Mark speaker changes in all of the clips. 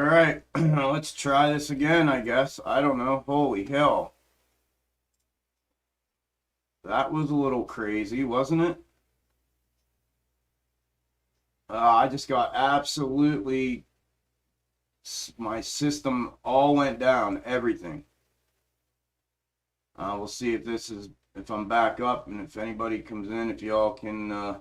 Speaker 1: right, let's try this again, I guess. I don't know. Holy hell. That was a little crazy, wasn't it? I just got absolutely, my system all went down, everything. We'll see if this is, if I'm back up, and if anybody comes in, if y'all can,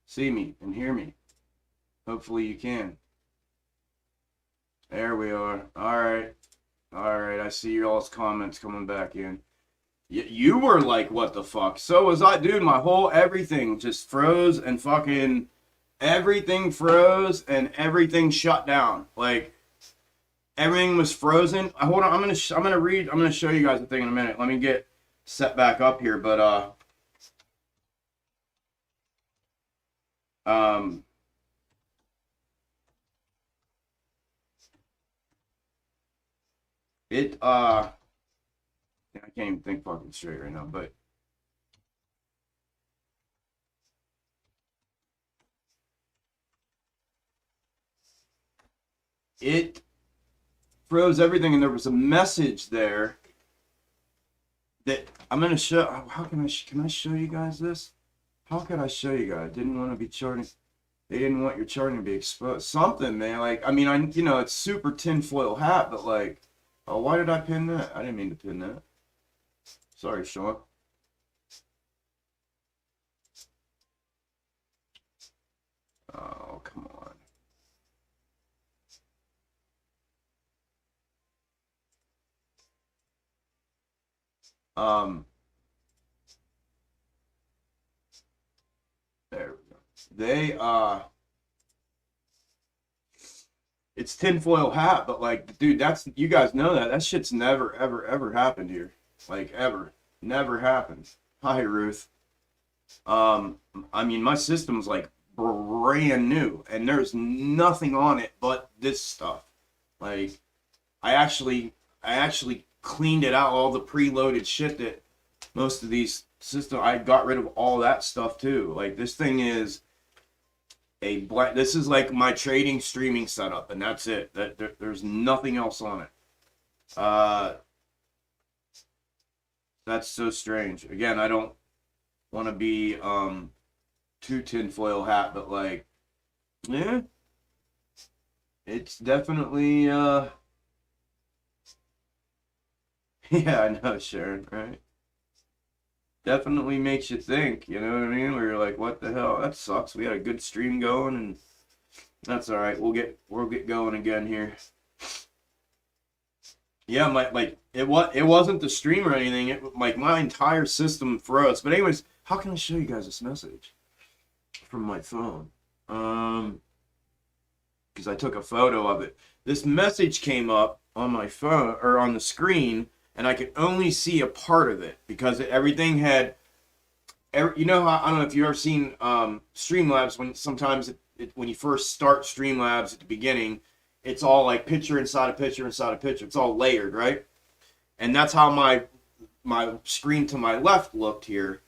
Speaker 1: see me and hear me. Hopefully you can. There we are. All right. I see y'all's comments coming back in. You were like, what the fuck? So was I, dude. My whole everything just froze and fucking everything froze and everything shut down. Like everything was frozen. Hold on. I'm gonna show you guys the thing in a minute. Let me get set back up here. But I can't even think fucking straight right now, but it froze everything, and there was a message there that I'm gonna show. How can I show you guys this? How could I show you guys? I didn't want to be charting. They didn't want your charting to be exposed. Something, man. Like, I mean, it's super tinfoil hat, but like, oh, why did I pin that? I didn't mean to pin that. Sorry, Sean. Oh, come on. There we go. It's tinfoil hat, but like, dude, that's, you guys know that shit's never, ever, ever happened here. Like, ever. Never happened. Hi, Ruth. I mean, my system's like brand new, and there's nothing on it but this stuff. Like, I actually cleaned it out, all the preloaded shit that most of these systems, I got rid of all that stuff too. Like, this thing is this is like my trading streaming setup, and that's it. There's nothing else on it. That's so strange. Again, I don't want to be too tinfoil hat, but like, yeah, it's definitely yeah, I know, Sharon, right? Definitely makes you think, you know what I mean? Where you're like, what the hell? That sucks. We had a good stream going, and that's all right. We'll get going again here. Yeah, it wasn't the stream or anything. It, like, my entire system froze. But anyways, how can I show you guys this message from my phone? Because I took a photo of it. This message came up on my phone, or on the screen, and I could only see a part of it because everything had, you know how, I don't know if you've ever seen Streamlabs, when sometimes when you first start Streamlabs at the beginning, it's all like picture inside a picture inside a picture. It's all layered, right? And that's how my screen to my left looked here,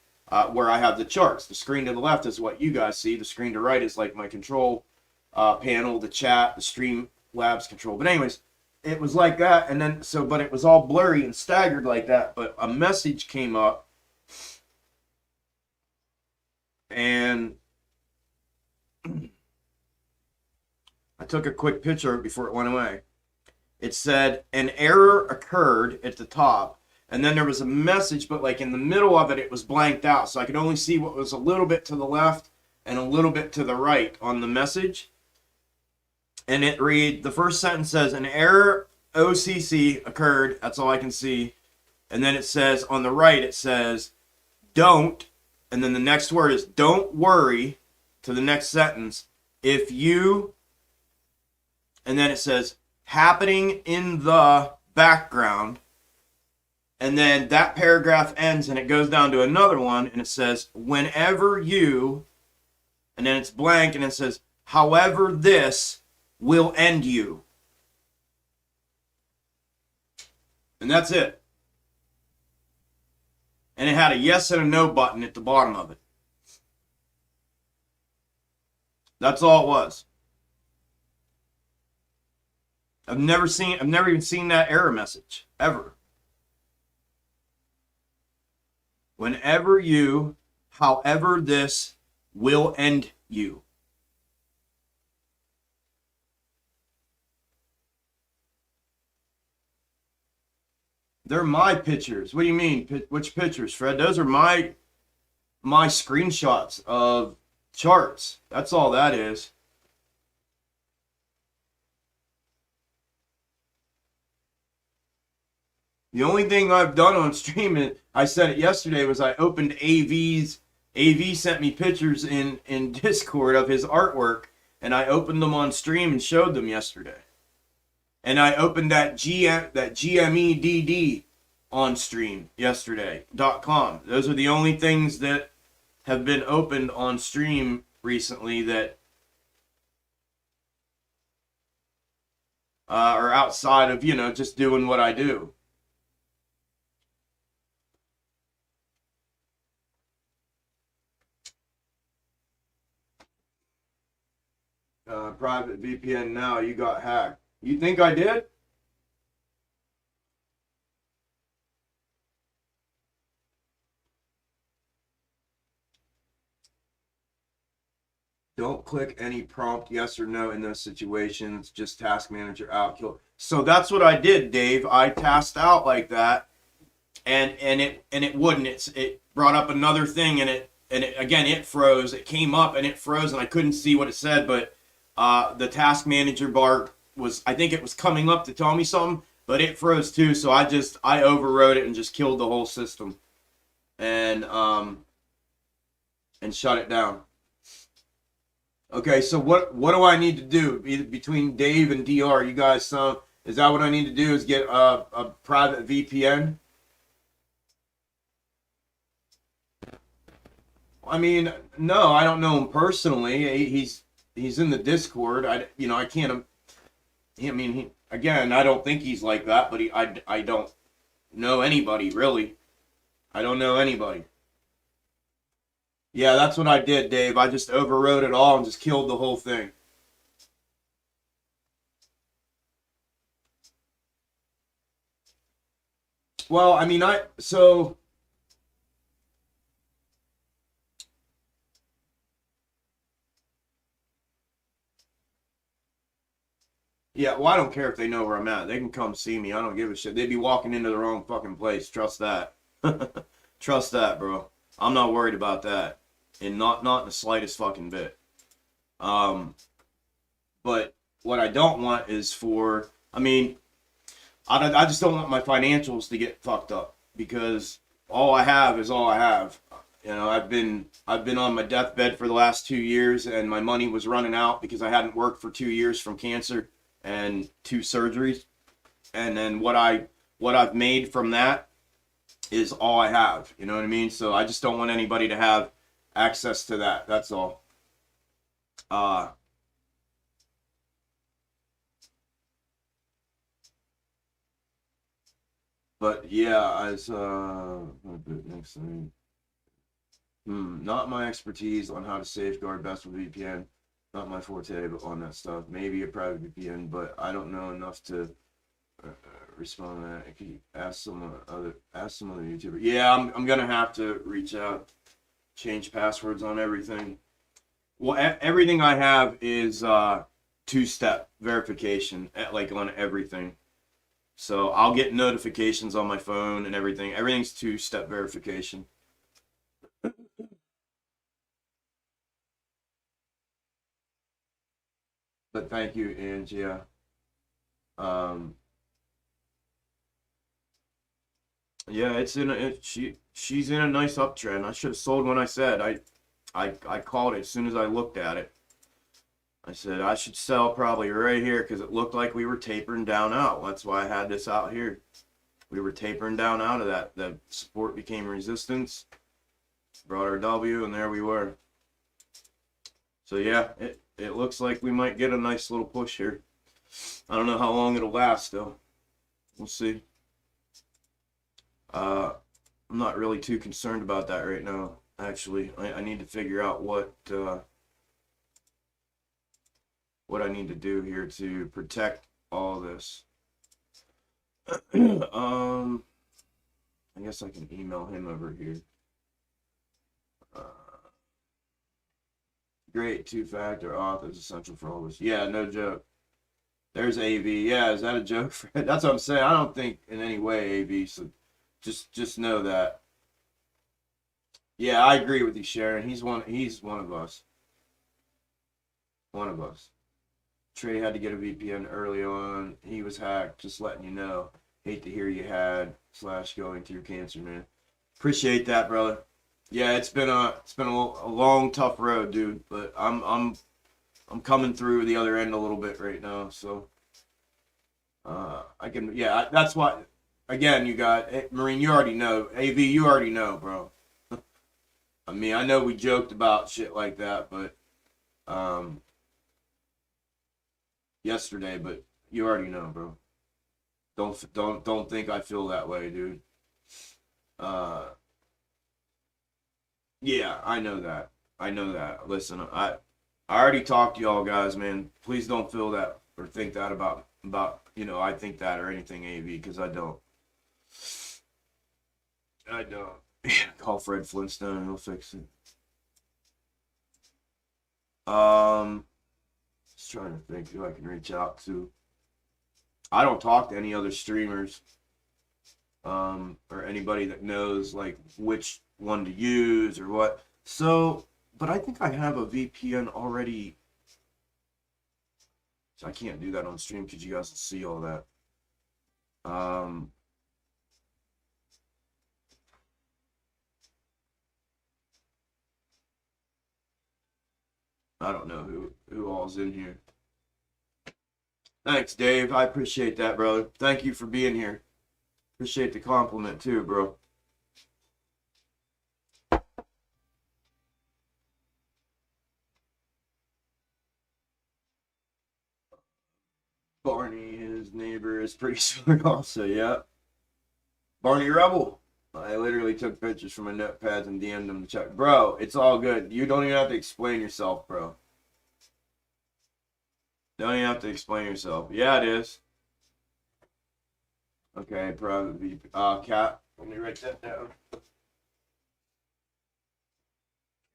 Speaker 1: where I have the charts. The screen to the left is what you guys see. The screen to right is like my control panel, the chat, the Streamlabs control. But anyways, it was like that, and then but it was all blurry and staggered like that. But a message came up, and I took a quick picture before it went away. It said an error occurred at the top, and then there was a message, but like in the middle of it, it was blanked out, so I could only see what was a little bit to the left and a little bit to the right on the message. And it the first sentence says, an error OCC occurred. That's all I can see. And then it says, on the right, it says, don't. And then the next word is, don't worry, to the next sentence. If you, and then it says, happening in the background. And then that paragraph ends, and it goes down to another one, and it says, whenever you, and then it's blank, and it says, however this will end you. And that's it. And it had a yes and a no button at the bottom of it. That's all it was. I've never even seen that error message ever. Whenever you, however this will end you. They're my pictures. What do you mean? Which pictures, Fred? Those are my screenshots of charts. That's all that is. The only thing I've done on stream, and I said it yesterday, was I opened AV's. AV sent me pictures in Discord of his artwork, and I opened them on stream and showed them yesterday. And I opened that GME DD on stream yesterday.com. Those are the only things that have been opened on stream recently that are outside of, just doing what I do. Private VPN now, you got hacked. You think I did? Don't click any prompt yes or no in those situations. Just task manager out. Kill. So that's what I did, Dave. I tasked out like that, and it wouldn't. It brought up another thing, and it again it froze. It came up and it froze, and I couldn't see what it said. But the task manager bar was, I think it was coming up to tell me something, but it froze too. So I overrode it and just killed the whole system, and shut it down. Okay, so what do I need to do between Dave and DR? You guys, is that what I need to do? Is get a private VPN? I mean, no, I don't know him personally. He's in the Discord. I can't. I mean, again, I don't think he's like that. But I don't know anybody really. I don't know anybody. Yeah, that's what I did, Dave. I just overrode it all and just killed the whole thing. Well, I mean, yeah, well, I don't care if they know where I'm at. They can come see me. I don't give a shit. They'd be walking into the wrong fucking place. Trust that. Trust that, bro. I'm not worried about that. And not in the slightest fucking bit. But what I don't want is for, I mean, I just don't want my financials to get fucked up, because all I have is all I have. I've been on my deathbed for the last 2 years, and my money was running out because I hadn't worked for 2 years from cancer and 2 surgeries. And then what I've made from that is all I have. You know what I mean? So I just don't want anybody to have access to that. That's all. But yeah, as next thing. Not my expertise on how to safeguard best with VPN. Not my forte on that stuff. Maybe a private VPN, but I don't know enough to respond to that. Can you ask some other YouTuber? Yeah, I'm gonna have to reach out, change passwords on everything. Well, everything I have is 2-step verification, like on everything. So I'll get notifications on my phone and everything. Everything's 2-step verification. But thank you, Angie. Yeah, she's in a nice uptrend. I should have sold when I said. I called it as soon as I looked at it. I said I should sell probably right here because it looked like we were tapering down out. That's why I had this out here. We were tapering down out of that. The support became resistance, brought our W, and there we were. So yeah, it looks like we might get a nice little push here. I don't know how long it'll last though. We'll see. I'm not really too concerned about that right now. Actually, I need to figure out what what I need to do here to protect all this. I guess I can email him over here. Great, two-factor auth is essential for all this. Yeah, no joke. There's AV. Yeah, is that a joke? That's what I'm saying. I don't think in any way AV. So just know that. Yeah, I agree with you, Sharon. He's one of us. One of us. Trey had to get a VPN early on. He was hacked. Just letting you know. Hate to hear you had / going through cancer, man. Appreciate that, brother. Yeah, it's been a long, tough road, dude. But I'm coming through the other end a little bit right now, so I can. Yeah, that's why. Again, you got Marine. You already know. AV. You already know, bro. I mean, I know we joked about shit like that, but yesterday, but you already know, bro. Don't think I feel that way, dude. Yeah, I know that. I know that. Listen, I already talked to y'all guys, man. Please don't feel that or think that about I think that or anything AV, because I don't. I don't. Call Fred Flintstone and he'll fix it. Just trying to think who I can reach out to. I don't talk to any other streamers, or anybody that knows like which one to use or what. So, but I think I have a VPN already. So I can't do that on stream because you guys will see all that. I don't know who all's in here. Thanks, Dave. I appreciate that, brother. Thank you for being here. Appreciate the compliment too, bro. Barney, his neighbor, is pretty smart also, yeah. Barney Rebel. I literally took pictures from my notepads and DM'd them to check. Bro, it's all good. You don't even have to explain yourself, bro. Don't even have to explain yourself. Yeah, it is. Okay, private VP. Cat. Let me write that down.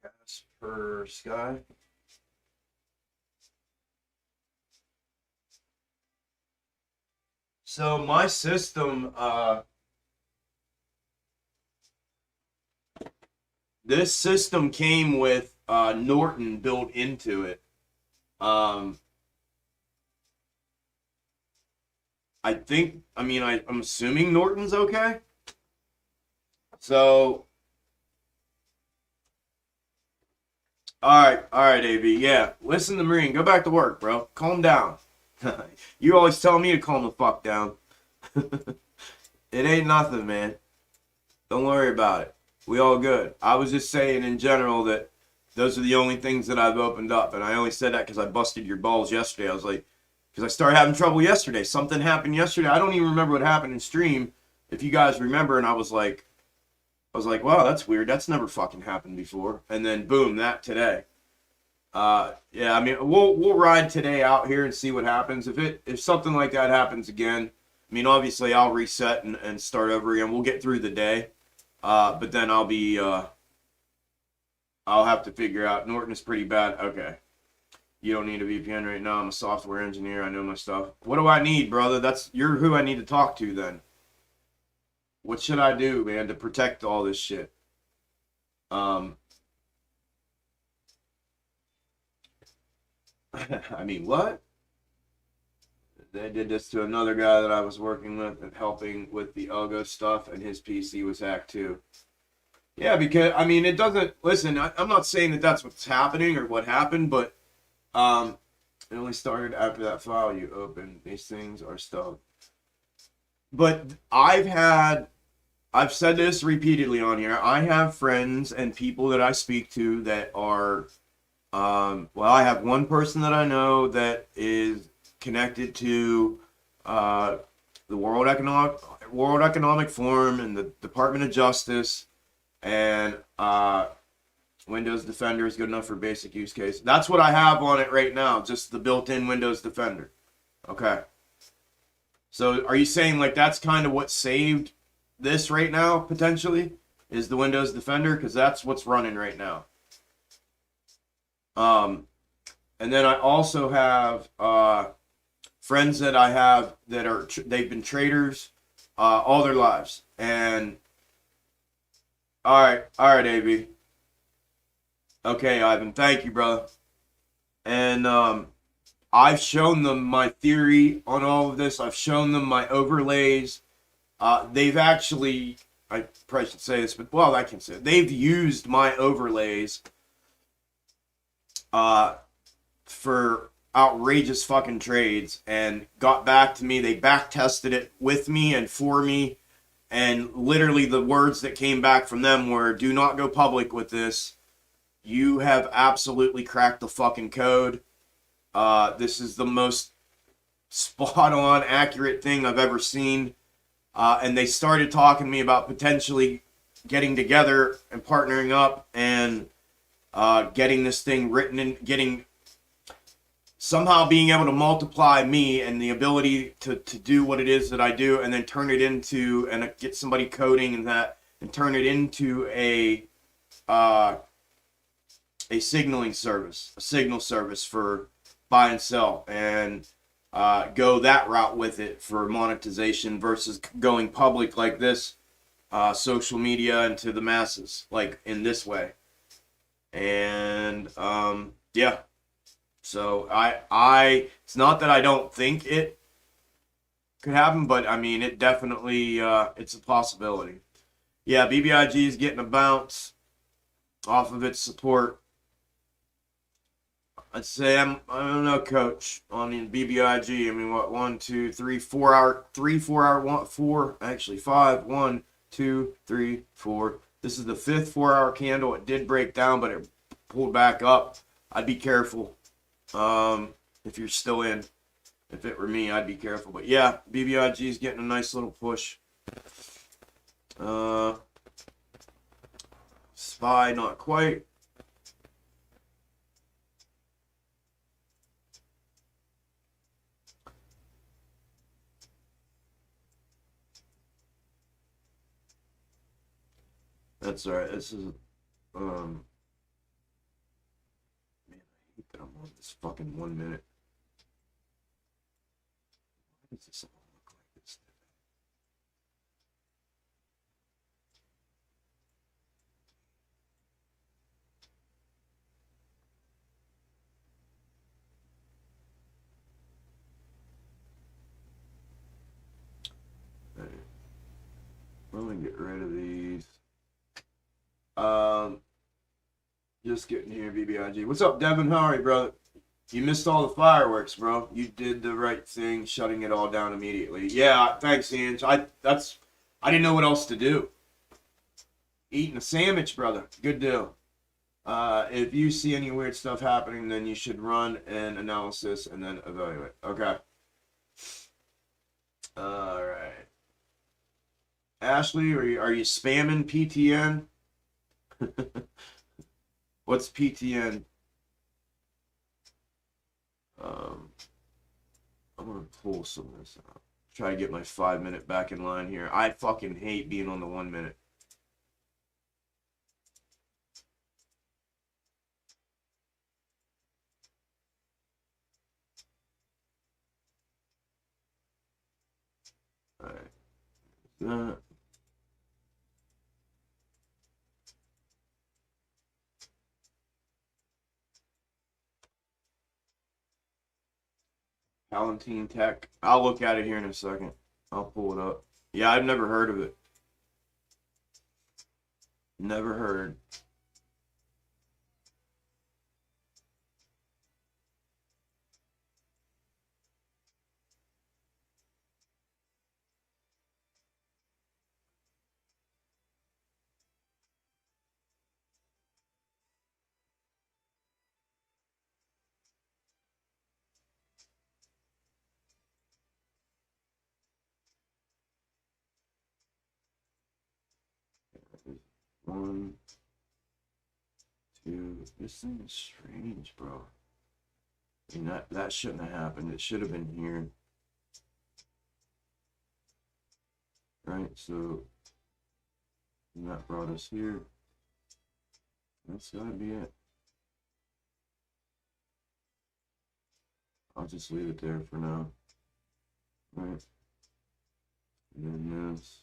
Speaker 1: Casper Sky. So my system, this system came with Norton built into it. I think, I mean, I'm assuming Norton's okay. So, all right, AV. Yeah, listen to Marine. Go back to work, bro. Calm down. You always tell me to calm the fuck down. It ain't nothing, man. Don't worry about it. We all good. I was just saying in general that those are the only things that I've opened up. And I only said that because I busted your balls yesterday. I was like, because I started having trouble yesterday. Something happened yesterday. I don't even remember what happened in stream, if you guys remember. And I was like, wow, that's weird. That's never fucking happened before. And then boom, that today. Yeah, I mean, we'll ride today out here and see what happens. If something like that happens again, I mean, obviously I'll reset and start over again. We'll get through the day. But then I'll have to figure out. Norton is pretty bad. Okay. You don't need a VPN right now. I'm a software engineer. I know my stuff. What do I need, brother? You're who I need to talk to then. What should I do, man, to protect all this shit? I mean, what? They did this to another guy that I was working with and helping with the Algo stuff, and his PC was hacked too. Yeah, because, I mean, it doesn't, listen, I'm not saying that that's what's happening or what happened, but it only started after that file you opened. These things are stuff. But I've said this repeatedly on here. I have friends and people that I speak to that are, well, I have one person that I know that is connected to the World Economic Forum and the Department of Justice, and Windows Defender is good enough for basic use case. That's what I have on it right now, just the built-in Windows Defender. Okay. So are you saying like that's kind of what saved this right now, potentially? Is the Windows Defender? Because that's what's running right now. And then I also have friends that I have that are, they've been traders all their lives. And all right, AB. Okay, Ivan, thank you, brother. And I've shown them my theory on all of this. I've shown them my overlays. They've actually, I probably should say this, but well, I can say it. They've used my overlays for outrageous fucking trades and got back to me. They back tested it with me and for me. And literally the words that came back from them were, do not go public with this. You have absolutely cracked the fucking code. This is the most spot on accurate thing I've ever seen. And they started talking to me about potentially getting together and partnering up and getting this thing written and getting somehow being able to multiply me and the ability to do what it is that I do and then turn it into and get somebody coding and that and turn it into a signaling service, a signal service for buy and sell, and go that route with it for monetization versus going public like this, social media and to the masses, like in this way. And yeah, so I it's not that I don't think it could happen, but I mean it definitely it's a possibility. Yeah, BBIG is getting a bounce off of its support. I'd say I don't know, coach, on the BBIG. I mean, what, 1, 2, 3, 4 hour, 3, 4 hour, 1, 4, actually 5, 1, 2, 3, 4. This is the 5th 4-hour candle. It did break down, but it pulled back up. I'd be careful if you're still in. If it were me, I'd be careful. But yeah, BBIG is getting a nice little push. SPY, not quite. That's all right. This is man, I hate that I'm on this fucking 1 minute. Why does this all look like this? All right. I'm gonna get rid of these. Just getting here, BBIG. What's up, Devin? How are you, brother? You missed all the fireworks, bro. You did the right thing, shutting it all down immediately. Yeah, thanks, Ange. I didn't know what else to do. Eating a sandwich, brother. Good deal. If you see any weird stuff happening, then you should run an analysis and then evaluate. Okay. All right. Ashley, are you spamming PTN? What's PTN? I'm gonna pull some of this out. Try to get my 5 minute back in line here. I fucking hate being on the 1 minute. All right. That. Palatine Tech. I'll look at it here in a second. I'll pull it up. Yeah, I've never heard of it. Never heard. One, This thing is strange, bro. I mean, that shouldn't have happened. It should have been here. Right, so that brought us here. That's gotta be it. I'll just leave it there for now. Right. And then this.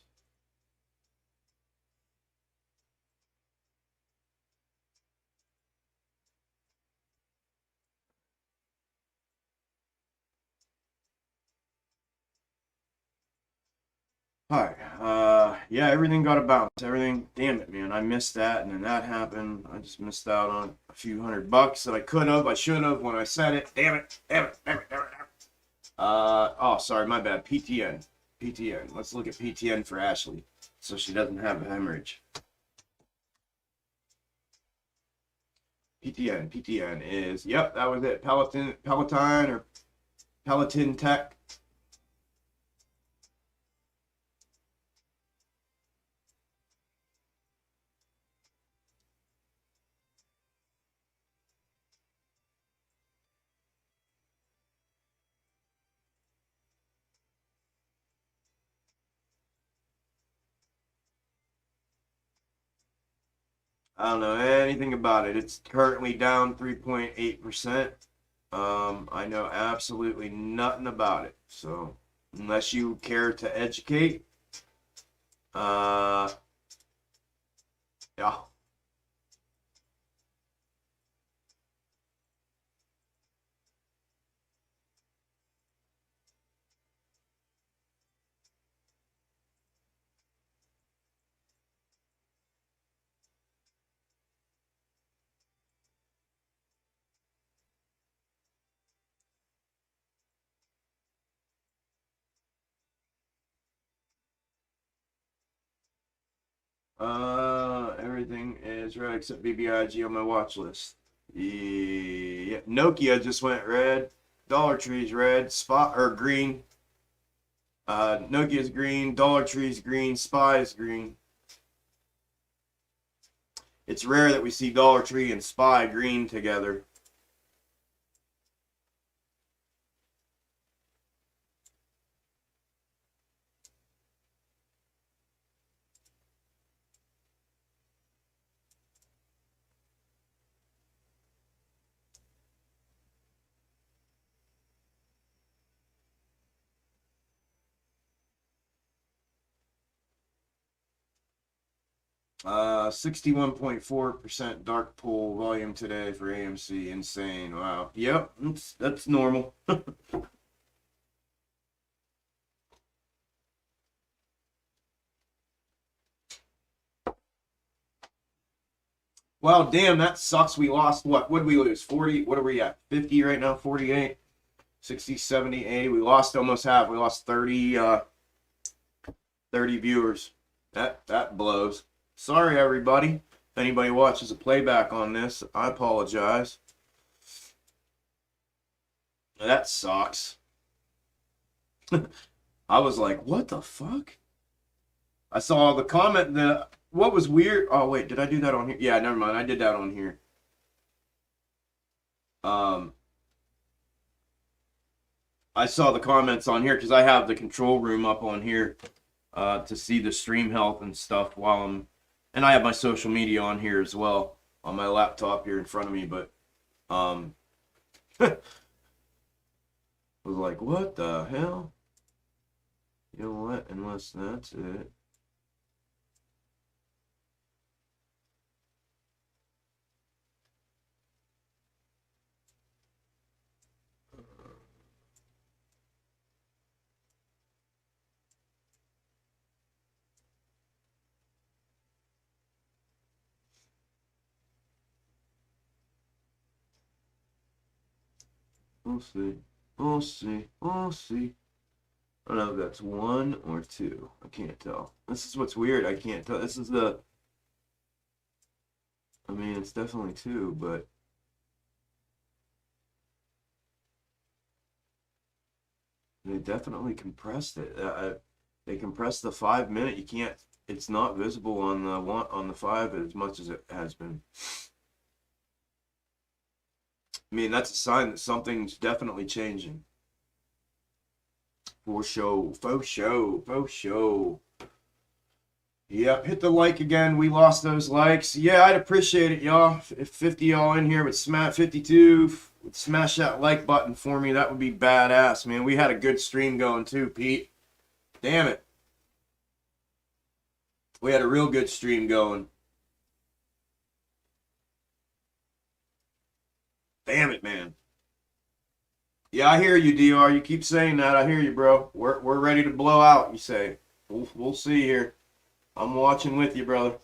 Speaker 1: Hi. Yeah, everything got a bounce. Everything, damn it, man. I missed that, and then that happened. I just missed out on a few $100 that I could have, I should have when I said it. Damn it, damn it, damn it, damn it, damn it. Oh, sorry, my bad. PTN. PTN. Let's look at PTN for Ashley so she doesn't have a hemorrhage. PTN is, yep, that was it. Peloton or Peloton Tech. I don't know anything about it. It's currently down 3.8%. I know absolutely nothing about it. So unless you care to educate, yeah. Everything is red except BBIG on my watch list. Yeah, Nokia just went red. Dollar Tree's red. Spot or green. Nokia's green. Dollar Tree's green. Spy's green. It's rare that we see Dollar Tree and Spy green together. Uh, 61.4% dark pool volume today for AMC. Insane. Wow. Yep, that's normal. Well, damn, that sucks. We lost what? What did we lose? 40? What are we at? 50 right now? 48? 60, 70, 80. We lost almost half. We lost 30 viewers. That blows. Sorry, everybody. If anybody watches a playback on this, I apologize. That sucks. I was like, what the fuck? I saw the comment that what was weird. Oh wait, did I do that on here? Yeah, never mind. I did that on here. I saw the comments on here because I have the control room up on here to see the stream health and stuff while and I have my social media on here as well on my laptop here in front of me. But was like, what the hell? You know what? Unless that's it. We'll see. We'll see. We'll see. I don't know if that's 1 or 2. I can't tell. This is what's weird. I can't tell. This is the. I mean, it's definitely 2, but. They definitely compressed it. They compressed the 5 minute. You can't. It's not visible on the 5 as much as it has been. I mean, that's a sign that something's definitely changing. For sure, for sure, for sure. Yep, hit the like again. We lost those likes. Yeah, I'd appreciate it, y'all. If 50 y'all in here would smash 52, would smash that like button for me, that would be badass, man. We had a good stream going too, Pete. Damn it. We had a real good stream going. Damn it, man. Yeah, I hear you, DR. You keep saying that. I hear you, bro. We're ready to blow out, you say. We'll see here. I'm watching with you, brother.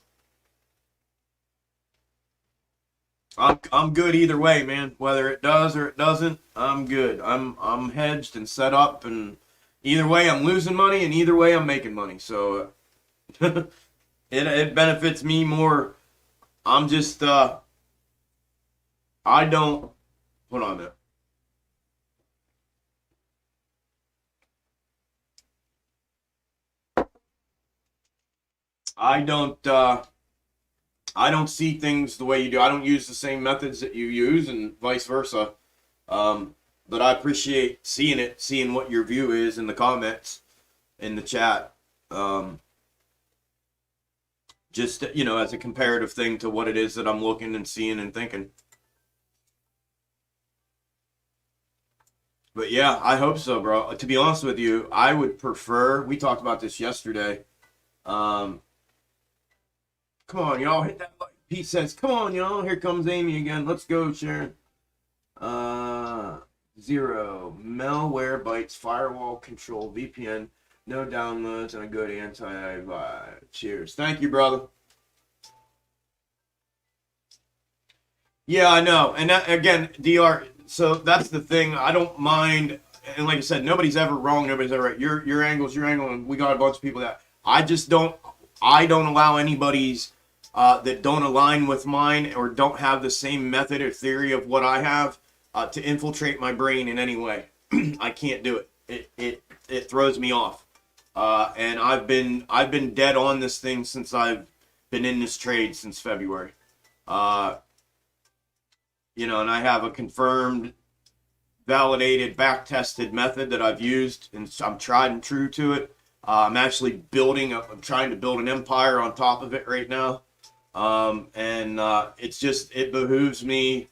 Speaker 1: I'm good either way, man. Whether it does or it doesn't, I'm good. I'm hedged and set up, and either way I'm losing money, and either way I'm making money. So it benefits me more. I'm just I don't hold on a minute. I don't see things the way you do. I don't use the same methods that you use, and vice versa. But I appreciate seeing it, seeing what your view is in the comments, in the chat. Just, you know, as a comparative thing to what it is that I'm looking and seeing and thinking. But yeah, I hope so, bro. To be honest with you, I would prefer, we talked about this yesterday. Come on, y'all, hit that like. Pete says, come on, y'all. Here comes Amy again. Let's go, Sharon. 0. Malware bites, firewall control, VPN, no downloads, and a good anti-virus. Cheers. Thank you, brother. Yeah, I know. And that, again, DR, so that's the thing. I don't mind. And like I said, nobody's ever wrong. Nobody's ever right. Your angle's your angle, and we got a bunch of people that I just don't. I don't allow anybody's that don't align with mine or don't have the same method or theory of what I have to infiltrate my brain in any way. I can't do it. It throws me off. And I've been dead on this thing since I've been in this trade since February. You know, and I have a confirmed, validated, back-tested method that I've used, and I'm tried and true to it. I'm actually I'm trying to build an empire on top of it right now. It's just, it behooves me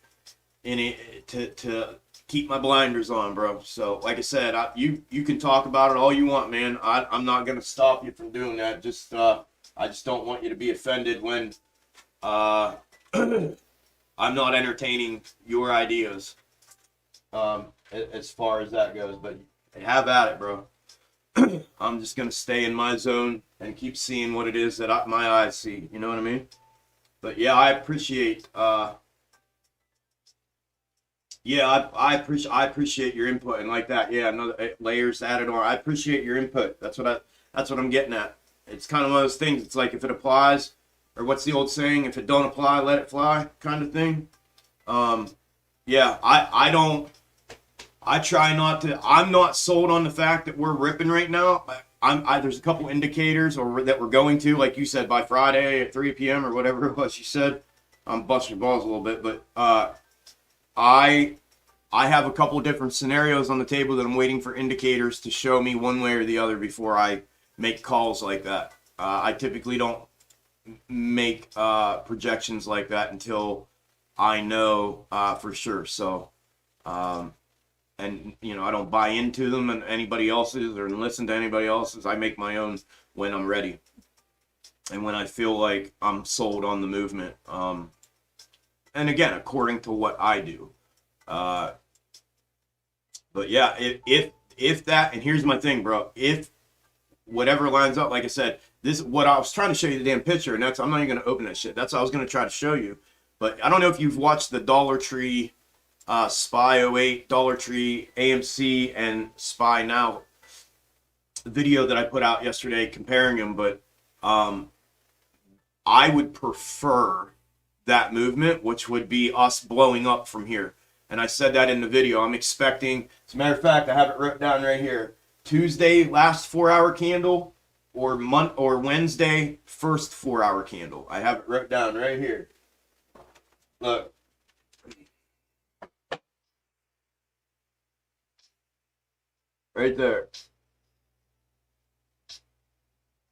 Speaker 1: to keep my blinders on, bro. So, like I said, you can talk about it all you want, man. I'm not going to stop you from doing that. I just don't want you to be offended when, I'm not entertaining your ideas, as far as that goes, but have at it, bro. I'm just going to stay in my zone and keep seeing what it is that my eyes see. You know what I mean? But yeah, I appreciate, I appreciate your input and like that. Yeah, another layers added on. I appreciate your input. That's what I'm getting at. It's kind of one of those things. It's like if it applies, or what's the old saying? If it don't apply, let it fly, kind of thing. Yeah, I try not to. I'm not sold on the fact that we're ripping right now. There's a couple indicators that we're going to, like you said, by Friday at 3 p.m. or whatever it was you said. I'm busting your balls a little bit, but I have a couple different scenarios on the table that I'm waiting for indicators to show me one way or the other before I make calls like that. I typically don't make projections like that until I know for sure. So, and you know, I don't buy into them and anybody else's or listen to anybody else's. I make my own when I'm ready and when I feel like I'm sold on the movement. And again, according to what I do. But yeah, if that, and here's my thing, bro. If whatever lines up, like I said, this is what I was trying to show you the damn picture, and I'm not even gonna open that shit. That's what I was gonna try to show you. But I don't know if you've watched the Dollar Tree SPY 08, Dollar Tree, AMC, and SPY Now video that I put out yesterday comparing them, but I would prefer that movement, which would be us blowing up from here. And I said that in the video. I'm expecting, as a matter of fact, I have it written down right here. Tuesday, last 4-hour candle, or Wednesday, first 4-hour candle. I have it wrote down right here. Look. Right there.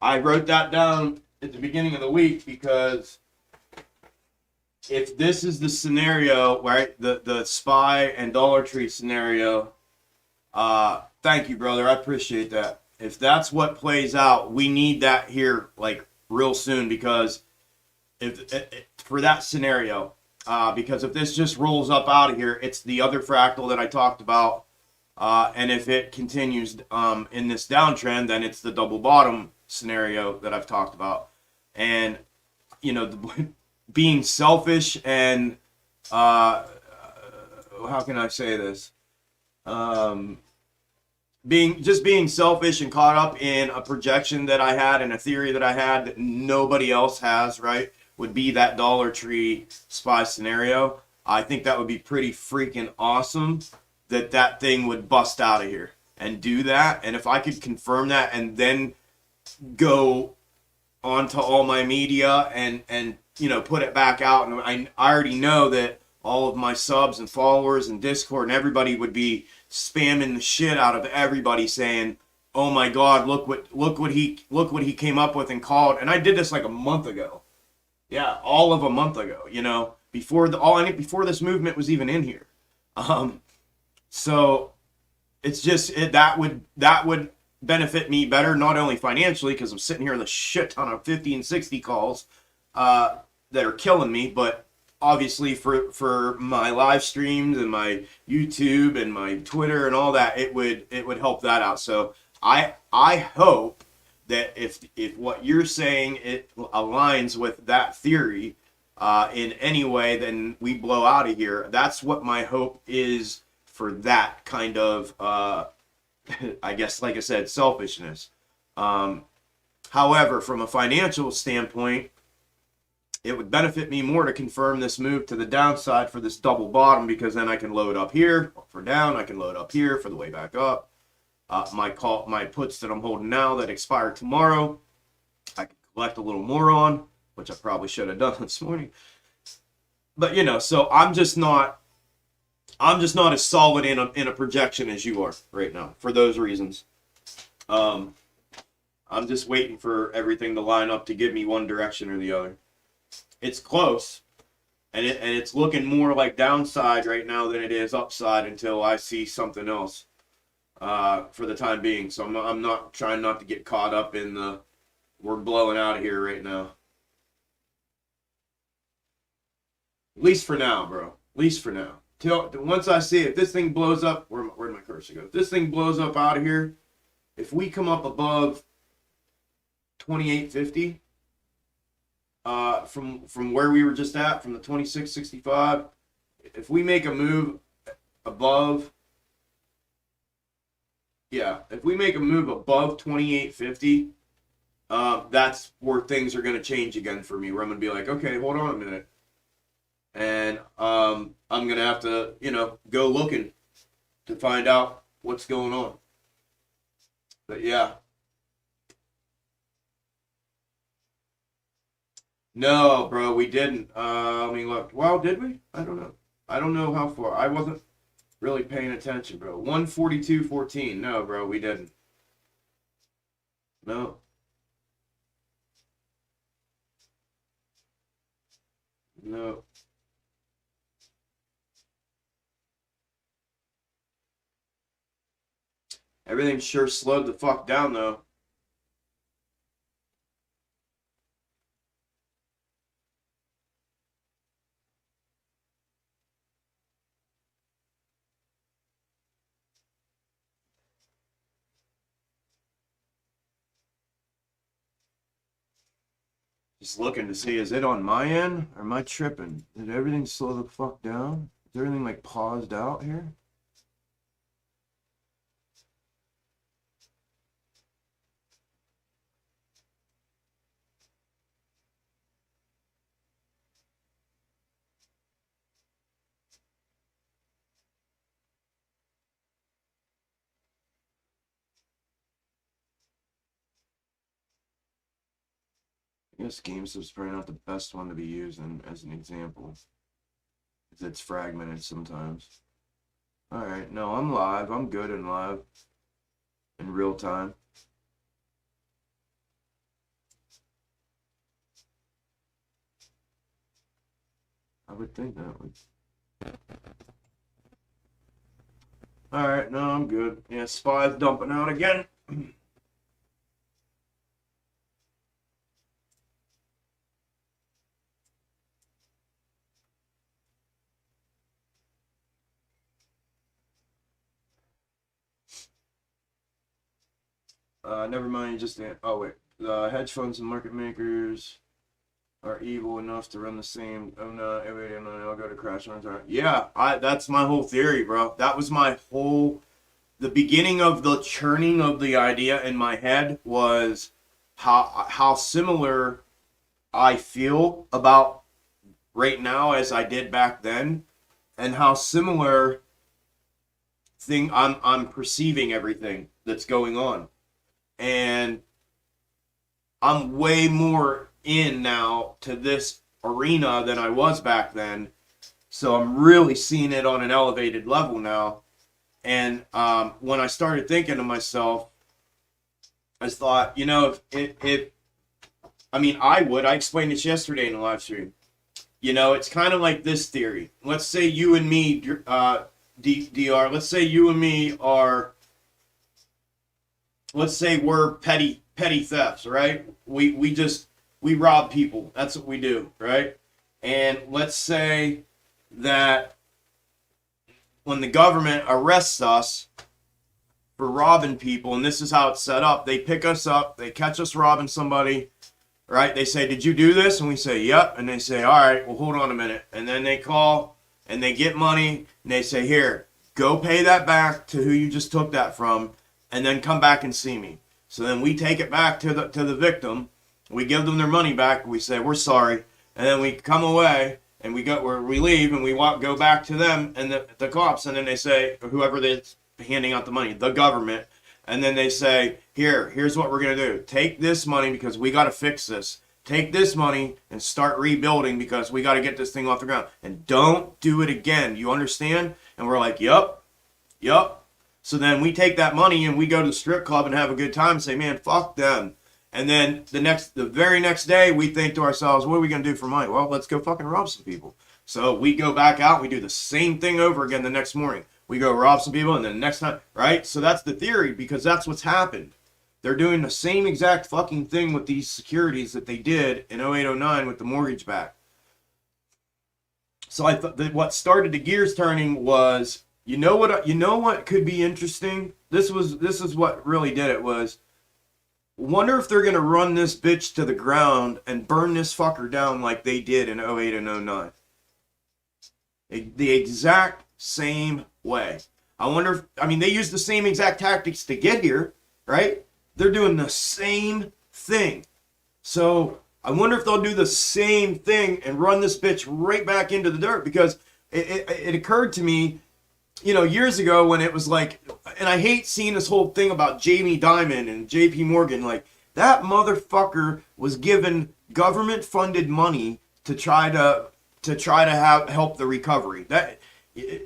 Speaker 1: I wrote that down at the beginning of the week because if this is the scenario, right, the SPY and Dollar Tree scenario, thank you, brother. I appreciate that. If that's what plays out, we need that here like real soon because if for that scenario, because if this just rolls up out of here, it's the other fractal that I talked about, and if it continues in this downtrend, then it's the double bottom scenario that I've talked about, and you know, being selfish and how can I say this? Being selfish and caught up in a projection that I had and a theory that I had that nobody else has, right? Would be that Dollar Tree SPY scenario. I think that would be pretty freaking awesome that thing would bust out of here and do that. And if I could confirm that and then go onto all my media and you know, put it back out, and I already know that all of my subs and followers and Discord and everybody would be spamming the shit out of everybody saying, "Oh my God, look what he came up with and called." And I did this like a month ago. Yeah, all of a month ago, you know, before this movement was even in here. So it's just that would benefit me better, not only financially because I'm sitting here with a shit ton of 50 and 60 calls that are killing me, but obviously for my live streams and my YouTube and my Twitter and all that, it would help that out. So I hope that if what you're saying it aligns with that theory in any way, then we blow out of here. That's what my hope is for that kind of I guess, like I said, selfishness. However, from a financial standpoint, it would benefit me more to confirm this move to the downside for this double bottom, because then I can load up here for down, I can load up here for the way back up. My puts that I'm holding now that expire tomorrow, I can collect a little more on, which I probably should have done this morning. But you know, so I'm just not as solid in a projection as you are right now for those reasons. I'm just waiting for everything to line up to give me one direction or the other. It's close, and it's looking more like downside right now than it is upside until I see something else for the time being. So I'm not trying not to get caught up in the we're blowing out of here right now. At least for now, bro. At least for now. Once I see if this thing blows up, where'd my cursor go? If this thing blows up out of here, if we come up above 2850, from where we were just at, from the 2665, if we make a move above, if we make a move above 2850, that's where things are going to change again for me, where I'm going to be like, okay, hold on a minute. And I'm going to have to, you know, go looking to find out what's going on. But yeah. No, bro, we didn't. Let me look. Well, did we? I don't know. I don't know how far. I wasn't really paying attention, bro. 142.14. No, bro, we didn't. No. No. Everything sure slowed the fuck down, though. Just looking to see, is it on my end or am I tripping? Did everything slow the fuck down? Is everything like paused out here? I guess GameStop's probably not the best one to be using as an example, because it's fragmented sometimes. Alright, no, I'm live. I'm good and live. in real time. I would think that would. Alright, no, I'm good. Yeah, SPY's dumping out again. Never mind, you just. Oh, wait. The hedge funds and market makers are evil enough to run the same. Oh no, wait, no, I'll go to crash on time. Yeah, that's my whole theory, bro. That was my whole. The beginning of the churning of the idea in my head was how similar I feel about right now as I did back then, and how similar I'm perceiving everything that's going on. And I'm way more in now to this arena than I was back then. So I'm really seeing it on an elevated level now. And when I started thinking to myself, I thought, you know, I explained this yesterday in the live stream. You know, it's kind of like this theory. Let's say you and me, DR, let's say you and me are, let's say we're petty thefts, right? We rob people. That's what we do, right? And let's say that when the government arrests us for robbing people, and this is how it's set up, they pick us up, they catch us robbing somebody, right? They say, did you do this? And we say, yep. And they say, all right, well, hold on a minute. And then they call and they get money and they say, here, go pay that back to who you just took that from, and then come back and see me. So then we take it back to the victim. We give them their money back. We say, we're sorry. And then we come away and we leave and we go back to them and the cops. And then they say, whoever that's handing out the money, the government. And then they say, here's what we're going to do. Take this money because we got to fix this. Take this money and start rebuilding because we got to get this thing off the ground. And don't do it again. You understand? And we're like, yup. So then we take that money and we go to the strip club and have a good time and say, man, fuck them. And then the very next day, we think to ourselves, what are we going to do for money? Well, let's go fucking rob some people. So we go back out, we do the same thing over again the next morning. We go rob some people, and then the next time, right? So that's the theory, because that's what's happened. They're doing the same exact fucking thing with these securities that they did in 0809 with the mortgage back. So I thought that what started the gears turning was, you know what could be interesting? This is what really did it was, wonder if they're going to run this bitch to the ground and burn this fucker down like they did in 08 and 09. The exact same way. I wonder if, they used the same exact tactics to get here, right? They're doing the same thing. So I wonder if they'll do the same thing and run this bitch right back into the dirt, because it occurred to me, years ago when it was like, and I hate seeing this whole thing about Jamie Dimon and JP Morgan, like that motherfucker was given government funded money to try to help the recovery. That, the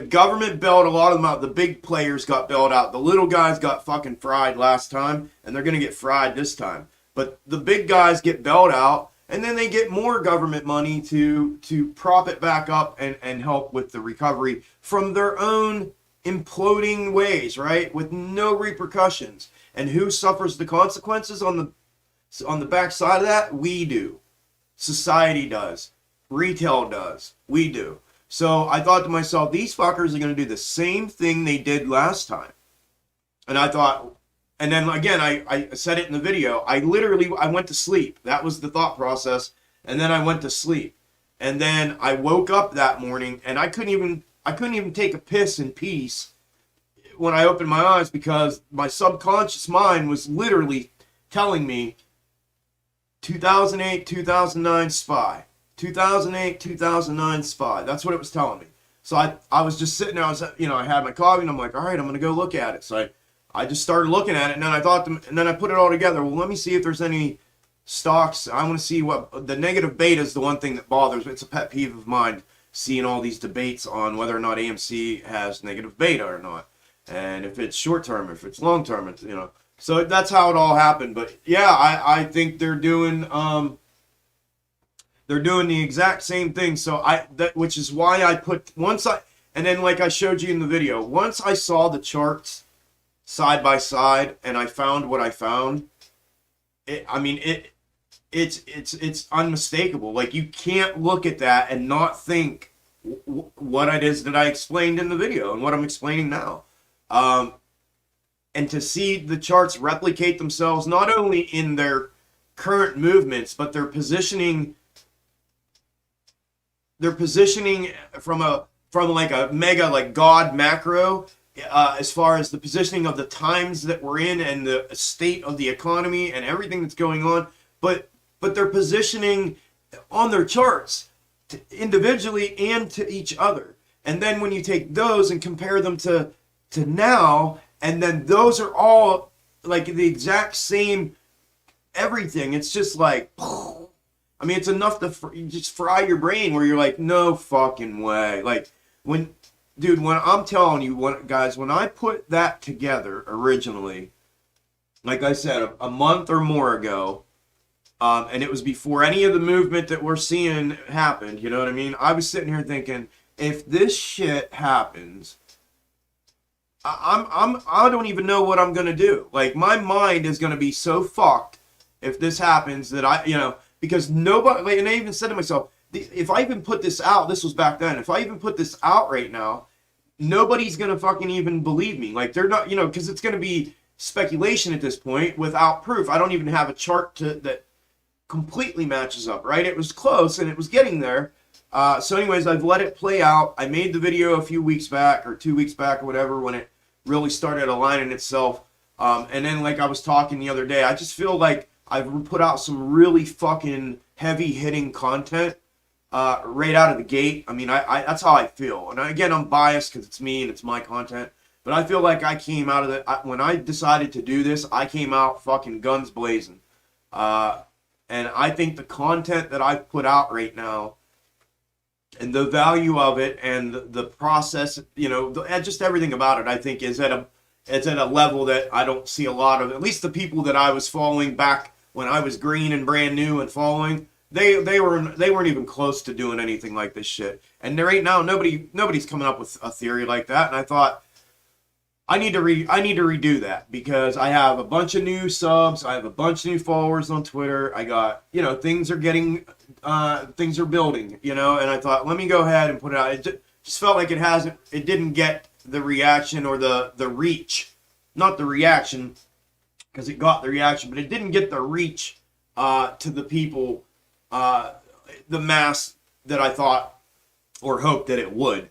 Speaker 1: government bailed a lot of them out. The big players got bailed out. The little guys got fucking fried last time, and they're going to get fried this time. But the big guys get bailed out, and then they get more government money to prop it back up and help with the recovery from their own imploding ways, right? With no repercussions. And who suffers the consequences on the backside of that? We do. Society does. Retail does. We do. So I thought to myself, these fuckers are going to do the same thing they did last time. And I thought, and then again, I said it in the video, I went to sleep. That was the thought process. And then I went to sleep. And then I woke up that morning and I couldn't even take a piss in peace when I opened my eyes, because my subconscious mind was literally telling me 2008, 2009 SPY. 2008, 2009 SPY. That's what it was telling me. So I was just sitting there. I had my coffee and I'm like, all right, I'm going to go look at it. So I just started looking at it, and then I put it all together. Well, let me see if there's any stocks. I want to see what the negative beta is. The one thing that bothers me. It's a pet peeve of mine, seeing all these debates on whether or not AMC has negative beta or not.
Speaker 2: And if it's short term, if it's long term, it's, you know. So that's how it all happened. But yeah, I think they're doing the exact same thing. So which is why I put and then like I showed you in the video, once I saw the charts side by side and I found what I found, it's unmistakable. Like, you can't look at that and not think what it is that I explained in the video and what I'm explaining now. And to see the charts replicate themselves not only in their current movements, but their positioning from like a mega, like, God macro, as far as the positioning of the times that we're in and the state of the economy and everything that's going on, but they're positioning on their charts individually and to each other. And then when you take those and compare them to now, and then those are all like the exact same everything, it's just like, I mean, it's enough to just fry your brain where you're like, no fucking way. Like, when I'm telling you, guys, when I put that together originally, like I said, a month or more ago, and it was before any of the movement that we're seeing happened, you know what I mean? I was sitting here thinking, if this shit happens, I don't even know what I'm gonna do. Like, my mind is gonna be so fucked if this happens that because nobody, and I even said to myself, if I even put this out, this was back then, if I even put this out right now, nobody's gonna fucking even believe me. Like, they're not, because it's gonna be speculation at this point without proof. I don't even have a chart that completely matches up, right? It was close and it was getting there. So anyways, I've let it play out. I made the video a few weeks back or 2 weeks back or whatever when it really started aligning itself. And then, like I was talking the other day, I just feel like I've put out some really fucking heavy hitting content right out of the gate. I mean, I that's how I feel. And again, I'm biased because it's me and it's my content. But I feel like I came out of it. When I decided to do this, I came out fucking guns blazing. And I think the content that I've put out right now and the value of it and the process, just everything about it, I think is at a level that I don't see a lot of. At least the people that I was following back when I was green and brand new and following, they weren't even close to doing anything like this shit. And right now, nobody's coming up with a theory like that. And I thought, I need to redo that because I have a bunch of new subs, I have a bunch of new followers on Twitter. I got, things are building, and I thought, let me go ahead and put it out. It just felt like it didn't get the reaction or the reach, not the reaction, because it got the reaction, but it didn't get the reach to the people, the mass that I thought or hoped that it would.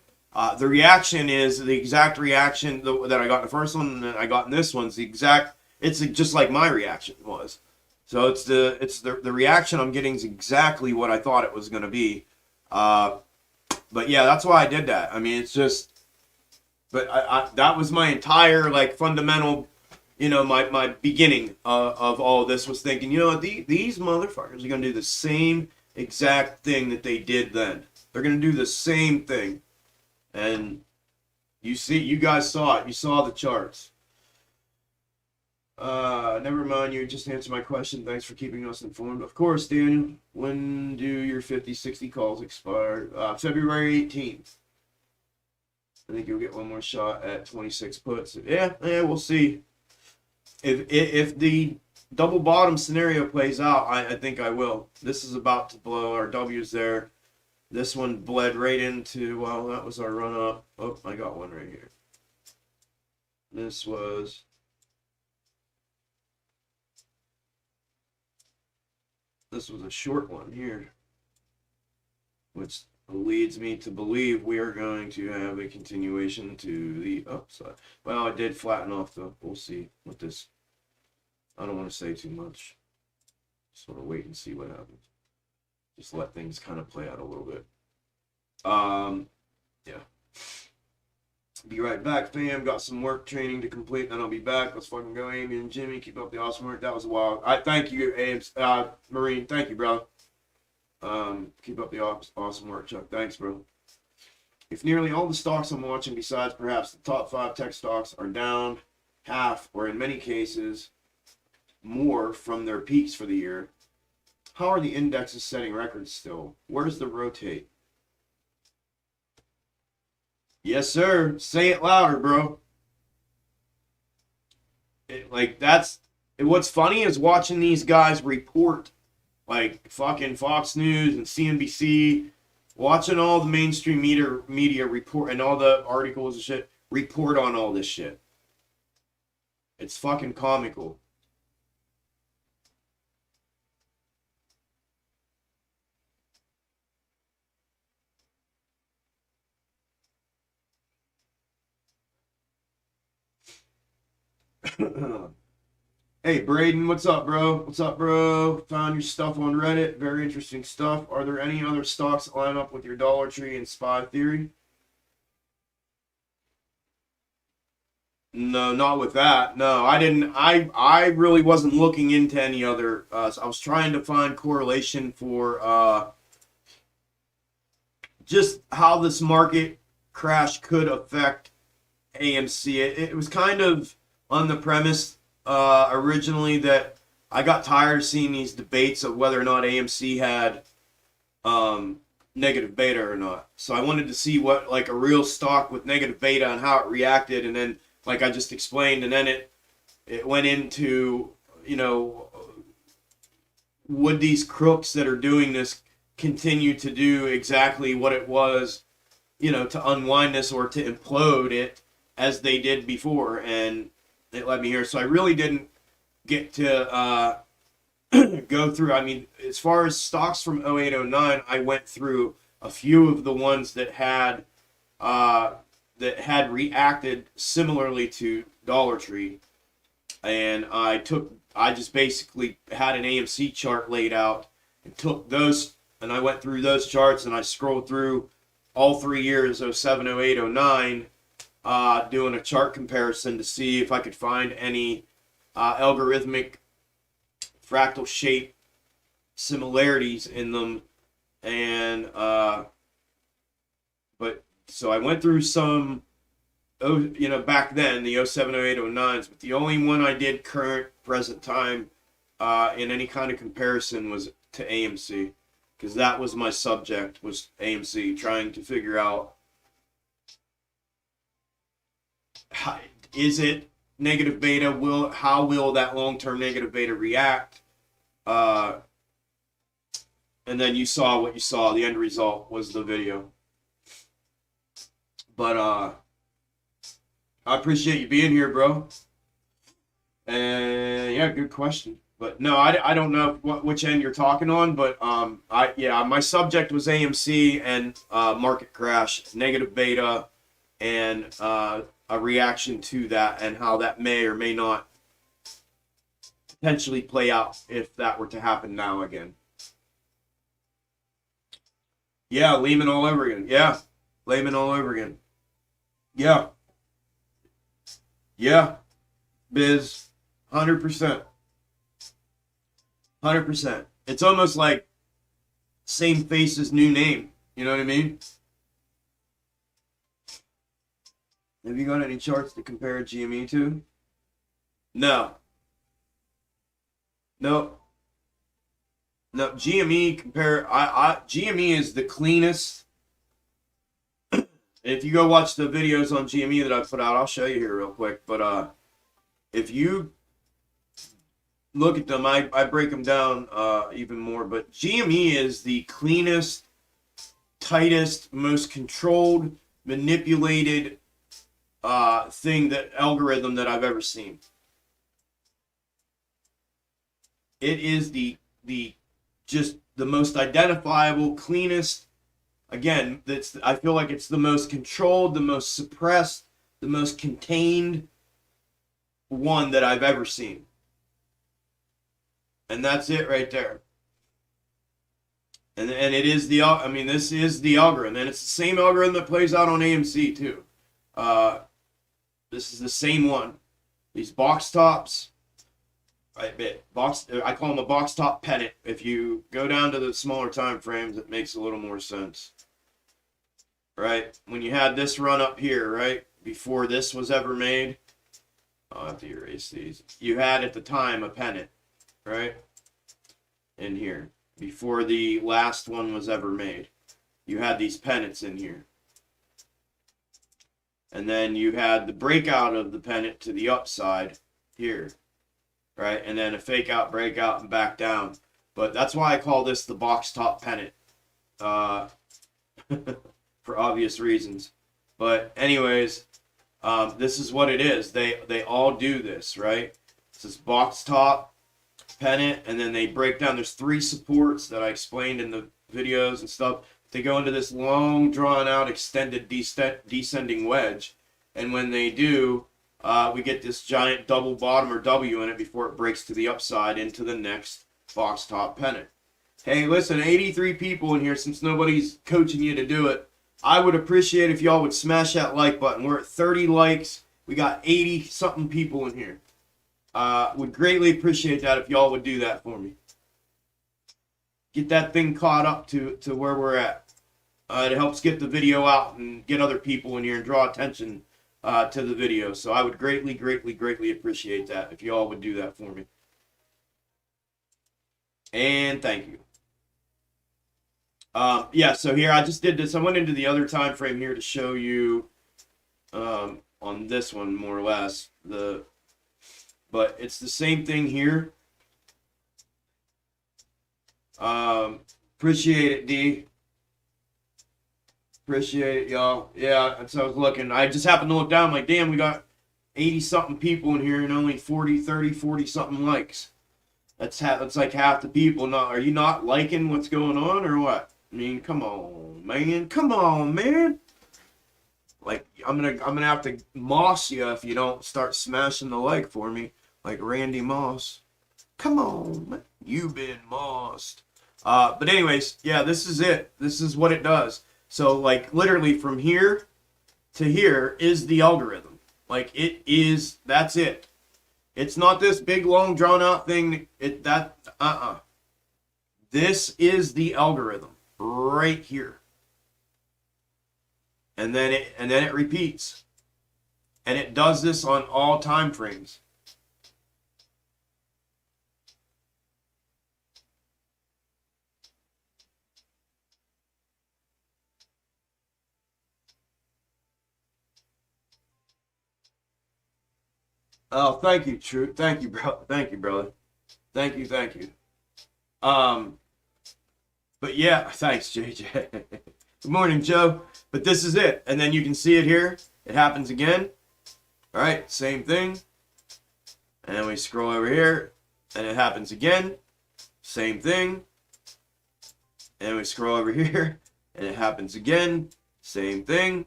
Speaker 2: The reaction is the exact reaction that I got in the first one and that I got in this one. It's just like my reaction was. So it's the reaction I'm getting is exactly what I thought it was going to be. But yeah, that's why I did that. I mean, it's just, but that was my entire, like, fundamental, my beginning of all of this was thinking, these motherfuckers are going to do the same exact thing that they did then. They're going to do the same thing. And you guys saw it. You saw the charts. Never mind, you just answered my question. Thanks for keeping us informed. Of course, Daniel. When do your 50, 60 calls expire? February 18th. I think you'll get one more shot at 26 puts. Yeah, we'll see. If the double bottom scenario plays out, I think I will. This is about to blow. Our W's there. This one bled right into, well, that was our run up. Oh, I got one right here. This was a short one here, which leads me to believe we are going to have a continuation to the upside. Well, I did flatten off though. We'll see what this, I don't want to say too much. Just want to wait and see what happens. Just let things kind of play out a little bit. Yeah. Be right back, fam. Got some work training to complete, then I'll be back. Let's fucking go, Amy and Jimmy. Keep up the awesome work. That was wild. I thank you, AMC, Marine. Thank you, bro. Keep up the awesome work, Chuck. Thanks, bro. If nearly all the stocks I'm watching, besides perhaps the top 5 tech stocks, are down half or in many cases more from their peaks for the year, how are the indexes setting records still? Where's the rotate? Yes, sir. Say it louder, bro. What's funny is watching these guys report, like fucking Fox News and CNBC, watching all the mainstream media report and all the articles and shit report on all this shit. It's fucking comical. Hey, Braden, what's up, bro? What's up, bro? Found your stuff on Reddit. Very interesting stuff. Are there any other stocks that line up with your Dollar Tree and SPY theory? No, not with that. No, I didn't. I really wasn't looking into any other. I was trying to find correlation for just how this market crash could affect AMC. It was kind of on the premise originally that I got tired of seeing these debates of whether or not AMC had negative beta or not. So I wanted to see what like a real stock with negative beta and how it reacted, and then like I just explained, and then it went into, you know, would these crooks that are doing this continue to do exactly what it was, you know, to unwind this or to implode it as they did before, and it led me here. So I really didn't get to go through. I mean, as far as stocks from 08, 09, I went through a few of the ones that had reacted similarly to Dollar Tree, and I just basically had an AMC chart laid out and took those, and I went through those charts and I scrolled through all 3 years, 07, 08, 09, doing a chart comparison to see if I could find any algorithmic fractal shape similarities in them, and but so I went through some, you know, back then the 07, 08, 09s, but the only one I did current present time in any kind of comparison was to AMC, because that was my subject, was AMC, trying to figure out how, is it negative beta, how will that long-term negative beta react, and then you saw what you saw. The end result was the video. But I appreciate you being here, bro. And yeah, good question. But no, I don't know which end you're talking on, but my subject was AMC and market crash, negative beta, and a reaction to that, and how that may or may not potentially play out if that were to happen now again. Yeah, Lehman all over again. Yeah, Lehman all over again. Yeah. Yeah. Biz. 100%. 100%. It's almost like same faces, new name. You know what I mean? Have you got any charts to compare GME to? No. No. No. GME GME is the cleanest. If you go watch the videos on GME that I put out, I'll show you here real quick. But if you look at them, I break them down even more. But GME is the cleanest, tightest, most controlled, manipulated algorithm that I've ever seen. It is the just the most identifiable, cleanest. Again, I feel like it's the most controlled, the most suppressed, the most contained one that I've ever seen. And that's it right there. And it is this is the algorithm, and it's the same algorithm that plays out on AMC too. This is the same one. These box tops, I call them a box top pennant. If you go down to the smaller time frames, it makes a little more sense.
Speaker 1: right? When you had this run up here, right? Before this was ever made, I'll have to erase these. You had at the time a pennant, right? In here. Before the last one was ever made. You had these pennants in here. And then you had the breakout of the pennant to the upside here, right? And then a fake out, breakout, and back down. But that's why I call this the box top pennant, for obvious reasons. But anyways, this is what it is. They all do this, right? It's this box top pennant, and then they break down. There's 3 supports that I explained in the videos and stuff. They go into this long, drawn-out, extended descending wedge, and when they do, we get this giant double bottom or W in it before it breaks to the upside into the next box top pennant. Hey, listen, 83 people in here. Since nobody's coaching you to do it, I would appreciate if y'all would smash that like button. We're at 30 likes. We got 80-something people in here. Would greatly appreciate that if y'all would do that for me. Get that thing caught up to where we're at. It helps get the video out and get other people in here and draw attention to the video. So I would greatly, greatly, greatly appreciate that if you all would do that for me. And thank you. Yeah, so here I just did this. I went into the other time frame here to show you on this one more or less. But it's the same thing here. Appreciate it, D. Appreciate it, y'all. Yeah, that's how I was looking. I just happened to look down, like, damn, we got 80-something people in here and only 40-something likes. That's like half the people. Not, are you not liking what's going on or what? I mean, come on, man. Come on, man. Like, I'm gonna have to moss you if you don't start smashing the like for me, like Randy Moss. Come on, man. You've been mossed. But anyways, yeah, this is it. This is what it does. So, like, literally from here to here is the algorithm. Like, it is, that's it. It's not this big, long, drawn-out thing. This is the algorithm right here. And then it repeats. And it does this on all time frames. Oh, thank you, True. Thank you, bro. Thank you, brother. Thank you, thank you. But yeah, thanks, JJ. Good morning, Joe. But this is it. And then you can see it here. It happens again. All right, same thing. And then we scroll over here, and it happens again. Same thing. And we scroll over here, and it happens again. Same thing.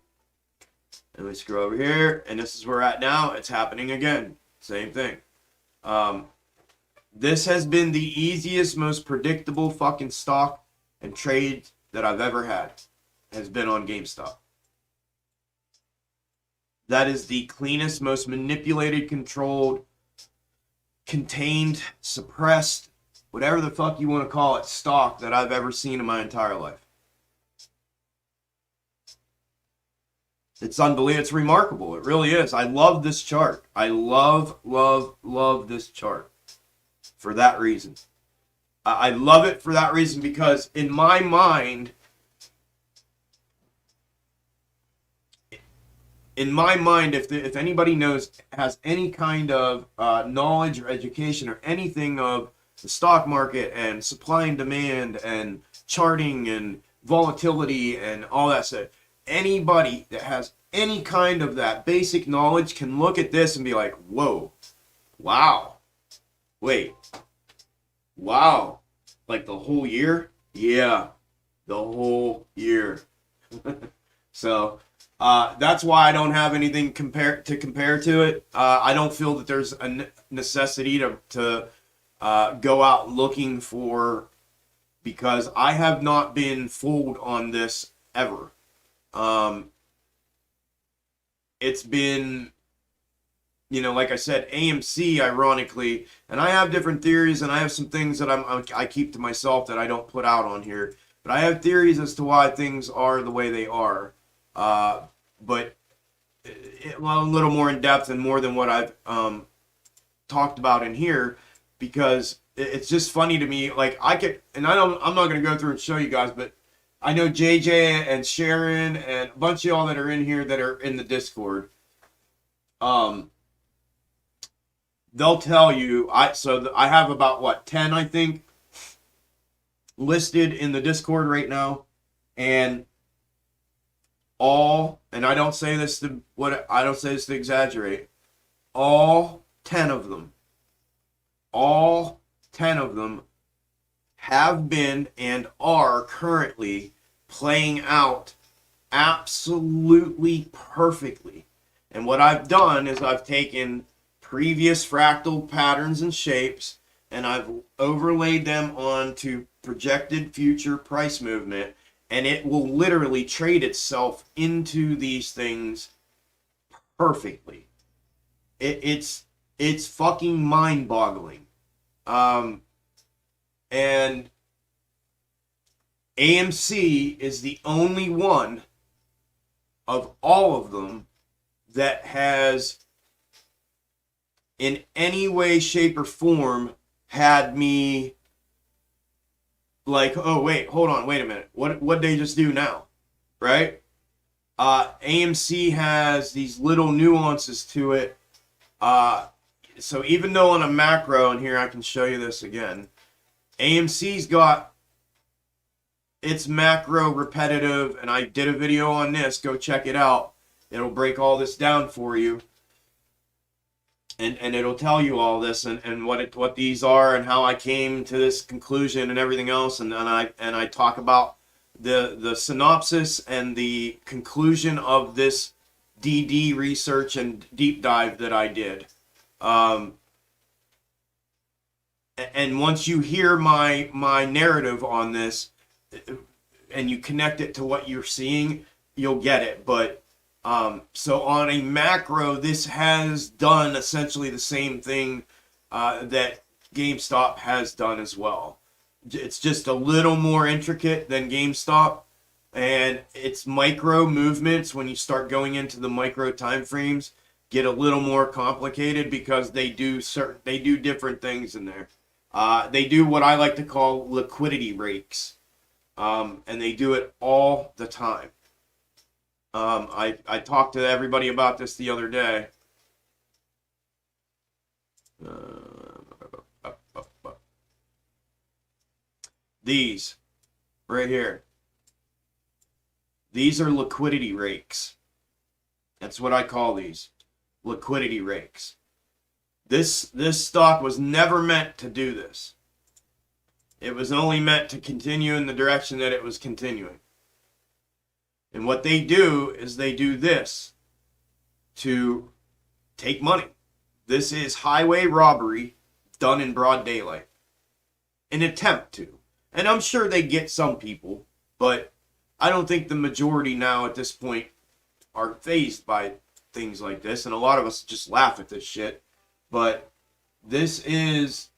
Speaker 1: And we scroll over here, and this is where we're at now. It's happening again. Same thing. This has been the easiest, most predictable fucking stock and trade that I've ever had. Has been on GameStop. That is the cleanest, most manipulated, controlled, contained, suppressed, whatever the fuck you want to call it, stock that I've ever seen in my entire life. It's unbelievable. It's remarkable. It really is. I love this chart. I love, love, love this chart for that reason. I love it for that reason because in my mind, if anybody has any kind of knowledge or education or anything of the stock market and supply and demand and charting and volatility and all that stuff, anybody that has any kind of that basic knowledge can look at this and be like, whoa, wow, wait, wow, like the whole year? Yeah, the whole year. So that's why I don't have anything to compare to it. I don't feel that there's a necessity to go out looking for, because I have not been fooled on this ever. It's been, like I said, AMC, ironically, and I have different theories, and I have some things that I keep to myself that I don't put out on here, but I have theories as to why things are the way they are.
Speaker 2: but well, a little more in depth and more than what I've talked about in here, because it's just funny to me. Like I could, and I'm not going to go through and show you guys, but I know JJ and Sharon and a bunch of y'all that are in here that are in the Discord. They'll tell you, I have about what, 10, I think, listed in the Discord right now, and I don't say this to exaggerate, all 10 of them have been and are currently playing out absolutely perfectly. And what I've done is I've taken previous fractal patterns and shapes and I've overlaid them onto projected future price movement, and it will literally trade itself into these things perfectly. It's fucking mind-boggling. And AMC is the only one of all of them that has in any way, shape, or form had me like, oh wait, hold on, wait a minute, what they just do now, right? AMC has these little nuances to it. So even though on a macro, and here I can show you this again, AMC's got its macro repetitive, and I did a video on this, go check it out. It'll break all this down for you. And it'll tell you all this and what these are and how I came to this conclusion and everything else, and I talk about the synopsis and the conclusion of this DD research and deep dive that I did. And once you hear my narrative on this and you connect it to what you're seeing, you'll get it. But so on a macro, this has done essentially the same thing that GameStop has done as well. It's just a little more intricate than GameStop, and its micro movements, when you start going into the micro time frames, get a little more complicated because they do different things in there. They do what I like to call liquidity rakes, and they do it all the time. I talked to everybody about this the other day. These right here. These are liquidity rakes. That's what I call these. Liquidity rakes. This stock was never meant to do this. It was only meant to continue in the direction that it was continuing. And what they do is they do this to take money. This is highway robbery done in broad daylight. An attempt to. And I'm sure they get some people, but I don't think the majority now at this point are fazed by things like this. And a lot of us just laugh at this shit. But this is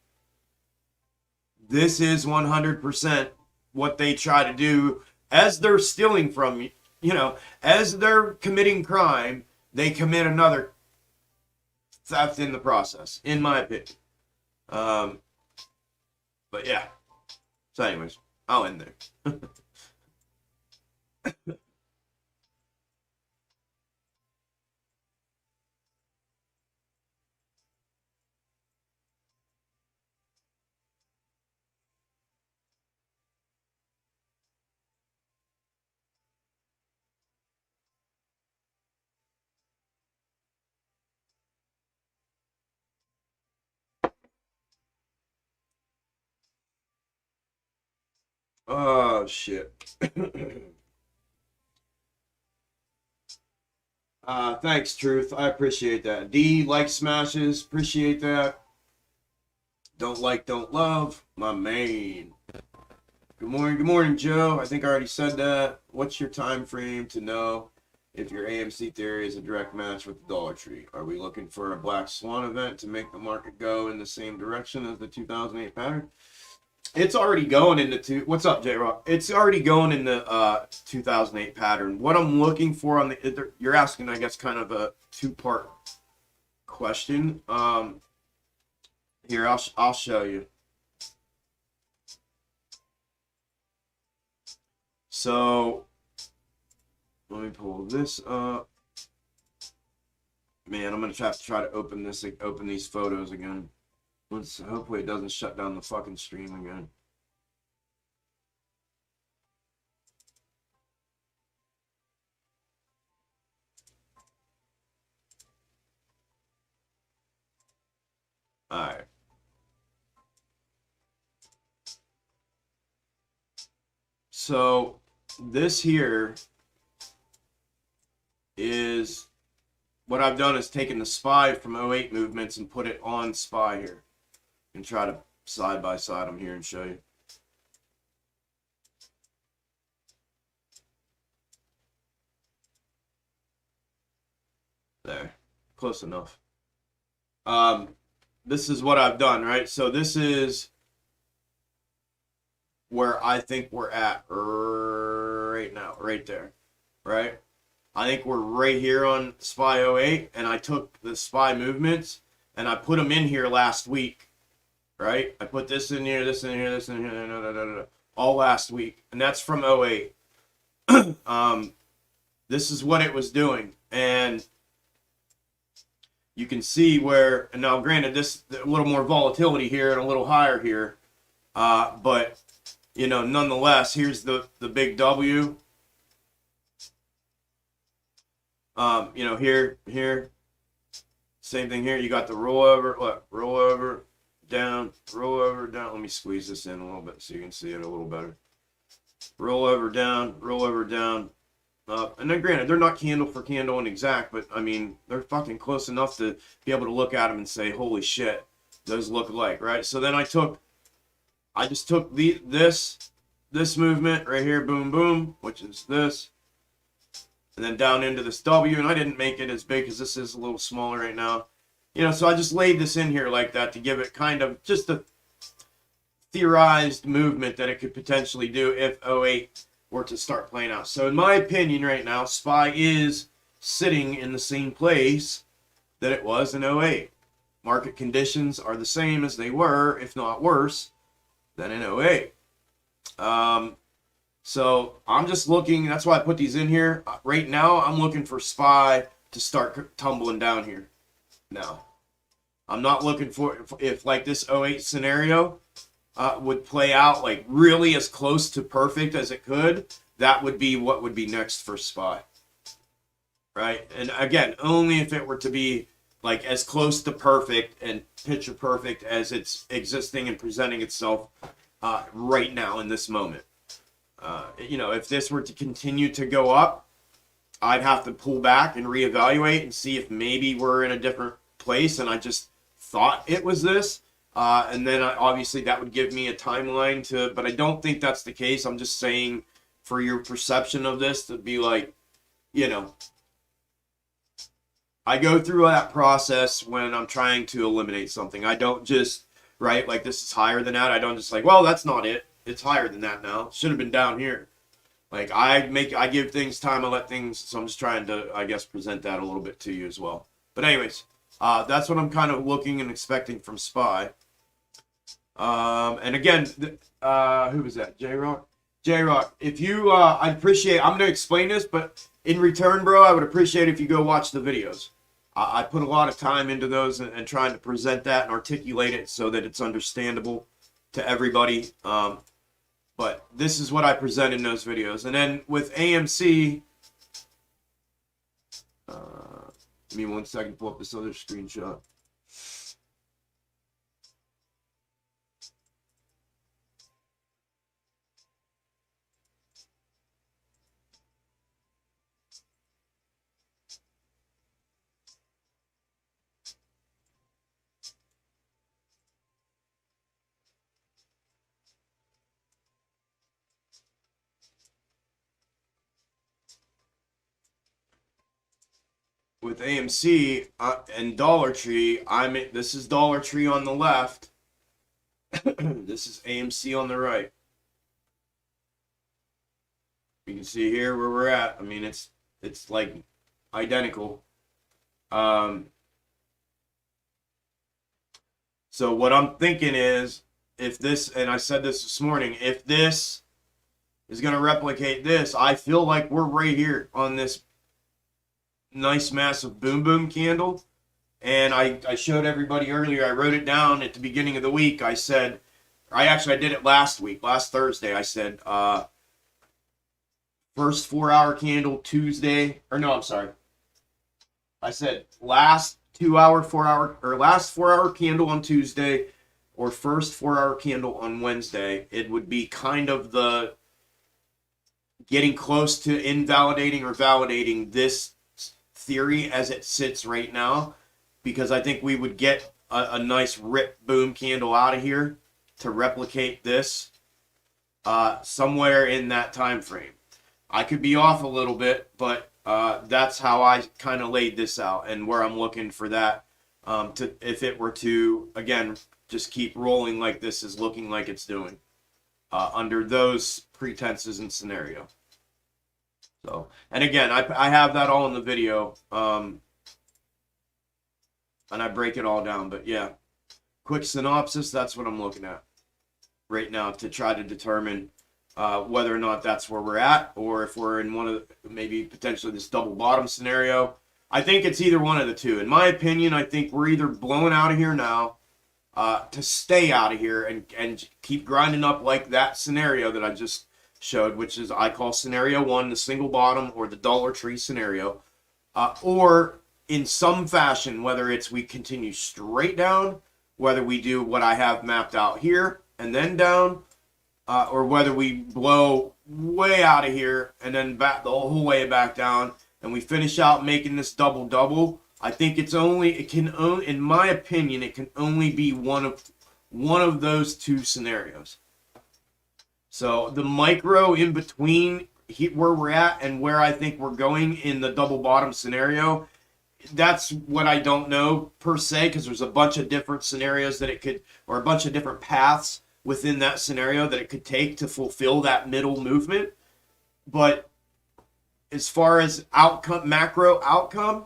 Speaker 2: 100% what they try to do as they're stealing from you. You know, as they're committing crime, they commit another theft in the process, in my opinion. But yeah. So anyways, I'll end there. Oh, shit. Thanks, Truth. I appreciate that. D, like smashes. Appreciate that. Don't like, don't love. My main. Good morning, Joe. I think I already said that. What's your time frame to know if your AMC theory is a direct match with the Dollar Tree? Are we looking for a black swan event to make the market go in the same direction as the 2008 pattern? It's already going into what's up, J Rock? It's already going in the 2008 pattern. What I'm looking for on the you're asking, I guess, kind of a two-part question. Here, I'll show you. So let me pull this up. Man, I'm gonna have to try to open these photos again. Hopefully it doesn't shut down the fucking stream again. Alright. So this here is what I've done is taken the SPY from 08 movements and put it on SPY here. And try to side by side them here and show you. There, close enough. This is what I've done, right? So this is where I think we're at right now, right there, right? I think we're right here on SPY 08, and I took the SPY movements and I put them in here last week, right? I put this in here, this in here, this in here, all last week, and that's from 08. This is what it was doing, and you can see where, and now granted, this a little more volatility here and a little higher here, but you know, nonetheless, here's the big W. You know, here, same thing here. You got the rollover, look, rollover, down, rollover, down. Let me squeeze this in a little bit so you can see it a little better. Rollover, down, up. And then granted, they're not candle for candle and exact, but I mean, they're fucking close enough to be able to look at them and say, holy shit, those look alike, right? So then I just took this movement right here, boom, boom, which is this, and then down into this W, and I didn't make it as big because this is a little smaller right now. You know, so I just laid this in here like that to give it kind of just a theorized movement that it could potentially do if 08 were to start playing out. So in my opinion right now, SPY is sitting in the same place that it was in 08. Market conditions are the same as they were, if not worse, than in 08. So I'm just looking, that's why I put these in here. Right now, I'm looking for SPY to start tumbling down here. Now, I'm not looking for, if like this 08 scenario would play out like really as close to perfect as it could, that would be what would be next for SPY. Right? And again, only if it were to be like as close to perfect and picture perfect as it's existing and presenting itself right now in this moment. You know, if this were to continue to go up, I'd have to pull back and reevaluate and see if maybe we're in a different place and I just thought it was this. And then obviously that would give me a timeline to, but I don't think that's the case. I'm just saying for your perception of this to be like, you know, I go through that process when I'm trying to eliminate something. I don't just, right, like this is higher than that. I don't just like, well, that's not it. It's higher than that now. Should have been down here. Like I give things time, I let things, so I'm just trying to, I guess, present that a little bit to you as well. But anyways, that's what I'm kind of looking and expecting from SPY. And again, who was that? J-Rock? J-Rock, if you, I'd appreciate, I'm going to explain this, but in return, bro, I would appreciate if you go watch the videos. I put a lot of time into those and trying to present that and articulate it so that it's understandable to everybody. But this is what I present in those videos. And then with AMC, give me 1 second to pull up this other screenshot. With AMC and Dollar Tree, this is Dollar Tree on the left,
Speaker 1: This is AMC on the right. You can see here where we're at. I mean, it's like identical. So what I'm thinking is, if this, and I said this morning, if this is going to replicate this, I feel like we're right here on this nice massive boom boom candle. And I showed everybody earlier, I wrote it down at the beginning of the week. I said, I did it last week, last Thursday. I said, first 4-hour candle Tuesday, or no, I'm sorry. I said last 4-hour candle on Tuesday, or first 4-hour candle on Wednesday. It would be kind of the getting close to invalidating or validating this theory as it sits right now, because I think we would get a nice rip boom candle out of here to replicate this somewhere in that time frame. I could be off a little bit, but that's how I kind of laid this out and where I'm looking for that. If it were to, again, just keep rolling like this is looking like it's doing under those pretenses and scenario. So, and again, I have that all in the video, and I break it all down. But yeah, quick synopsis, that's what I'm looking at right now to try to determine whether or not that's where we're at, or if we're in one of the, maybe potentially this double bottom scenario. I think it's either one of the two. In my opinion, I think we're either blowing out of here now to stay out of here and keep grinding up like that scenario that I just showed, which is I call scenario 1 the single bottom or the dollar tree scenario, or in some fashion, whether it's we continue straight down, whether we do what I have mapped out here and then down, or whether we blow way out of here and then back the whole way back down, and we finish out making this double. I think in my opinion, it can only be one of those two scenarios. So the micro in between where we're at and where I think we're going in the double bottom scenario, that's what I don't know per se, because there's a bunch of different scenarios that it could, or a bunch of different paths within that scenario that it could take to fulfill that middle movement. But as far as macro outcome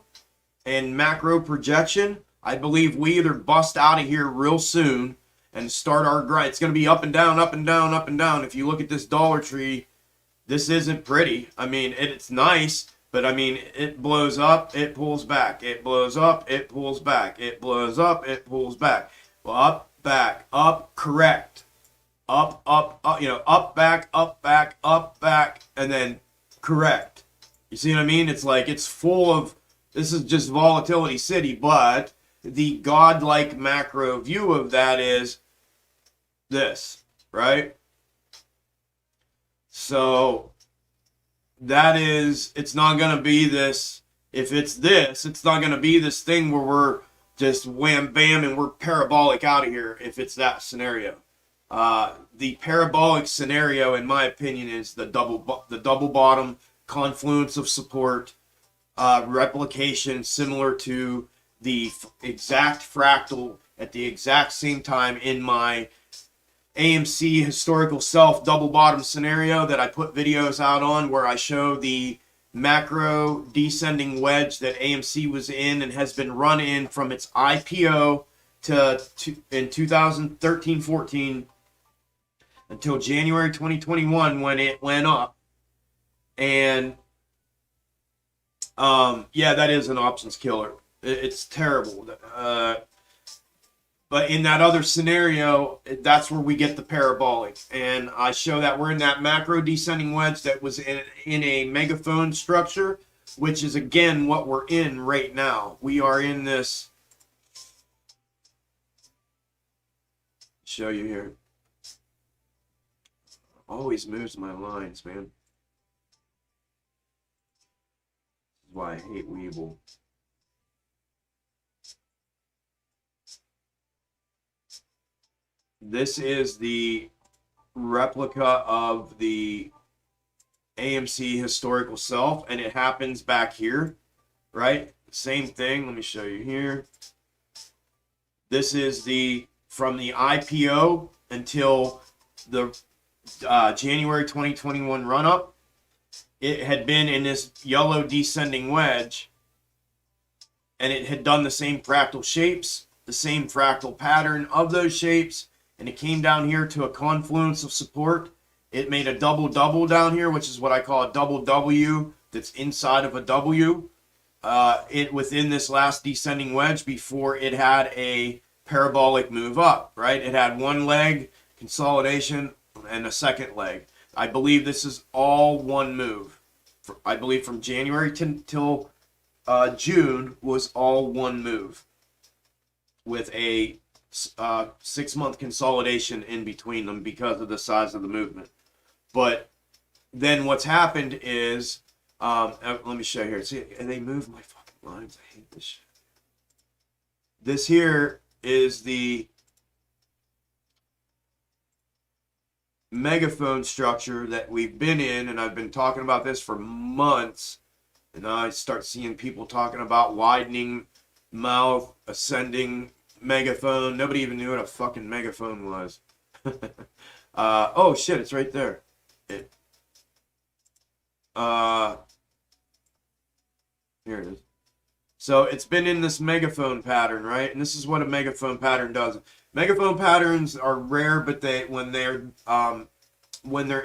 Speaker 1: and macro projection, I believe we either bust out of here real soon and start our grind. It's going to be up and down, up and down, up and down. If you look at this dollar tree, this isn't pretty. I mean, it's nice, but I mean, it blows up, it pulls back. It blows up, it pulls back. It blows up, it pulls back. Well, up, back, up, correct. Up, up, up, back, and then correct. You see what I mean? It's like it's full of, this is just volatility city, but the godlike macro view of that is this, right? So that is, it's not going to be this, if it's this, it's not going to be this thing where we're just wham bam and we're parabolic out of here if it's that scenario. The parabolic scenario, in my opinion, is the double bottom confluence of support, replication similar to the exact fractal at the exact same time in my AMC historical self double bottom scenario that I put videos out on, where I show the macro descending wedge that AMC was in and has been run in from its IPO in 2013-14 until January 2021 when it went up. And yeah, that is an options killer. It's terrible. But in that other scenario, that's where we get the parabolic. And I show that we're in that macro descending wedge that was in a megaphone structure, which is, again, what we're in right now. We are in this. Show you here. Always moves my lines, man. This is why I hate Weeble. This is the replica of the AMC historical self, and it happens back here, right? Same thing. Let me show you here. This is from the IPO until the January 2021 run up. It had been in this yellow descending wedge, and it had done the same fractal shapes, the same fractal pattern of those shapes, and it came down here to a confluence of support. It made a double double down here, which is what I call a double W that's inside of a W. It within this last descending wedge before it had a parabolic move up, right? It had one leg, consolidation, and a second leg. I believe this is all one move. I believe from January till June was all one move with a 6-month consolidation in between them because of the size of the movement. But then what's happened is, let me show you here. See, and they move my fucking lines. I hate this shit. This here is the megaphone structure that we've been in, and I've been talking about this for months. And now I start seeing people talking about widening mouth, ascending megaphone. Nobody even knew what a fucking megaphone was. Oh shit, it's right there. Here it is. So it's been in this megaphone pattern, right? And this is what a megaphone pattern does. Megaphone patterns are rare, but when they're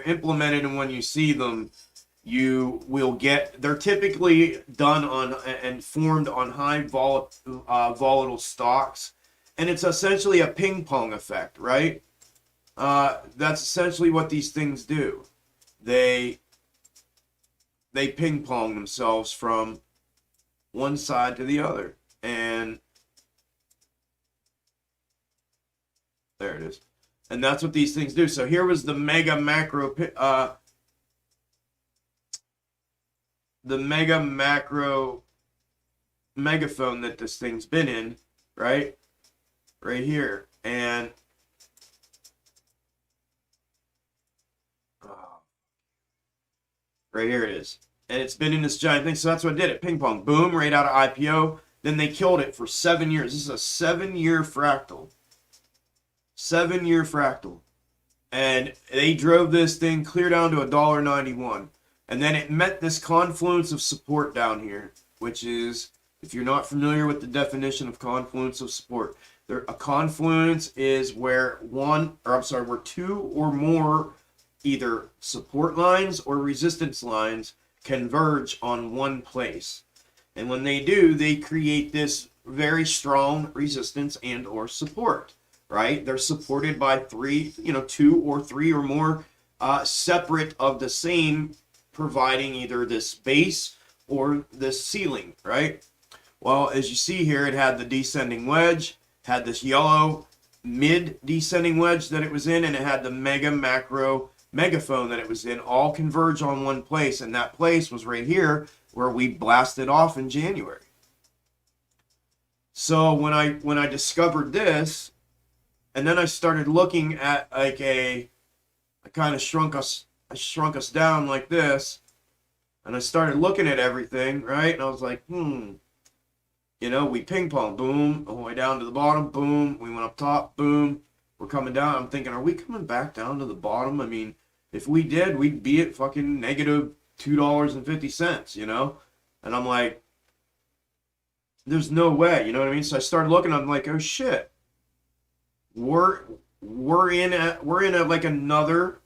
Speaker 1: implemented and when you see them, you will get. They're typically done on and formed on high volatile stocks, and it's essentially a ping pong effect, right? That's essentially what these things do. They ping pong themselves from one side to the other, and there it is. And that's what these things do. So here was the mega macro megaphone that this thing's been in, right here. And right here it is. And it's been in this giant thing. So that's what did it. Ping pong. Boom. Right out of IPO. Then they killed it for 7 years. This is a 7-year fractal. 7-year fractal. And they drove this thing clear down to $1.91. And then it met this confluence of support down here, which is, if you're not familiar with the definition of confluence of support, a confluence is where where two or more either support lines or resistance lines converge on one place. And when they do, they create this very strong resistance and or support, right? They're supported by two or three or more separate of the same, providing either this base or this ceiling, right? Well, as you see here, it had the descending wedge, had this yellow mid descending wedge that it was in, and it had the macro megaphone that it was in, all converge on one place, and that place was right here where we blasted off in January. So when I discovered this, and then I started looking at like I kind of shrunk us down like this, and I started looking at everything, right? And I was like, we ping pong, boom, all the way down to the bottom, boom, we went up top, boom, we're coming down. I'm thinking, are we coming back down to the bottom? I mean, if we did, we'd be at fucking negative $2.50, And I'm like, there's no way, you know what I mean? So I started looking, I'm like, oh shit. We're in like another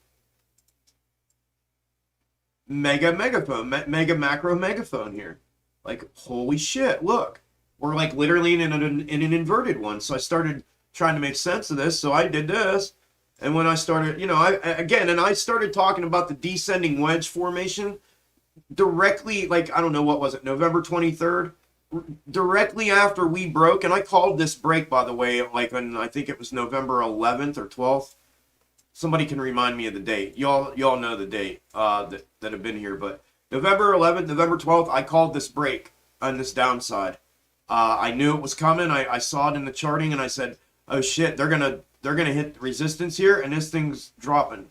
Speaker 1: mega macro megaphone here. Like, holy shit, look. We're like literally in an inverted one. So I started trying to make sense of this. So I did this. And when I started, I started talking about the descending wedge formation directly, like, I don't know, what was it, November 23rd? Directly after we broke, and I called this break, by the way, like on, I think it was November 11th or 12th. Somebody can remind me of the date. Y'all know the date that have been here, but November 11th, November 12th, I called this break on this downside. I knew it was coming. I saw it in the charting, and I said, oh shit, they're gonna hit resistance here, and this thing's dropping.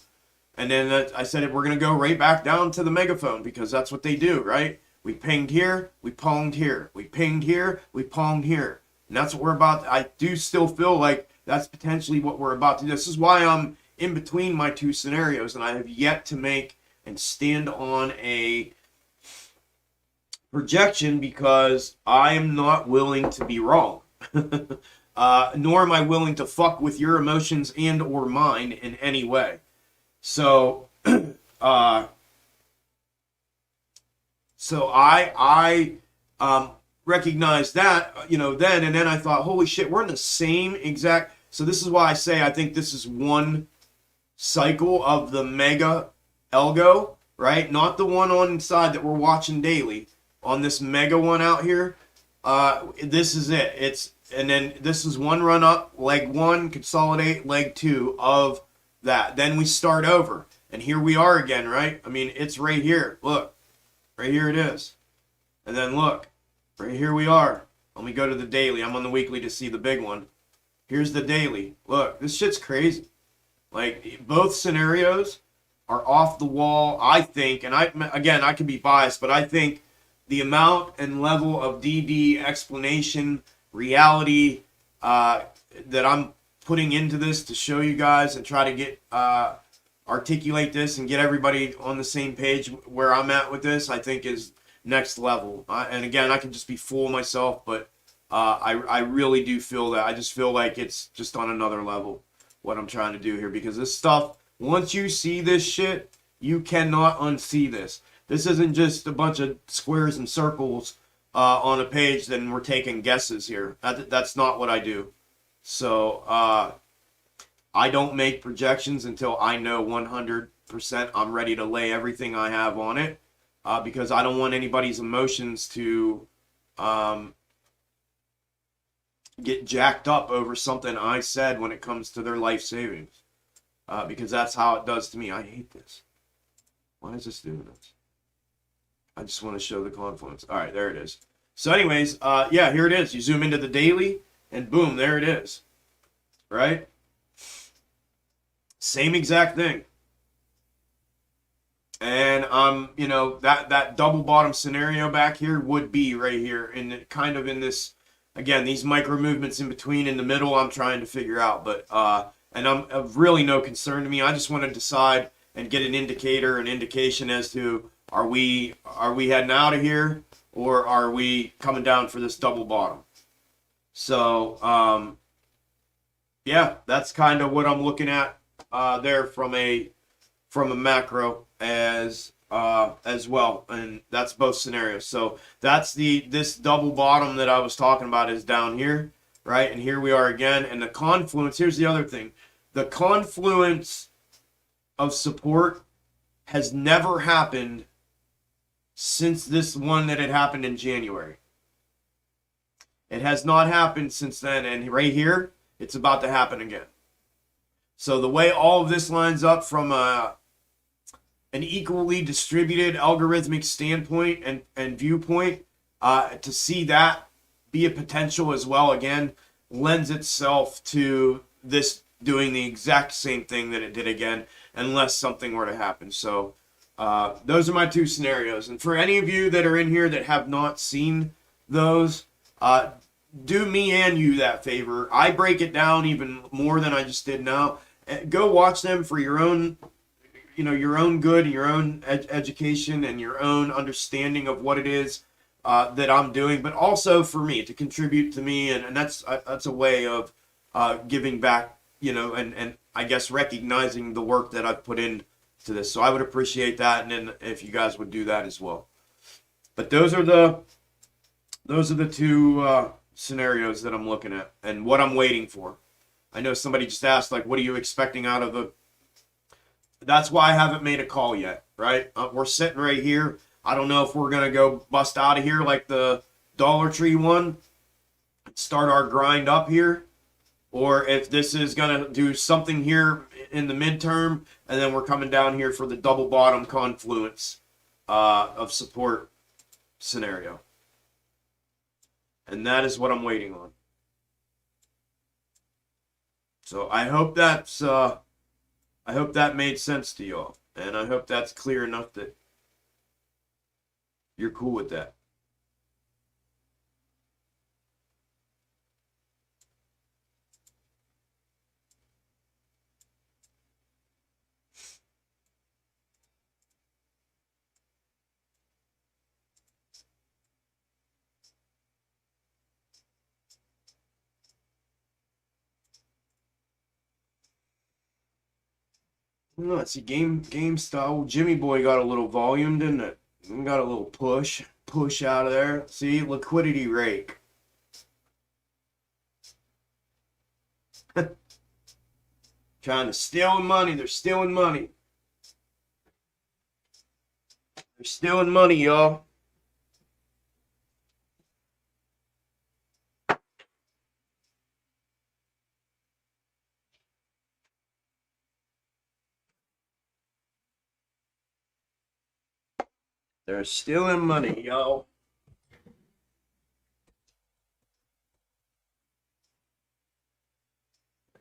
Speaker 1: And then I said, we're gonna go right back down to the megaphone, because that's what they do, right? We pinged here, we ponged here. We pinged here, we ponged here. And that's what we're about. I do still feel like
Speaker 2: that's potentially what we're about to do. This is why I'm in between my two scenarios, and I have yet to make and stand on a projection because I am not willing to be wrong. Nor am I willing to fuck with your emotions and or mine in any way. So, I recognized that, then, and then I thought, holy shit, we're in the same exact. So this is why I say I think this is one cycle of the mega Algo, right? Not the one on inside that we're watching daily. On this mega one out here, this is it. And then this is one run up, leg one, consolidate, leg two of that. Then we start over. And here we are again, right? I mean, it's right here. Look. Right here it is. And then look. Right here we are. Let me go to the daily. I'm on the weekly to see the big one. Here's the daily. Look, this shit's crazy. Like, both scenarios are off the wall, I think. And I could be biased, but I think the amount and level of DD explanation, reality that I'm putting into this to show you guys and try to get articulate this and get everybody on the same page where I'm at with this, I think is next level. And again, I can just be fooling myself, but I really do feel that. I just feel like it's just on another level what I'm trying to do here, because this stuff, once you see this shit, you cannot unsee this. This isn't just a bunch of squares and circles on a page, then we're taking guesses here. That's not what I do. So I don't make projections until I know 100% I'm ready to lay everything I have on it, because I don't want anybody's emotions to get jacked up over something I said when it comes to their life savings, because that's how it does to me. I hate this. Why is this doing this? I just want to show the confluence. All right, there it is. So anyways, yeah, here it is. You zoom into the daily, and boom, there it is. Right? Same exact thing. And that double bottom scenario back here would be right here, in kind of in this, again, these micro movements in between, in the middle, I'm trying to figure out. But and I'm of really no concern to me. I just want to decide and get an indication as to, are we heading out of here, or are we coming down for this double bottom? So yeah, that's kind of what I'm looking at there from a macro as well, and that's both scenarios. So that's this double bottom that I was talking about is down here, right? And here we are again, and the confluence. Here's the other thing: the confluence of support has never happened since this one that had happened in January. It has not happened since then, and right here, it's about to happen again. So the way all of this lines up from an equally distributed algorithmic standpoint and viewpoint, to see that be a potential as well, again, lends itself to this doing the exact same thing that it did again, unless something were to happen. So those are my two scenarios. And for any of you that are in here that have not seen those, do me and you that favor. I break it down even more than I just did now. Go watch them for your own, your own good and your own education and your own understanding of what it is that I'm doing, but also for me, to contribute to me. And that's a way of giving back, and I guess recognizing the work that I've put into this. So I would appreciate that, and then if you guys would do that as well. But those are the two scenarios that I'm looking at and what I'm waiting for. I know somebody just asked, like, what are you expecting out of the... That's why I haven't made a call yet, right? We're sitting right here. I don't know if we're going to go bust out of here like the Dollar Tree one, start our grind up here, or if this is going to do something here in the midterm, and then we're coming down here for the double bottom confluence of support scenario. And that is what I'm waiting on. So I hope that's I hope that made sense to y'all, and I hope that's clear enough that you're cool with that. Let's see, game style. Jimmy Boy got a little volume, didn't it? Got a little push out of there. See, liquidity rake. Trying to steal money. They're stealing money. They're stealing money, y'all. They're stealing money, y'all.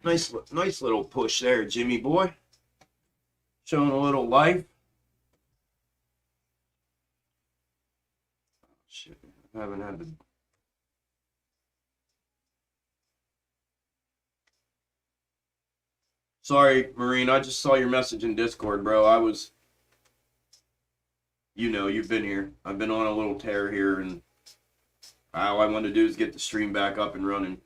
Speaker 2: Nice little push there, Jimmy Boy. Showing a little life. Shit, I haven't had the... Sorry, Marine, I just saw your message in Discord, bro. I was... You know, you've been here. I've been on a little tear here, and all I want to do is get the stream back up and running.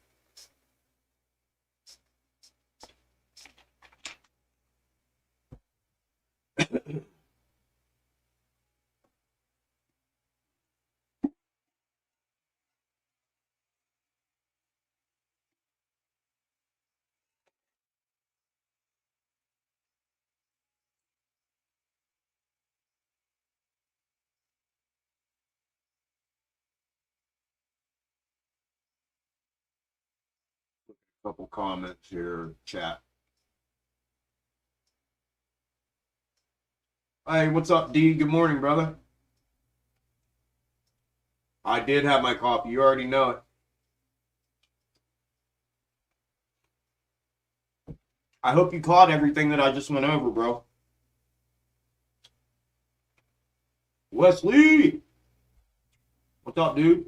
Speaker 2: Couple comments here, chat. Hey, what's up, D? Good morning, brother. I did have my coffee. You already know it. I hope you caught everything that I just went over, bro. Wesley! What's up, dude?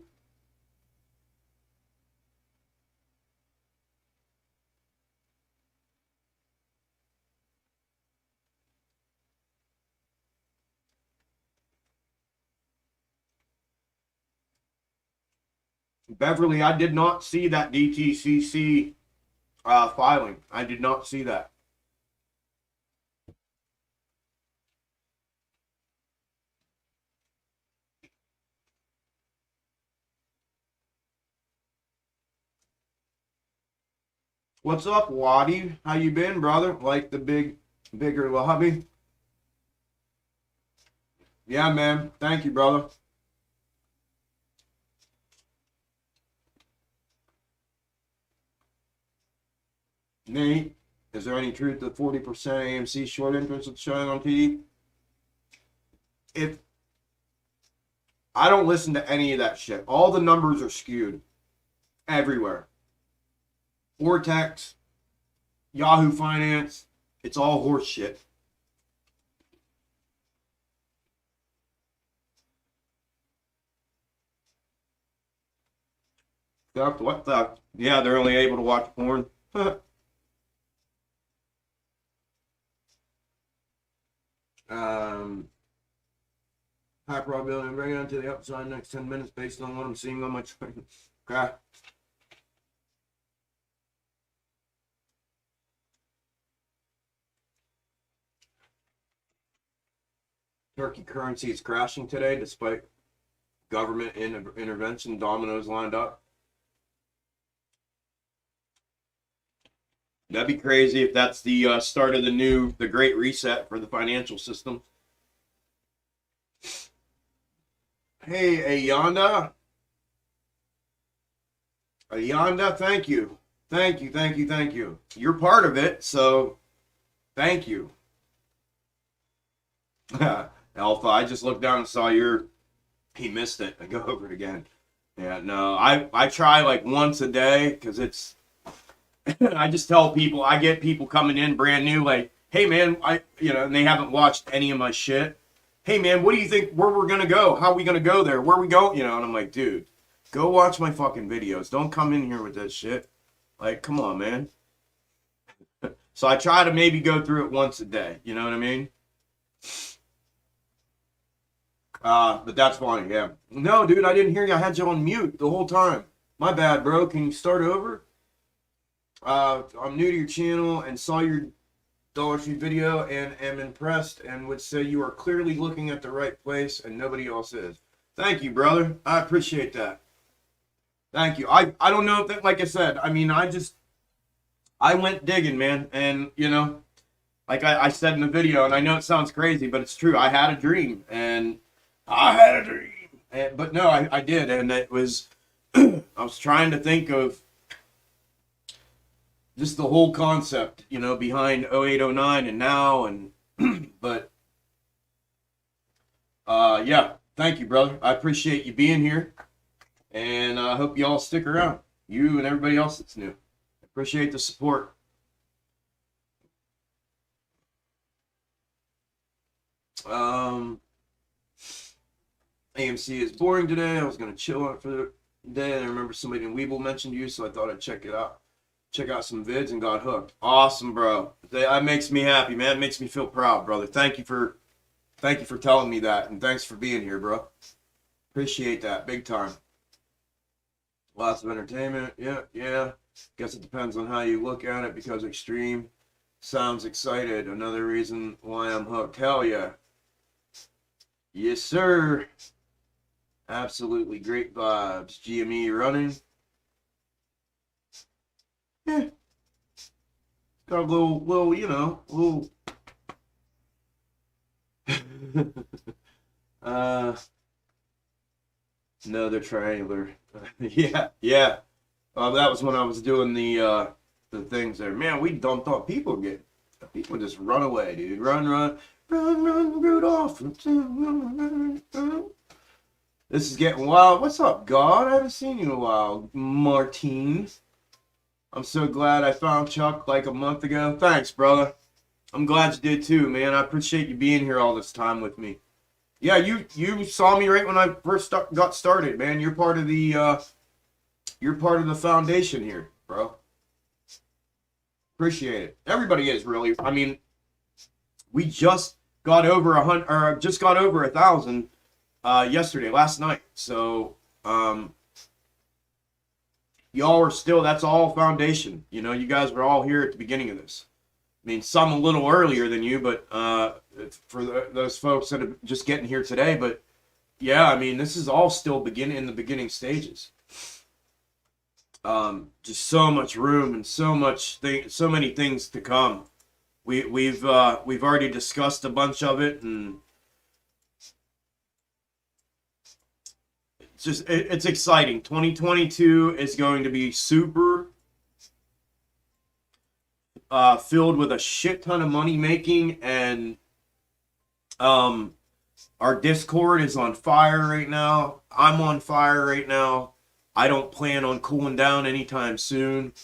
Speaker 2: Beverly, I did not see that DTCC filing. I did not see that. What's up, Waddy? How you been, brother? Like the bigger lobby? Yeah, man. Thank you, brother. Nate, is there any truth to 40% AMC short interest that's showing on TV? If I don't listen to any of that shit, all the numbers are skewed everywhere. Vortex, Yahoo Finance, it's all horse shit. What the? Yeah, they're only able to watch porn. High probability of bringing it to the upside next 10 minutes based on what I'm seeing on my screen. Okay. Turkey currency is crashing today despite government intervention. Dominoes lined up. That'd be crazy if that's the start of the Great Reset for the financial system. Hey, Ayanda. Ayanda, thank you. Thank you. You're part of it, so thank you. Alpha, I just looked down and saw he missed it. I go over it again. Yeah, no, I try like once a day because it's, I just tell people, I get people coming in brand new, like, hey man, and they haven't watched any of my shit. Hey man, what do you think, where we're gonna go? How are we gonna go there? Where we go? And I'm like, dude, go watch my fucking videos. Don't come in here with that shit. Like, come on, man. So I try to maybe go through it once a day. You know what I mean? But that's funny, yeah. No, dude, I didn't hear you. I had you on mute the whole time. My bad, bro. Can you start over? I'm new to your channel and saw your Dollar Tree video and am impressed and would say you are clearly looking at the right place and nobody else is. Thank you, brother. I appreciate that. Thank you. I don't know if that, like I said, I mean, I went digging, man. And, you know, like I said in the video, and I know it sounds crazy, but it's true. I had a dream, and I had a dream. But no, I did. And it was, I was trying to think of just the whole concept, you know, behind 08, 09 and now. And, but, yeah, thank you, brother. I appreciate you being here. And I hope you all stick around. You and everybody else that's new. Appreciate the support. AMC is boring today. I was going to chill out for the day. And I remember somebody in Weeble mentioned you, so I thought I'd check it out. Check out some vids and got hooked. Awesome, bro. That makes me happy, man. It makes me feel proud, brother. Thank you for telling me that. And thanks for being here, bro. Appreciate that. Big time. Lots of entertainment. Yeah. Guess it depends on how you look at it because extreme sounds excited. Another reason why I'm hooked. Hell yeah. Yes, sir. Absolutely great vibes. GME running. Yeah. Got a little, you know, little. No, they're triangular. Yeah. That was when I was doing the things there. Man, we dumped off. People just run away, dude. Run, Rudolph. This is getting wild. What's up, God? I haven't seen you in a while, Martine. I'm so glad I found Chuck like a month ago. Thanks, brother. I'm glad you did too, man. I appreciate you being here all this time with me. Yeah, you saw me right when I first got started, man. You're part of the foundation here, bro. Appreciate it. Everybody is really. I mean, we just got over 100, or just got over 1,000 yesterday, last night. So y'all are still. That's all foundation. You know, you guys were all here at the beginning of this. I mean, some a little earlier than you, but for those folks that are just getting here today. But yeah, I mean, this is all still in the beginning stages. Just so much room and so many things to come. We've already discussed a bunch of it, and it's exciting. 2022 is going to be super. Filled with a shit ton of money making, and our Discord is on fire right now. I'm on fire right now. I don't plan on cooling down anytime soon.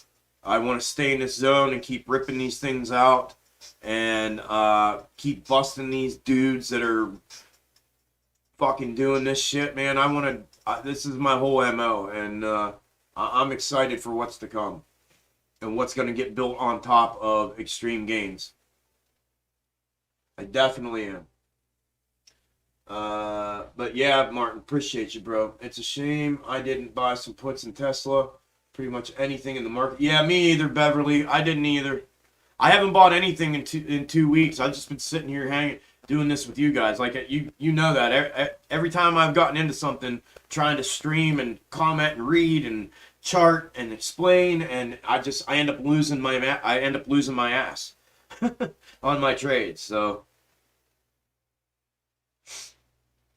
Speaker 2: I want to stay in this zone and keep ripping these things out and keep busting these dudes that are fucking doing this shit, man. This is my whole MO, and I'm excited for what's to come. And what's going to get built on top of extreme gains. I definitely am. But yeah, Martin, appreciate you, bro. It's a shame I didn't buy some puts in Tesla. Pretty much anything in the market. Yeah, me either, Beverly. I didn't either. I haven't bought anything in 2 weeks. I've just been sitting here doing this with you guys. Like, you know that. Every time I've gotten into something, trying to stream and comment and read and chart and explain, and I end up losing my ass on my trades. So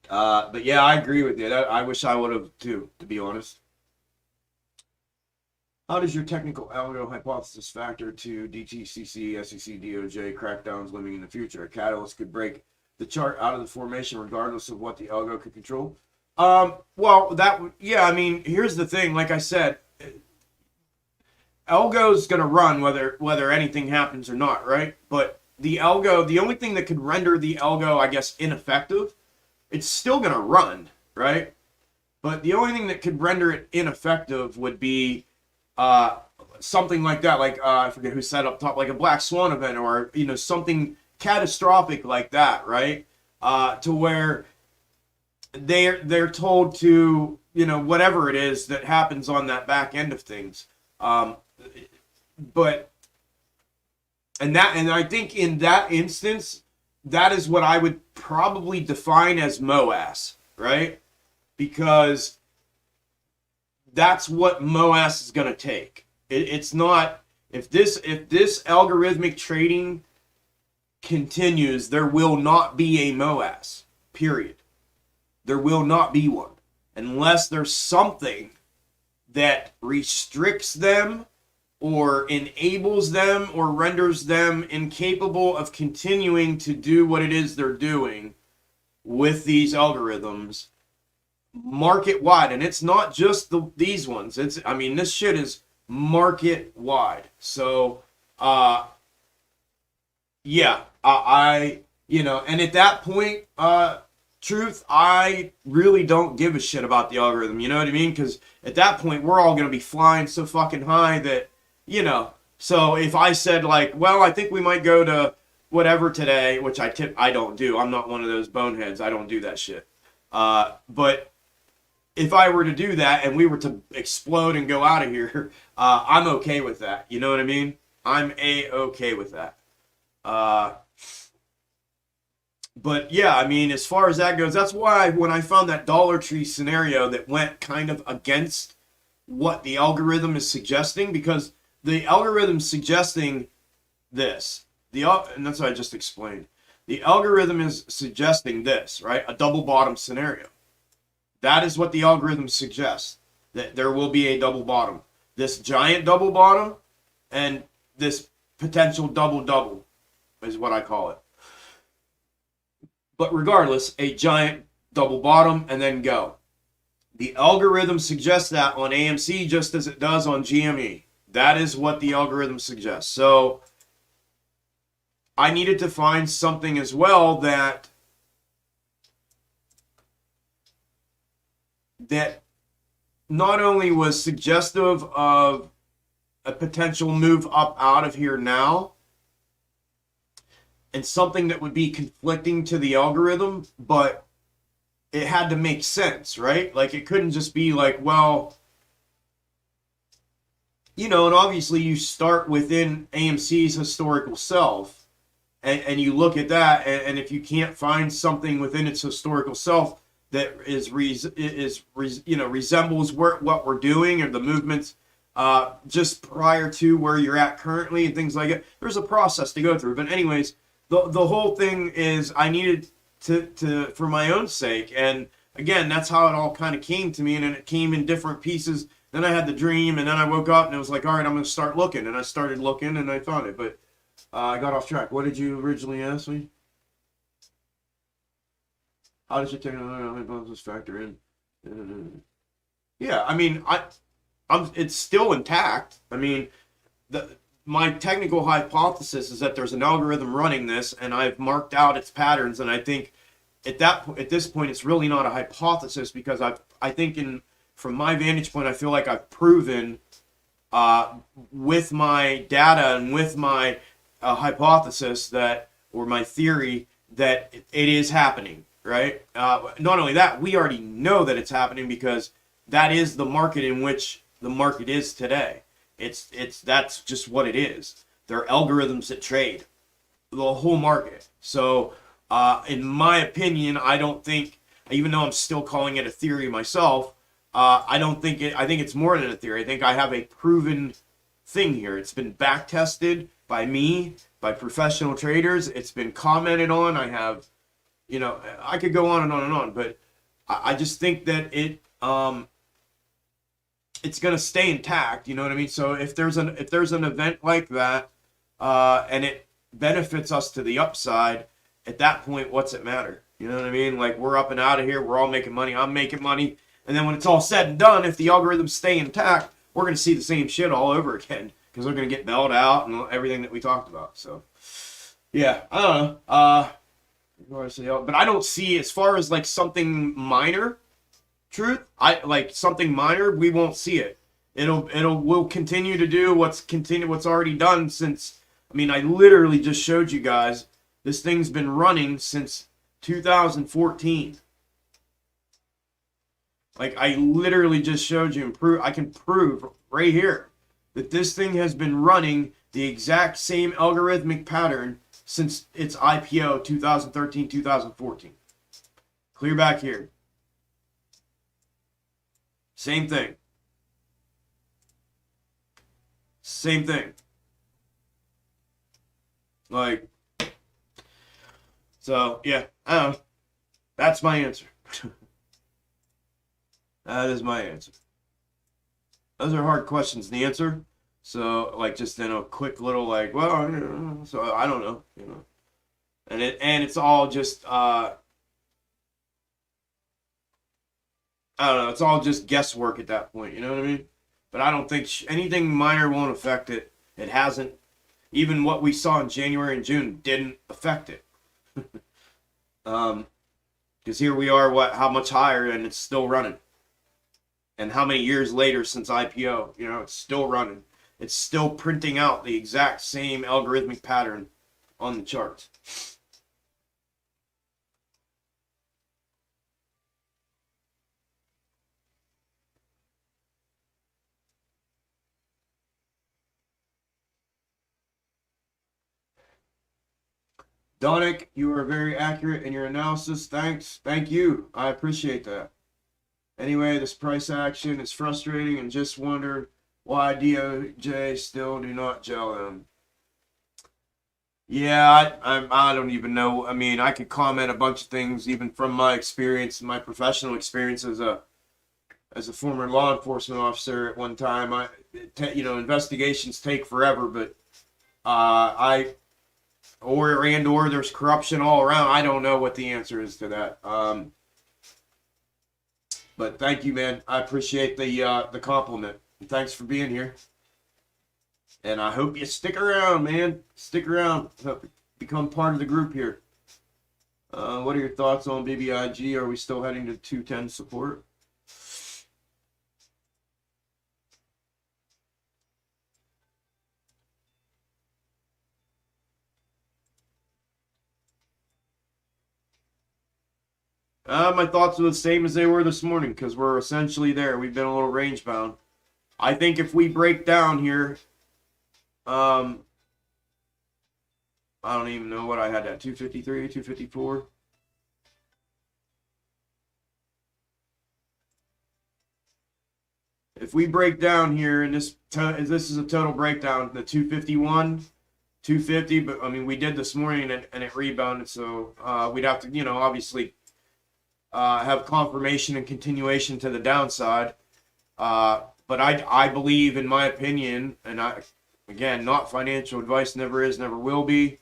Speaker 2: but yeah, I agree with you. I wish I would have too, to be honest. How does your technical algo hypothesis factor to DTCC, SEC, DOJ crackdowns looming in the future? A catalyst could break the chart out of the formation regardless of what the algo could control. Well, I mean, here's the thing. Like I said, Algo's going to run whether anything happens or not, right? But the only thing that could render the algo, I guess, ineffective, it's still going to run, right? But the only thing that could render it ineffective would be something like that, like I forget who said up top, like a black swan event, or something catastrophic like that, right? To where they're told to, whatever it is that happens on that back end of things. But
Speaker 1: And I think in that instance, that is what I would probably define as MOAS, right? Because that's what MOAS is going to take. It's not, if this algorithmic trading continues, there will not be a MOAS, period. There will not be one unless there's something that restricts them or enables them or renders them incapable of continuing to do what it is they're doing with these algorithms market wide. And it's not just these ones. I mean, this shit is market wide. So, yeah, and at that point, truth, I really don't give a shit about the algorithm. You know what I mean? Because at that point, we're all going to be flying so fucking high that, so if I said like, well, I think we might go to whatever today, which I don't do. I'm not one of those boneheads. I don't do that shit. But if I were to do that and we were to explode and go out of here, I'm okay with that. You know what I mean? I'm okay with that. But yeah, I mean, as far as that goes, that's why when I found that Dollar Tree scenario that went kind of against what the algorithm is suggesting, because the algorithm's suggesting this. And that's what I just explained. The algorithm is suggesting this, right? A double bottom scenario. That is what the algorithm suggests, that there will be a double bottom. This giant double bottom and this potential double is what I call it. But regardless, a giant double bottom and then go. The algorithm suggests that on AMC just as it does on GME. That is what the algorithm suggests. So I needed to find something as well that not only was suggestive of a potential move up out of here now, and something that would be conflicting to the algorithm, but it had to make sense, right? Like, it couldn't just be like, well, and obviously you start within AMC's historical self, and you look at that, and if you can't find something within its historical self that resembles what we're doing or the movements just prior to where you're at currently and things like that, there's a process to go through. But anyways, the whole thing is I needed to for my own sake, and again, that's how it all kind of came to me, and then it came in different pieces. Then I had the dream, and then I woke up and it was like, all right, I'm going to start looking, and I started looking and I found it. But I got off track. What did you originally ask me? How does your technology factor in? Yeah, I mean, it's still intact. I mean, my technical hypothesis is that there's an algorithm running this, and I've marked out its patterns, and I think at this point, it's really not a hypothesis, because I think from my vantage point, I feel like I've proven with my data and with my hypothesis or my theory that it is happening, right? Not only that, we already know that it's happening because that is the market in which the market is today. That's just what it is. There are algorithms that trade the whole market. So, in my opinion, I don't think, even though I'm still calling it a theory myself, I think it's more than a theory. I think I have a proven thing here. It's been back tested by me, by professional traders. It's been commented on. I have, I could go on and on and on, but I just think that it's going to stay intact. You know what I mean? So if there's an event like that, and it benefits us to the upside, at that point, what's it matter? You know what I mean? Like, we're up and out of here. We're all making money. I'm making money. And then when it's all said and done, if the algorithms stay intact, we're going to see the same shit all over again, because they're going to get bailed out and everything that we talked about. So, yeah, I don't know. But I don't see, as far as like something minor, truth, something minor, we won't see it. We'll continue to do what's already done since. I mean, I literally just showed you guys this thing's been running since 2014. Like, I literally just showed you, I can prove right here that this thing has been running
Speaker 2: the exact same algorithmic pattern since its IPO 2013, 2014. Clear back here. Same thing. Same thing. Like, so, yeah, I don't know. That's my answer. That is my answer. Those are hard questions to answer. So, like, just in a quick little, like, well, you know, so I don't know, you know. And it's all just, I don't know, it's all just guesswork at that point, you know what I mean? But I don't think anything minor won't affect it. It hasn't. Even what we saw in January and June didn't affect it. Because here we are, how much higher, and it's still running. And how many years later since IPO, you know, it's still running. It's still printing out the exact same algorithmic pattern on the charts. Donick, you are very accurate in your analysis. Thanks. Thank you. I appreciate that. Anyway, this price action is frustrating and just wonder why DOJ still do not gel them. Yeah, I don't even know. I mean, I could comment a bunch of things even from my experience, my professional experience as a former law enforcement officer at one time. You know, investigations take forever, but or there's corruption all around. I don't know what the answer is to that. But thank you, man. I appreciate the compliment. And thanks for being here. And I hope you stick around, man. Stick around. Become part of the group here. What are your thoughts on BBIG? Are we still heading to 210 support? My thoughts are the same as they were this morning because we're essentially there. We've been a little range bound. I think if we break down here, I don't even know what I had at 253, 254. If we break down here, and this is a total breakdown, the 251, 250, but I mean, we did this morning and it rebounded, so we'd have to, you know, obviously have confirmation and continuation to the downside. But I believe, in my opinion, and again, not financial advice, never is, never will be.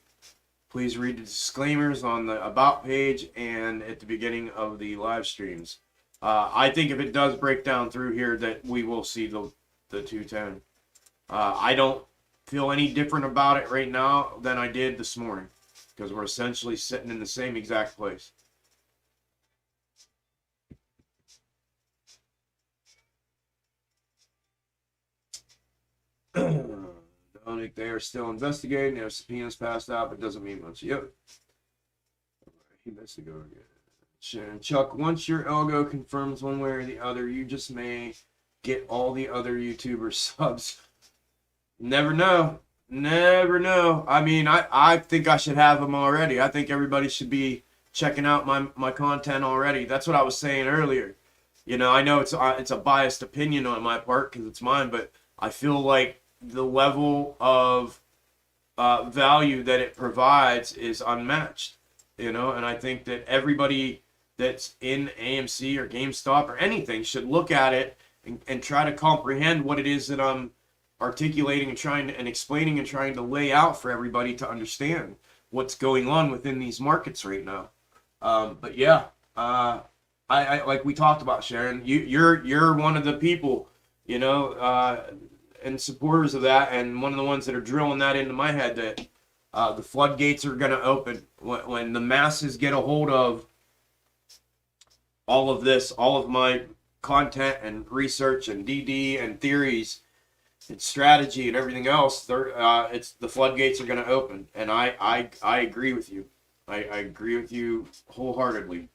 Speaker 2: Please read the disclaimers on the About page and at the beginning of the live streams. I think if it does break down through here, that we will see the 210. I don't feel any different about it right now than I did this morning because we're essentially sitting in the same exact place. They are still investigating. Their subpoenas passed out, but doesn't mean much. Yep. He missed to go again. Chuck, once your algo confirms one way or the other, you just may get all the other YouTuber subs. Never know. Never know. I mean, I think I should have them already. I think everybody should be checking out my content already. That's what I was saying earlier. You know, I know it's a biased opinion on my part because it's mine, but I feel like the level of value that it provides is unmatched, you know, and I think that everybody that's in AMC or GameStop or anything should look at it and try to comprehend what it is that I'm articulating and explaining and trying to lay out for everybody to understand what's going on within these markets right now. But yeah, I like we talked about, Sharon, you're one of the people, you know, and supporters of that, and one of the ones that are drilling that into my head that the floodgates are going to open when the masses get a hold of all of this, all of my content and research and DD and theories and strategy and everything else. It's the floodgates are going to open, and I agree with you. I agree with you wholeheartedly.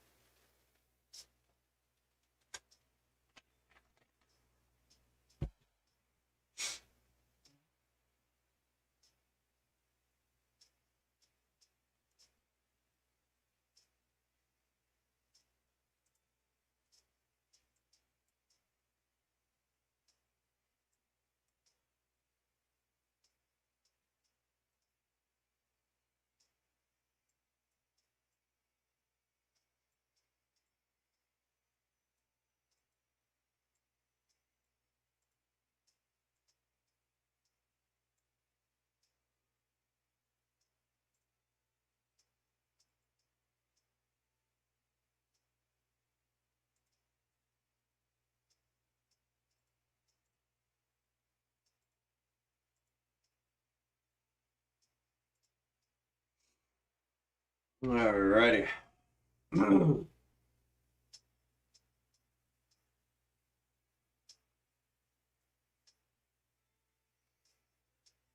Speaker 1: Alrighty.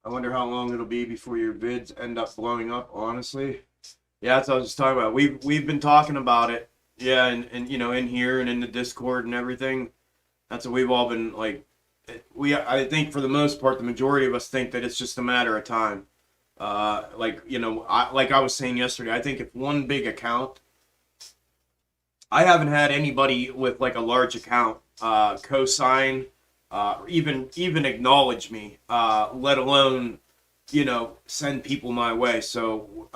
Speaker 1: I wonder how long it'll be before your vids end up blowing up, honestly. Yeah, that's what I was just talking about. We've been talking about it. Yeah, and you know, in here and in the Discord and everything. That's what we've all been like. I think for the most part, the majority of us think that it's just a matter of time. Like, you know, like I was saying yesterday, I think if one big account, I haven't had anybody with like a large account co-sign, even acknowledge me, let alone, you know, send people my way. So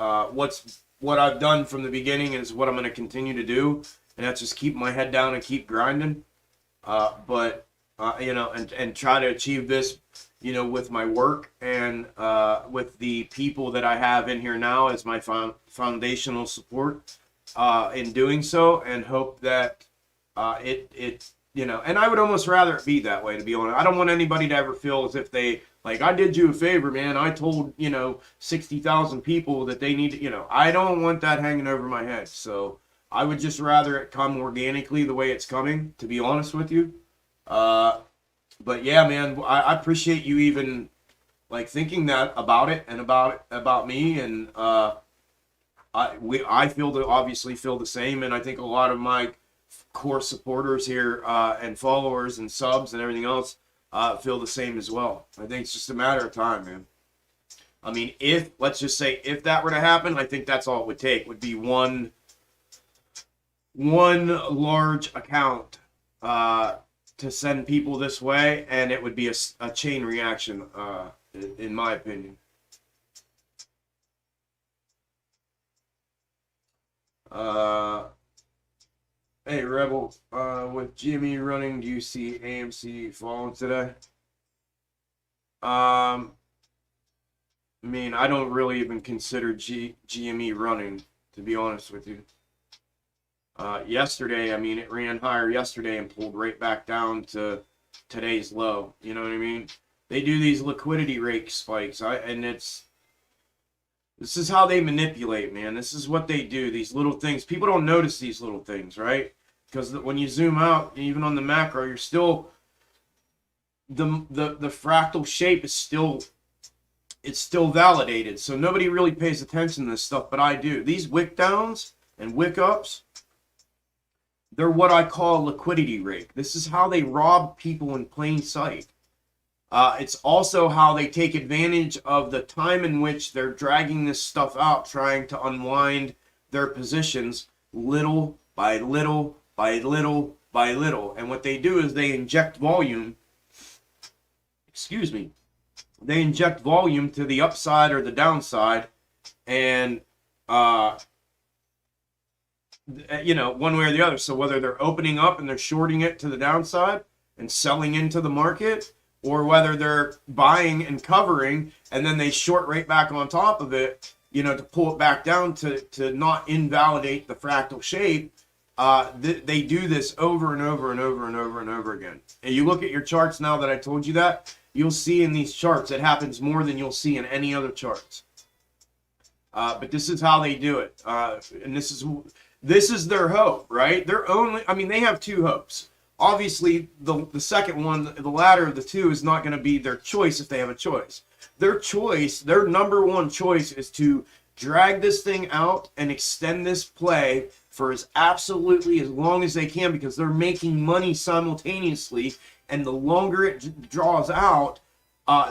Speaker 1: what I've done from the beginning is what I'm going to continue to do, and that's just keep my head down and keep grinding. You know, and try to achieve this, you know, with my work and with the people that I have in here now as my foundational support in doing so, and hope that it you know, and I would almost rather it be that way, to be honest. I don't want anybody to ever feel as if they, like, I did you a favor, man. I told, you know, 60,000 people that they need to, you know, I don't want that hanging over my head. So I would just rather it come organically the way it's coming, to be honest with you. But yeah, man, I appreciate you even like thinking that about it and about me, and I obviously feel the same, and I think a lot of my core supporters here and followers and subs and everything else feel the same as well. I think it's just a matter of time, man. I mean, let's just say if that were to happen, I think that's all it would take, would be one large account to send people this way, and it would be a chain reaction, in my opinion. Hey, Rebel, with GME running, do you see AMC falling today? I mean, I don't really even consider GME running, to be honest with you. Yesterday, I mean, it ran higher yesterday and pulled right back down to today's low. You know what I mean? They do these liquidity rate spikes, and this is how they manipulate, man. This is what they do. These little things. People don't notice these little things, right? Because when you zoom out, even on the macro, you're still the fractal shape is still validated. So nobody really pays attention to this stuff, but I do. These wick downs and wick ups, they're what I call liquidity rake. This is how they rob people in plain sight. It's also how they take advantage of the time in which they're dragging this stuff out, trying to unwind their positions little by little by little by little. And what they do is they inject volume. Excuse me. They inject volume to the upside or the downside, and you know, one way or the other. So whether they're opening up and they're shorting it to the downside and selling into the market, or whether they're buying and covering and then they short right back on top of it, you know, to pull it back down to not invalidate the fractal shape, they do this over and over and over and over and over again. And you look at your charts now that I told you that, you'll see in these charts it happens more than you'll see in any other charts. But this is how they do it, and this is their hope, right? They have two hopes. Obviously, the second one, the latter of the two, is not going to be their choice if they have a choice. Their number one choice is to drag this thing out and extend this play for as long as they can, because they're making money simultaneously, and the longer it draws out,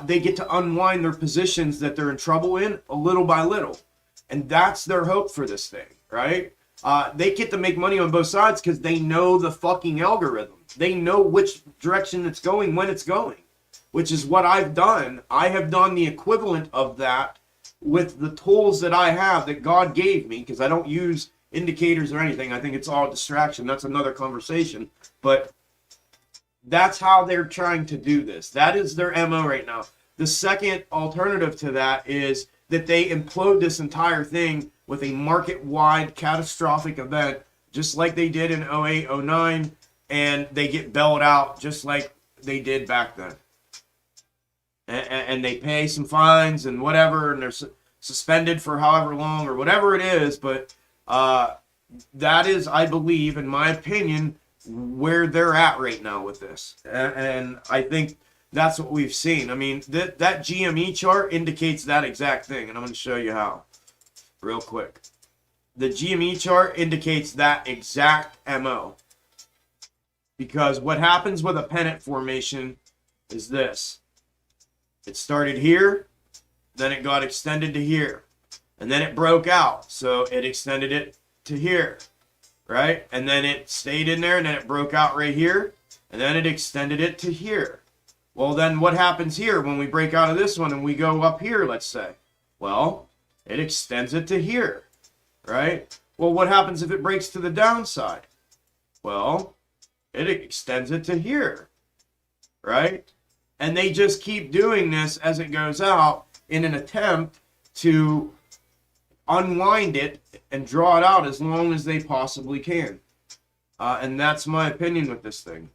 Speaker 1: they get to unwind their positions that they're in trouble in little by little. And that's their hope for this thing, right? They get to make money on both sides because they know the fucking algorithm. They know which direction it's going, when it's going, which is what I've done. I have done the equivalent of that with the tools that I have that God gave me, because I don't use indicators or anything. I think it's all distraction. That's another conversation. But that's how they're trying to do this. That is their MO right now. The second alternative to that is that they implode this entire thing with a market-wide catastrophic event, just like they did in 08, 09, and they get bailed out just like they did back then. And they pay some fines and whatever, and there's
Speaker 2: suspended for however long or whatever it is, but that is, I believe, in my opinion, where they're at right now with this. And I think that's what we've seen. I mean, that GME chart indicates that exact thing, and I'm going to show you how real quick. The GME chart indicates that exact MO. Because what happens with a pennant formation is this. It started here, then it got extended to here, and then it broke out, so it extended it to here, right? And then it stayed in there, and then it broke out right here, and then it extended it to here. Well, then what happens here when we break out of this one and we go up here, let's say? Well, it extends it to here, right? Well, what happens if it breaks to the downside? Well, it extends it to here, right? And they just keep doing this as it goes out in an attempt to unwind it and draw it out as long as they possibly can. And that's my opinion with this thing.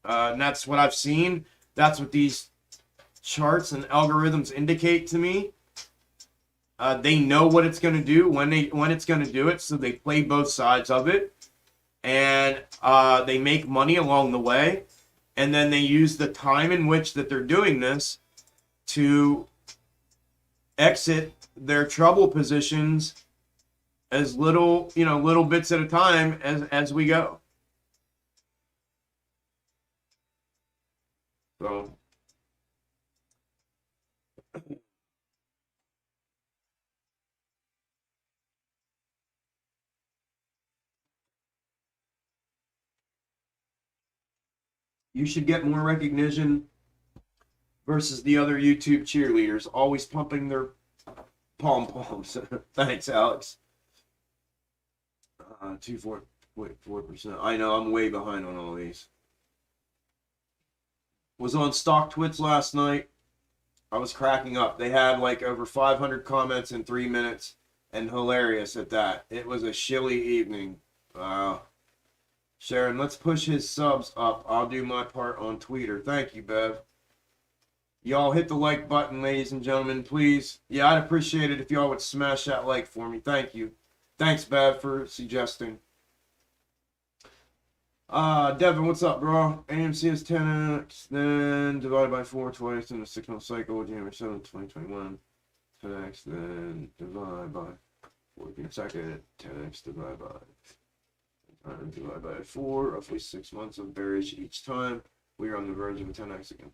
Speaker 2: And that's what I've seen. That's what these charts and algorithms indicate to me. They know what it's going to do, when it's going to do it, so they play both sides of it. And they make money along the way. And then they use the time in which that they're doing this to exit their trouble positions as little bits at a time as we go. So you should get more recognition versus the other YouTube cheerleaders, always pumping their pom-poms. Thanks, Alex. 2.4%. I know, I'm way behind on all these. Was on StockTwits last night. I was cracking up. They had like over 500 comments in 3 minutes, and hilarious at that. It was a shilly evening. Wow. Sharon, let's push his subs up. I'll do my part on Twitter. Thank you, Bev. Y'all hit the like button, ladies and gentlemen, please. Yeah, I'd appreciate it if y'all would smash that like for me. Thank you. Thanks, Bev, for suggesting. Devin, what's up, bro? AMC is 10x, then divided by 4 twice in a 6-month cycle, January 7th, 2021. 10x, then divide by 4 consecutive, 10x divided by 4, roughly 6 months of bearish each time. We are on the verge of a 10x again.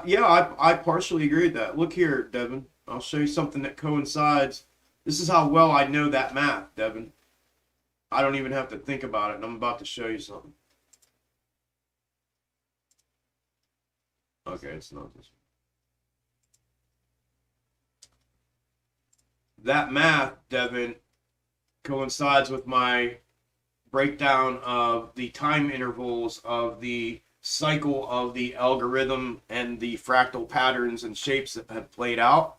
Speaker 2: Yeah, I partially agree with that. Look here, Devin. I'll show you something that coincides. This is how well I know that math, Devin. I don't even have to think about it, and I'm about to show you something. Okay, it's not this one. That math, Devin, coincides with my breakdown of the time intervals of the cycle of the algorithm and the fractal patterns and shapes that have played out.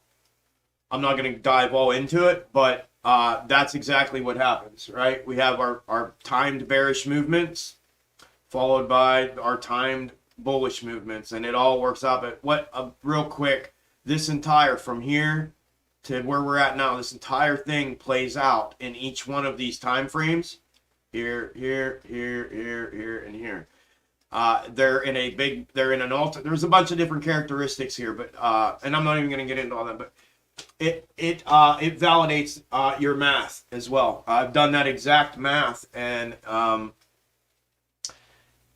Speaker 2: I'm not going to dive all into it, but that's exactly what happens, right? We have our timed bearish movements followed by our timed bullish movements, and it all works out. But real quick, this entire, from here to where we're at now, this entire thing plays out in each one of these time frames. Here, here, here, here, here, and here. They're in an alter. There's a bunch of different characteristics here, but and I'm not even going to get into all that, but it validates your math as well. I've done that exact math, and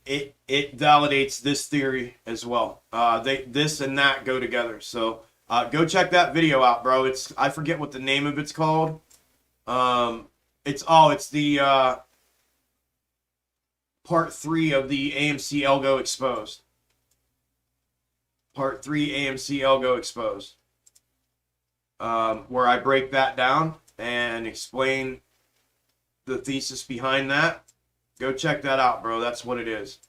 Speaker 2: it validates this theory as well. This and that go together. So go check that video out, bro. I forget what the name of it's called. It's the Part 3 of the AMC Algo Exposed. Part 3 AMC Algo Exposed. Where I break that down and explain the thesis behind that. Go check that out, bro. That's what it is.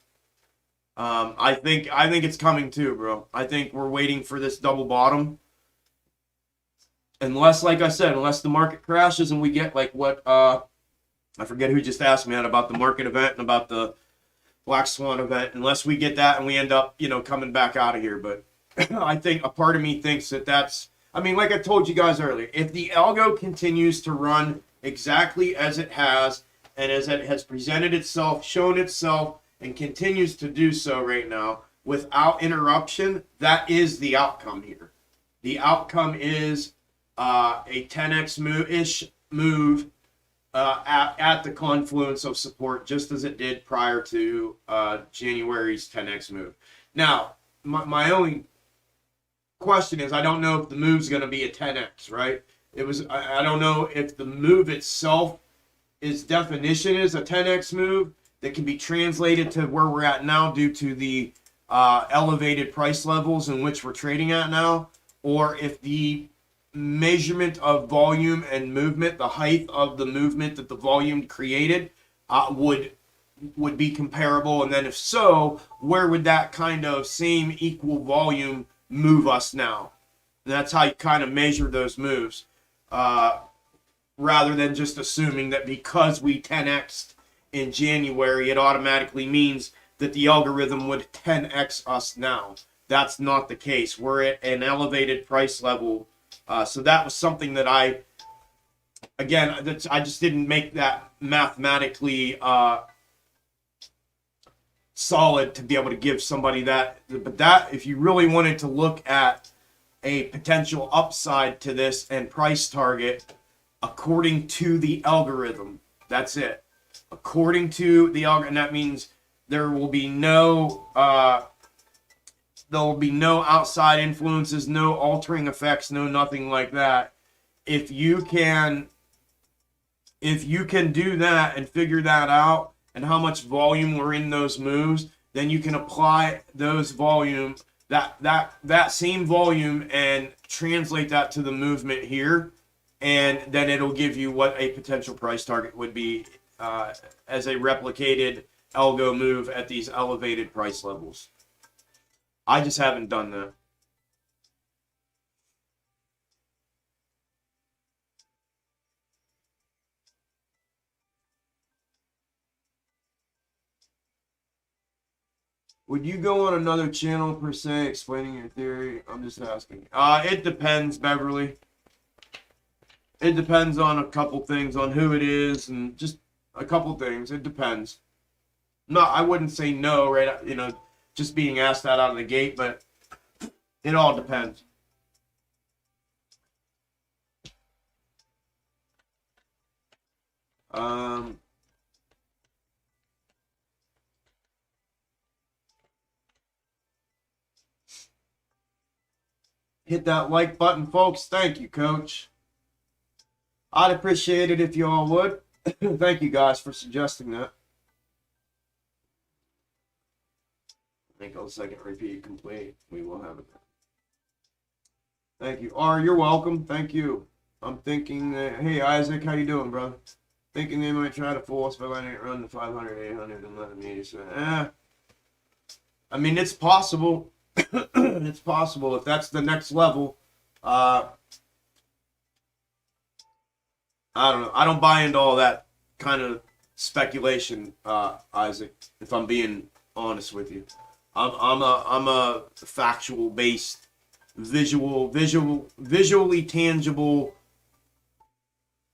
Speaker 2: I think it's coming too, bro. I think we're waiting for this double bottom. Unless, like I said, unless the market crashes and we get like what I forget who just asked me that about the market event and about the Black Swan event. Unless we get that and we end up, coming back out of here. But I think a part of me thinks that that's I mean, like I told you guys earlier, if the algo continues to run exactly as it has and as it has presented itself, shown itself, and continues to do so right now without interruption, that is the outcome here. The outcome is a 10x move at the confluence of support, just as it did prior to January's 10x move. Now, my only question is, I don't know if the move's going to be a 10x, right? I don't know if the move itself, its definition is a 10x move that can be translated to where we're at now due to the elevated price levels in which we're trading at now, or if the measurement of volume and movement, the height of the movement that the volume created, would be comparable, and then if so, where would that kind of same equal volume move us now? And that's how you kind of measure those moves, rather than just assuming that because we 10x'd in January, it automatically means that the algorithm would 10x us now. That's not the case. We're at an elevated price level. So that was something that I just didn't make that mathematically solid to be able to give somebody that. But that, if you really wanted to look at a potential upside to this and price target, according to the algorithm, that's it. According to the algorithm, and that means there will be no outside influences, no altering effects, no nothing like that. If you can do that and figure that out and how much volume were in those moves, then you can apply those volume, that same volume, and translate that to the movement here, and then it'll give you what a potential price target would be as a replicated algo move at these elevated price levels. I just haven't done that. Would you go on another channel per se explaining your theory? I'm just asking. It depends, Beverly. It depends on a couple things, on who it is, and just a couple things. It depends. No, I wouldn't say no, right? Just being asked that out of the gate, but it all depends. Hit that like button, folks. Thank you, Coach. I'd appreciate it if you all would. Thank you guys for suggesting that. Make a second repeat complete. We will have it. Thank you. You're welcome. Thank you. I'm thinking that, hey, Isaac, how you doing, brother? Thinking they might try to force by letting it run to 500, 800, and letting me say, I mean, it's possible. It's possible. If that's the next level, I don't know. I don't buy into all that kind of speculation, Isaac, if I'm being honest with you. I'm a factual based, visually tangible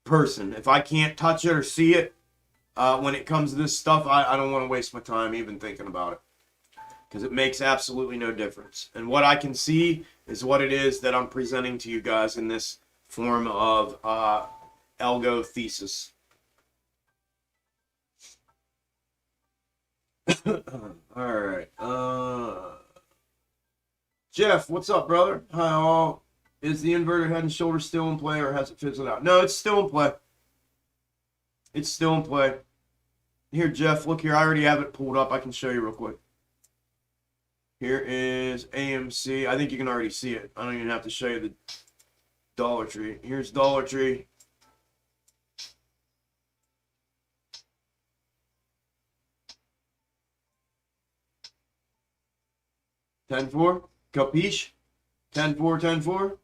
Speaker 2: person. If I can't touch it or see it, when it comes to this stuff, I don't want to waste my time even thinking about it, because it makes absolutely no difference. And what I can see is what it is that I'm presenting to you guys in this form of algo thesis. All right. Jeff, what's up, brother? Hi, all. Is the inverted head and shoulders still in play, or has it fizzled out? No, it's still in play. It's still in play. Here, Jeff, look here. I already have it pulled up. I can show you real quick. Here is AMC. I think you can already see it. I don't even have to show you the Dollar Tree. Here's Dollar Tree. $10-4. Capiche? 10-4, 10-4.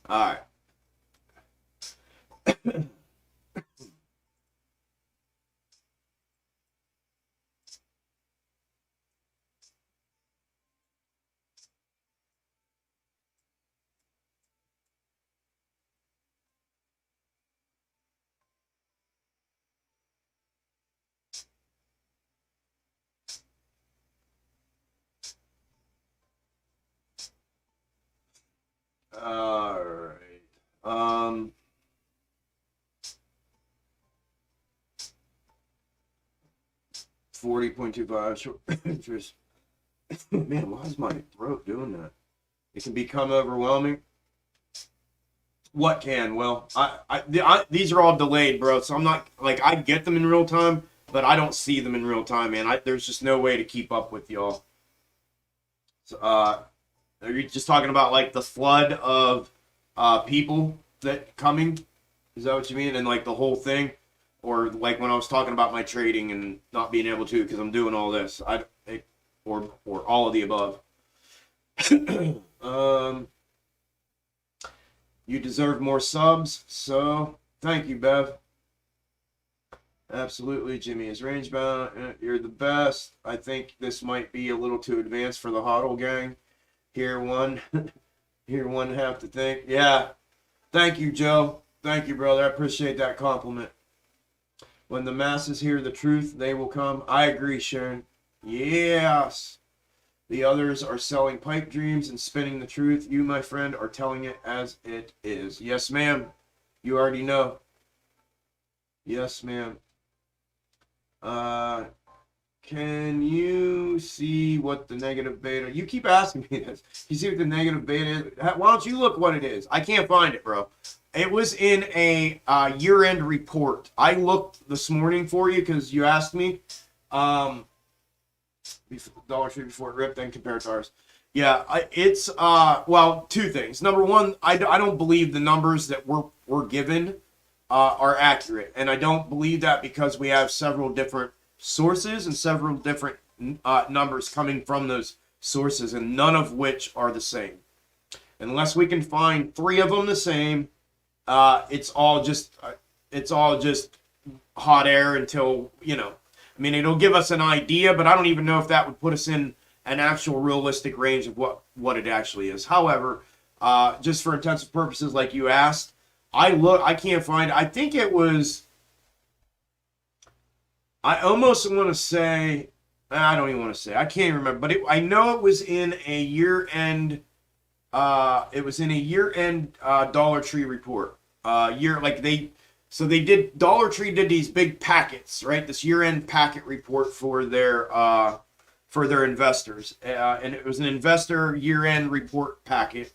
Speaker 2: All right. All right. 40.25 short interest. Man, why is my throat doing that? It can become overwhelming. What can? Well, these are all delayed, bro. So I'm not like I get them in real time, but I don't see them in real time, man. There's just no way to keep up with y'all. So, are you just talking about like the flood of people that coming? Is that what you mean? And like the whole thing, or like when I was talking about my trading and not being able to because I'm doing all this, or all of the above. You deserve more subs, so thank you, Bev. Absolutely, Jimmy is range bound. You're the best. I think this might be a little too advanced for the HODL gang. Here one, here one have to think. Yeah, thank you, Joe. Thank you, brother. I appreciate that compliment. When the masses hear the truth, they will come. I agree, Sharon. Yes. The others are selling pipe dreams and spinning the truth. You, my friend, are telling it as it is. Yes, ma'am. You already know. Yes, ma'am. Can you see what the negative beta? You keep asking me this. You see what the negative beta is? Why don't you look what it is? I can't find it, bro. It was in a year-end report. I looked this morning for you because you asked me. Dollar Tree before it ripped, then compared to ours. Yeah, it's well, two things. Number one, I don't believe the numbers that we're given are accurate, and I don't believe that because we have several different sources and several different numbers coming from those sources, and none of which are the same. Unless we can find three of them the same, it's all just hot air until I mean, it'll give us an idea, but I don't even know if that would put us in an actual realistic range of what it actually is. However, just for intensive purposes, like you asked, I can't find it. I think it was, I almost want to say, I don't even want to say, I can't remember, but I know it was in a year-end, Dollar Tree report. So they did, Dollar Tree did these big packets, right? This year-end packet report for their investors. And it was an investor year-end report packet.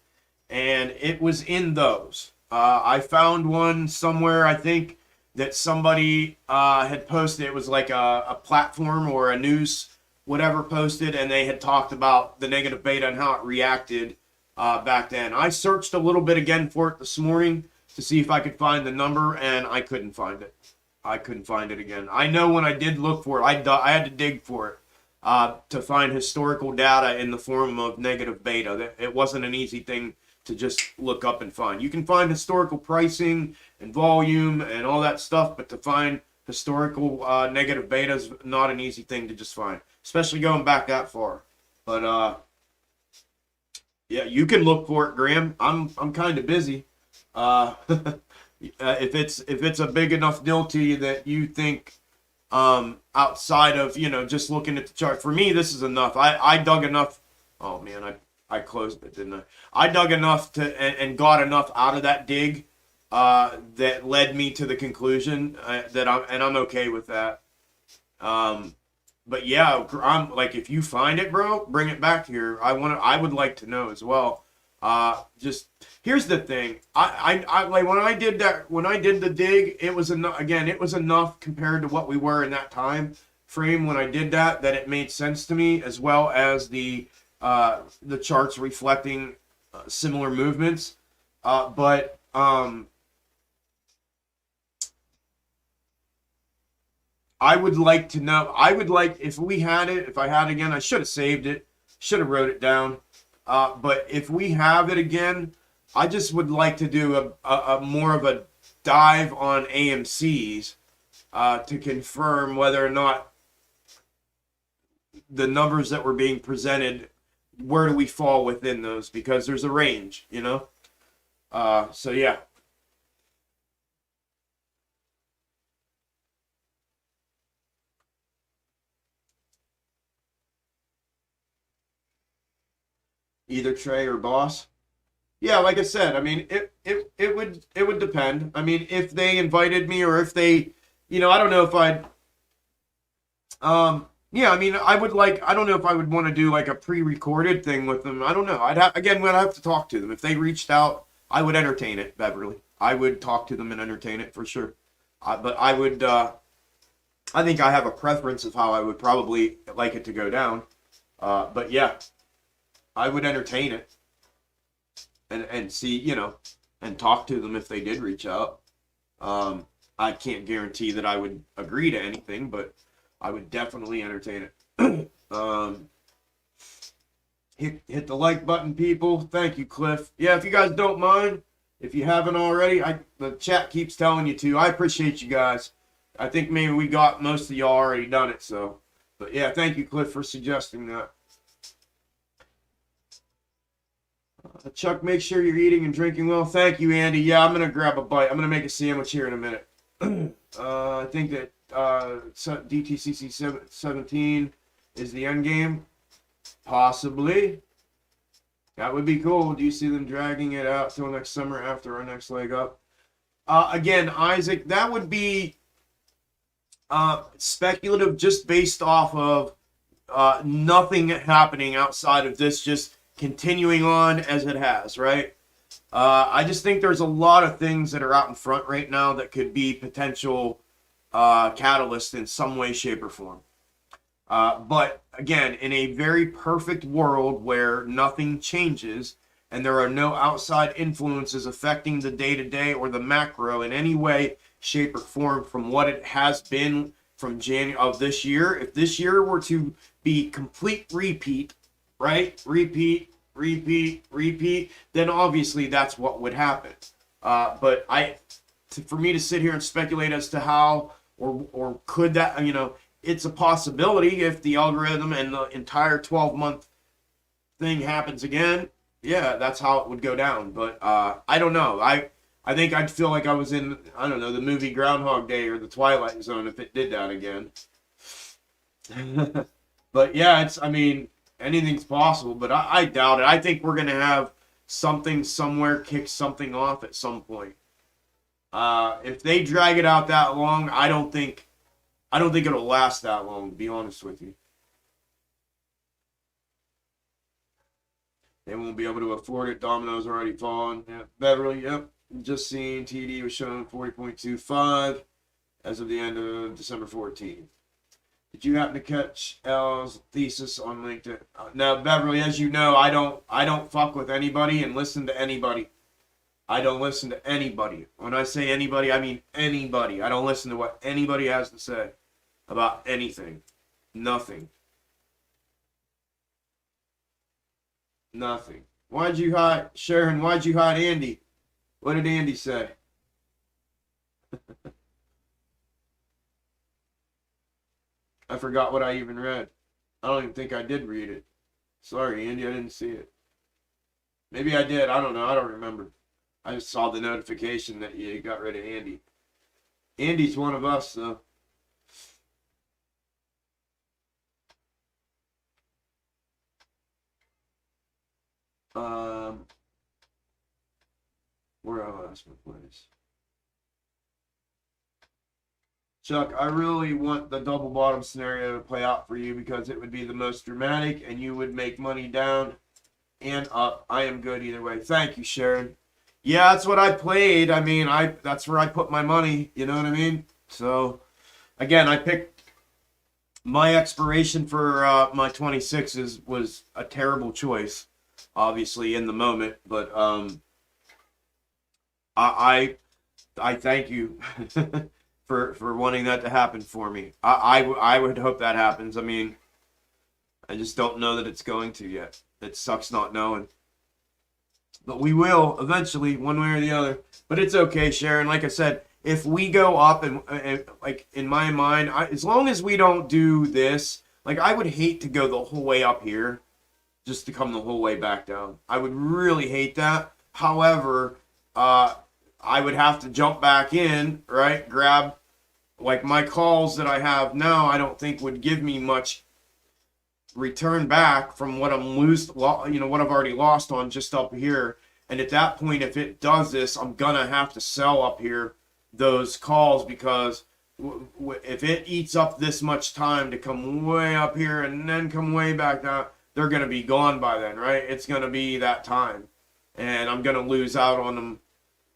Speaker 2: And it was in those. I found one somewhere, I think, that somebody had posted. It was like a platform or a news, whatever, posted. And they had talked about the negative beta and how it reacted back then. I searched a little bit again for it this morning to see if I could find the number, and I couldn't find it. I couldn't find it again. I know when I did look for it, I had to dig for it to find historical data in the form of negative beta. It wasn't an easy thing to just look up and find. You can find historical pricing and volume and all that stuff, but to find historical negative beta is not an easy thing to just find, especially going back that far. But yeah, you can look for it, Graham. I'm kind of busy. If it's a big enough deal to you that you think outside of just looking at the chart, for me this is enough. I dug enough. Oh man, I closed it, didn't I? I dug enough to and got enough out of that dig that led me to the conclusion that I'm okay with that. But yeah, I'm like, if you find it, bro, bring it back here. I would like to know as well. Just here's the thing. I like when I did the dig, it was enough. Again, it was enough compared to what we were in that time frame when I did that it made sense to me, as well as the charts reflecting similar movements. But I would like to know. I would like, if we had it, if I had it again, I should have saved it, should have wrote it down. But if we have it again, I just would like to do a more of a dive on AMCs to confirm whether or not the numbers that were being presented, where do we fall within those? Because there's a range, So yeah. Either Trey or Boss. Yeah, like I said, I mean, it would depend. I mean, if they invited me or if they, I don't know if I'd yeah, I mean, I don't know if I would want to do like a pre-recorded thing with them. I don't know. We'd have to talk to them. If they reached out, I would entertain it, Beverly. I would talk to them and entertain it for sure. But I would, I think I have a preference of how I would probably like it to go down. But yeah, I would entertain it and see, and talk to them if they did reach out. I can't guarantee that I would agree to anything, but I would definitely entertain it. Hit the like button, people. Thank you, Cliff. Yeah, if you guys don't mind, if you haven't already, the chat keeps telling you to. I appreciate you guys. I think maybe we got most of y'all already done it, so. But yeah, thank you, Cliff, for suggesting that. Chuck, make sure you're eating and drinking well. Thank you, Andy. Yeah, I'm going to grab a bite. I'm going to make a sandwich here in a minute. I think that DTCC 17 is the end game. Possibly. That would be cool. Do you see them dragging it out till next summer after our next leg up? Again, Isaac, that would be speculative just based off of nothing happening outside of this just continuing on as it has, right? I just think there's a lot of things that are out in front right now that could be potential catalysts in some way, shape, or form. But again, in a very perfect world where nothing changes and there are no outside influences affecting the day-to-day or the macro in any way, shape, or form from what it has been from January of this year, if this year were to be complete repeat, right? Repeat, then obviously that's what would happen. But for me to sit here and speculate as to how or could that, it's a possibility if the algorithm and the entire 12-month thing happens again. Yeah, that's how it would go down. But I don't know. I think I'd feel like I was in, I don't know, the movie Groundhog Day or the Twilight Zone if it did that again. But yeah, anything's possible, but I doubt it. I think we're going to have something somewhere kick something off at some point. If they drag it out that long, I don't think it'll last that long, to be honest with you. They won't be able to afford it. Domino's already fallen. Yeah, Beverly, yep. Just seen TD was showing 40.25 as of the end of December 14th. Did you happen to catch L's thesis on LinkedIn? Now, Beverly, as you know, I don't fuck with anybody and listen to anybody. I don't listen to anybody. When I say anybody, I mean anybody. I don't listen to what anybody has to say about anything. Nothing. Nothing. Why'd you hide, Sharon? Why'd you hide Andy? What did Andy say? I forgot what I even read. I don't even think I did read it. Sorry, Andy, I didn't see it. Maybe I did. I don't know. I don't remember. I just saw the notification that you got rid of Andy. Andy's one of us, though. Where I lost my place. Chuck, I really want the double bottom scenario to play out for you because it would be the most dramatic and you would make money down and up. I am good either way. Thank you, Sharon. Yeah, that's what I played. That's where I put my money. You know what I mean? So, again, I picked my expiration for my 26s was a terrible choice, obviously, in the moment. But I thank you for wanting that to happen for me. I would hope that happens. I just don't know that it's going to yet. It sucks not knowing. But we will eventually, one way or the other. But it's okay, Sharon. Like I said, if we go up and like in my mind, as long as we don't do this, like I would hate to go the whole way up here just to come the whole way back down. I would really hate that. However, I would have to jump back in, right? Grab, like my calls that I have now, I don't think would give me much return back from what what I've already lost on just up here. And at that point, if it does this, I'm going to have to sell up here those calls, because if it eats up this much time to come way up here and then come way back down, they're going to be gone by then, right? It's going to be that time. And I'm going to lose out on them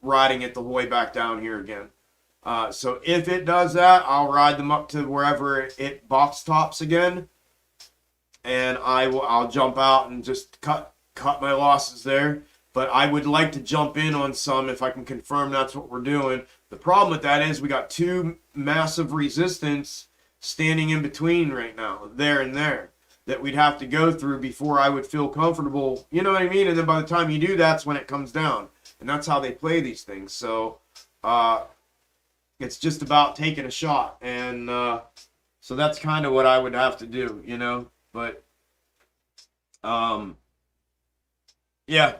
Speaker 2: riding it the whole way back down here again. So if it does that, I'll ride them up to wherever it box tops again. And I'll jump out and just cut my losses there. But I would like to jump in on some if I can confirm that's what we're doing. The problem with that is we got two massive resistance standing in between right now, there and there, that we'd have to go through before I would feel comfortable. You know what I mean? And then by the time you do, that's when it comes down. And that's how they play these things. So it's just about taking a shot. And so that's kind of what I would have to do, you know? But yeah.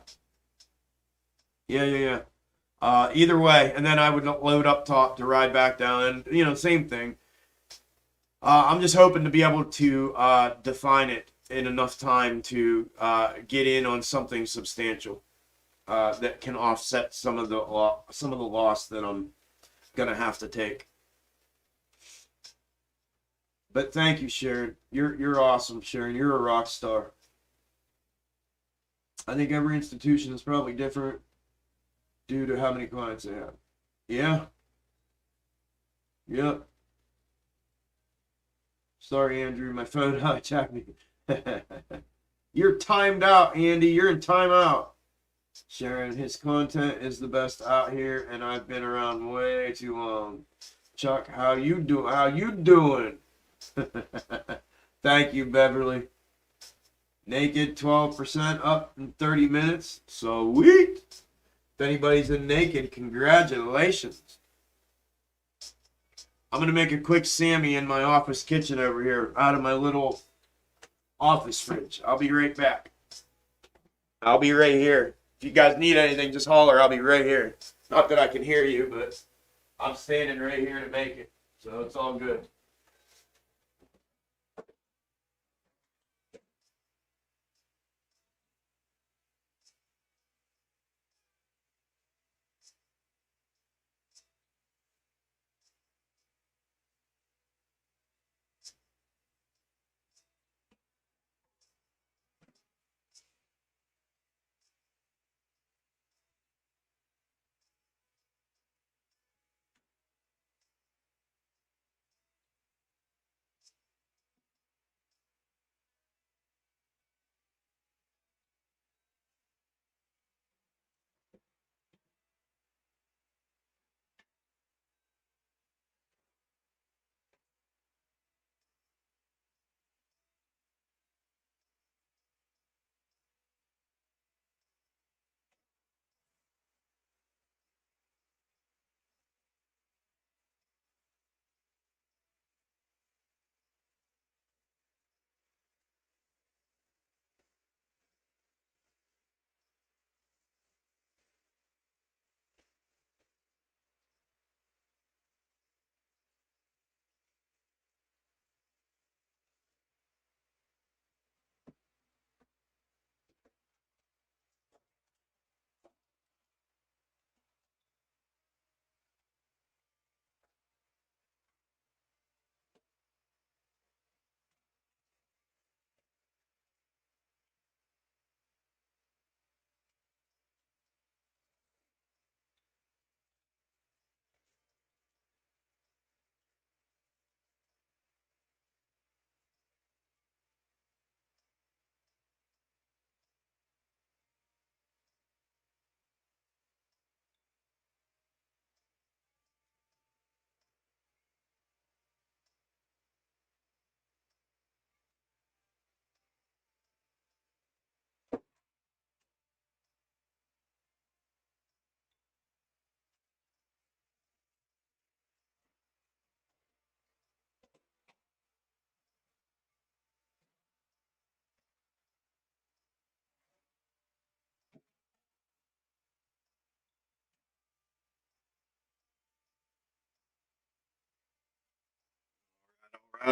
Speaker 2: Either way, and then I would load up top to ride back down, and you know, same thing. I'm just hoping to be able to define it in enough time to get in on something substantial that can offset some of the loss that I'm gonna have to take. But thank you, Sharon. You're awesome, Sharon. You're a rock star. I think every institution is probably different due to how many clients they have. Yeah. Yep. Sorry, Andrew. My phone hijacked me. You're timed out, Andy. You're in timeout. Sharon, his content is the best out here, and I've been around way too long. Chuck, how you doing? Thank you, Beverly. Naked 12% up in 30 minutes. Sweet. If anybody's in naked, congratulations. I'm going to make a quick Sammy in my office kitchen over here out of my little office fridge. I'll be right back. I'll be right here. If you guys need anything, just holler. I'll be right here. Not that I can hear you, but I'm standing right here to make it. So it's all good.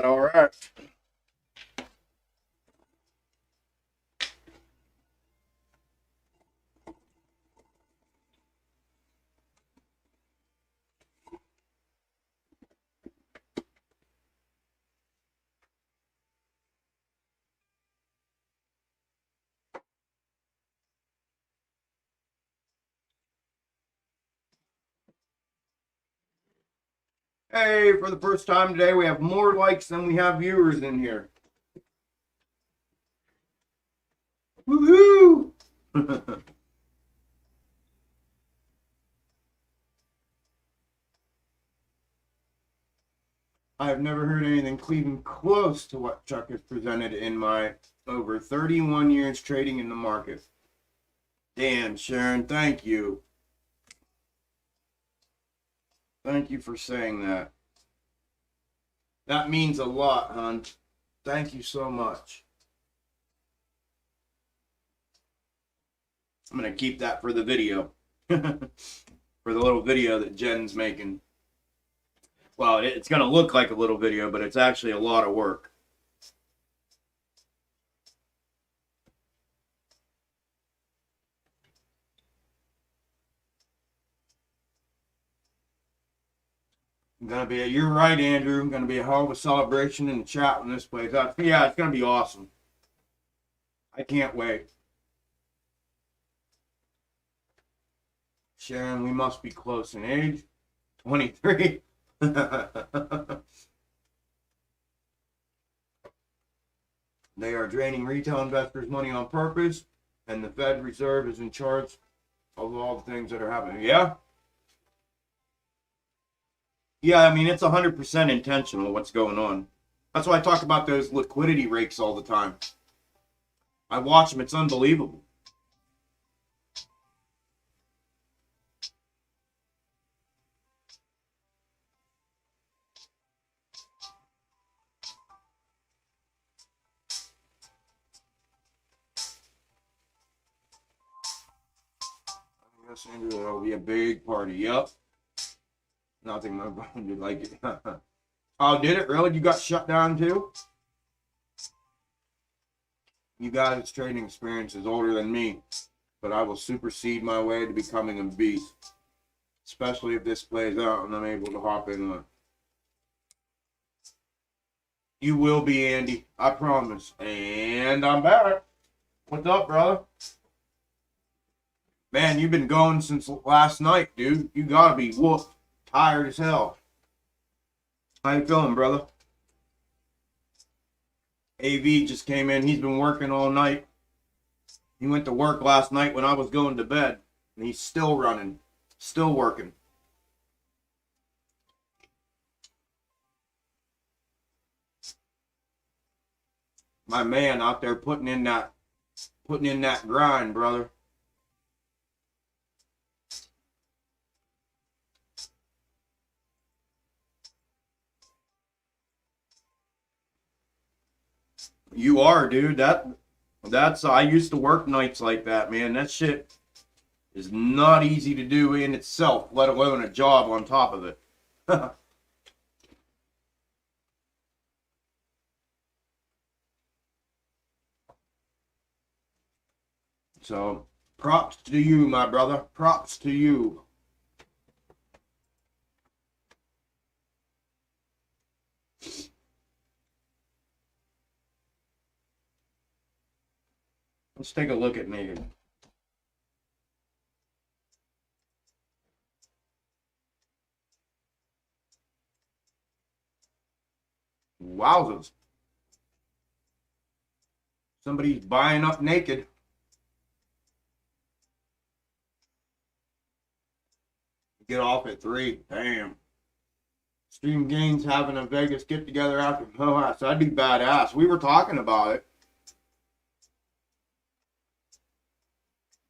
Speaker 2: All right.
Speaker 1: Hey, for the first time today, we have more likes than we have viewers in here. Woohoo! I have never heard anything even close to what Chuck has presented in my over 31 years trading in the market. Damn, Sharon, thank you. Thank you for saying that. That means a lot, hon. Thank you so much. I'm going to keep that for the video. For the little video that Jen's making. Well, it's going to look like a little video, but it's actually a lot of work. You're right, Andrew. Gonna be a hell of a celebration in the chat when this plays out. Yeah, it's gonna be awesome. I can't wait. Sharon, we must be close in age. 23. They are draining retail investors' money on purpose, and the Fed Reserve is in charge of all the things that are happening. Yeah? Yeah, I mean, it's 100% intentional what's going on. That's why I talk about those liquidity rakes all the time. I watch them. It's unbelievable. Yes, Andrew, that'll be a big party. Yep. Nothing my brother did like it. Oh, did it really? You got shut down too? You guys' trading experience is older than me, but I will supersede my way to becoming a beast. Especially if this plays out and I'm able to hop in on it. You will be, Andy. I promise. And I'm back. What's up, brother? Man, you've been going since last night, dude. You gotta be whooped. Tired as hell. How you feeling, brother? AV just came in. He's been working all night. He went to work last night when I was going to bed. And he's still running. Still working. My man out there putting in that grind, brother. You are, dude. That's I used to work nights like that, man. That shit is not easy to do in itself, let alone a job on top of it. So, props to you, my brother. Props to you. Let's take a look at me. Wowzers. Somebody's buying up naked. Get off at 3. Damn. Stream Gains having a Vegas get together after Moas. That'd be badass. We were talking about it.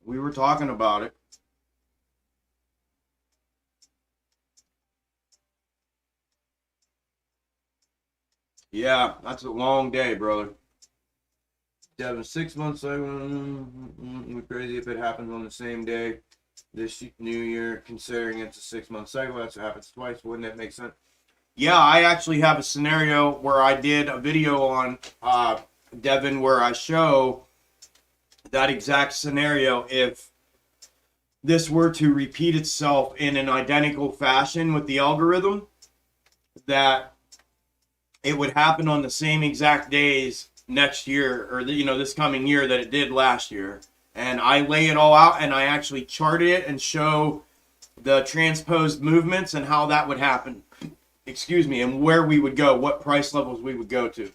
Speaker 1: We were talking about it. Yeah, that's a long day, brother. Devin, 6 months ago, we're crazy if it happens on the same day this new year, considering it's a 6-month cycle. That's what happens twice. Wouldn't that make sense? Yeah, I actually have a scenario where I did a video on Devin where I show that exact scenario if this were to repeat itself in an identical fashion with the algorithm, that it would happen on the same exact days next year, or this coming year, that it did last year. And I lay it all out, and I actually chart it and show the transposed movements and how that would happen. excuse me, and where we would go, what price levels we would go to.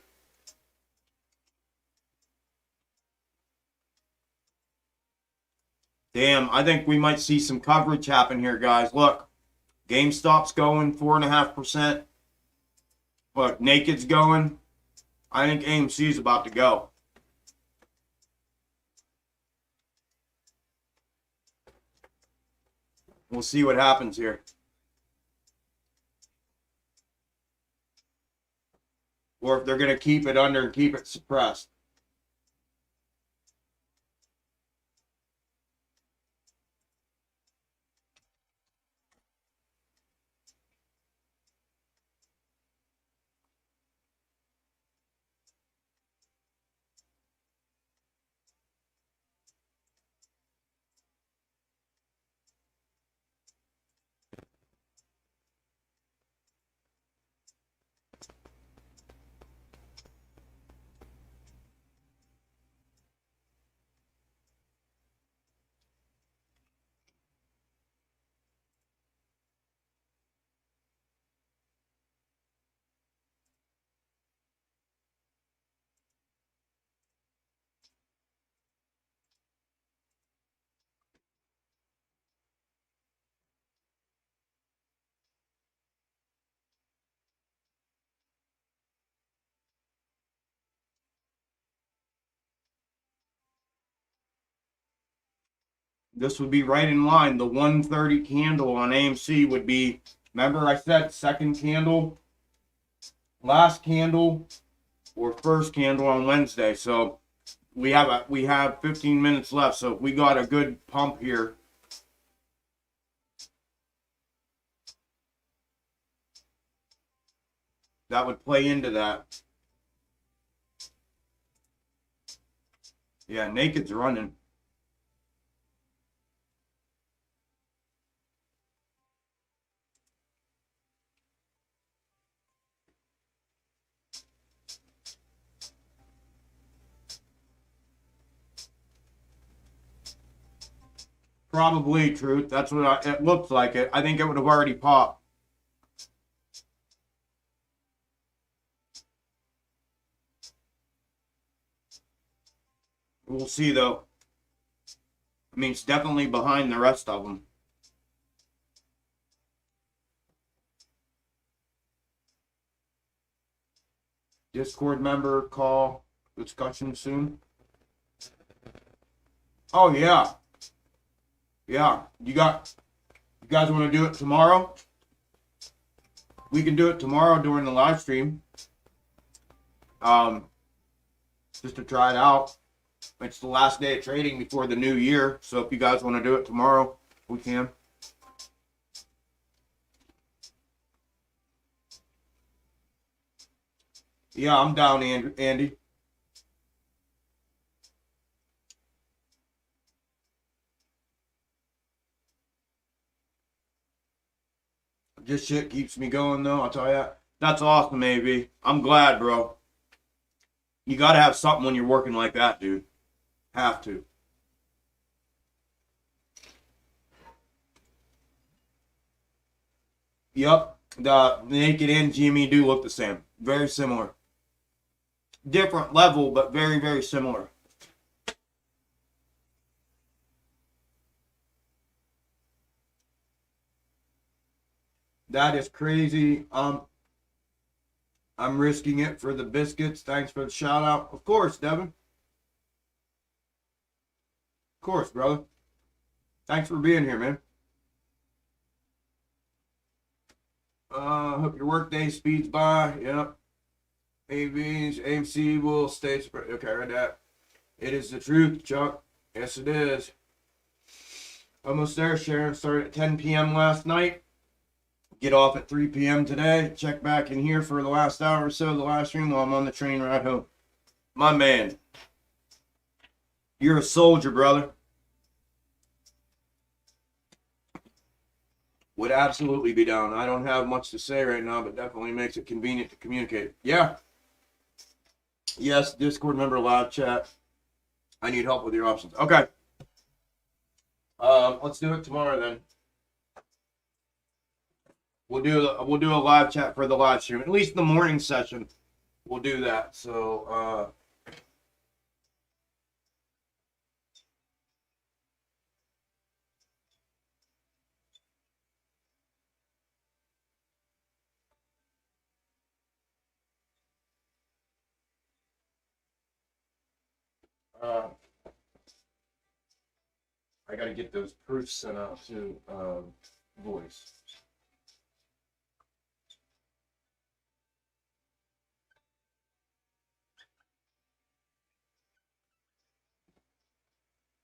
Speaker 1: Damn, I think we might see some coverage happen here, guys. Look, GameStop's going 4.5%. Look, Naked's going. I think AMC is about to go. We'll see what happens here. Or if they're going to keep it under and keep it suppressed. This would be right in line. The 130 candle on AMC would be, remember I said second candle, last candle, or first candle on Wednesday. So we have 15 minutes left. So if we got a good pump here, that would play into that. Yeah, Naked's running. Probably, Truth. That's what it looks like. I think it would have already popped. We'll see, though. I mean, it's definitely behind the rest of them. Discord member call discussion soon. Oh, yeah. Yeah, you guys want to do it tomorrow? We can do it tomorrow during the live stream. Just to try it out. It's the last day of trading before the new year, so if you guys want to do it tomorrow, we can. Yeah, I'm down, Andy. This shit keeps me going, though, I'll tell you that. That's awesome, AB. I'm glad, bro. You gotta have something when you're working like that, dude. Have to. Yep. The Naked and GME do look the same. Very similar. Different level, but very, very similar. That is crazy. I'm risking it for the biscuits. Thanks for the shout out. Of course, Devin. Of course, brother. Thanks for being here, man. Hope your workday speeds by. Yep. AMC will stay. Okay, read that. It is the truth, Chuck. Yes, it is. Almost there, Sharon. Started at 10 p.m. last night. Get off at 3 p.m. today. Check back in here for the last hour or so of the live stream while I'm on the train ride home. My man. You're a soldier, brother. Would absolutely be down. I don't have much to say right now, but definitely makes it convenient to communicate. Yeah. Yes, Discord member, live chat. I need help with your options. Okay. Let's do it tomorrow then.
Speaker 2: we'll do a live chat for the live stream. At least the morning session, we'll do that. So I got to get those proofs sent out to Voice.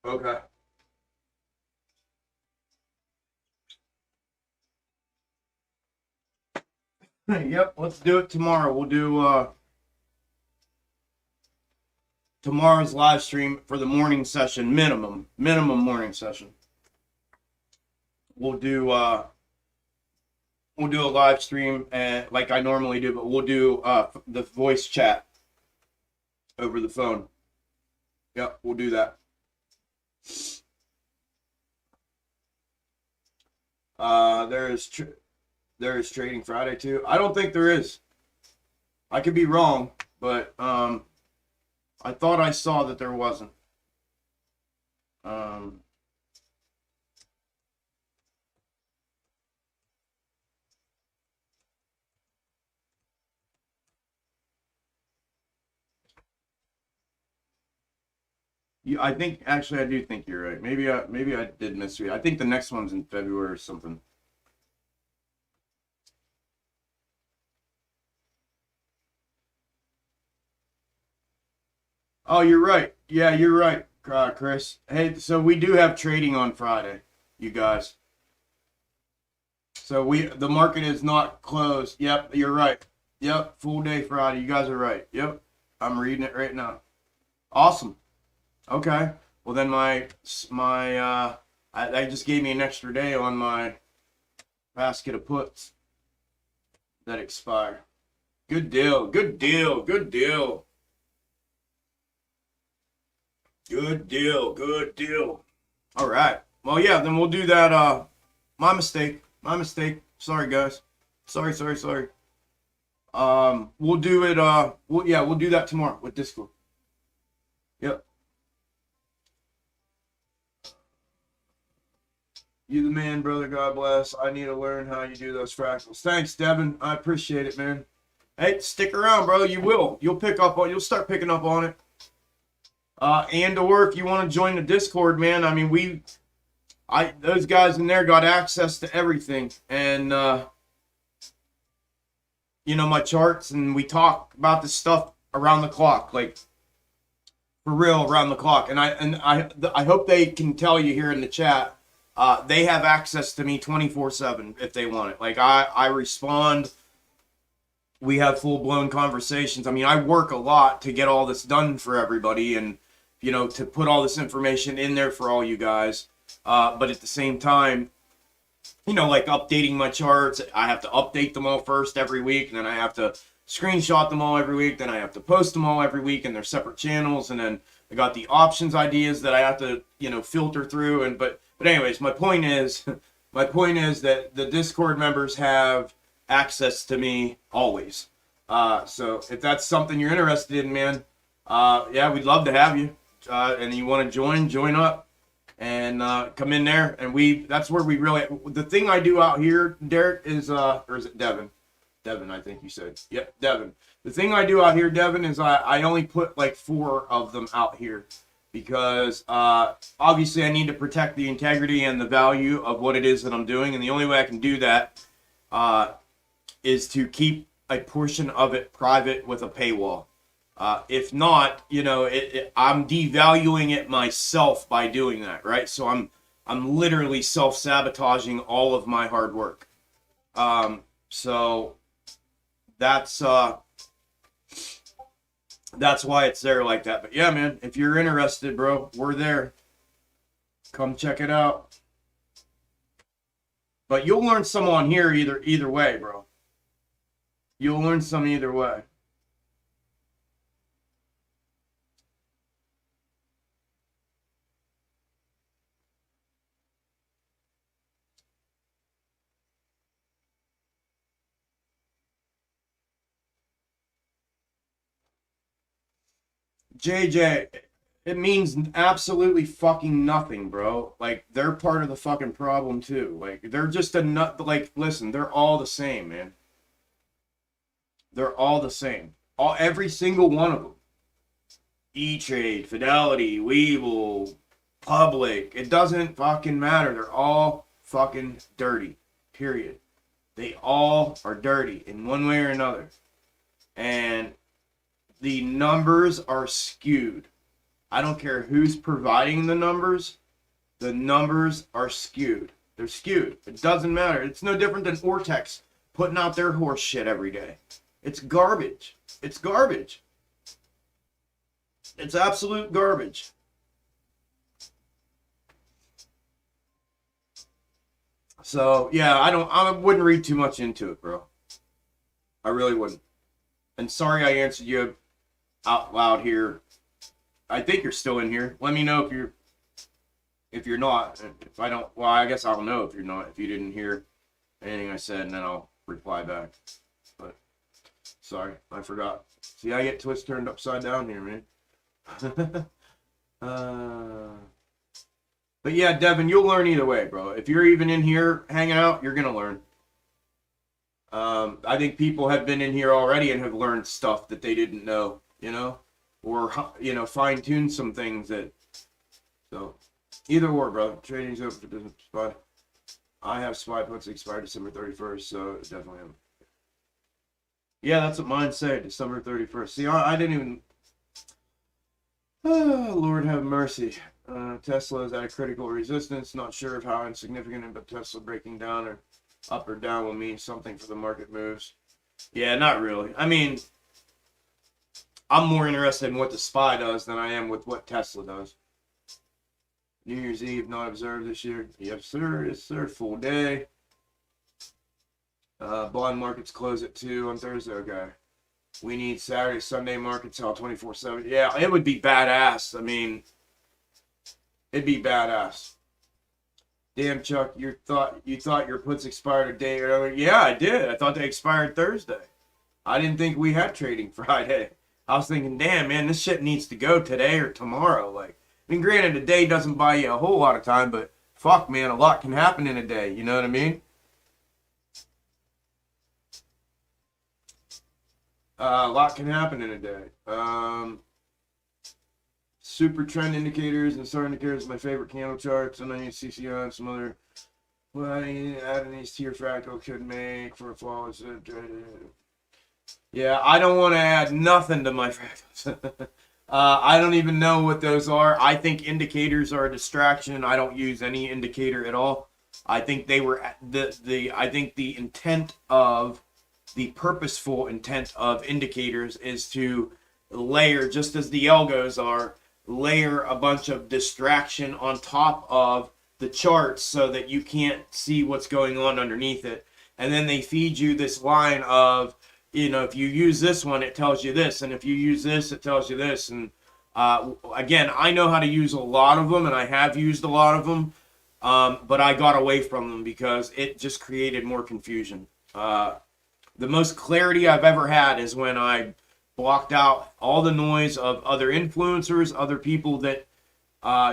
Speaker 2: Okay. Yep, let's do it tomorrow. We'll do tomorrow's live stream for the morning session, minimum morning session. We'll do a live stream like I normally do, but we'll do the voice chat over the phone. Yep, we'll do that. There is Trading Friday too. I don't think there is. I could be wrong, but I thought I saw that there wasn't. I think actually I do think you're right. Maybe I did misread. I think the next one's in February or something. Oh, you're right. Yeah, you're right, Chris. Hey, so we do have trading on Friday, you guys. So the market is not closed. Yep, you're right. Yep, full day Friday. You guys are right. Yep, I'm reading it right now. Awesome. Okay. Well, then I just gave me an extra day on my basket of puts that expire. Good deal. Good deal. Good deal. Good deal. Good deal. All right. Well, yeah, then we'll do that. My mistake. My mistake. Sorry, guys. Sorry. We'll do it. We'll do that tomorrow with Discord. Yep. You the man, brother. God bless. I need to learn how you do those fractals. Thanks, Devin. I appreciate it, man. Hey, stick around, bro. You will. You'll start picking up on it. Or if you want to join the Discord, man. I mean, those guys in there got access to everything, and my charts, and we talk about this stuff around the clock, like for real, around the clock. And I hope they can tell you here in the chat. They have access to me 24/7 if they want it. Like I respond. We have full-blown conversations. I mean, I work a lot to get all this done for everybody, and to put all this information in there for all you guys. But at the same time, like updating my charts, I have to update them all first every week, and then I have to screenshot them all every week, then I have to post them all every week in their separate channels, and then I got the options ideas that I have to, filter through. But anyways, my point is that the Discord members have access to me always. So if that's something you're interested in, man, yeah, we'd love to have you. And you want to join up and come in there. And that's where we really, the thing I do out here, Derek, is, or is it Devin? Devin, I think you said. Yep, Devin. The thing I do out here, Devin, is I only put like 4 of them out here because obviously I need to protect the integrity and the value of what it is that I'm doing. And the only way I can do that is to keep a portion of it private with a paywall. If not, I'm devaluing it myself by doing that, right? So I'm literally self-sabotaging all of my hard work. So that's why it's there like that. But yeah, man, if you're interested, bro, we're there. Come check it out. But you'll learn some on here either way, bro. You'll learn some either way.
Speaker 1: JJ, it means absolutely fucking nothing, bro. Like, they're part of the fucking problem, too. Like, they're just a nut. Like, listen, they're all the same, man. They're all the same. Every single one of them. E-Trade, Fidelity, Webull, Public. It doesn't fucking matter. They're all fucking dirty. Period. They all are dirty in one way or another. And the numbers are skewed. I don't care who's providing the numbers are skewed. They're skewed. It doesn't matter. It's no different than Ortex putting out their horse shit every day. It's garbage. It's garbage. It's absolute garbage. So, yeah, I wouldn't read too much into it, bro. I really wouldn't. And sorry I answered you out loud here. I think you're still in here. Let me know if you're not. If I don't, well, I guess I'll know if you're not, if you didn't hear anything I said, and then I'll reply back. But sorry, I forgot. See, I get twists turned upside down here, man. But yeah, Devin, you'll learn either way, bro. If you're even in here hanging out, you're gonna learn. I think people have been in here already and have learned stuff that they didn't know, or fine-tune some things that. So, either or, bro. Trading's open for business. SPY. I have SPY puts expired December 31st, so definitely am. Yeah, that's what mine say, December 31st. See, I didn't even. Oh, Lord have mercy. Tesla is at a critical resistance. Not sure of how insignificant, but Tesla breaking down or up or down will mean something for the market moves. Yeah, not really. I mean, I'm more interested in what the SPY does than I am with what Tesla does. New Year's Eve not observed this year. Yes, sir. Yes, sir. Full day. Bond markets close at 2 on Thursday. Okay. We need Saturday, Sunday markets all 24/7. Yeah, it would be badass. I mean, it'd be badass. Damn, Chuck, you thought your puts expired a day earlier. Yeah, I did. I thought they expired Thursday. I didn't think we had trading Friday. I was thinking, damn, man, this shit needs to go today or tomorrow. Like, I mean, granted, a day doesn't buy you a whole lot of time, but fuck, man, a lot can happen in a day. You know what I mean? A lot can happen in a day. Super trend indicators and SAR indicators are my favorite candle charts, and I need CCI and some other. Well, adding these tier fractal could make for a flawless. Yeah, I don't want to add nothing to my fractals. I don't even know what those are. I think indicators are a distraction. I don't use any indicator at all. I think they were I think the intent of the purposeful intent of indicators is to layer, just as the algos are, layer a bunch of distraction on top of the charts so that you can't see what's going on underneath it. And then they feed you this line of, if you use this one, it tells you this. And if you use this, it tells you this. And again, I know how to use a lot of them, and I have used a lot of them. But I got away from them because it just created more confusion. The most clarity I've ever had is when I blocked out all the noise of other influencers, other people that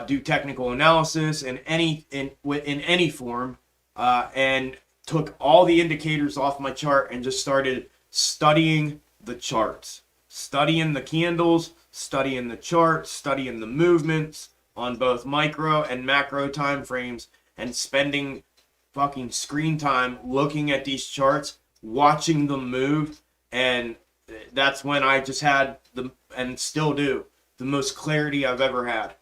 Speaker 1: do technical analysis in any form, and took all the indicators off my chart and just started studying the charts, studying the candles, studying the charts, studying the movements on both micro and macro time frames, and spending fucking screen time looking at these charts, watching them move. And that's when I just had and still do, the most clarity I've ever had.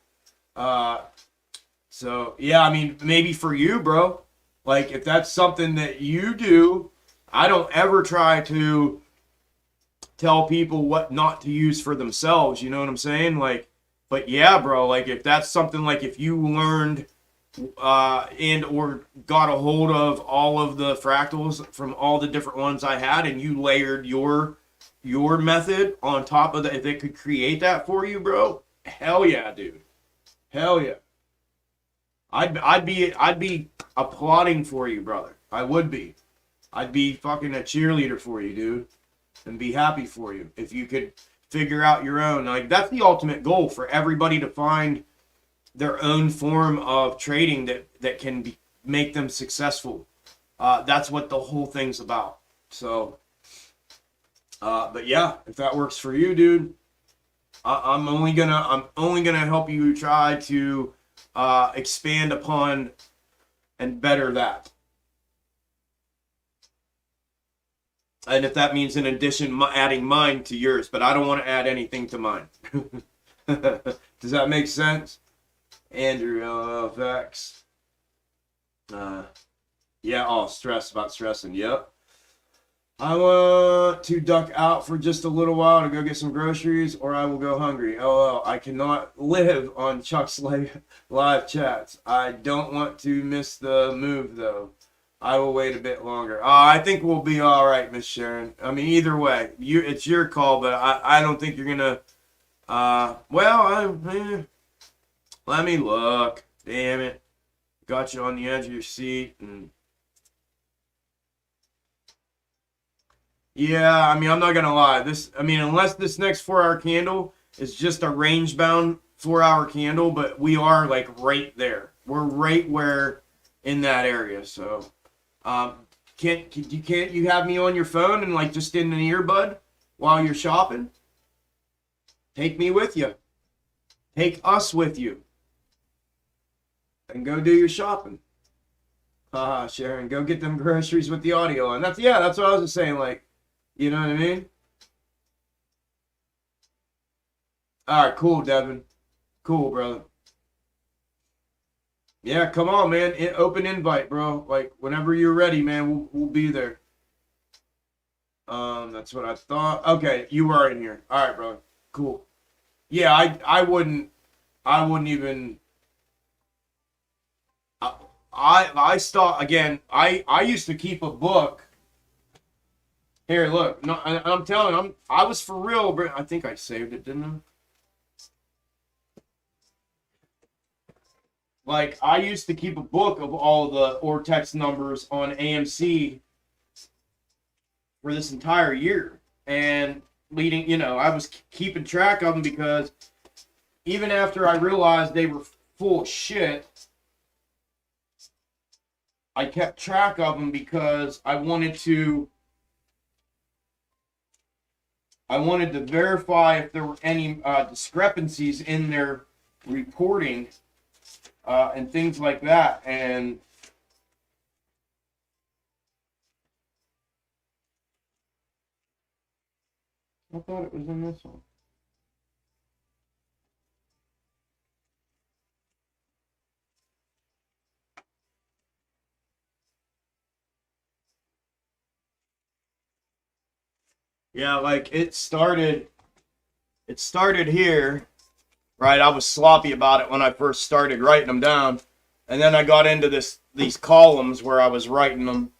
Speaker 1: So yeah, I mean, maybe for you, bro, like if that's something that you do, I don't ever try to tell people what not to use for themselves. You know what I'm saying? Like, but yeah, bro, like if that's something, like if you learned and or got a hold of all of the fractals from all the different ones I had, and you layered your method on top of that, if it could create that for you, bro, hell yeah, dude, hell yeah. I'd be applauding for you, brother. I would be. I'd be fucking a cheerleader for you, dude, and be happy for you if figure out your own. Like, that's the ultimate goal, for everybody to find their own form of trading that can make them successful. That's what the whole thing's about. So, but yeah, if that works for you, dude, I'm only gonna help you try to expand upon and better that. And if that means in addition adding mine to yours, but I don't want to add anything to mine. Does that make sense? Andrew, LFX. Yeah, oh, stress about stressing. Yep. I want to duck out for just a little while to go get some groceries, or I will go hungry. Oh, I cannot live on Chuck's live chats. I don't want to miss the move, though. I will wait a bit longer. I think we'll be all right, Miss Sharon. I mean, either way, it's your call, but I don't think you're gonna. Let me look. Damn it, got you on the edge of your seat, and yeah, I mean, I'm not gonna lie. Unless this next 4-hour candle is just a range-bound 4-hour candle, but we are like right there. We're right where in that area, so. Can't you have me on your phone and like just in an earbud while you're shopping? Take me with you. Take us with you. And go do your shopping. Sharon, go get them groceries with the audio on. That's what I was just saying, like, you know what I mean? Alright, cool, Devin. Cool, brother. Yeah, come on, man. Open invite, bro. Like, whenever you're ready, man, we'll be there. That's what I thought. Okay, you are in here. All right, bro. Cool. Yeah, I wouldn't even. I stopped again. I used to keep a book. Here, look. No, I'm telling you, I was for real, bro. I think I saved it, didn't I? Like, I used to keep a book of all the Ortex numbers on AMC for this entire year. And I was keeping track of them because even after I realized they were full of shit, I kept track of them because I wanted to verify if there were any discrepancies in their reporting. And things like that, and I thought it was in this one. Yeah, like it started here. Right, I was sloppy about it when I first started writing them down, and then I got into these columns where I was writing them,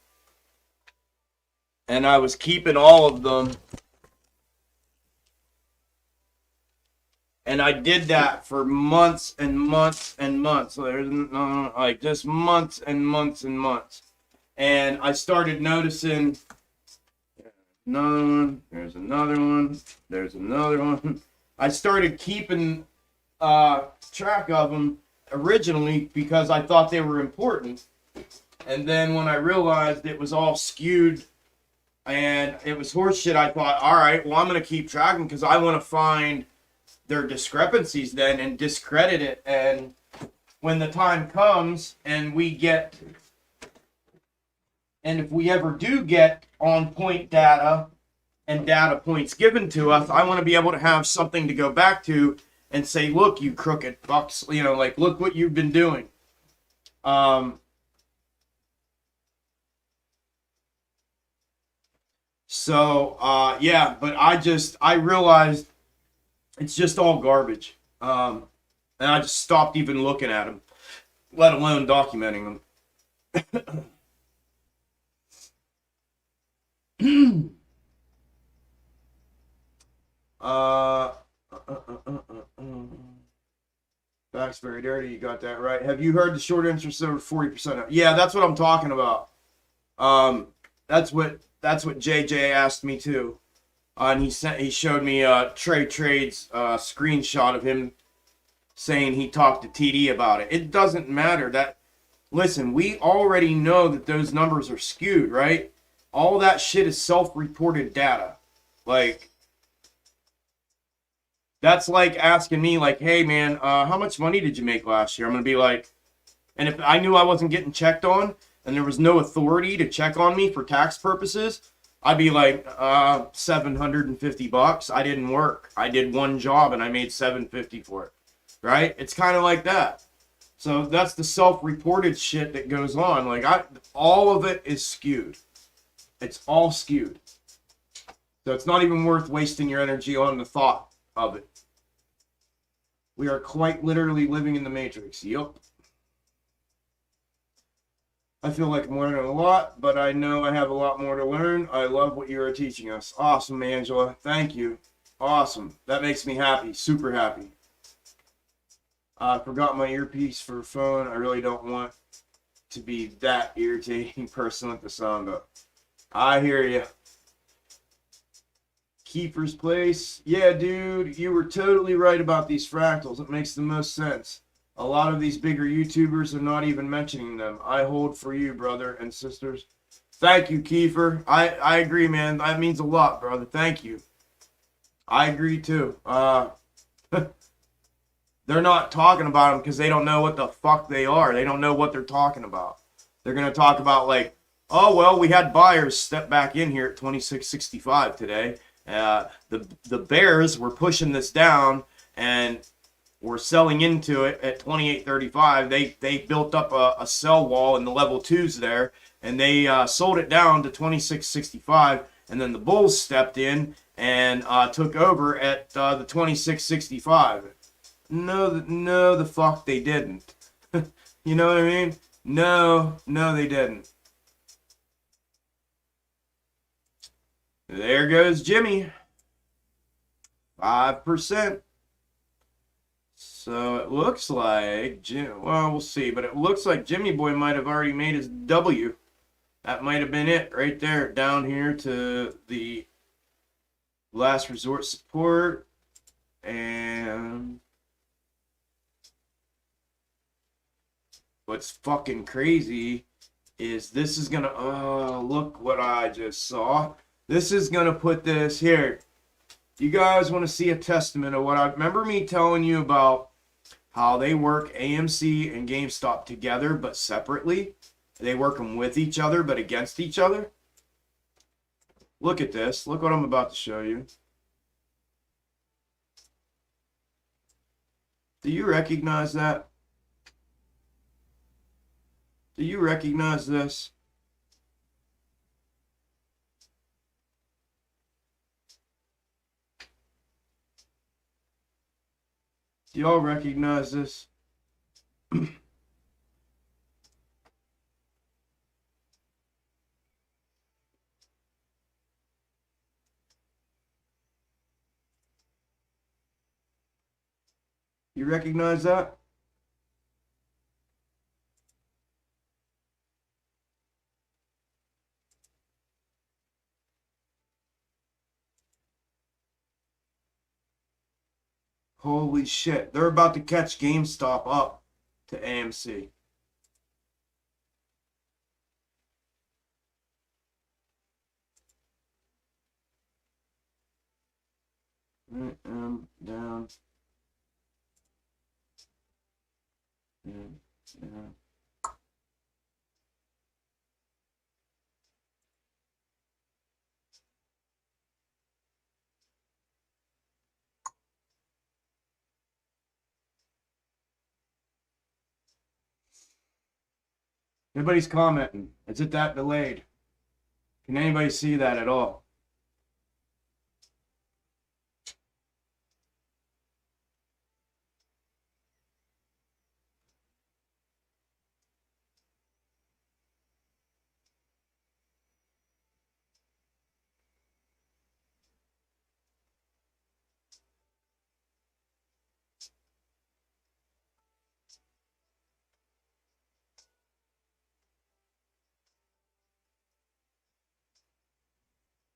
Speaker 1: and I was keeping all of them, and I did that for months and months and months. So there's like just months and months and months, and I started noticing another one. There's another one. There's another one. I started keeping track of them originally because I thought they were important, and then when I realized it was all skewed and it was horseshit, I thought, all right, well, I'm going to keep tracking because I want to find their discrepancies then and discredit it. And when the time comes and if we ever do get on point data and data points given to us, I want to be able to have something to go back to and say, look, you crooked fucks, like, look what you've been doing. Yeah, but I realized it's just all garbage. And I just stopped even looking at them, let alone documenting them. Facts very dirty. You got that right. Have you heard the short interest over 40%? Yeah, that's what I'm talking about. That's what JJ asked me too.
Speaker 2: And he showed me Trey Trade's screenshot of him saying he talked to TD about it. It doesn't matter. That listen, we already know that those numbers are skewed, right? All that shit is self-reported data. Like, that's like asking me, like, hey man, how much money did you make last year? I'm gonna be like, and if I knew I wasn't getting checked on and there was no authority to check on me for tax purposes, I'd be like, $750. I didn't work. I did one job and I made $750 for it. Right? It's kind of like that. So that's the self-reported shit that goes on. Like, all of it is skewed. It's all skewed. So it's not even worth wasting your energy on the thought of it. We are quite literally living in the Matrix. Yup. I feel like I'm learning a lot, but I know I have a lot more to learn. I love what you are teaching us. Awesome, Angela. Thank you. Awesome. That makes me happy. Super happy. I forgot my earpiece for a phone. I really don't want to be that irritating person with the sound up. I hear you. Keeper's Place. Yeah, dude, you were totally right about these fractals. It makes the most sense. A lot of these bigger YouTubers are not even mentioning them. I hold for you, brother and sisters. Thank you, Kiefer. I agree, man. That means a lot, brother. Thank you. I agree, too. They're not talking about them because they don't know what the fuck they are. They don't know what they're talking about. They're going to talk about like, oh, well, we had buyers step back in here at 26.65 today. The bears were pushing this down and were selling into it at 28.35. They built up a sell wall in the level twos there, and they sold it down to 26.65. And then the bulls stepped in and took over at the 26.65. No, the fuck they didn't. You know what I mean? No, they didn't. There goes Jimmy. 5%. So it looks like, well, we'll see, but it looks like Jimmy Boy might have already made his W. That might have been it right there, down here to the last resort support. And what's fucking crazy is this is gonna, oh, look what I just saw. This is gonna put this here. You guys want to see a testament of what I remember me telling you about how they work AMC and GameStop together but separately. They work them with each other but against each other. Look at this. Look what I'm about to show you. Do you recognize that? Do you recognize this? Do y'all recognize this? You recognize that? Holy shit. They're about to catch GameStop up to AMC. Down. Yeah. Everybody's commenting. Is it that delayed? Can anybody see that at all?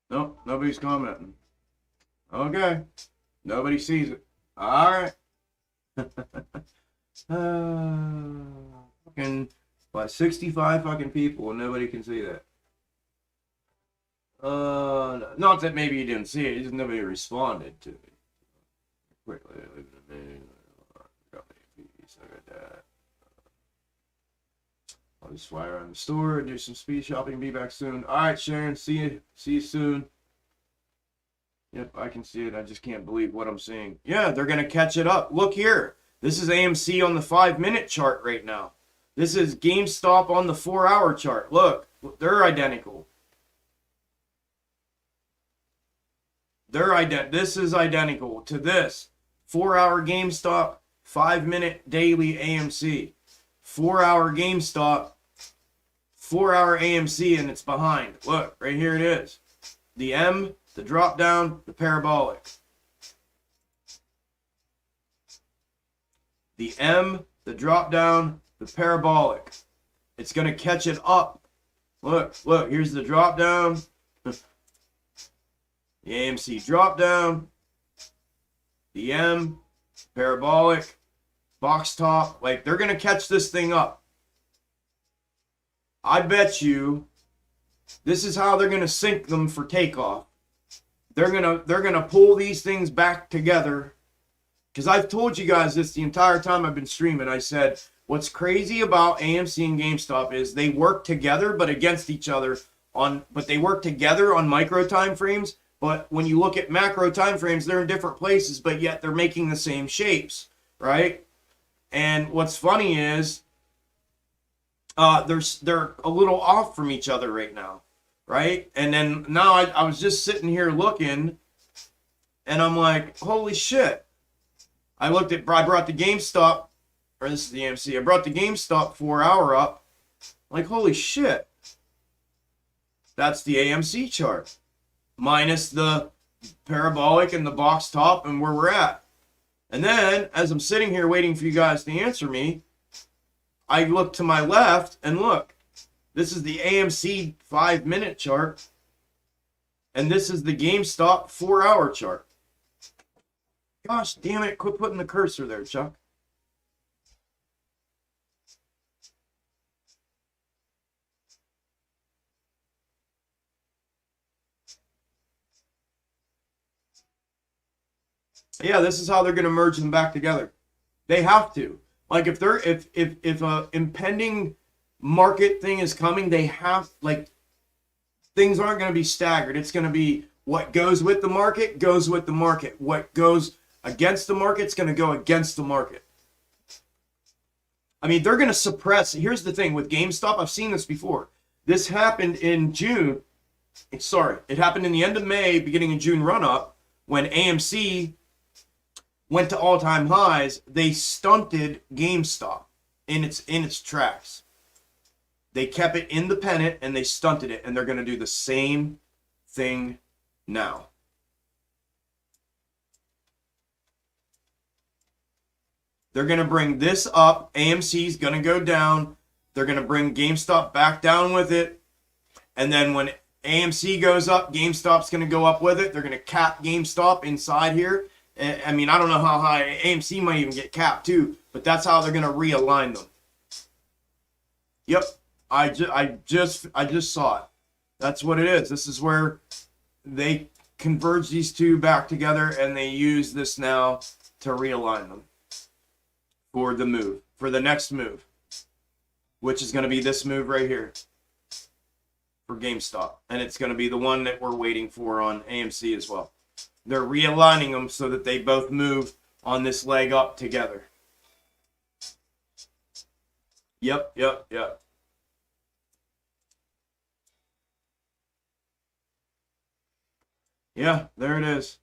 Speaker 2: Nope, nobody's commenting. Okay. Nobody sees it. All right. Fucking, what, 65 fucking people and nobody can see that. Not that maybe you didn't see it, just nobody responded to it. Quickly, I'll just fly around the store, do some speed shopping, be back soon. All right, Sharon, see you soon. Yep, I can see it. I just can't believe what I'm seeing. Yeah, they're gonna catch it up. Look here. This is AMC on the 5-minute chart right now. This is GameStop on the 4-hour chart. Look, they're identical. This is identical to this. 4-hour GameStop, 5-minute daily AMC. 4-hour GameStop, 4-hour AMC, and it's behind. Look, right here it is. The M, the drop down, the parabolic. The M, the drop down, the parabolic. It's going to catch it up. Look, here's the drop down. The AMC drop down. The M, parabolic, box top. Like, they're going to catch this thing up. I bet you this is how they're going to sync them for takeoff. They're going to pull these things back together. Because I've told you guys this the entire time I've been streaming. I said, what's crazy about AMC and GameStop is they work together but against each other but they work together on micro time frames. But when you look at macro time frames, they're in different places, but yet they're making the same shapes, right? And what's funny is they're a little off from each other right now, right? And then now I was just sitting here looking, and I'm like, holy shit. I brought the GameStop, or this is the AMC, I brought the GameStop 4-hour up. Like, holy shit. That's the AMC chart. Minus the parabolic and the box top and where we're at. And then, as I'm sitting here waiting for you guys to answer me, I look to my left and look. This is the AMC 5-minute chart. And this is the GameStop 4-hour chart. Gosh damn it, quit putting the cursor there, Chuck. Yeah, this is how they're going to merge them back together. They have to. Like, if a impending market thing is coming, they have, like, things aren't going to be staggered. It's going to be what goes with the market goes with the market. What goes against the market's going to go against the market. I mean, they're going to suppress. Here's the thing with GameStop. I've seen this before. This happened in June. It happened in the end of May, beginning of June run-up, when AMC went to all-time highs. They stunted GameStop in its tracks. They kept it independent and they stunted it, and they're going to do the same thing now. They're going to bring this up. AMC's going to go down. They're going to bring GameStop back down with it. And then when AMC goes up, GameStop's going to go up with it. They're going to cap GameStop inside here. I mean, I don't know how high. AMC might even get capped too. But that's how they're going to realign them. Yep. I just saw it. That's what it is. This is where they converge these two back together, and they use this now to realign them for the move, for the next move, which is going to be this move right here for GameStop. And it's going to be the one that we're waiting for on AMC as well. They're realigning them so that they both move on this leg up together. Yep. Yeah, there it is.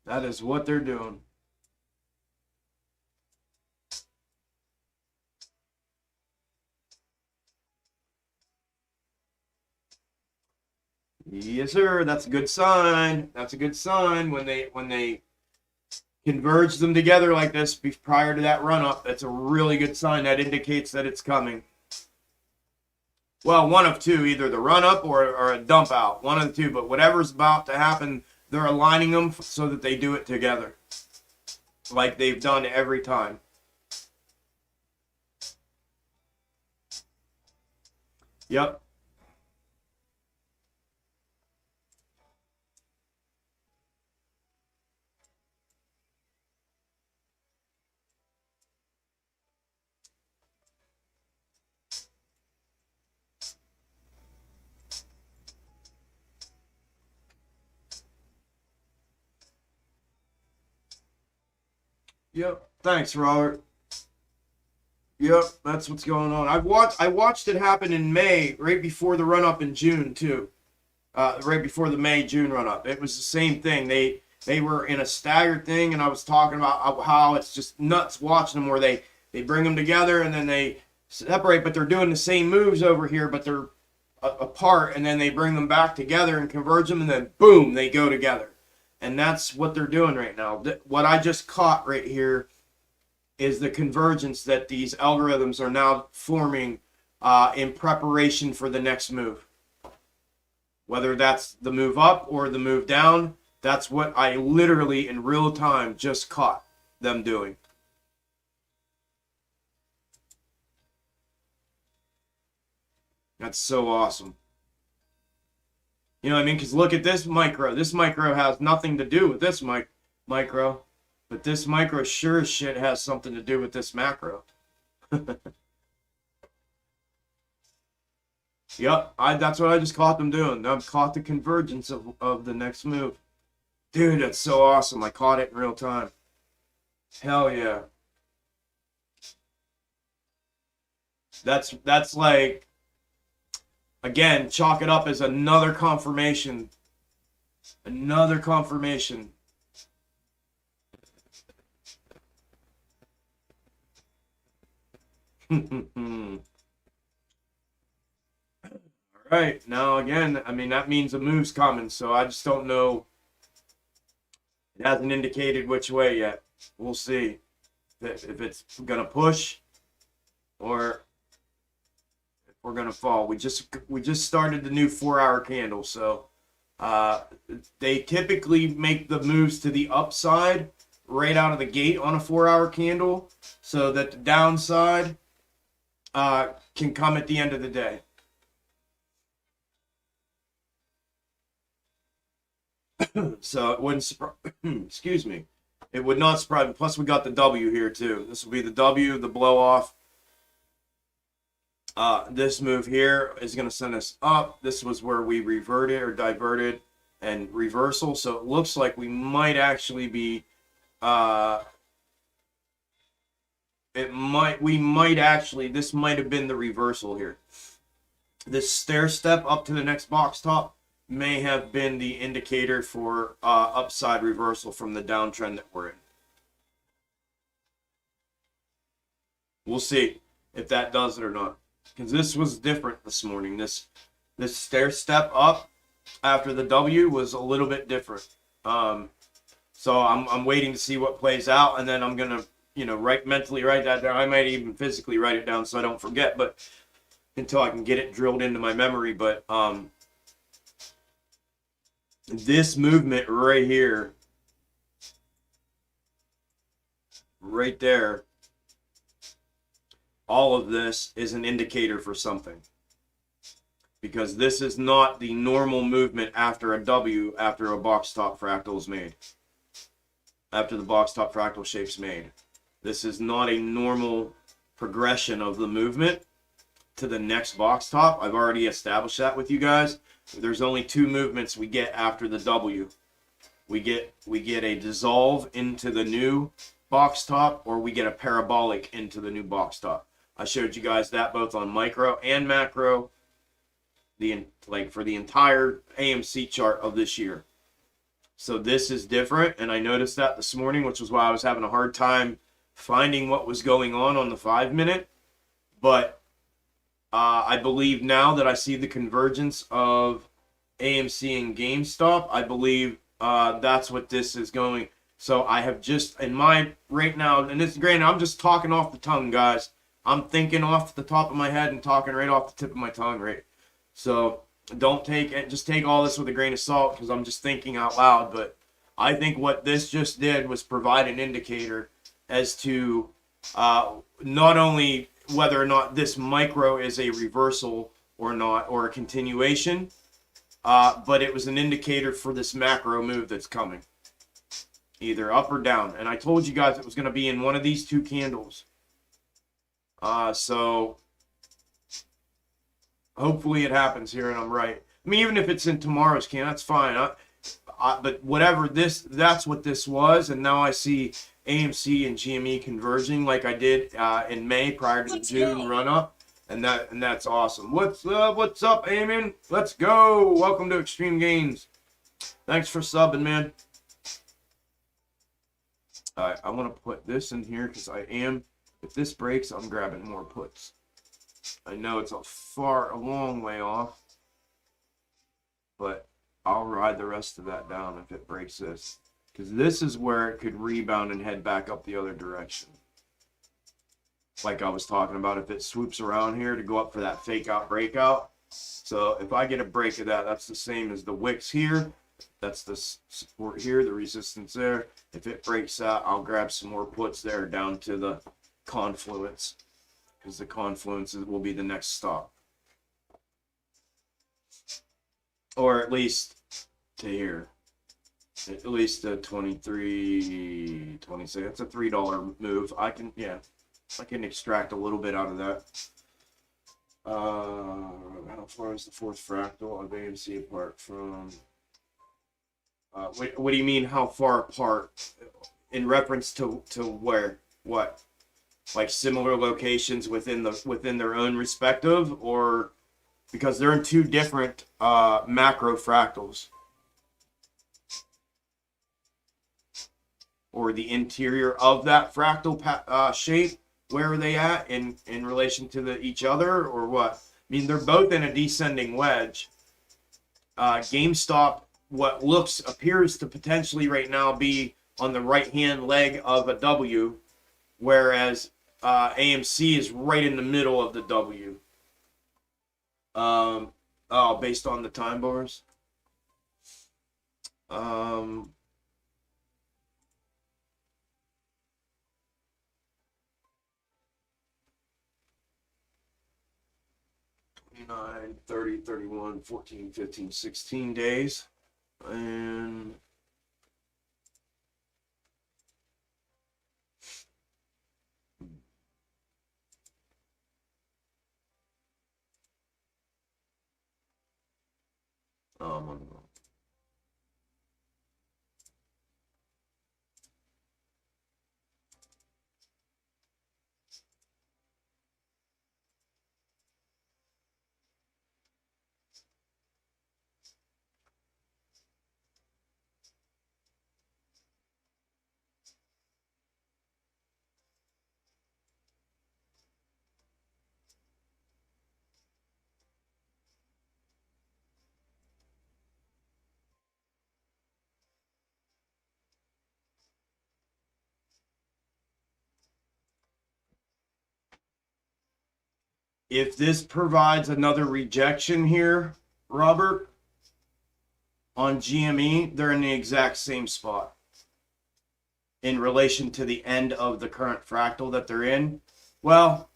Speaker 2: That is what they're doing. Yes, sir. That's a good sign. That's a good sign when they converge them together like this prior to that run up. That's a really good sign. That indicates that it's coming. Well, one of two, either the run up or a dump out. One of the two, but whatever's about to happen they're aligning them so that they do it together, like they've done every time. Yep. Yep. Thanks, Robert. Yep, that's what's going on. I watched it happen in May, right before the run up in June too. Right before the May-June run up. It was the same thing. They were in a staggered thing, and I was talking about how it's just nuts watching them where they bring them together and then they separate, but they're doing the same moves over here, but they're apart, and then they bring them back together and converge them, and then boom, they go together. And that's what they're doing right now. What I just caught right here is the convergence that these algorithms are now forming in preparation for the next move. Whether that's the move up or the move down, that's what I literally in real time just caught them doing. That's so awesome. You know what I mean? Because look at this micro. This micro has nothing to do with this micro. But this micro sure as shit has something to do with this macro. Yep, that's what I just caught them doing. I've caught the convergence of the next move. Dude, that's so awesome. I caught it in real time. Hell yeah. That's like, again, chalk it up as another confirmation. Another confirmation. Right, now again, I mean, that means a move's coming, so I just don't know. It hasn't indicated which way yet. We'll see if it's going to push or if we're going to fall. We just started the new 4-hour candle, so they typically make the moves to the upside right out of the gate on a 4-hour candle so that the downside can come at the end of the day. So it wouldn't surprise, excuse me, it would not surprise me. Plus we got the W here too. This will be the W, the blow off. This move here is going to send us up. This was where we reverted or diverted and reversal. So it looks like we might actually be, this might have been the reversal here. This stair step up to the next box top may have been the indicator for upside reversal from the downtrend that we're in. We'll see if that does it or not, because this was different this morning. This stair step up after the W was a little bit different. So I'm waiting to see what plays out, and then I'm gonna mentally write that down. I might even physically write it down so I don't forget, but until I can get it drilled into my memory. But this movement right here, right there, all of this is an indicator for something. Because this is not the normal movement after a W, after a box top fractal is made. After the box top fractal shape's made. This is not a normal progression of the movement to the next box top. I've already established that with you guys. There's only two movements we get after the W. We get a dissolve into the new box top, or we get a parabolic into the new box top. I showed you guys that both on micro and macro, for the entire AMC chart of this year. So this is different, and I noticed that this morning, which was why I was having a hard time finding what was going on the 5-minute. But I believe now that I see the convergence of AMC and GameStop, I believe that's what this is going. So I have just, in my, right now, and this, granted, I'm just talking off the tongue, guys. I'm thinking off the top of my head and talking right off the tip of my tongue, right? So
Speaker 1: don't take it, just take all this with a grain of salt because I'm just thinking out loud. But I think what this just did was provide an indicator as to not only whether or not this micro is a reversal or not, or a continuation, but it was an indicator for this macro move that's coming, either up or down. And I told you guys it was going to be in one of these two candles. So hopefully it happens here and I'm right. I mean, even if it's in tomorrow's candle, that's fine. But whatever that's what this was. And now I see AMC and GME converging like I did in May prior to the June run up. And that's awesome. What's up, Eamon? Let's go. Welcome to Extreme Gains. Thanks for subbing, man. I want to put this in here because if this breaks, I'm grabbing more puts. I know it's a long way off, but I'll ride the rest of that down if it breaks this, because this is where it could rebound and head back up the other direction. Like I was talking about, if it swoops around here to go up for that fake out breakout. So if I get a break of that, that's the same as the wicks here. That's the support here, the resistance there. If it breaks that, I'll grab some more puts there down to the confluence, because the confluence will be the next stop. Or at least to here. At least a 23, 26. That's a $3 move. I can extract a little bit out of that. How far is the fourth fractal of AMC apart from? What do you mean? How far apart? In reference to where? What? Like similar locations within their own respective, or because they're in two different macro fractals, or the interior of that fractal shape? Where are they at in relation to each other, or what? I mean, they're both in a descending wedge. GameStop, what appears to potentially right now be on the right hand leg of a W, whereas AMC is right in the middle of the W. Based on the time bars. 9, 30, 31, 14, 15, 16 days. And if this provides another rejection here, Robert, on GME, they're in the exact same spot in relation to the end of the current fractal that they're in. Well,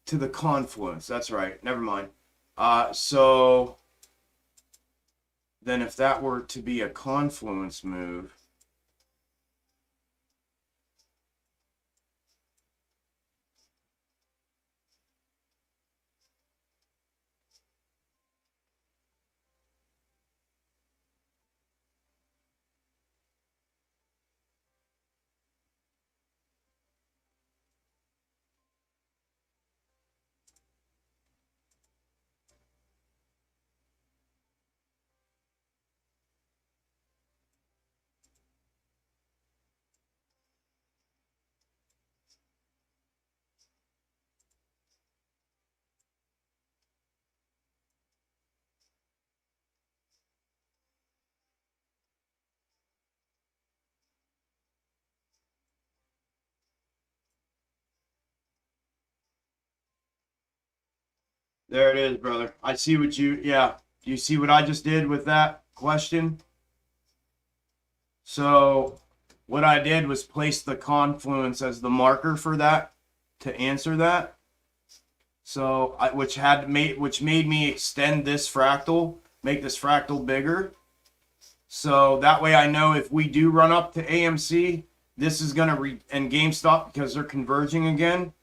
Speaker 1: to the confluence. That's right. Never mind. So then if that were to be a confluence move, there it is, brother. I see what yeah. You see what I just did with that question? So what I did was place the confluence as the marker for that to answer that. So which made me extend this fractal, make this fractal bigger. So that way I know if we do run up to AMC, this is going to and GameStop, because they're converging again.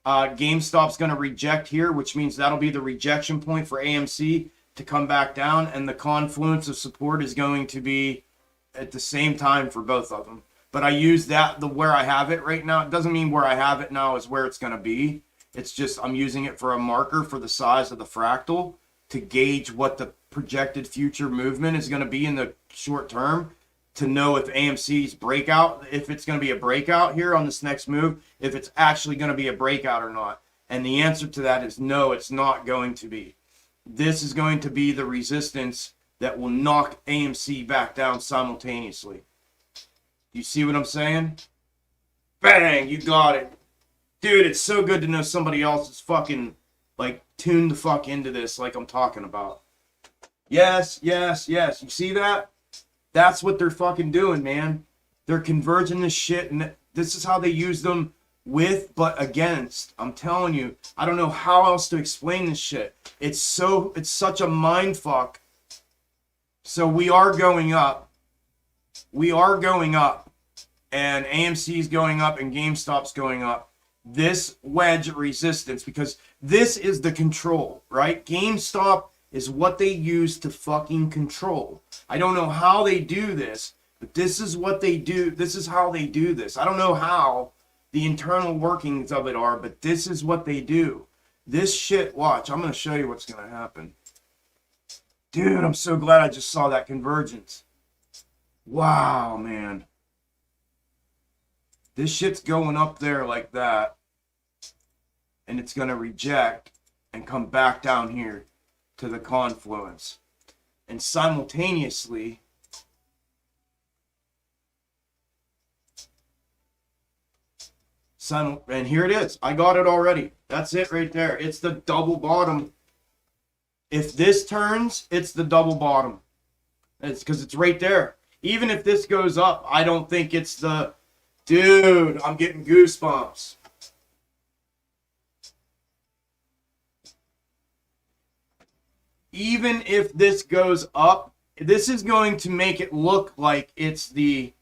Speaker 1: GameStop's going to reject here, which means that'll be the rejection point for AMC to come back down, and the confluence of support is going to be at the same time for both of them. But I use where I have it right now. It doesn't mean where I have it now is where it's going to be. It's just I'm using it for a marker for the size of the fractal to gauge what the projected future movement is going to be in the short term, to know if AMC's breakout, if it's going to be a breakout here on this next move, if it's actually going to be a breakout or not. And the answer to that is no, it's not going to be. This is going to be the resistance that will knock AMC back down simultaneously. You see what I'm saying? Bang, you got it. Dude, it's so good to know somebody else is fucking, like, tuned the fuck into this like I'm talking about. Yes, yes, yes. You see that? That's what they're fucking doing, man. They're converging this shit, and this is how they use them with but against. I'm telling you, I don't know how else to explain this shit. It's such a mind fuck. So we are going up. We are going up. And AMC's going up and GameStop's going up. This wedge resistance, because this is the control, right? GameStop is what they use to fucking control. I don't know how they do this, but this is what they do. This is how they do this. I don't know how the internal workings of it are, but this is what they do. This shit, watch, I'm going to show you what's going to happen. Dude, I'm so glad I just saw that convergence. Wow, man. This shit's going up there like that, and it's going to reject and come back down here to the confluence. And simultaneously, and here it is. I got it already. That's it right there. It's the double bottom. If this turns, it's the double bottom. It's because it's right there. Even if this goes up, I don't think it's the... Dude, I'm getting goosebumps. Even if this goes up, this is going to make it look like it's the...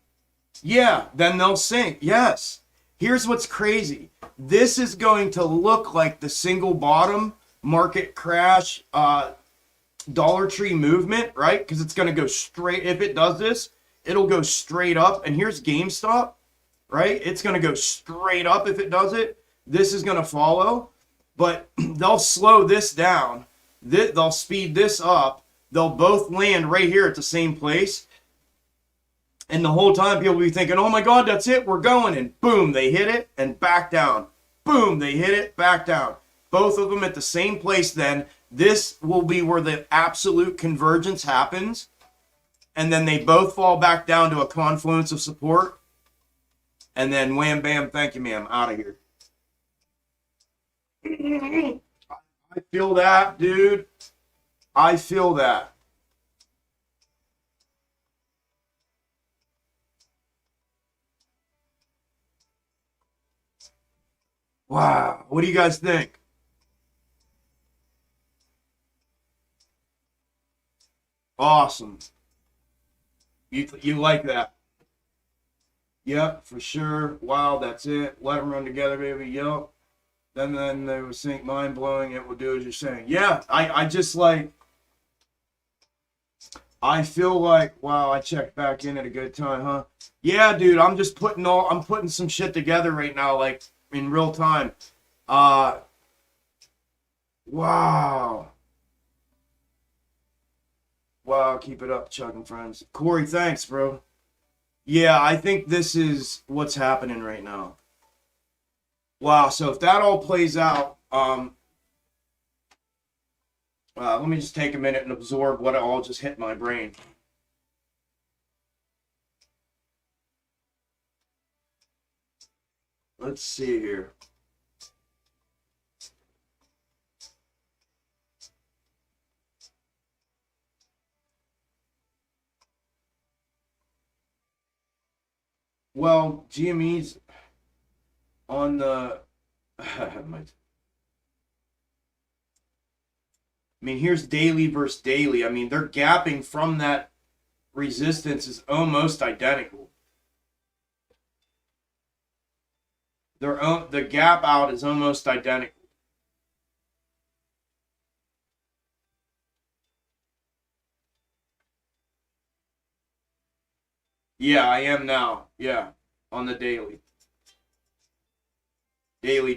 Speaker 1: Yeah, then they'll sink. Yes. Here's what's crazy. This is going to look like the single bottom market crash Dollar Tree movement, right? Because it's going to go straight. If it does this, it'll go straight up. And here's GameStop, right? It's going to go straight up if it does it. This is going to follow. But they'll slow this down. They'll speed this up. They'll both land right here at the same place. And the whole time people will be thinking, oh my God, that's it, we're going. And boom, they hit it and back down. Boom, they hit it, back down. Both of them at the same place then. This will be where the absolute convergence happens. And then they both fall back down to a confluence of support. And then wham, bam, thank you, ma'am, out of here. I feel that, dude. I feel that. Wow. What do you guys think? Awesome. You like that? Yep, for sure. Wow, that's it. Let them run together, baby. Yep. Then they will think mind blowing. It will do as you're saying. Yeah, I just like. I feel like, wow, I checked back in at a good time, huh? Yeah, dude, I'm putting some shit together right now, like in real time. Wow. Wow, keep it up, Chuck and friends. Corey, thanks, bro. Yeah, I think this is what's happening right now. Wow, so if that all plays out, let me just take a minute and absorb what all just hit my brain. Let's see here. Well, GME's on the. I mean, here's daily versus daily. I mean, they're gapping from that resistance is almost identical. The gap out is almost identical. Yeah, I am now. Yeah, on the daily. Daily.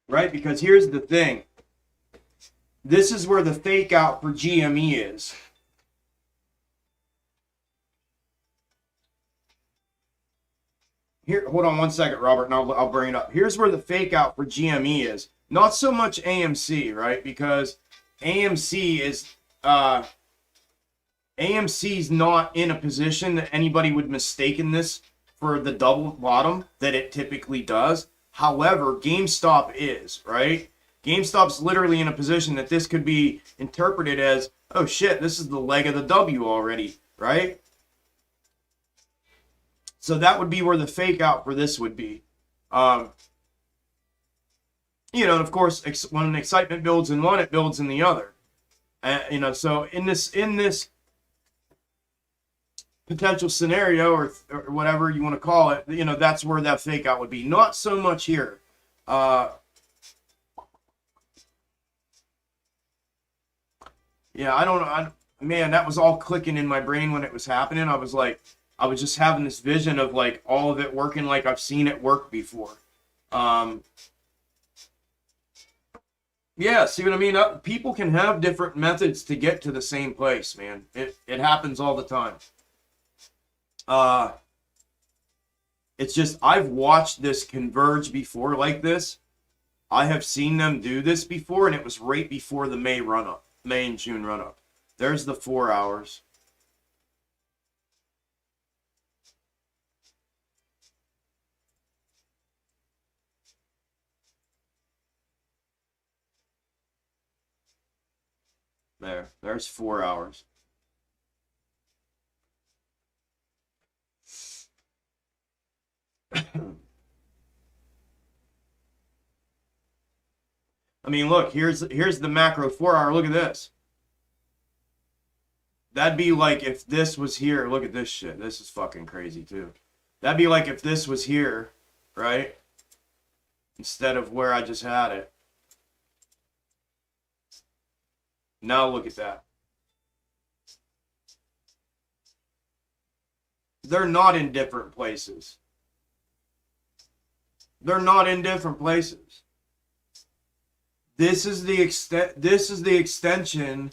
Speaker 1: Right? Because here's the thing. This is where the fake out for GME is. Here, hold on one second, Robert, and I'll bring it up. Here's where the fake out for GME is. Not so much AMC, right? Because AMC's not in a position that anybody would mistaken this for the double bottom that it typically does. However, GameStop is, right? GameStop's literally in a position that this could be interpreted as, oh shit, this is the leg of the W already, right? So that would be where the fake out for this would be. You know, and of course, when an excitement builds in one, it builds in the other. You know, so in this potential scenario or whatever you want to call it, you know, that's where that fake out would be. Not so much here. Yeah, I don't know. Man, that was all clicking in my brain when it was happening. I was just having this vision of like all of it working like I've seen it work before. Yeah, see what I mean? People can have different methods to get to the same place, man. It happens all the time. It's just I've watched this converge before like this. I have seen them do this before, and it was right before the May and June run up. There's the 4 hours. There's 4 hours. I mean, look, here's the macro 4 hour. Look at this. That'd be like if this was here. Look at this shit. This is fucking crazy too. That'd be like if this was here, right? Instead of where I just had it. Now look at that. They're not in different places. They're not in different places. This is the extension.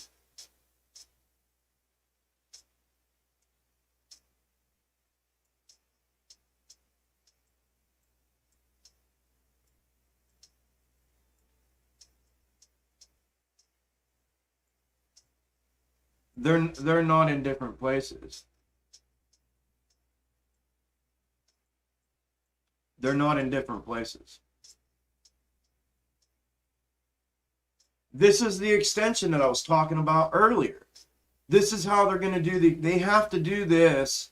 Speaker 1: They're not in different places. They're not in different places. This is the extension that I was talking about earlier. This is how they're going to do they have to do this.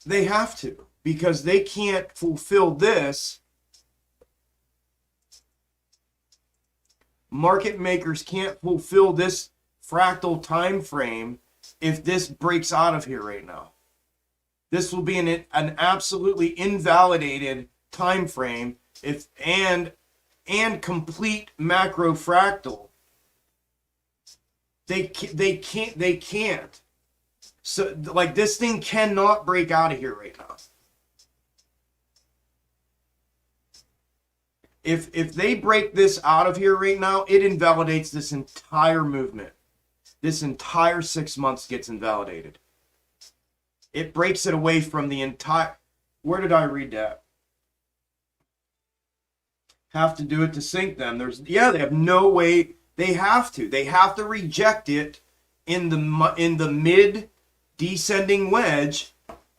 Speaker 1: They have to, because they can't fulfill this. Market makers can't fulfill this fractal time frame if this breaks out of here right now. This will be an absolutely invalidated time frame and complete macro fractal. They can't. So like this thing cannot break out of here right now. If they break this out of here right now, it invalidates this entire movement. This entire 6 months gets invalidated. It breaks it away from the entire. Where did I read that? Have to do it to sync them. They have no way. They have to reject it in the mid descending wedge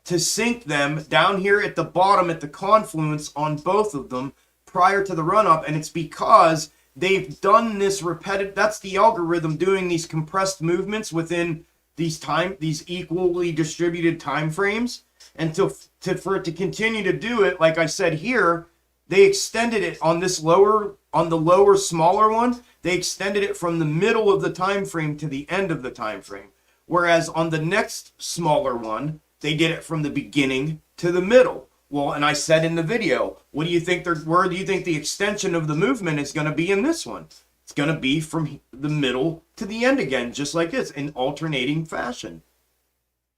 Speaker 1: to sync them down here at the bottom at the confluence on both of them prior to the run up. And it's because they've done this repetitive. That's the algorithm doing these compressed movements within these equally distributed time frames. And for it to continue to do it, like I said here, they extended it on the lower smaller one. They extended it from the middle of the time frame to the end of the time frame. Whereas on the next smaller one, they did it from the beginning to the middle. Well, and I said in the video, where do you think the extension of the movement is going to be in this one? It's going to be from the middle to the end again, just like this, in alternating fashion.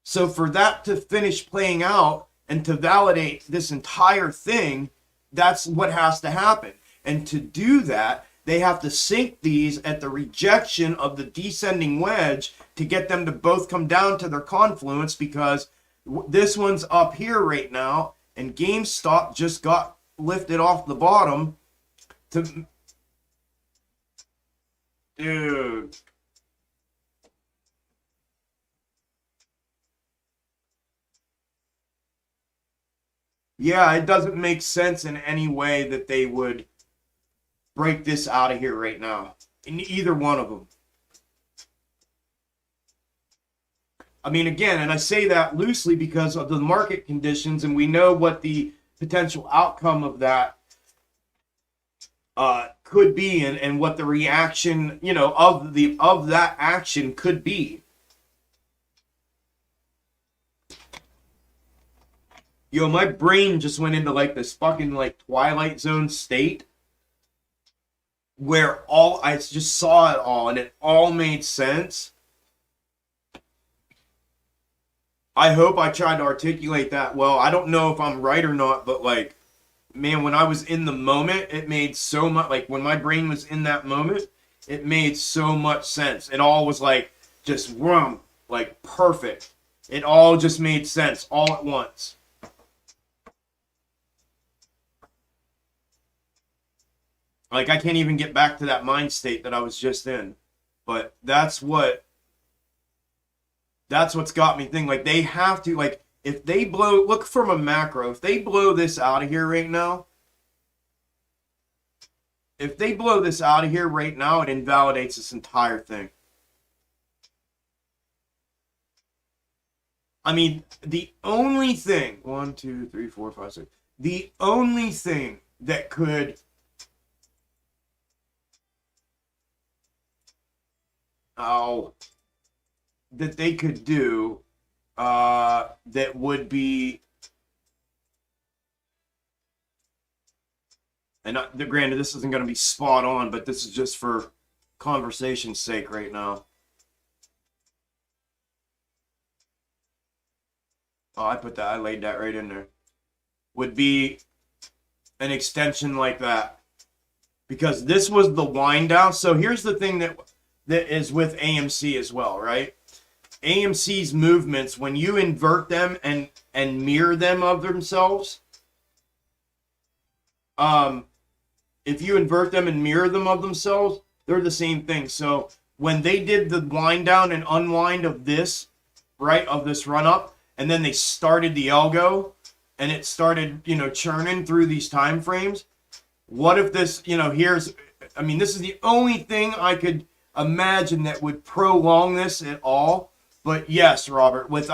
Speaker 1: So for that to finish playing out and to validate this entire thing, that's what has to happen. And to do that, they have to sync these at the rejection of the descending wedge to get them to both come down to their confluence, because this one's up here right now, and GameStop just got lifted off the bottom to... Dude. Yeah, it doesn't make sense in any way that they would break this out of here right now. In either one of them. I mean, again, and I say that loosely because of the market conditions, and we know what the potential outcome of that could be, and what the reaction, of that action could be. Yo, my brain just went into like this fucking like Twilight Zone state where I just saw it all and it all made sense. I hope I tried to articulate that well. I don't know if I'm right or not, but like, man, when I was in the moment, it made so much, like when my brain was in that moment, it made so much sense. It all was like just wrum, like perfect. It all just made sense all at once. Like, I can't even get back to that mind state that I was just in. But that's what's got me thinking. Like, they have to, like, if they blow, look from a macro, if they blow this out of here right now, it invalidates this entire thing. I mean, the only thing, 1, 2, 3, 4, 5, 6, the only thing that could... that they could do that would be, and granted this isn't going to be spot on, but this is just for conversation's sake right now. I laid that right in there. Would be an extension like that, because this was the wind down. So here's the thing that is with AMC as well, right? AMC's movements, when you invert them and mirror them of themselves, if you invert them and mirror them of themselves, they're the same thing. So when they did the wind down and unwind of this, right, of this run up, and then they started the algo, and it started, churning through these time frames. What if this, this is the only thing I could imagine that would prolong this at all. But yes, Robert, if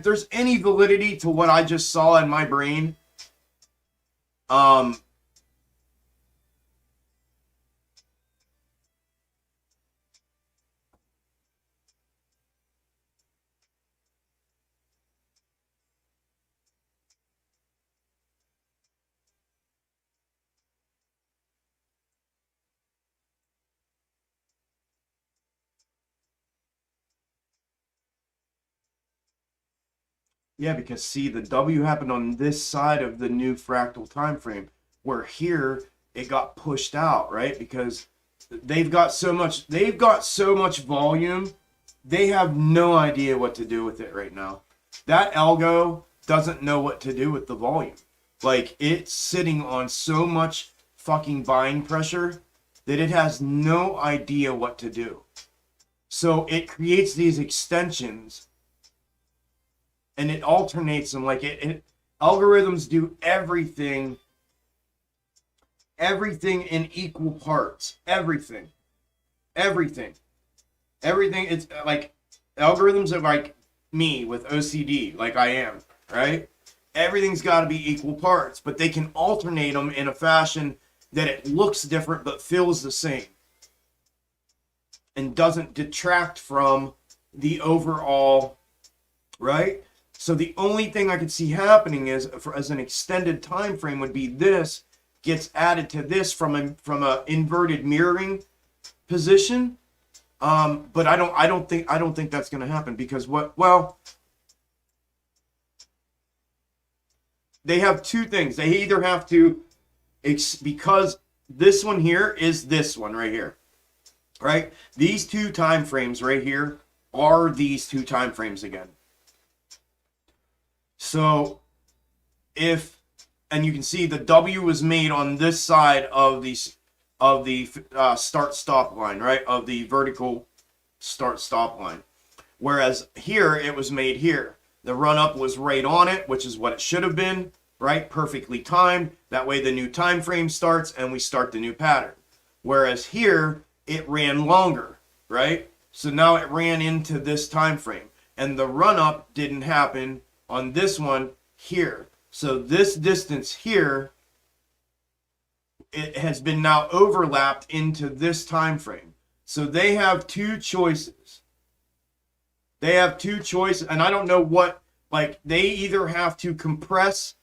Speaker 1: there's any validity to what I just saw in my brain, yeah, because see, the W happened on this side of the new fractal time frame, where here it got pushed out, right? Because they've got so much volume, they have no idea what to do with it right now.
Speaker 2: that algo doesn't know what to do with the volume. Like, it's sitting on so much fucking buying pressure that it has no idea what to do. So it creates these extensions and it alternates them. Like, algorithms do everything in equal parts. Everything. It's like, algorithms are like me with OCD, like I am, right? Everything's got to be equal parts, but they can alternate them in a fashion that it looks different but feels the same and doesn't detract from the overall, right? So the only thing I could see happening is, as an extended time frame, would be this gets added to this from a inverted mirroring position. But I don't think that's going to happen, because they have two things. They either have to, because this one here is this one right here, right? These two time frames right here are these two time frames again. So and you can see the W was made on this side of the start stop line, right? Of the vertical start stop line. Whereas here, it was made here. The run up was right on it, which is what it should have been, right? Perfectly timed. That way the new time frame starts and we start the new pattern. Whereas here, it ran longer, right? So now it ran into this time frame. And the run up didn't happen on this one here. So this distance here, it has been now overlapped into this time frame. So they have two choices. And I don't know what, like, they either have to compress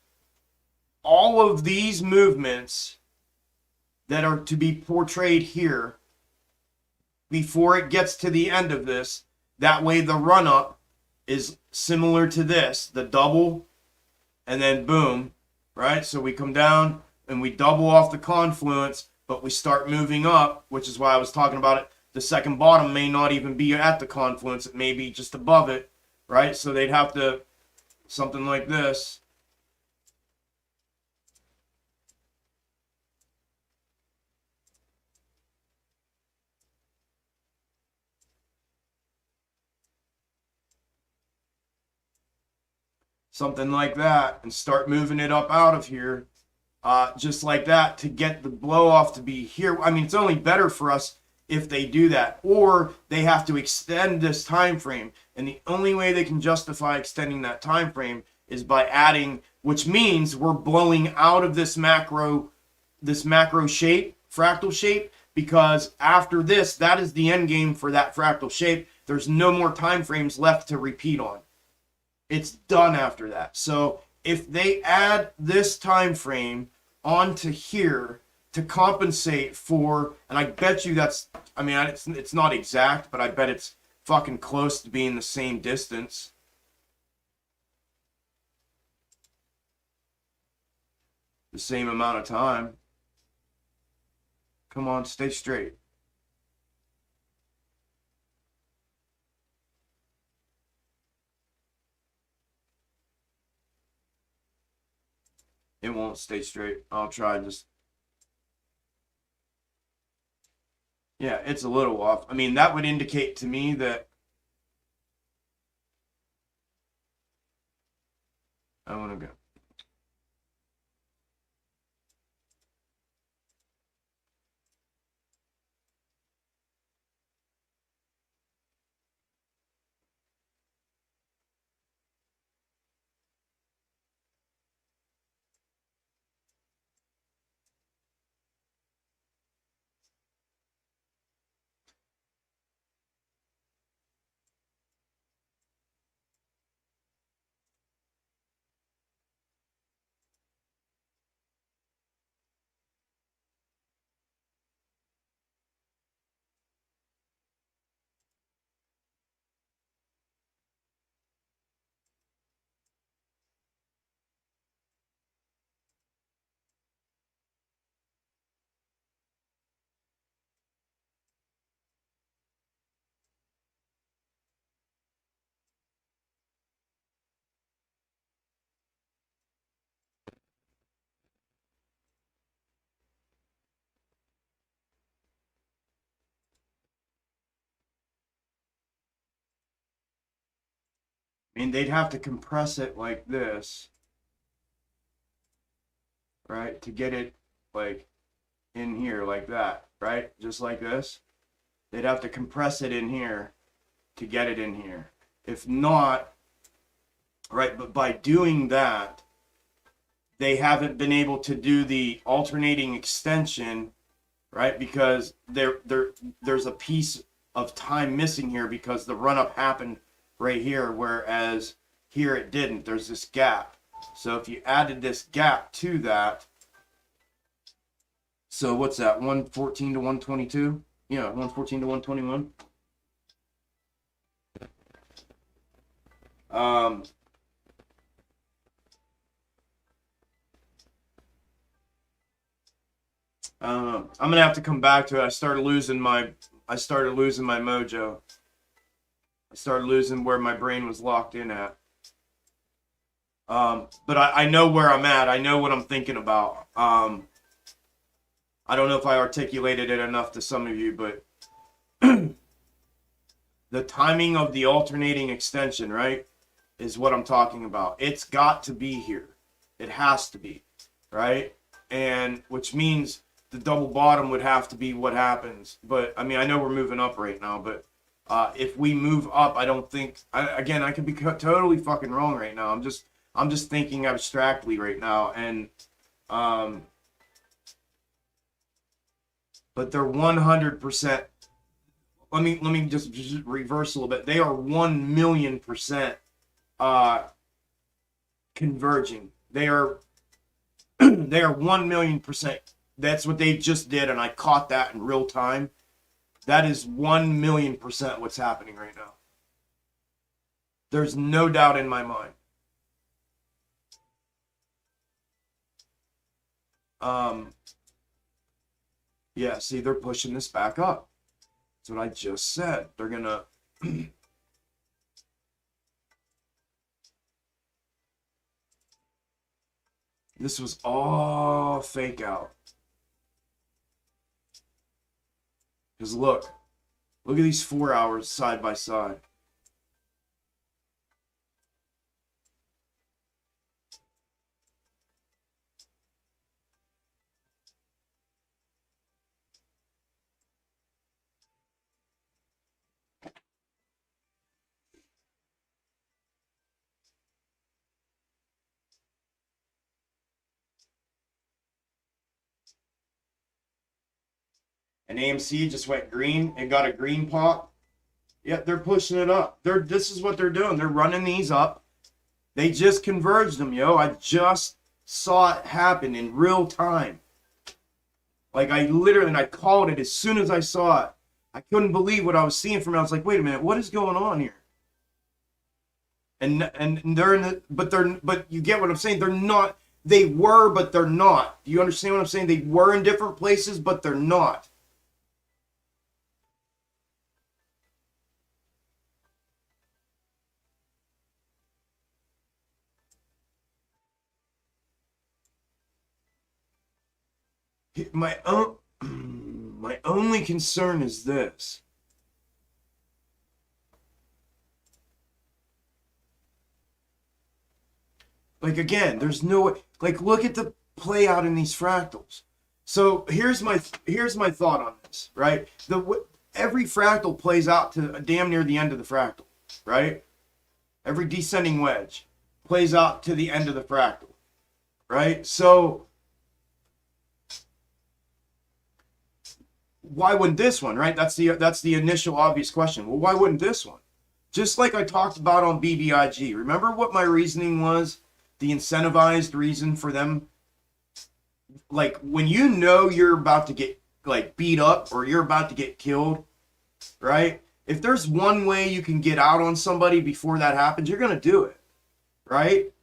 Speaker 2: all of these movements that are to be portrayed here before it gets to the end of this. That way the run up is similar to this, the double, and then boom, right? So we come down and we double off the confluence, but we start moving up, which is why I was talking about it. The second bottom may not even be at the confluence. It may be just above it, right? So they'd have to, something like this. Something like that, and start moving it up out of here, just like that, to get the blow off to be here. I mean, it's only better for us if they do that, or they have to extend this time frame, and the only way they can justify extending that time frame is by adding, which means we're blowing out of this macro shape, fractal shape, because after this, that is the end game for that fractal shape. There's no more time frames left to repeat on. It's done after that. So if they add this time frame onto here to compensate for, and I bet you that's, I mean, it's not exact, but I bet it's fucking close to being the same distance. The same amount of time. Come on, stay straight. It won't stay straight. I'll try and just... Yeah, it's a little off. I mean, that would indicate to me that I want to go.
Speaker 1: I mean, they'd have to compress it like this, right, to get it like in here like that, right, just like this. They'd have to compress it in here to get it in here. If not, right, but by doing that, they haven't been able to do the alternating extension, right, because there's a piece of time missing here because the run up happened right here, whereas here it didn't. There's this gap. So if you added this gap to that, so what's that, 114 to 122? Yeah, 114 to 121. I'm gonna have to come back to it. I started losing my mojo. I started losing where my brain was locked in at. But I know where I'm at. I know what I'm thinking about. I don't know if I articulated it enough to some of you, but the timing of the alternating extension, right, is what I'm talking about. It's got to be here. It has to be, right? And which means the double bottom would have to be what happens. But I mean, I know we're moving up right now, but if we move up, I don't think. Again, I could be totally fucking wrong right now. I'm just thinking abstractly right now, and but they're 100%. Let me just reverse a little bit. They are 1,000,000% converging. They are 1,000,000%. That's what they just did, and I caught that in real time. That is 1,000,000% what's happening right now. There's no doubt in my mind. Yeah, see, they're pushing this back up. That's what I just said. They're gonna this was all fake out. Because look at these 4 hours side by side. And AMC just went green and got a green pop. Yeah, they're pushing it up. This is what they're doing. They're running these up. They just converged them, yo. I just saw it happen in real time. Like I called it as soon as I saw it. I couldn't believe what I was seeing from it. I was like, wait a minute, what is going on here? And they're in the but you get what I'm saying? They're not. They were, but they're not. Do you understand what I'm saying? They were in different places, but they're not. My only concern is this. Like again, there's no way. Like look at the play out in these fractals. So here's my thought on this, right? Every fractal plays out to damn near the end of the fractal, right? Every descending wedge plays out to the end of the fractal, right? So why wouldn't this one, right? That's the initial obvious question. Well, why wouldn't this one? Just like I talked about on BBIG. Remember what my reasoning was? The incentivized reason for them. Like when you know you're about to get like beat up or you're about to get killed, right? If there's one way you can get out on somebody before that happens, you're going to do it, right?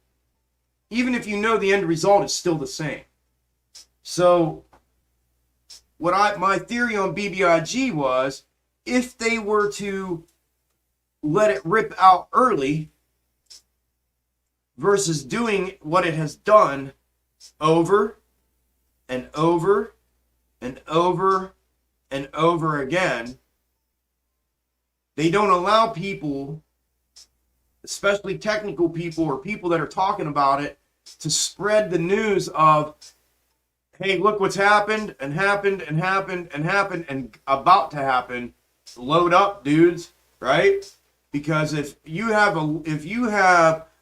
Speaker 1: Even if you know the end result is still the same. So my theory on BBIG was if they were to let it rip out early versus doing what it has done over and over and over and over again, they don't allow people
Speaker 2: especially technical people or people that are talking about it, to spread the news of, hey, look what's happened and happened and happened and happened and about to happen. Load up, dudes, right? Because if you have,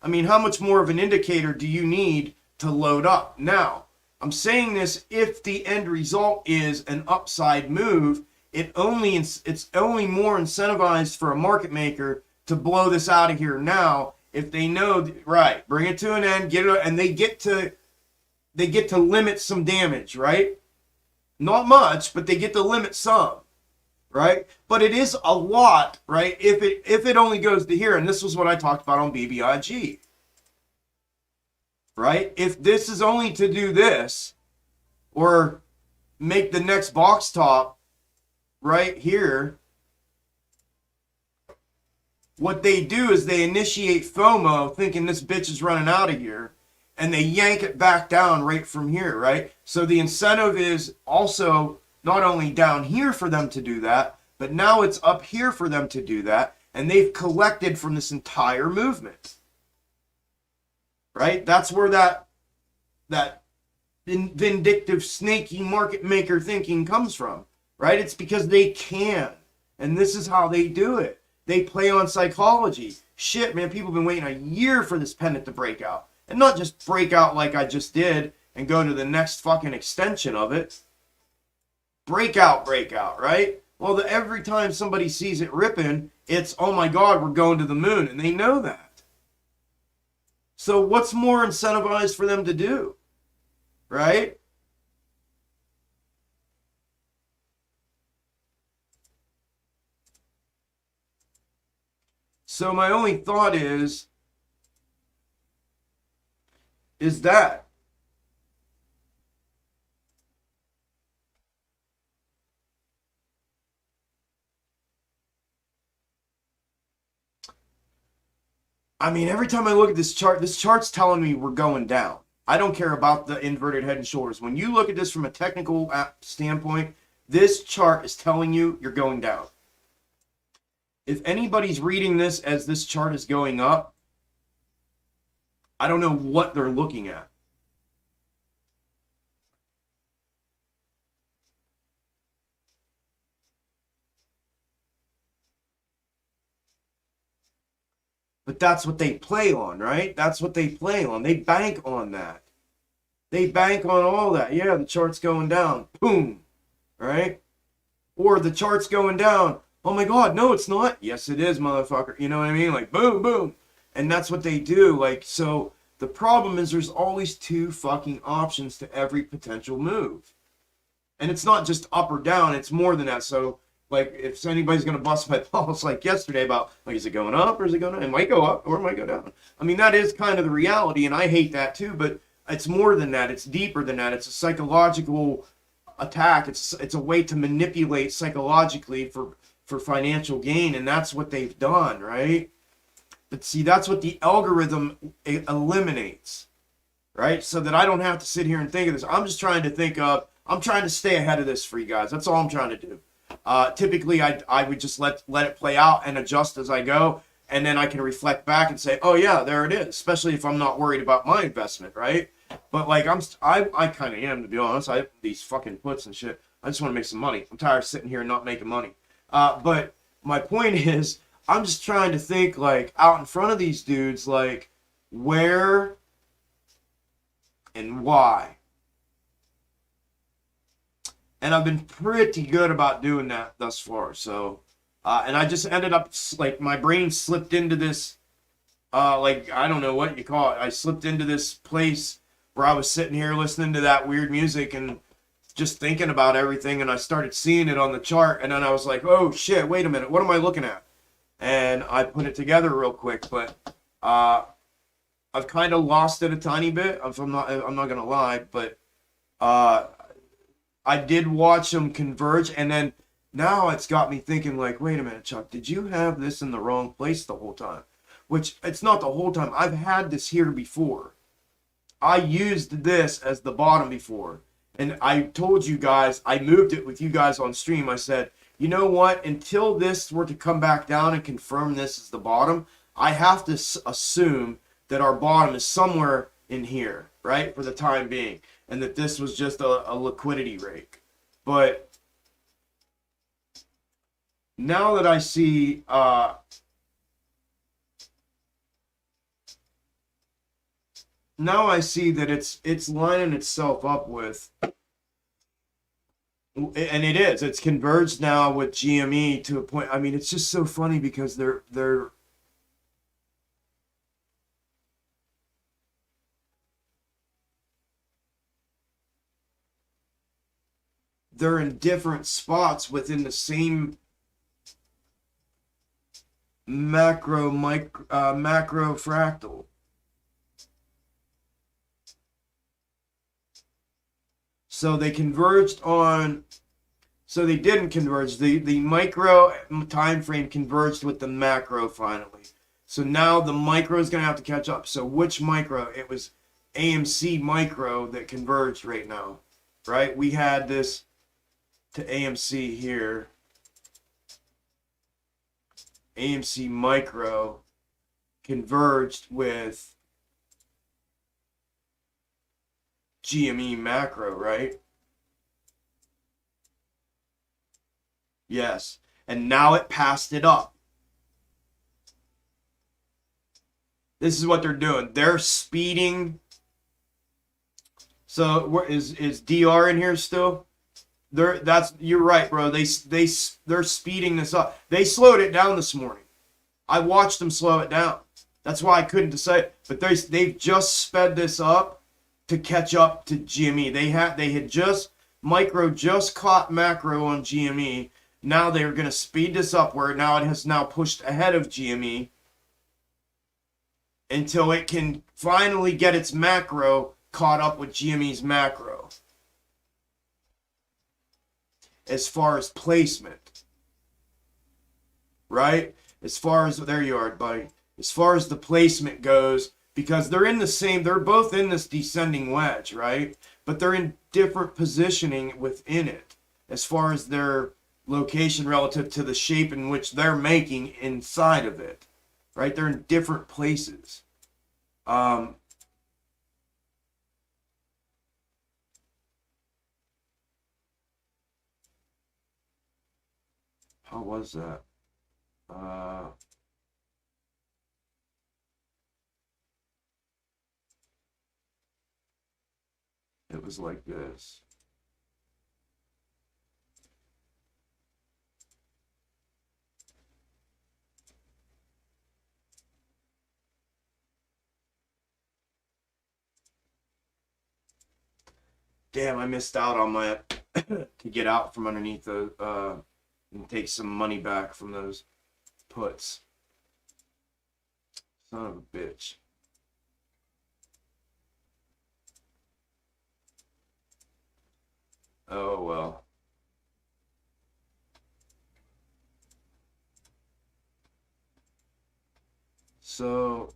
Speaker 2: I mean, how much more of an indicator do you need to load up? Now, I'm saying this, if the end result is an upside move, it's only more incentivized for a market maker to blow this out of here now if they know, right, bring it to an end, get it, and they get to limit some damage, right? Not much, but they get to limit some, right? But it is a lot, right? If it only goes to here, and this was what I talked about on BBIG, right? If this is only to do this, or make the next box top right here, what they do is they initiate FOMO, thinking this bitch is running out of here, and they yank it back down right from here, right? So the incentive is also not only down here for them to do that, but now it's up here for them to do that, and they've collected from this entire movement, right? That's where that vindictive, snaky market maker thinking comes from, right? It's because they can, and this is how they do it. They play on psychology. Shit, man, people have been waiting a year for this pennant to break out. And not just break out like I just did and go to the next fucking extension of it. Breakout, right? Well, every time somebody sees it ripping, it's, oh my God, we're going to the moon. And they know that. So what's more incentivized for them to do? Right? So my only thought is that I mean, every time I look at this chart's telling me we're going down. I don't care about the inverted head and shoulders. When you look at this from a technical standpoint, this chart is telling you you're going down. If anybody's reading this as this chart is going up, I don't know what they're looking at. But that's what they play on, right? That's what they play on. They bank on that. They bank on all that. Yeah, the chart's going down. Boom. Right? Or the chart's going down. Oh my God, no, it's not. Yes, it is, motherfucker. You know what I mean? Like, boom, boom. And that's what they do. Like, so the problem is there's always two fucking options to every potential move. And it's not just up or down. It's more than that. So, like, if anybody's going to bust my balls like yesterday about, like, is it going up or is it going down? It might go up or it might go down. I mean, that is kind of the reality, and I hate that too, but it's more than that. It's deeper than that. It's a psychological attack. It's a way to manipulate psychologically for financial gain, and that's what they've done, right? But see, that's what the algorithm eliminates, right? So that I don't have to sit here and think of this. I'm just trying to stay ahead of this for you guys. That's all I'm trying to do. Typically, I would just let it play out and adjust as I go, and then I can reflect back and say, oh yeah, there it is, especially if I'm not worried about my investment, right? But like, I kind of am, to be honest. I have these fucking puts and shit. I just want to make some money. I'm tired of sitting here and not making money. But my point is, I'm just trying to think, like, out in front of these dudes, like, where and why. And I've been pretty good about doing that thus far. So, and I just ended up, like, my brain slipped into this, like, I don't know what you call it. I slipped into this place where I was sitting here listening to that weird music and just thinking about everything, and I started seeing it on the chart, and then I was like, oh shit, wait a minute, what am I looking at? And I put it together real quick, but I've kind of lost it a tiny bit. I'm not gonna lie, but I did watch them converge, and then now it's got me thinking, like, wait a minute, Chuck, did you have this in the wrong place the whole time? Which, it's not the whole time. I've had this here before. I used this as the bottom before. And I told you guys, I moved it with you guys on stream. I said, you know what? Until this were to come back down and confirm this is the bottom, I have to assume that our bottom is somewhere in here, right, for the time being, and that this was just a liquidity rake. But now that I see now I see that it's lining itself up with, and it's converged now with GME to a point. I mean, it's just so funny because they're in different spots within the same macro fractal. So they converged on, so they didn't converge. The micro time frame converged with the macro finally. So now the micro is going to have to catch up. So which micro? It was AMC micro that converged right now, right? We had this to AMC here. AMC micro converged with GME macro, right? Yes. And now it passed it up. This is what they're doing. They're speeding. So where is DR in here still? You're right, bro. They're speeding this up. They slowed it down this morning. I watched them slow it down. That's why I couldn't decide. But they've just sped this up to catch up to GME. They had just micro just caught macro on GME. Now they're going to speed this up where now it has now pushed ahead of GME until it can finally get its macro caught up with GME's macro. As far as placement, right? As far as, there you are, buddy. As far as the placement goes, because they're both in this descending wedge, right? But they're in different positioning within it as far as their location relative to the shape in which they're making inside of it, right? They're in different places. How was that? It was like this. Damn, I missed out on my to get out from underneath the and take some money back from those puts. Son of a bitch. Oh well. So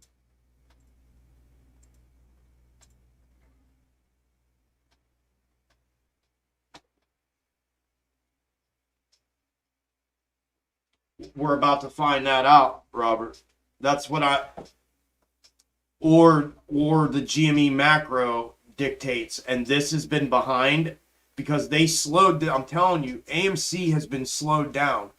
Speaker 2: we're about to find that out, Robert. That's what or the GME macro dictates, and this has been behind because they slowed. I'm telling you, AMC has been slowed down.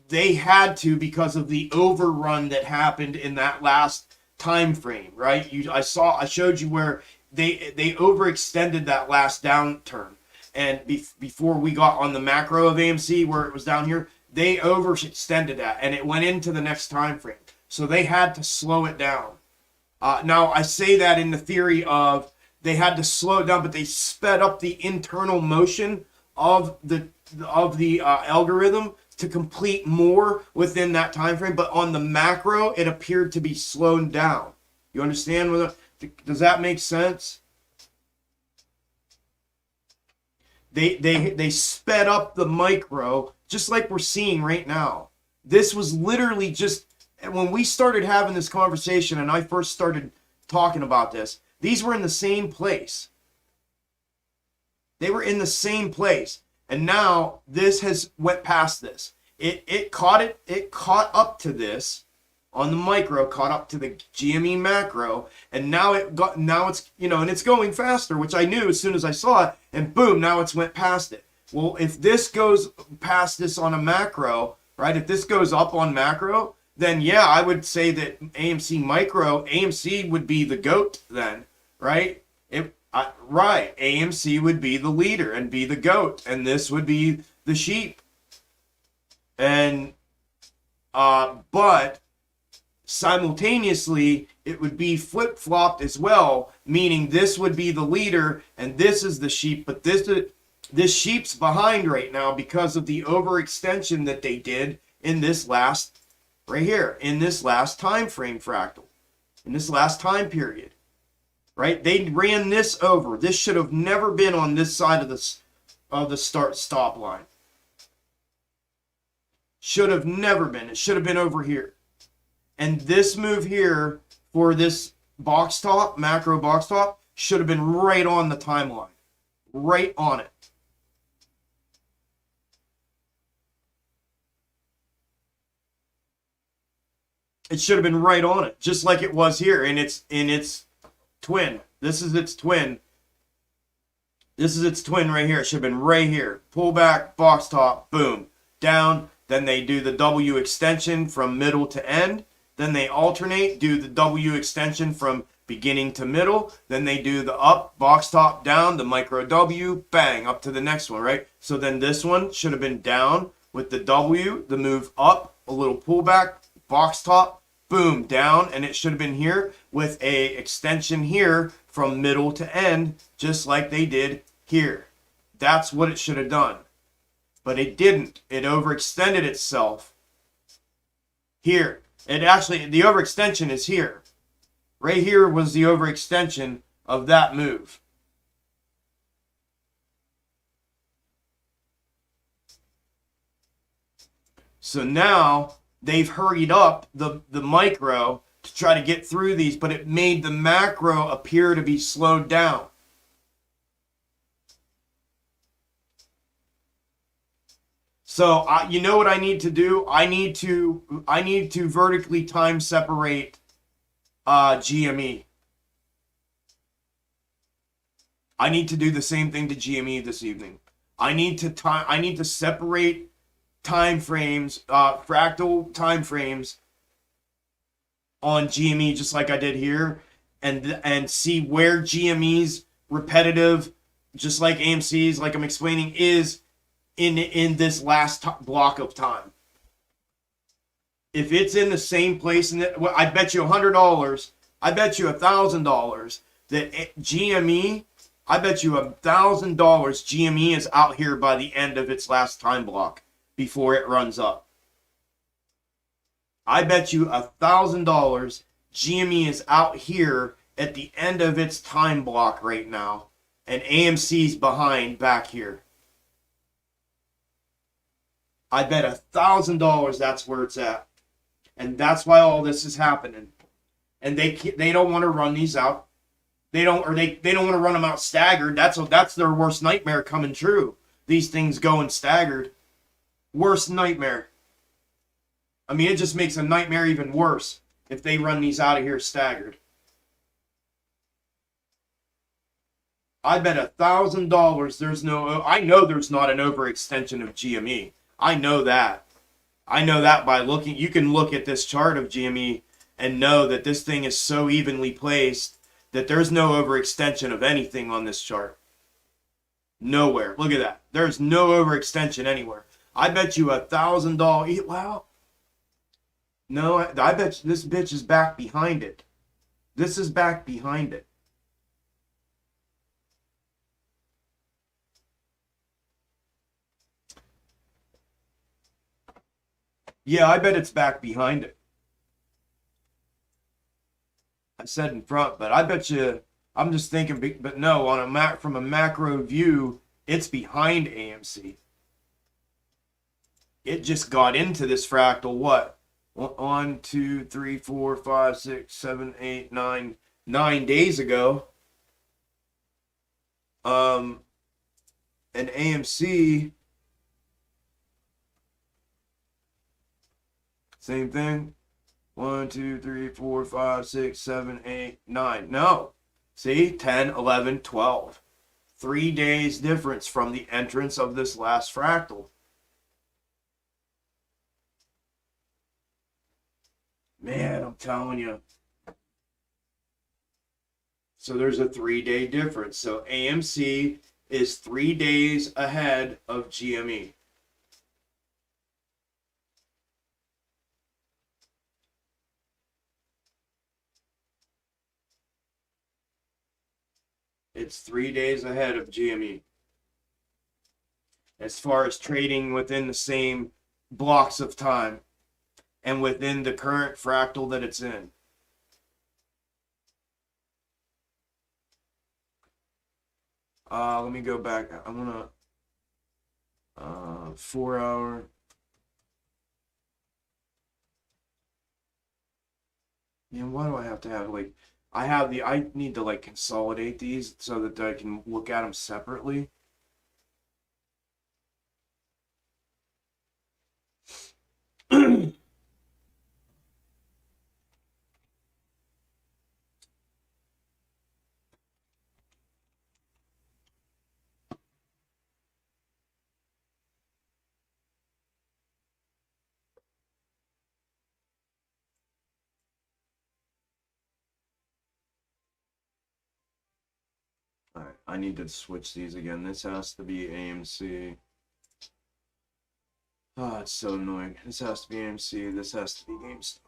Speaker 2: They had to because of the overrun that happened in that last time frame, right? I showed you where they overextended that last downturn, and before we got on the macro of AMC where it was down here, they overextended that, and it went into the next time frame. So they had to slow it down. Now, I say that in the theory of they had to slow it down, but they sped up the internal motion of the algorithm to complete more within that time frame. But on the macro, it appeared to be slowed down. You understand? Does that make sense? They sped up the micro, just like we're seeing right now. This was literally just, when we started having this conversation and I first started talking about this, these were in the same place. They were in the same place. And now this has went past this. It caught up to this on the micro caught up to the GME macro, and now it's and it's going faster, which I knew as soon as I saw it, and boom, now it's went past it. Well, if this goes past this on a macro, right? If this goes up on macro, then yeah, I would say that AMC would be the GOAT then, right? Right, AMC would be the leader and be the GOAT, and this would be the sheep. And but simultaneously, it would be flip-flopped as well, meaning this would be the leader and this is the sheep, but this sheep's behind right now because of the overextension that they did in this last, right here, in this last time frame fractal, in this last time period, right? They ran this over. This should have never been on this side of the start-stop line. Should have never been. It should have been over here. And this move here for this box top, macro box top, should have been right on the timeline. Right on it. It should have been right on it, just like it was here in its twin. This is its twin. This is its twin right here. It should have been right here. Pull back, box top, boom. Down. Then they do the W extension from middle to end. Then they alternate, do the W extension from beginning to middle. Then they do the up, box top, down, the micro W, bang, up to the next one, right? So then this one should have been down with the W, the move up, a little pullback, box top, boom, down. And it should have been here with a extension here from middle to end, just like they did here. That's what it should have done. But it didn't. It overextended itself here. It actually, the overextension is here. Right here was the overextension of that move. So now they've hurried up the micro to try to get through these, but it made the macro appear to be slowed down. So you know what I need to do? I need to vertically time separate GME. I need to do the same thing to GME this evening. I need to separate time frames, fractal time frames on GME just like I did here, and see where GME's repetitive, just like AMC's, like I'm explaining, is in this last block of time. If it's in the same place, well, I bet you $100, I bet you $1,000 that GME, I bet you $1,000 GME is out here by the end of its last time block before it runs up. I bet you $1,000 GME is out here at the end of its time block right now, and AMC's behind back here. I bet $1,000 that's where it's at. And that's why all this is happening. And they don't want to run these out. They don't want to run them out staggered. That's their worst nightmare coming true. These things going staggered. Worst nightmare. I mean, it just makes a nightmare even worse if they run these out of here staggered. I bet $1,000 I know there's not an overextension of GME. I know that. I know that by looking. You can look at this chart of GME and know that this thing is so evenly placed that there's no overextension of anything on this chart. Nowhere. Look at that. There's no overextension anywhere. I bet you $1,000. Wow. No, I bet you this bitch is back behind it. This is back behind it. Yeah, I bet it's back behind it. I said in front, but I bet you, I'm just thinking, but no, from a macro view, it's behind AMC. It just got into this fractal, what? 1, 2, 3, 4, 5, 6, 7, 8, 9, 9 days ago. And AMC, same thing. 1, 2, 3, 4, 5, 6, 7, 8, 9. No. See? 10, 11, 12. 3 days difference from the entrance of this last fractal. Man, I'm telling you. So there's a 3-day difference. So AMC is 3 days ahead of GME. It's 3 days ahead of GME. As far as trading within the same blocks of time and within the current fractal that it's in. Let me go back. I'm gonna 4 hour. Man, why do I have to have like I need to like consolidate these so that I can look at them separately. Alright, I need to switch these again. This has to be AMC. Oh, it's so annoying. This has to be AMC. This has to be GameStop.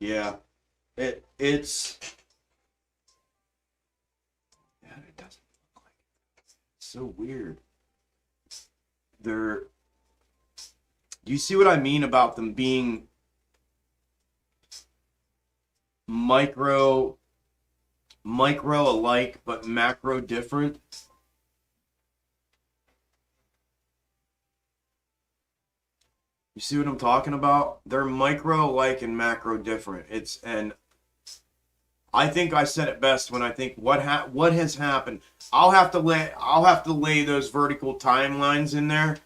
Speaker 2: Yeah, it's yeah, it doesn't look like it. It's so weird. They're Do you see what I mean about them being micro alike but macro different? You see what I'm talking about? They're micro alike and macro different. And I think I said it best when I think what has happened. I'll have to lay those vertical timelines in there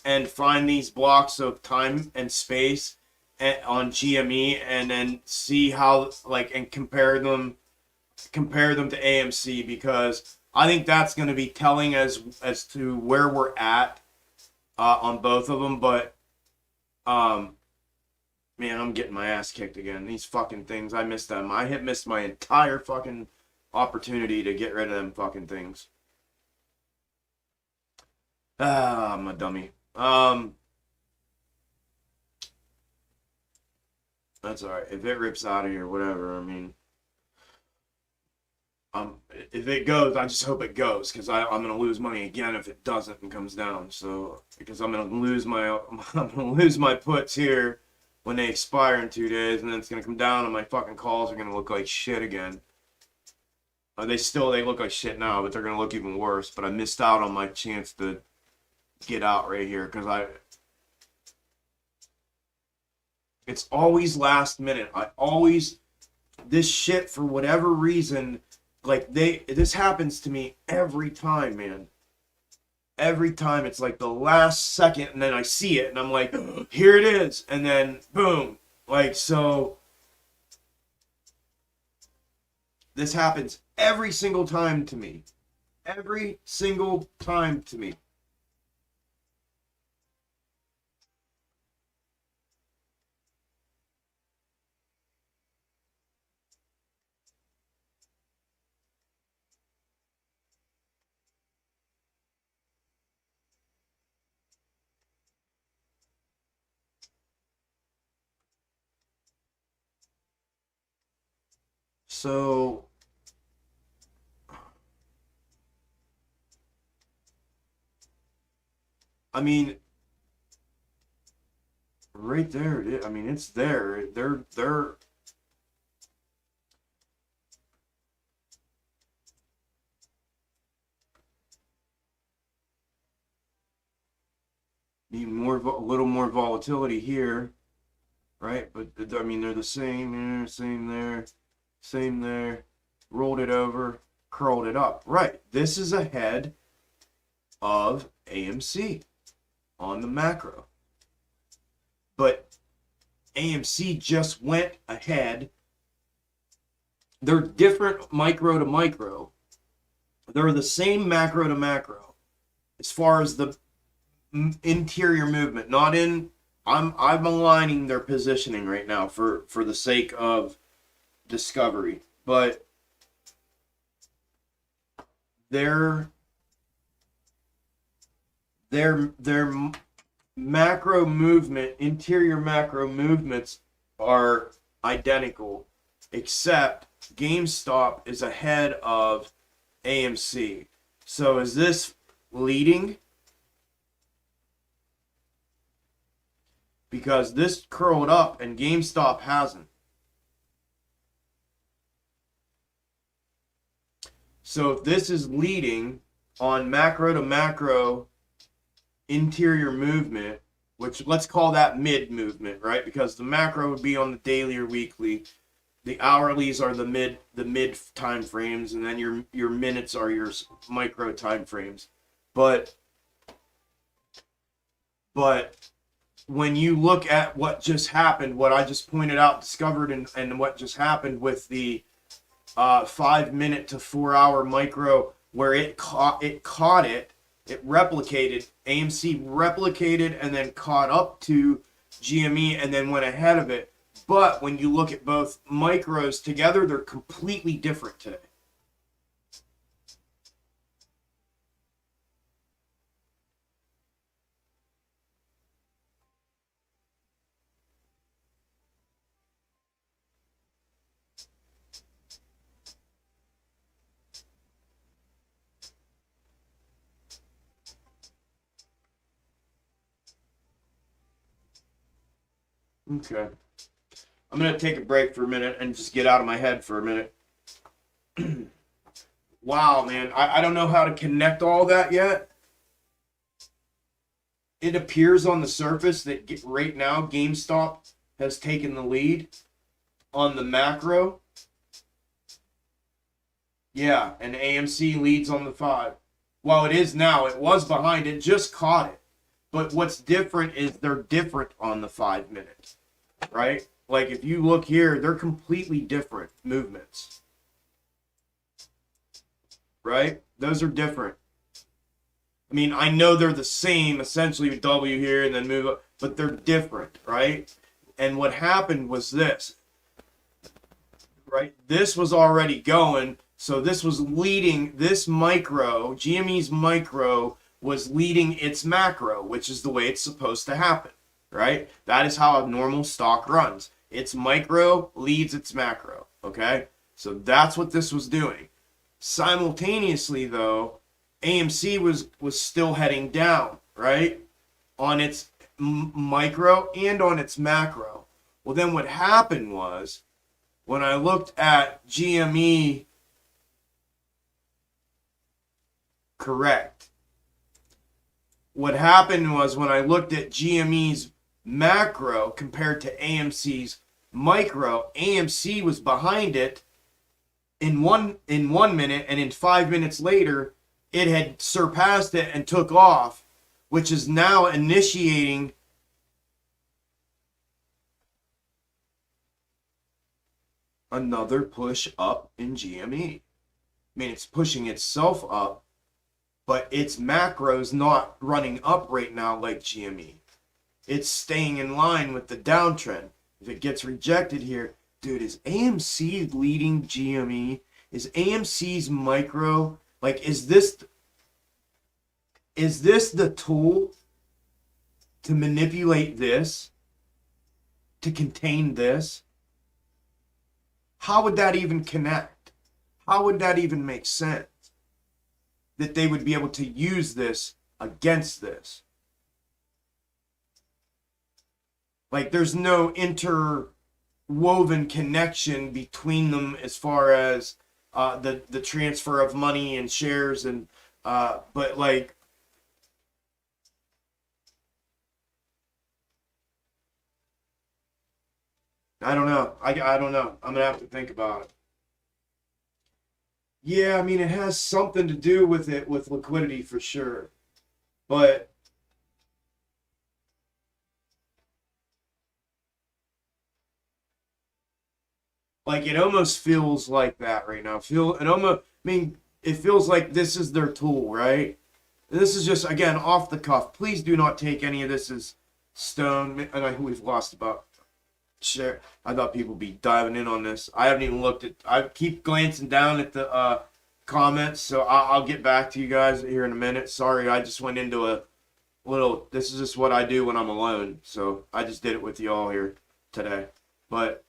Speaker 2: and find these blocks of time and space on GME and then see how and compare them to AMC, because I think that's going to be telling as to where we're at on both of them. But man, I'm getting my ass kicked again. These fucking things, I missed them. I missed my entire fucking opportunity to get rid of them fucking things. I'm a dummy. That's alright. If it rips out of here, whatever. I mean, if it goes, I just hope it goes, because I'm gonna lose money again if it doesn't and comes down. So because I'm gonna lose my puts here when they expire in 2 days, and then it's gonna come down, and my fucking calls are gonna look like shit again. They look like shit now, but they're gonna look even worse. But I missed out on my chance to get out right here because it's always last minute. This shit, for whatever reason, this happens to me every time, man. Every time it's like the last second, and then I see it and I'm like, here it is, and then boom. So this happens every single time to me. Every single time to me. So
Speaker 1: I mean, right there. I mean, it's there. They're need more, a little more volatility here, right? But I mean, they're the same here, same there, same there. Rolled it over, curled it up. Right. This is ahead of AMC on the macro. But AMC just went ahead. They're different micro to micro. They're the same macro to macro as far as the interior movement. Not in. I'm aligning their positioning right now for the sake of discovery, but their macro movement, interior macro movements are identical, except GameStop is ahead of AMC. So is this leading? Because this curled up and GameStop hasn't. So if this is leading on macro to macro interior movement, which let's call that mid movement, right? Because the macro would be on the daily or weekly. The hourlies are the mid time frames, and then your minutes are your micro time frames. But when you look at what just happened, what I just pointed out, discovered, and what just happened with the 5 minute to 4 hour micro, where it caught it replicated, AMC replicated and then caught up to GME and then went ahead of it. But when you look at both micros together, they're completely different today. Okay. I'm going to take a break for a minute and just get out of my head for a minute. Wow, man. I don't know how to connect all that yet. It appears on the surface that right now GameStop has taken the lead on the macro. Yeah, and AMC leads on the 5. Well, it is now. It was behind. It just caught it. But what's different is they're different on the 5 minute, right? Like if you look here, they're completely different movements, right? Those are different. I mean, I know they're the same, essentially with W here and then move up, but they're different, right? And what happened was this, right? This was already going, so this was leading, this micro, GME's micro was leading its macro, which is the way it's supposed to happen, right? That is how a normal stock runs. Its micro leads its macro, okay? So that's what this was doing. Simultaneously, though, AMC was still heading down, right? On its micro and on its macro. Well, then what happened was, when I looked at GME, correct. What happened was when I looked at GME's macro compared to AMC's micro, AMC was behind it in one minute, and in 5 minutes later, it had surpassed it and took off, which is now initiating another push up in GME. I mean, it's pushing itself up, but its macro's not running up right now like GME. It's staying in line with the downtrend. If it gets rejected here, dude, is AMC leading GME? Is AMC's micro, like, is this the tool to manipulate this, to contain this? How would that even connect? How would that even make sense? That they would be able to use this against this? like there's no interwoven connection between them as far as the transfer of money and shares and but like I don't know. I don't know. I'm gonna have to think about it. Yeah, I mean it has something to do with it with liquidity for sure. But like it almost feels like that right now. Feel it almost I mean it feels like this is their tool, right? This is just again off the cuff. Please do not take any of this as stone. And we've lost about share. I thought people would be diving in on this. I haven't even looked at. I keep glancing down at the comments, so I'll get back to you guys here in a minute. Sorry, I just went into a little. This is just what I do when I'm alone, so I just did it with you all here today. But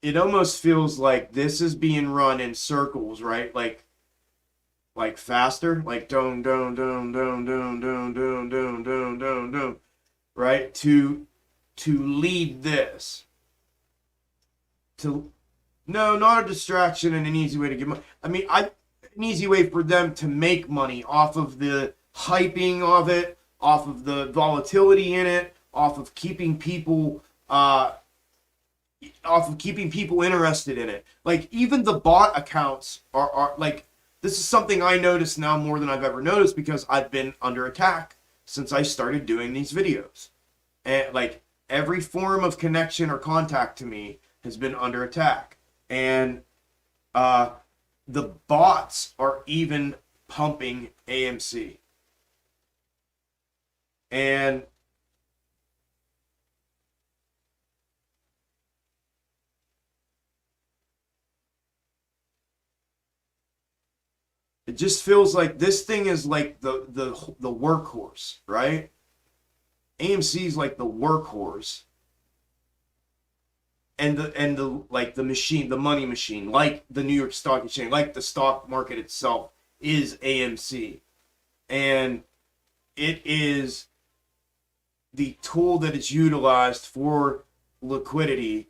Speaker 1: it almost feels like this is being run in circles, right? Like faster, like don, right? To lead this to no, not a distraction and an easy way to get money. I mean, an easy way for them to make money off of the hyping of it, off of the volatility in it, off of keeping people interested in it. Like even the bot accounts are like this is something I notice now more than I've ever noticed because I've been under attack since I started doing these videos. And like every form of connection or contact to me has been under attack. And the bots are even pumping AMC. And it just feels like this thing is like the workhorse, right? AMC is like the workhorse, and the like the machine, the money machine, like the New York Stock Exchange, like the stock market itself is AMC, and it is the tool that is utilized for liquidity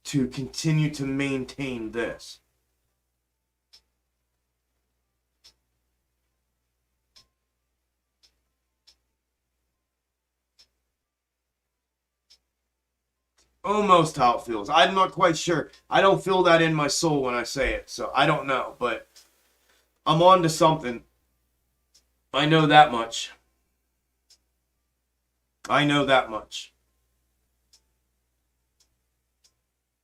Speaker 1: to continue to maintain this. Almost how it feels. I'm not quite sure. I don't feel that in my soul when I say it, so I don't know, but I'm on to something. I know that much. I know that much.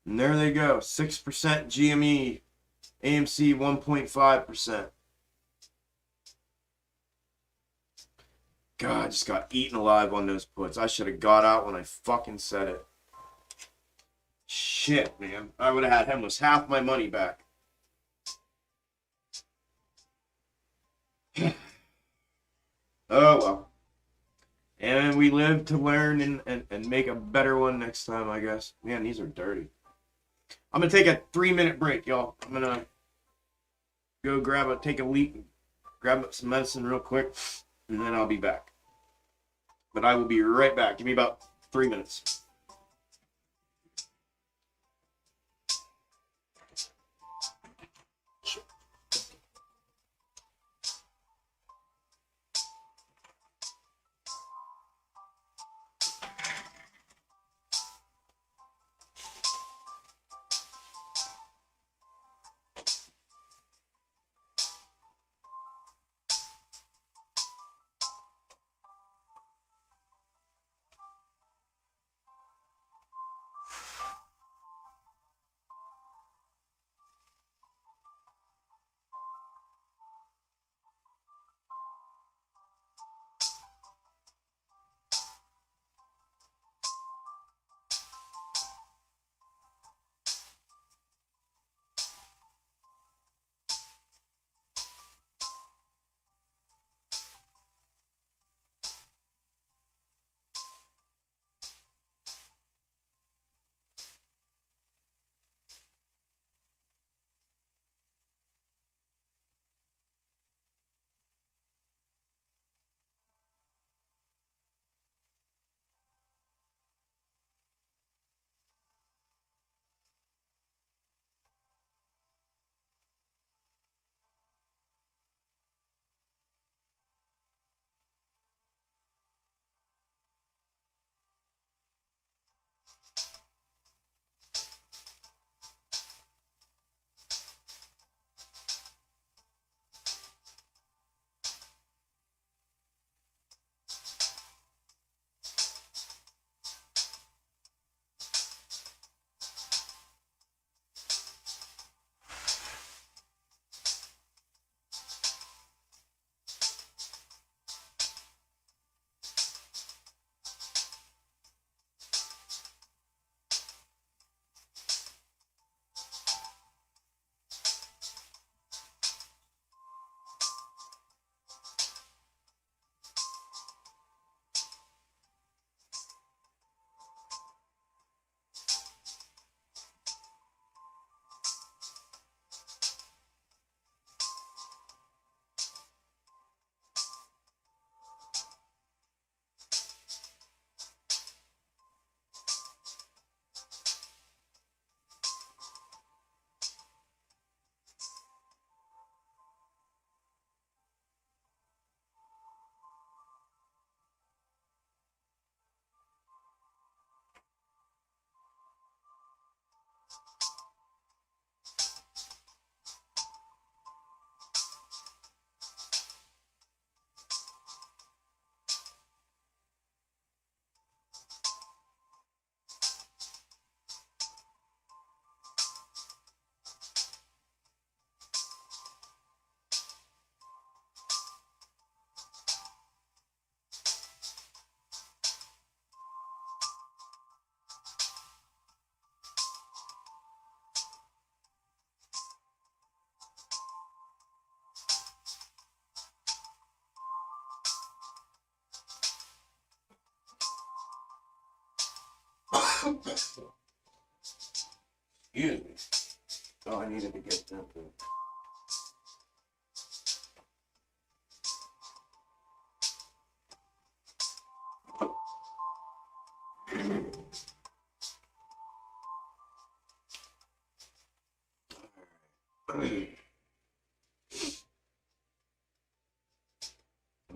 Speaker 1: And there they go. 6% GME, AMC 1.5%. God, I just got eaten alive on those puts. I should have got out when I fucking said it. Shit, man. I would have had almost half my money back. Oh, well. And we live to learn and make a better one next time, I guess. Man, these are dirty. I'm going to take a 3-minute break, y'all. I'm going to go take a leak, grab some medicine real quick, and then I'll be back. But I will be right back. Give me about 3 minutes. Excuse me. Oh, I needed to get that.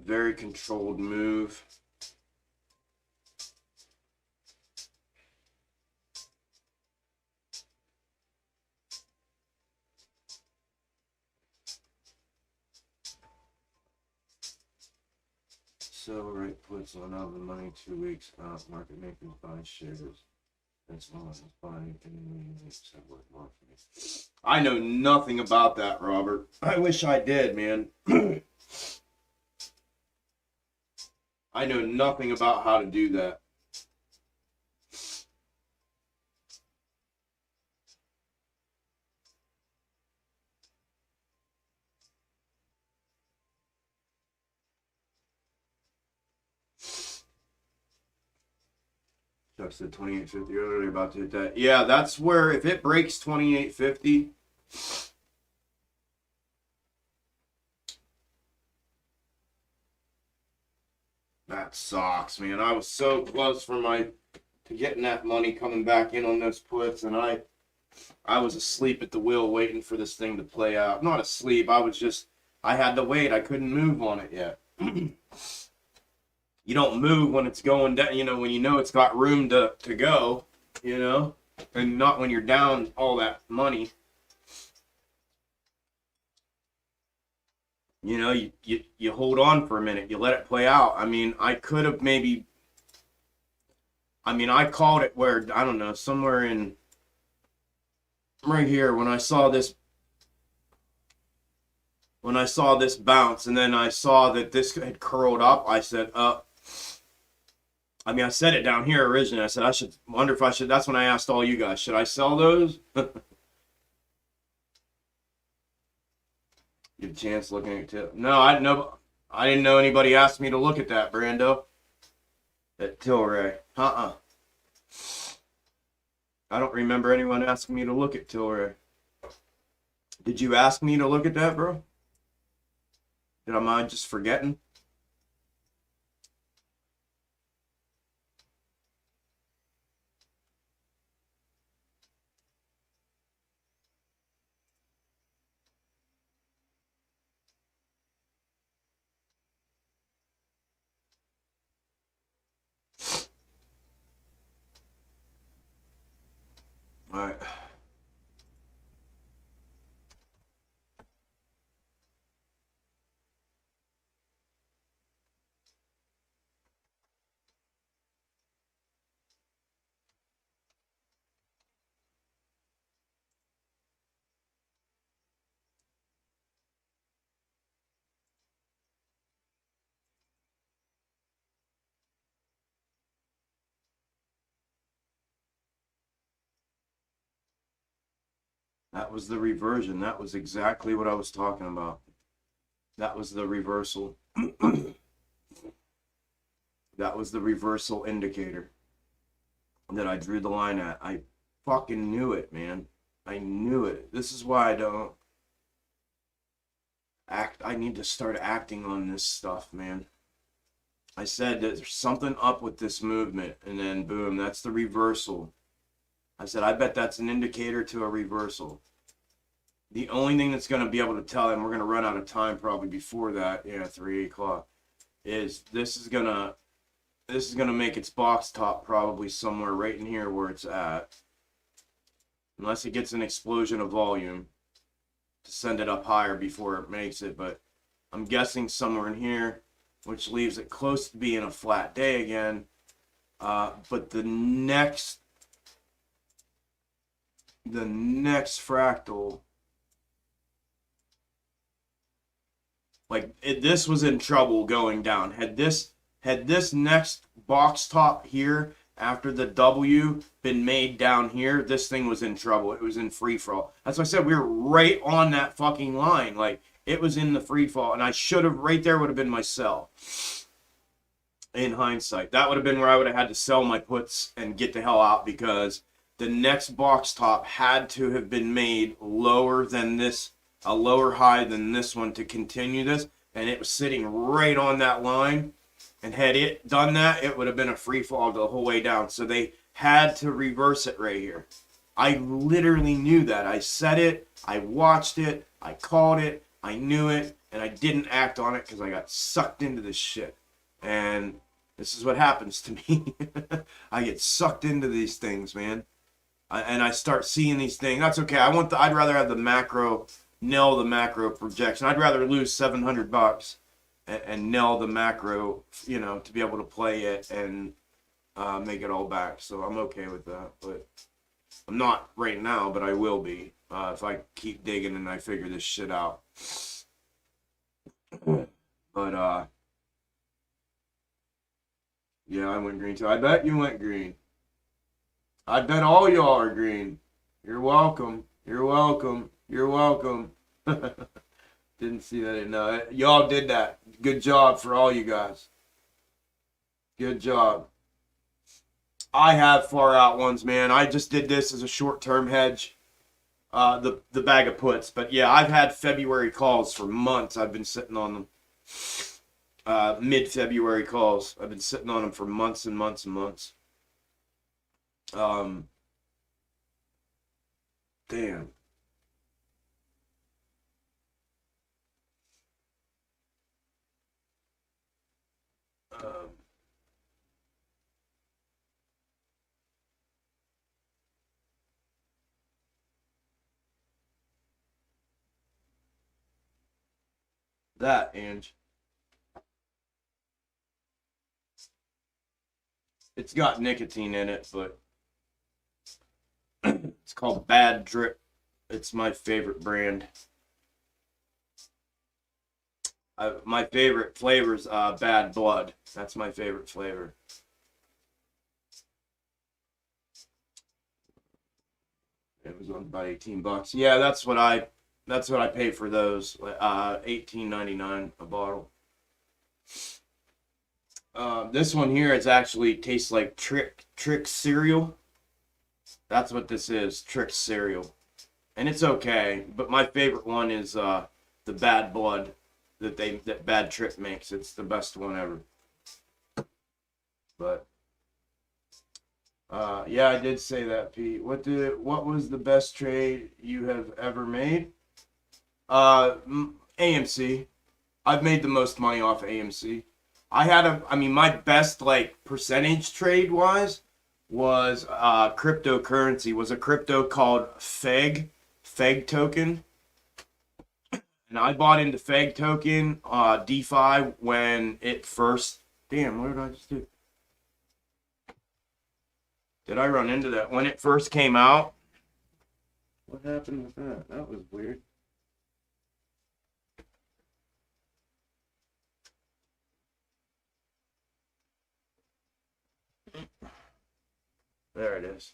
Speaker 1: Very controlled move. So right puts on out the money 2 weeks out. Market makers buy shares. That's all it's buying and makes that work more for me. I know nothing about that, Robert. I wish I did, man. I know nothing about how to do that. Chuck said 28.50 earlier, about to hit that. Yeah, that's where if it breaks 28.50, that sucks, man. I was so close to getting that money coming back in on those puts, and I was asleep at the wheel waiting for this thing to play out. Not asleep, I had to wait. I couldn't move on it yet. You don't move when it's going down, when you know it's got room to go, and not when you're down all that money. You hold on for a minute, you let it play out. I mean, I could have I called it where, I don't know, somewhere in right here when I saw this bounce, and then I saw that this had curled up. I said, I said it down here originally. I said, that's when I asked all you guys, should I sell those? Give a chance looking at it. No, I didn't know anybody asked me to look at that, Brando. At Tilray. I don't remember anyone asking me to look at Tilray. Did you ask me to look at that, bro? Am I just forgetting? All right. That was the reversion. That was exactly what I was talking about. That was the reversal. That was the reversal indicator that I drew the line at. I fucking knew it, man. I knew it. This is why I don't act. I need to start acting on this stuff, man. I said that there's something up with this movement, and then boom, that's the reversal. I said, I bet that's an indicator to a reversal. The only thing that's going to be able to tell, and we're going to run out of time probably before that, 3 o'clock, is this is going to make its box top probably somewhere right in here where it's at. Unless it gets an explosion of volume to send it up higher before it makes it. But I'm guessing somewhere in here, which leaves it close to being a flat day again. But the next fractal, this was in trouble going down. Had this next box top here after the W been made down here, this thing was in trouble. It was in free fall. That's why I said we were right on that fucking line. It was in the free fall, and I should have, right there would have been my sell. in hindsight. That would have been where I would have had to sell my puts and get the hell out, because the next box top had to have been made lower than this, a lower high than this one to continue this. And it was sitting right on that line. And had it done that, it would have been a free fall the whole way down. So they had to reverse it right here. I literally knew that. I said it, I watched it, I called it, I knew it, and I didn't act on it because I got sucked into this shit. And this is what happens to me. I get sucked into these things, man. And I start seeing these things. That's okay. I'd rather have the macro, nail the macro projection. I'd rather lose $700 and nail the macro, you know, to be able to play it and make it all back. So I'm okay with that. But I'm not right now, but I will be if I keep digging and I figure this shit out. But yeah, I went green too. I bet you went green. I bet all y'all are green. You're welcome. You're welcome. You're welcome. Didn't see that. No, y'all did that. Good job for all you guys. Good job. I have far out ones, man. I just did this as a short-term hedge. The bag of puts. But yeah, I've had February calls for months. I've been sitting on them. Mid-February calls. I've been sitting on them for months and months and months. Damn. That, Ange. It's got nicotine in it, but it's called Bad Drip. It's my favorite brand. My favorite flavor's Bad Blood. That's my favorite flavor. It was on about $18. Yeah, that's what I pay for those. $18.99 a bottle. This one here is actually tastes like Trick cereal. That's what this is, Trick cereal, and it's okay. But my favorite one is the Bad Blood that Bad Trip makes. It's the best one ever. But yeah, I did say that, Pete. What was the best trade you have ever made? AMC. I've made the most money off AMC. My best like percentage trade wise was cryptocurrency. Was a crypto called FEG token. And I bought into FEG token DeFi when it first. Damn, what did I just do? Did I run into that when it first came out? What happened with that? That was weird. There it is.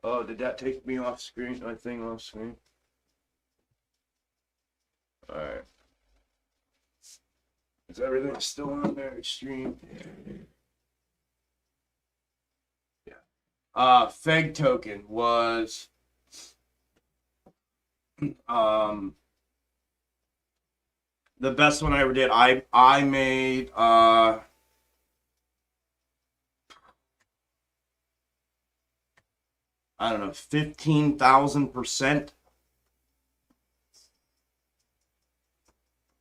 Speaker 1: Oh, did that take me off screen? My thing off screen? Alright. Is everything still on there? Extreme. Yeah. FEG token was the best one I ever did. I made I don't know, 15,000%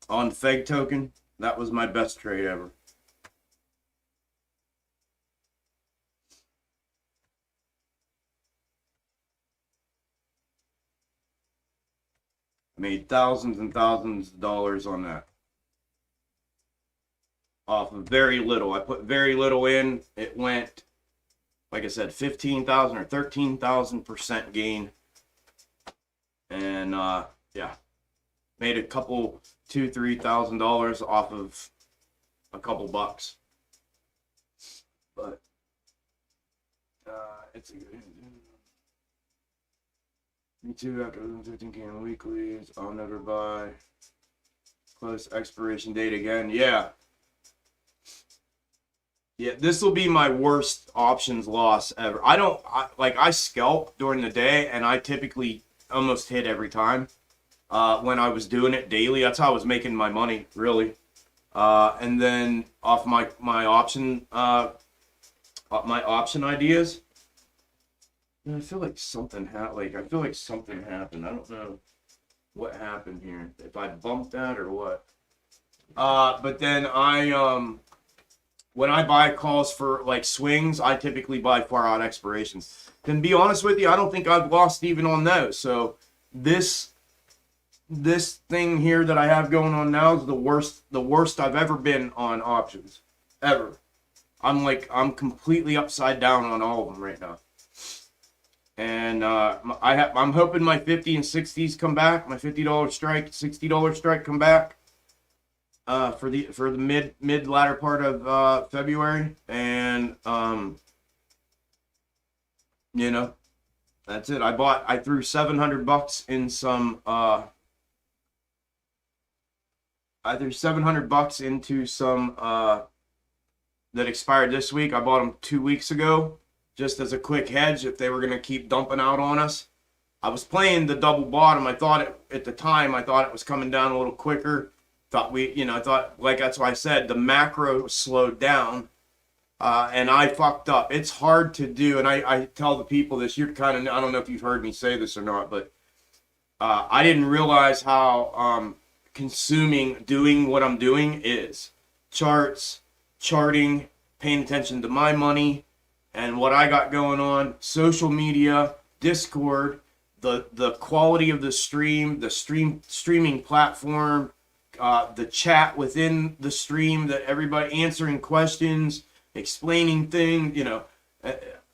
Speaker 1: on FEG token. That was my best trade ever. I made thousands and thousands of dollars on that. Off of very little. I put very little in. It went, like I said, 15,000 or 13,000% gain. And yeah, made a couple, $2,000-$3,000 off of a couple bucks. But it's a good. Me too. After 15K weeklies, I'll never buy. Close expiration date again. Yeah.
Speaker 2: Yeah, this will be my worst options loss ever. I scalp during the day, and I typically almost hit every time. When I was doing it daily, that's how I was making my money, really. And then off my option ideas. I feel like something happened. I don't know what happened here. If I bumped that or what. But then when I buy calls for like swings, I typically buy far out expirations. And be honest with you, I don't think I've lost even on those. So this thing here that I have going on now is the worst I've ever been on options. Ever. I'm completely upside down on all of them right now. And I'm hoping my 50 and 60s come back, my $50 strike, $60 strike come back for the mid latter part of February, and that's it. I threw $700 in some I threw $700 into some that expired this week. I bought them 2 weeks ago, just as a quick hedge if they were going to keep dumping out on us. I was playing the double bottom. At the time, I thought it was coming down a little quicker. I thought, like that's why I said the macro slowed down, and I fucked up. It's hard to do, and I tell the people this. I don't know if you've heard me say this or not, but I didn't realize how doing what I'm doing is charts, charting, paying attention to my money and what I got going on, social media, Discord, the quality of the streaming platform, the chat within the stream, that everybody answering questions, explaining things.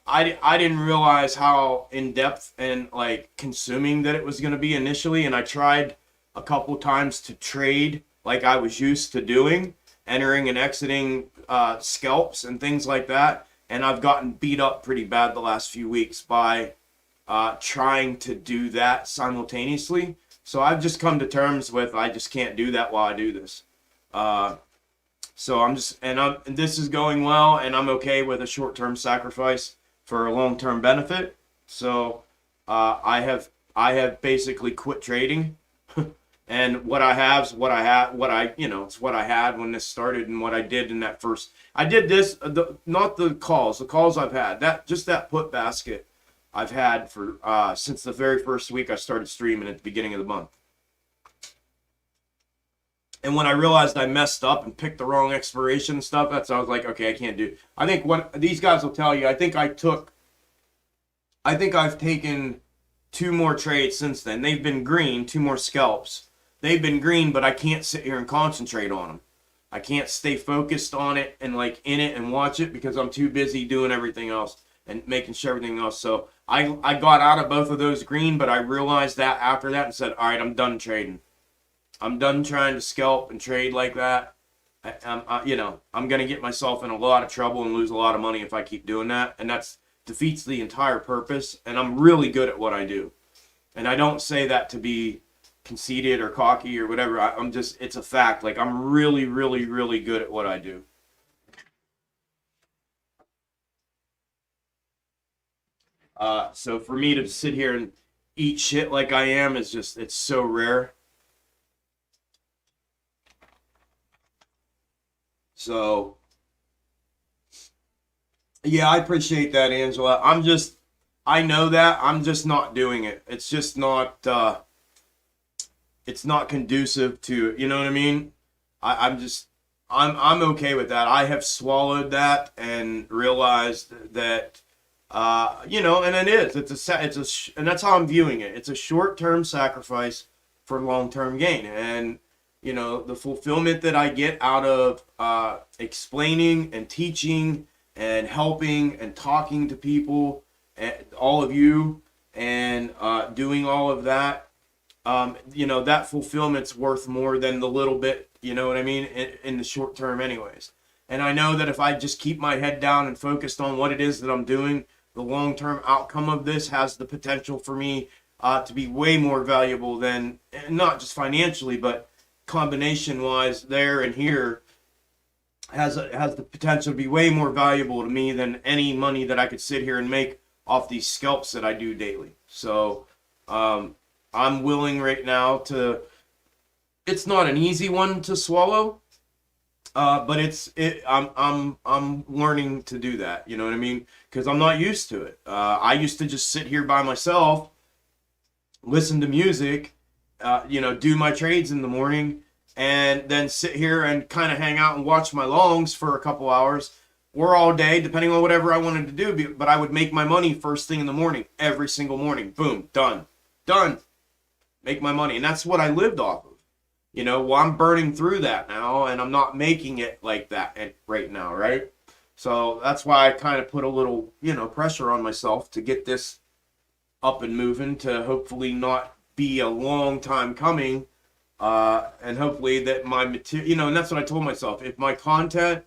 Speaker 2: I didn't realize how in depth and like consuming that it was going to be initially, and I tried a couple times to trade like I was used to doing, entering and exiting scalps and things like that. And I've gotten beat up pretty bad the last few weeks by trying to do that simultaneously. So I've just come to terms with I just can't do that while I do this. So this is going well, and I'm okay with a short-term sacrifice for a long-term benefit. So I have basically quit trading, and what I have is it's what I had when this started, and what I did in that first. I did this, not the calls. The calls I've had, that put basket I've had for since the very first week I started streaming at the beginning of the month. And when I realized I messed up and picked the wrong expiration stuff, I was like, okay, I can't do it. I think what these guys will tell you, I think I've taken 2 more trades since then. They've been green, 2 more scalps. They've been green, but I can't sit here and concentrate on them. I can't stay focused on it and like in it and watch it because I'm too busy doing everything else and making sure everything else. So I got out of both of those green, but I realized that after that and said, all right, I'm done trading. I'm done trying to scalp and trade like that. I'm going to get myself in a lot of trouble and lose a lot of money if I keep doing that. And that defeats the entire purpose. And I'm really good at what I do. And I don't say that to be conceited or cocky or whatever. It's a fact. Like, I'm really, really, really good at what I do. So for me to sit here and eat shit like I am is it's so rare. So, yeah, I appreciate that, Angela. I know that. I'm just not doing it. It's just not, it's not conducive to, you know what I mean? I'm okay with that. I have swallowed that and realized that, and it is. And that's how I'm viewing it. It's a short-term sacrifice for long-term gain. And, the fulfillment that I get out of explaining and teaching and helping and talking to people, all of you, and doing all of that, that fulfillment's worth more than the little bit, you know what I mean, in the short term anyways. And I know that if I just keep my head down and focused on what it is that I'm doing, the long-term outcome of this has the potential for me to be way more valuable than, not just financially, but combination-wise there and here. has the potential to be way more valuable to me than any money that I could sit here and make off these scalps that I do daily. So I'm willing right now to. It's not an easy one to swallow, but I'm learning to do that. You know what I mean? Because I'm not used to it. I used to just sit here by myself, listen to music, do my trades in the morning, and then sit here and kind of hang out and watch my longs for a couple hours or all day, depending on whatever I wanted to do. But I would make my money first thing in the morning, every single morning. Boom, done. Make my money. And that's what I lived off of. Well, I'm burning through that now, and I'm not making it like that right now, right? So that's why I kind of put a little, pressure on myself to get this up and moving, to hopefully not be a long time coming, and hopefully that my material, and that's what I told myself. If my content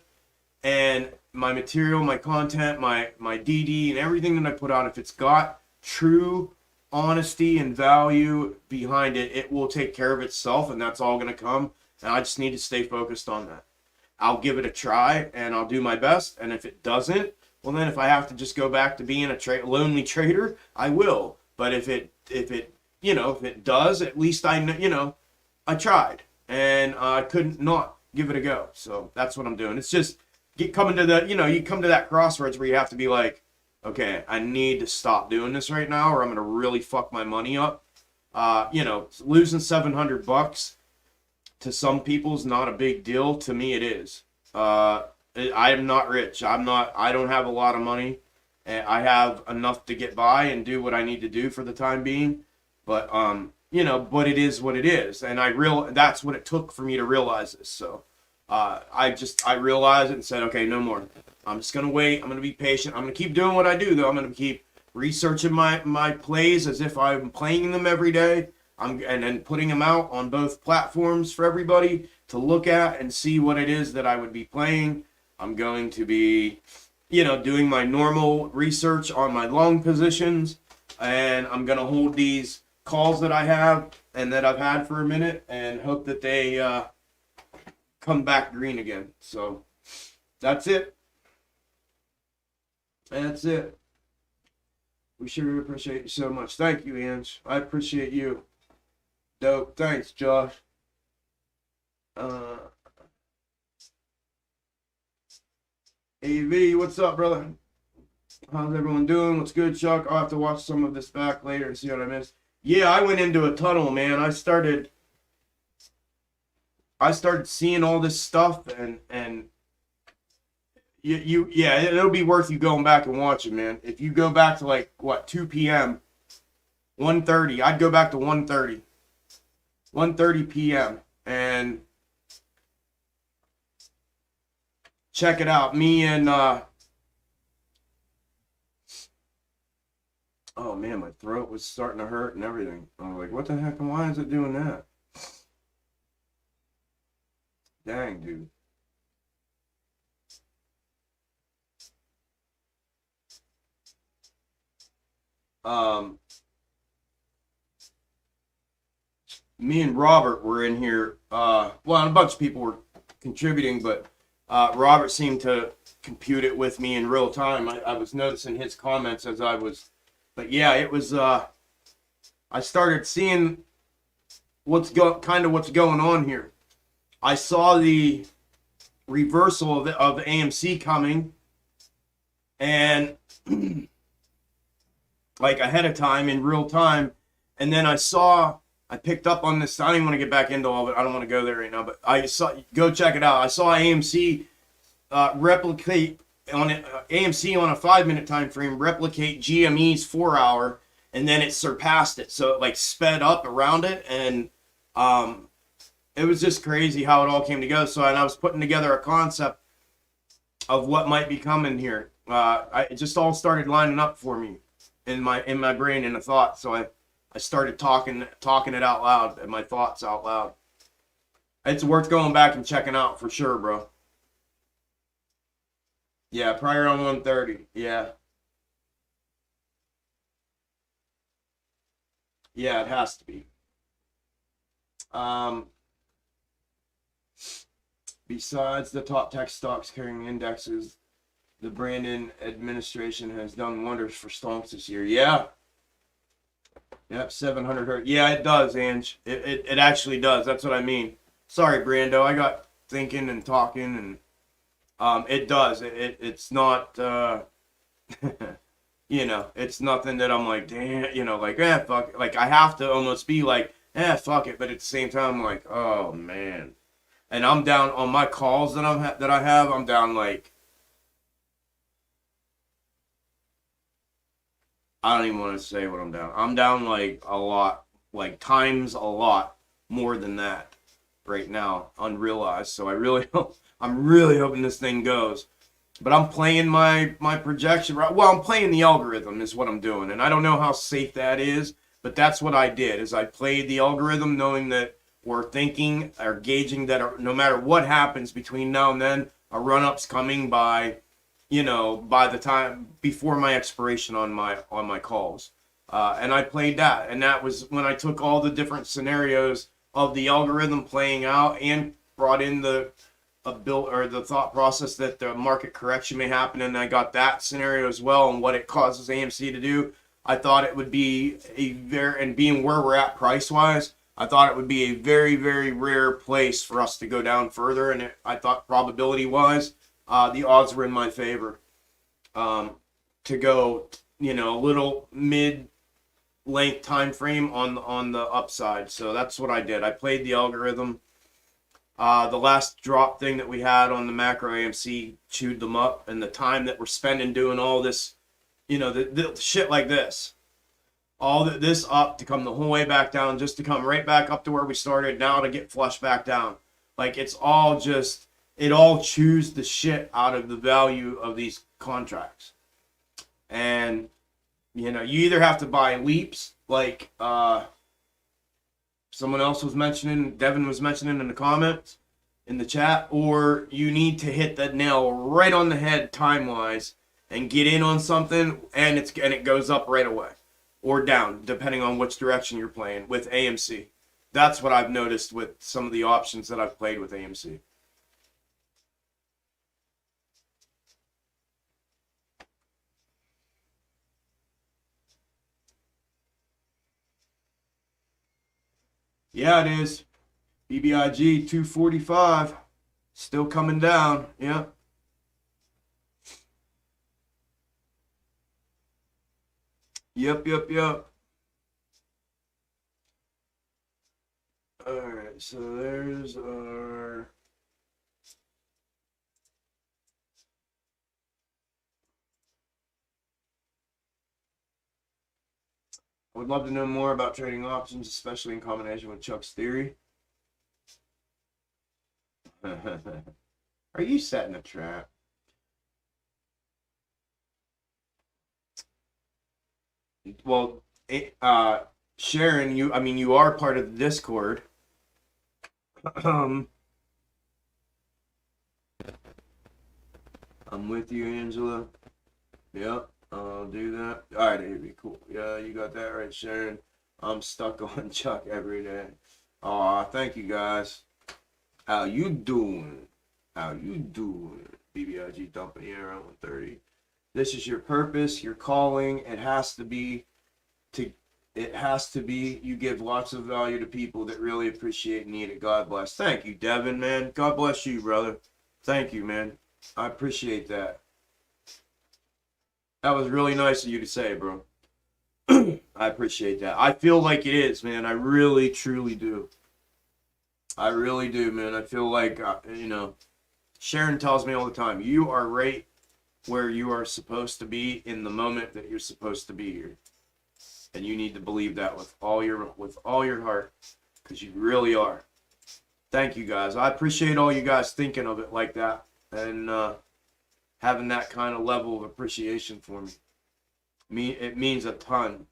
Speaker 2: and my material, my content, my DD and everything that I put out, if it's got true honesty and value behind it, it will take care of itself, and that's all going to come. And I just need to stay focused on that. I'll give it a try, and I'll do my best. And if it doesn't, well, then if I have to just go back to being a lonely trader, I will. But if it does, at least I know, I tried, and I couldn't not give it a go. So that's what I'm doing. It's just coming to the, you come to that crossroads where you have to be like, okay, I need to stop doing this right now, or I'm going to really fuck my money up. Losing $700 to some people is not a big deal. To me, it is. I am not rich. I don't have a lot of money. I have enough to get by and do what I need to do for the time being. But, but it is what it is. And that's what it took for me to realize this. So, I realized it and said, okay, no more. I'm just going to wait. I'm going to be patient. I'm going to keep doing what I do, though. I'm going to keep researching my plays as if I'm playing them every day. And then putting them out on both platforms for everybody to look at and see what it is that I would be playing. I'm going to be, doing my normal research on my long positions. And I'm going to hold these calls that I have and that I've had for a minute and hope that they come back green again. So that's it. That's it. We sure appreciate you so much. Thank you, Ange. I appreciate you. Dope. Thanks, Josh. AV, what's up, brother? How's everyone doing? What's good, Chuck? I'll have to watch some of this back later and see what I missed. Yeah, I went into a tunnel, man. I started seeing all this stuff, and it'll be worth you going back and watching, man. If you go back to 2 p.m., 1:30, I'd go back to 1:30 p.m. and check it out. Me and oh man, my throat was starting to hurt and everything. I was like, what the heck? Why is it doing that? Dang, dude. Me and Robert were in here. A bunch of people were contributing, but Robert seemed to compute it with me in real time. I was noticing his comments as I was, but yeah, it was. I started seeing what's going on here. I saw the reversal of AMC coming, and ahead of time in real time, and then I picked up on this. I don't even want to get back into all of it. I don't want to go there right now, but go check it out. I saw AMC replicate on AMC on a 5-minute time frame replicate GME's 4-hour, and then it surpassed it. So it sped up around it, and it was just crazy how it all came together. So, and I was putting together a concept of what might be coming here. It just all started lining up for me in my brain in a thought. So I started talking it out loud, and my thoughts out loud. It's worth going back and checking out for sure, bro. Yeah, prior on 1:30. Yeah. Yeah, it has to be. Besides the top tech stocks carrying indexes, the Brandon administration has done wonders for stocks this year. Yeah. Yep, 700 hertz. Yeah, it does, Ange. It actually does. That's what I mean. Sorry, Brando. I got thinking and talking, and it does. It's not, you know, it's nothing that I'm like, damn, you know, like, fuck it. Like, I have to almost be like, fuck it. But at the same time, I'm like, oh, man. And I'm down on my calls that I have. I'm down like, I don't even want to say what I'm down. I'm down like a lot, like times a lot more than that right now, unrealized. So I really, I'm really hoping this thing goes. But I'm playing my projection right. Well, I'm playing the algorithm is what I'm doing, and I don't know how safe that is, but that's what I did. Is I played the algorithm, knowing that we're thinking or gauging that no matter what happens between now and then, a run-up's coming by, you know, by the time before my expiration on my calls, and I played that, and that was when I took all the different scenarios of the algorithm playing out and brought in the build or the thought process that the market correction may happen, and I got that scenario as well and what it causes AMC to do. I thought it would be and being where we're at price wise, I thought it would be a very, very rare place for us to go down further, and I thought probability wise, the odds were in my favor to go, you know, a little mid-length time frame on the upside. So that's what I did. I played the algorithm. The last drop thing that we had on the macro AMC chewed them up, and the time that we're spending doing all this, you know, the shit like this, all this up to come the whole way back down, just to come right back up to where we started, now to get flushed back down. Like, it's all just, it all chews the shit out of the value of these contracts. And, you know, you either have to buy leaps, like someone else was mentioning, Devin was mentioning in the comments, in the chat, or you need to hit that nail right on the head time-wise and get in on something, and it goes up right away. Or down, depending on which direction you're playing with AMC. That's what I've noticed with some of the options that I've played with AMC. Yeah, it is. BBIG 245. Still coming down. Yeah. Yep. Alright, so there's our... I would love to know more about trading options, especially in combination with Chuck's theory. Are you setting a trap? Well, Sharon, you are part of the Discord. I'm with you, Angela. Yep, I'll do that. All right, Avery, cool. Yeah, you got that right, Sharon. I'm stuck on Chuck every day. Aw, thank you, guys. How you doing? BBIG dumping here around 130. This is your purpose, your calling. It has to be you give lots of value to people that really appreciate and need it. God bless. Thank you, Devin, man. God bless you, brother. Thank you, man. I appreciate that. That was really nice of you to say, bro. I appreciate that. I feel like it is, man. I really, truly do. I really do, man. I feel like, you know, Sharon tells me all the time, you are right where you are supposed to be in the moment that you're supposed to be here. And you need to believe that with all your heart, because you really are. Thank you, guys. I appreciate all you guys thinking of it like that and having that kind of level of appreciation for me. It means a ton.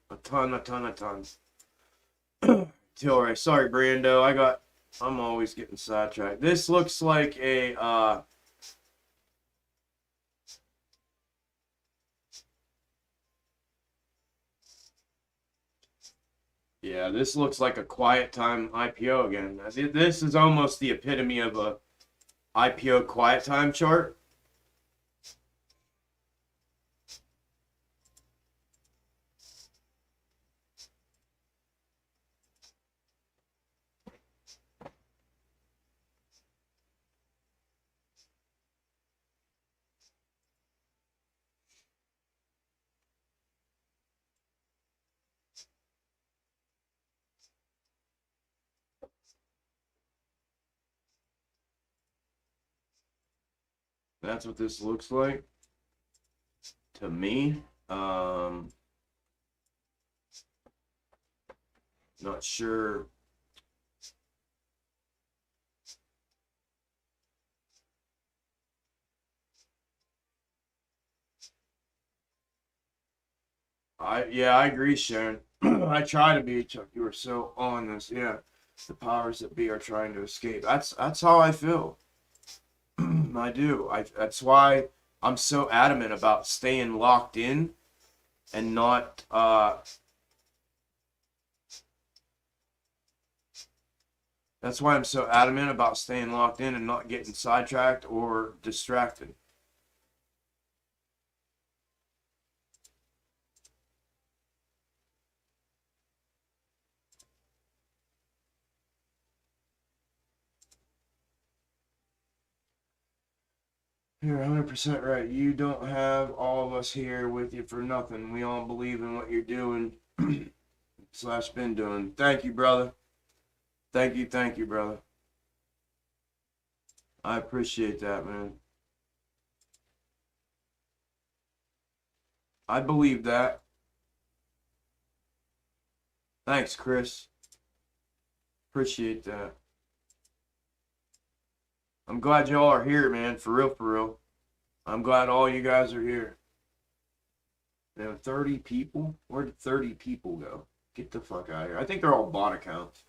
Speaker 2: Tilray. Sorry, Brando. I'm always getting sidetracked. This looks like a yeah, this looks like a quiet time IPO again. This is almost the epitome of
Speaker 1: IPO quiet time chart. That's what this looks like to me. Not sure. I agree, Sharon. I try to be, Chuck. You are so on this. Yeah, the powers that be are trying to escape. That's how I feel. I do. That's why I'm so adamant about staying locked in and not. That's why I'm so adamant about staying locked in and not getting sidetracked or distracted. You're 100% right. You don't have all of us here with you for nothing. We all believe in what you're doing slash been doing. Thank you, brother. Thank you, brother. I appreciate that, man. I believe that. Thanks, Chris. Appreciate that. I'm glad y'all are here, man. For real, for real. I'm glad all you guys are here. You know, 30 people? Where did 30 people go? Get the fuck out of here. I think they're all bot accounts.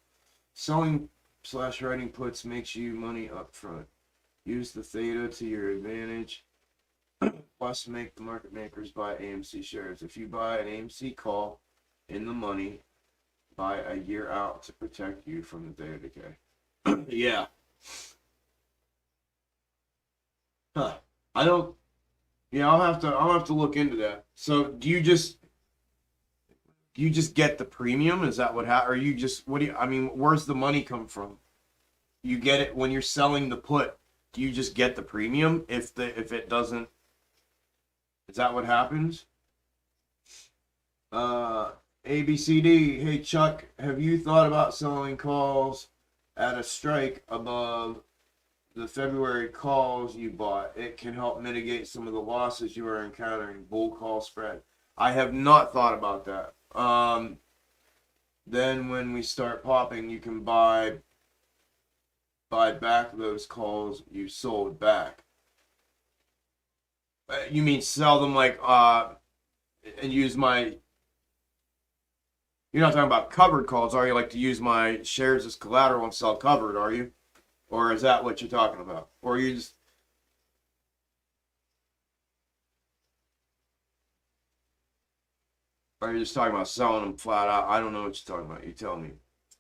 Speaker 1: Selling slash writing puts makes you money up front. Use the theta to your advantage. Plus, make the market makers buy AMC shares. If you buy an AMC call in the money, buy a year out to protect you from the theta decay. Yeah. Huh. I don't. Yeah, I'll have to look into that. So, do you just get the premium? Is that what or you just what do you? I mean, where's the money come from? You get it when you're selling the put. Do you just get the premium if it doesn't? Is that what happens? ABCD. Hey Chuck, have you thought about selling calls at a strike above the February calls you bought? It can help mitigate some of the losses you are encountering. Bull call spread. I have not thought about that. Then when we start popping, you can buy back those calls you sold back. You mean sell them like and use my. You're not talking about covered calls, are you? Like to use my shares as collateral and sell covered, are you? Or is that what you're talking about? Or you just. Or you're just talking about selling them flat out? I don't know what you're talking about. You tell me.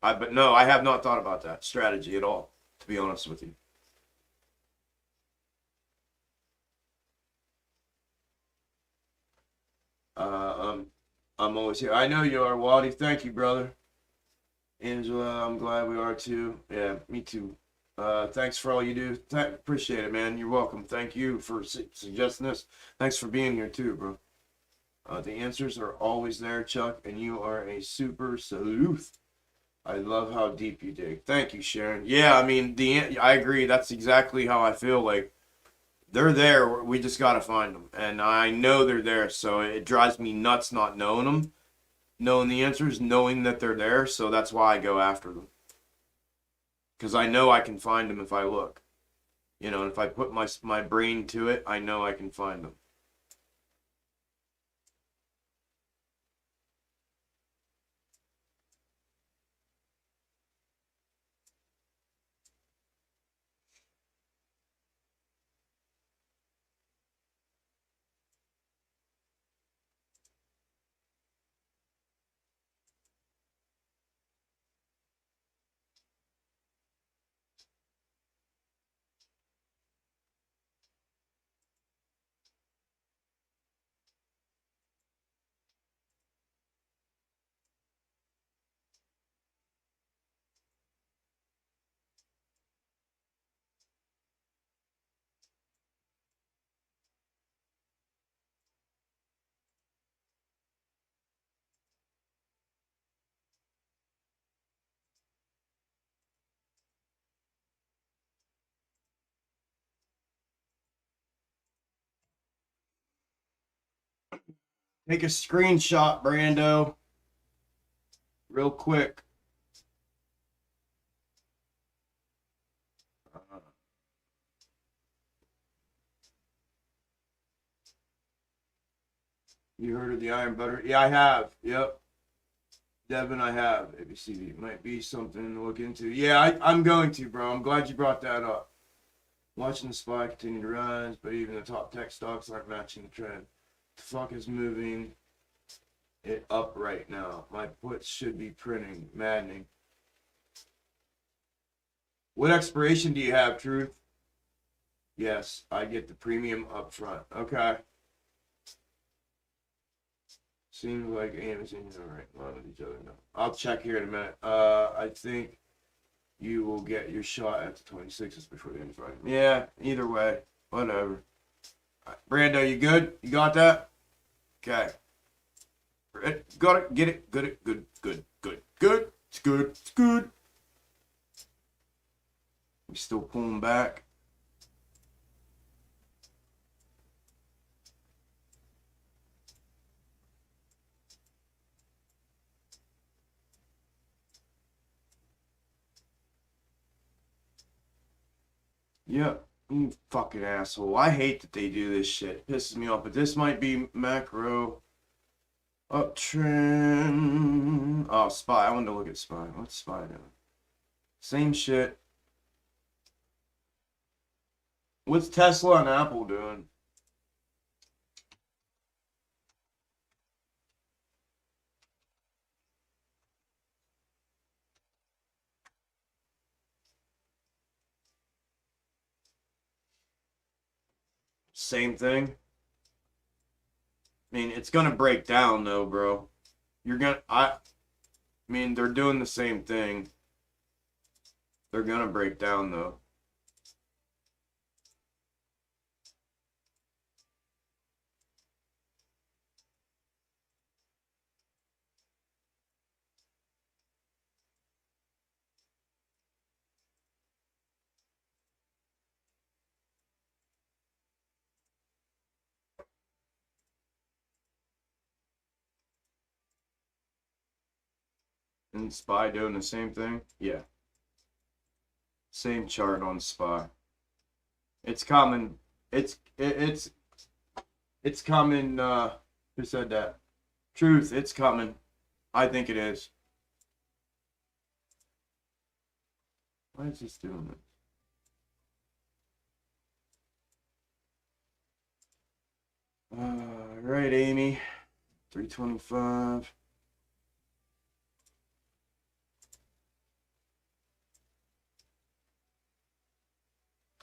Speaker 1: But no, I have not thought about that strategy at all, to be honest with you. Uh, um, I'm always here. I know you are, Wadi. Thank you, brother. Angela, I'm glad we are too. Yeah, me too. Thanks for all you do. Appreciate it, man. You're welcome. Thank you for suggesting this. Thanks for being here too, bro. The answers are always there, Chuck, and you are a super sleuth. I love how deep you dig. Thank you, Sharon. Yeah, I mean, I agree. That's exactly how I feel. Like they're there. We just gotta find them, and I know they're there. So it drives me nuts not knowing them, knowing the answers, knowing that they're there. So that's why I go after them, because I know I can find them if I look. You know, and if I put my brain to it, I know I can find them. Take a screenshot, Brando. Real quick. You heard of the iron butter? Yeah, I have. Yep. Devin, I have. ABCD might be something to look into. Yeah, I'm going to, bro. I'm glad you brought that up. Watching the SPY continue to rise, but even the top tech stocks aren't matching the trend. The fuck is moving it up right now? My puts should be printing. Maddening. What expiration do you have, Truth? Yes, I get the premium up front. Okay. Seems like AMC and right. A lot of each other now. I'll check here in a minute. I think you will get your shot at the 26th before the end of Friday. Yeah, either way. Whatever. Right. Brando, you good? You got that? Okay. Got it. Get it. Good. Good. Good. Good. Good. It's good. It's good. We still pulling back. Yeah, you fucking asshole. I hate that they do this shit. It pisses me off, but this might be macro uptrend. Oh, SPY. I wanted to look at SPY. What's SPY doing? Same shit. What's Tesla and Apple doing? Same thing. I mean, it's gonna break down though, bro. I mean, they're doing the same thing. They're gonna break down though. And SPY doing the same thing? Yeah. Same chart on SPY. It's coming. It's coming. Who said that? Truth. It's coming. I think it is. Why is this doing this? Right, Amy. 325.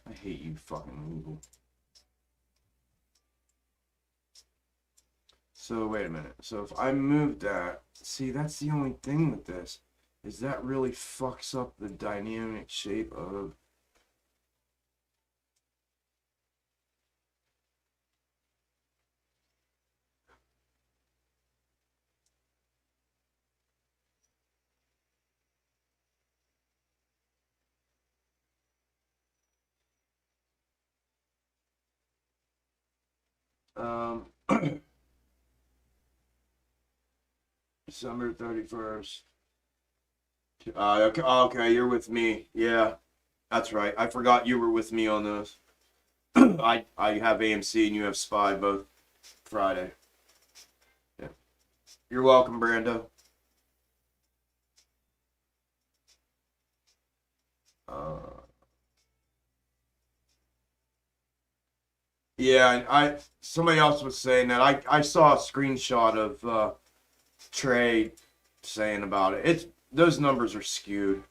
Speaker 1: I hate you fucking Google. So wait a minute. So if I move that, see, that's the only thing with this, is that really fucks up the dynamic shape of December 31st. Okay, you're with me. Yeah, that's right. I forgot you were with me on those. I have AMC and you have SPY both Friday. Yeah. You're welcome, Brando. Yeah, somebody else was saying that. I saw a screenshot of Trey saying about it. Those numbers are skewed.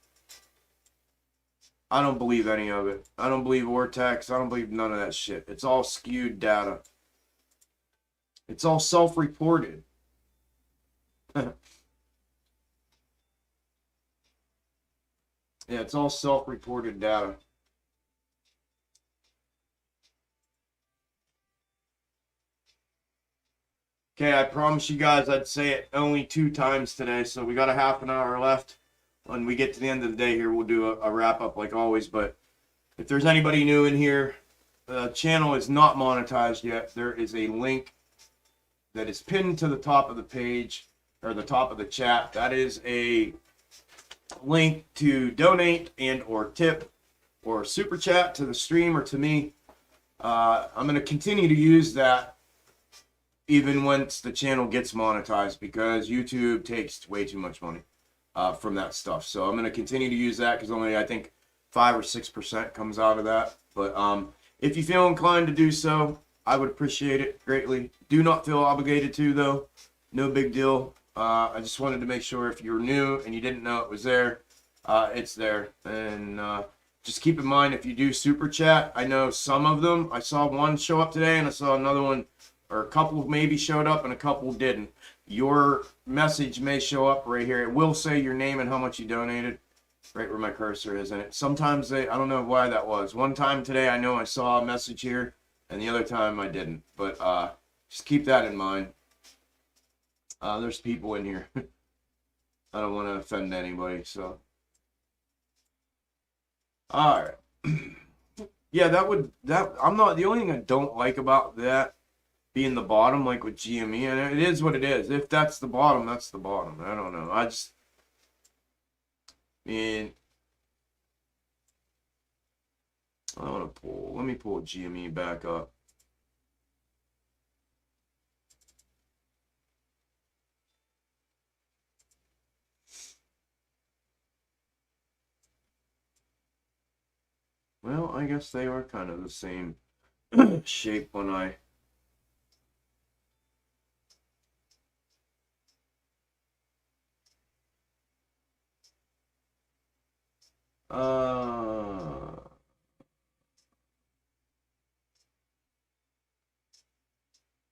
Speaker 1: I don't believe any of it. I don't believe Vortex. I don't believe none of that shit. It's all skewed data. It's all self-reported. Yeah, it's all self-reported data. Okay, I promise you guys I'd say it only 2 times today, so we got a half an hour left. When we get to the end of the day here, we'll do a wrap-up like always, but if there's anybody new in here, the channel is not monetized yet. There is a link that is pinned to the top of the page or the top of the chat. That is a link to donate and or tip or super chat to the stream or to me. I'm going to continue to use that even once the channel gets monetized, because YouTube takes way too much money from that stuff. So I'm going to continue to use that, because only I think 5 or 6% comes out of that. But if you feel inclined to do so, I would appreciate it greatly. Do not feel obligated to, though. No big deal. I just wanted to make sure if you were new and you didn't know it was there, it's there. And just keep in mind, if you do super chat, I know some of them, I saw one show up today and I saw another one, or a couple maybe showed up and a couple didn't. Your message may show up right here. It will say your name and how much you donated, right where my cursor is. And sometimes I don't know why that was. One time today, I know I saw a message here, and the other time I didn't. But just keep that in mind. There's people in here. I don't want to offend anybody, so. All right. Yeah, I'm not, the only thing I don't like about that being the bottom, like with GME, and it is what it is. If that's the bottom, that's the bottom. I don't know. I want to let me pull GME back up. Well, I guess they are kind of the same shape when I...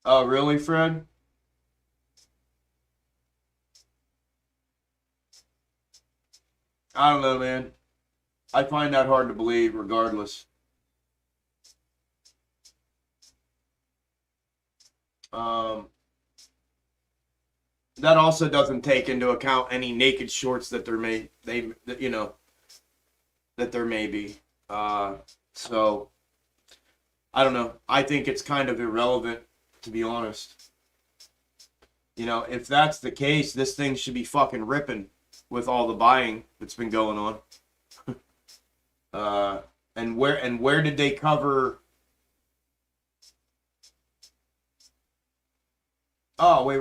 Speaker 1: Oh, really, Fred? I don't know, man. I find that hard to believe, regardless. That also doesn't take into account any naked shorts that there may be. So I don't know. I think it's kind of irrelevant, to be honest. You know, if that's the case, this thing should be fucking ripping with all the buying that's been going on. And where did they cover? Oh, wait.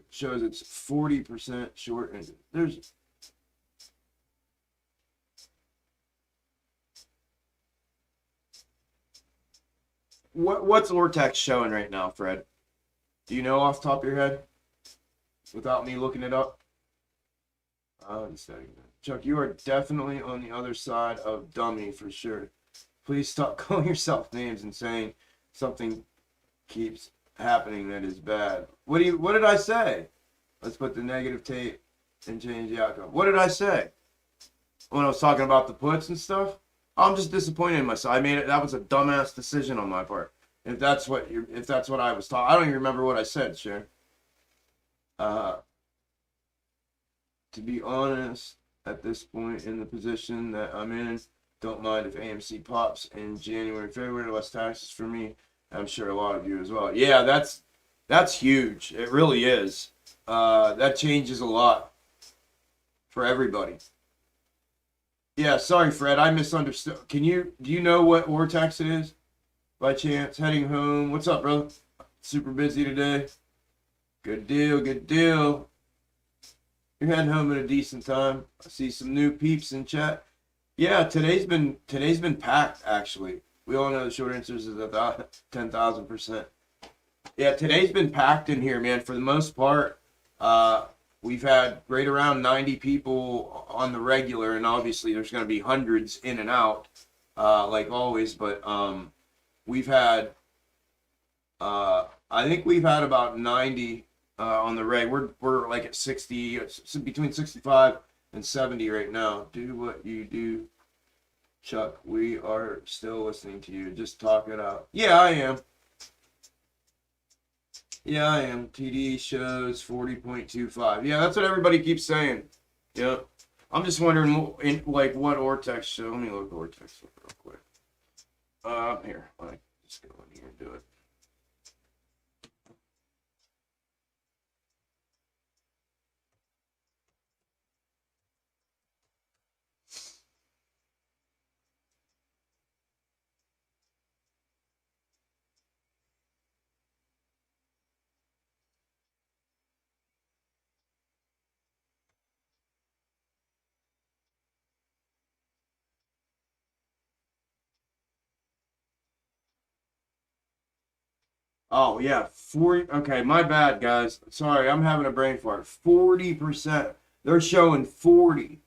Speaker 1: Shows it's 40% short. And there's... What's Ortex showing right now, Fred? Do you know off the top of your head? Without me looking it up? Chuck, you are definitely on the other side of dummy for sure. Please stop calling yourself names and saying something keeps happening that is bad. What did I say? Let's put the negative tape and change the outcome. What did I say? When I was talking about the puts and stuff? I'm just disappointed in myself. I made it. That was a dumbass decision on my part. If that's what I was talking, I don't even remember what I said, Sharon. To be honest, at this point in the position that I'm in, don't mind if AMC pops in January, February, less taxes for me. I'm sure a lot of you as well. Yeah, that's huge. It really is. That changes a lot for everybody. Yeah, sorry, Fred. I misunderstood. Do you know what Ortex it is? By chance, heading home. What's up, brother? Super busy today. Good deal, good deal. You're heading home at a decent time. I see some new peeps in chat. Yeah, today's been packed, actually. We all know the short answer is 10,000%. Yeah, today's been packed in here, man. For the most part, we've had right around 90 people on the regular, and obviously there's going to be hundreds in and out, like always. But we've had, I think we've had about 90 on the reg. We're like at 60, between 65 and 70 right now. Do what you do, Chuck. We are still listening to you. Just talk it out. Yeah, I am. Yeah, I am. TD shows 40.25. Yeah, that's what everybody keeps saying. Yeah. I'm just wondering, what Ortex show. Let me look at Ortex real quick. Here. Let me just go in here and do it.
Speaker 2: Oh yeah, 40. Okay, my bad, guys. Sorry, I'm having a brain fart. 40%. They're showing 40%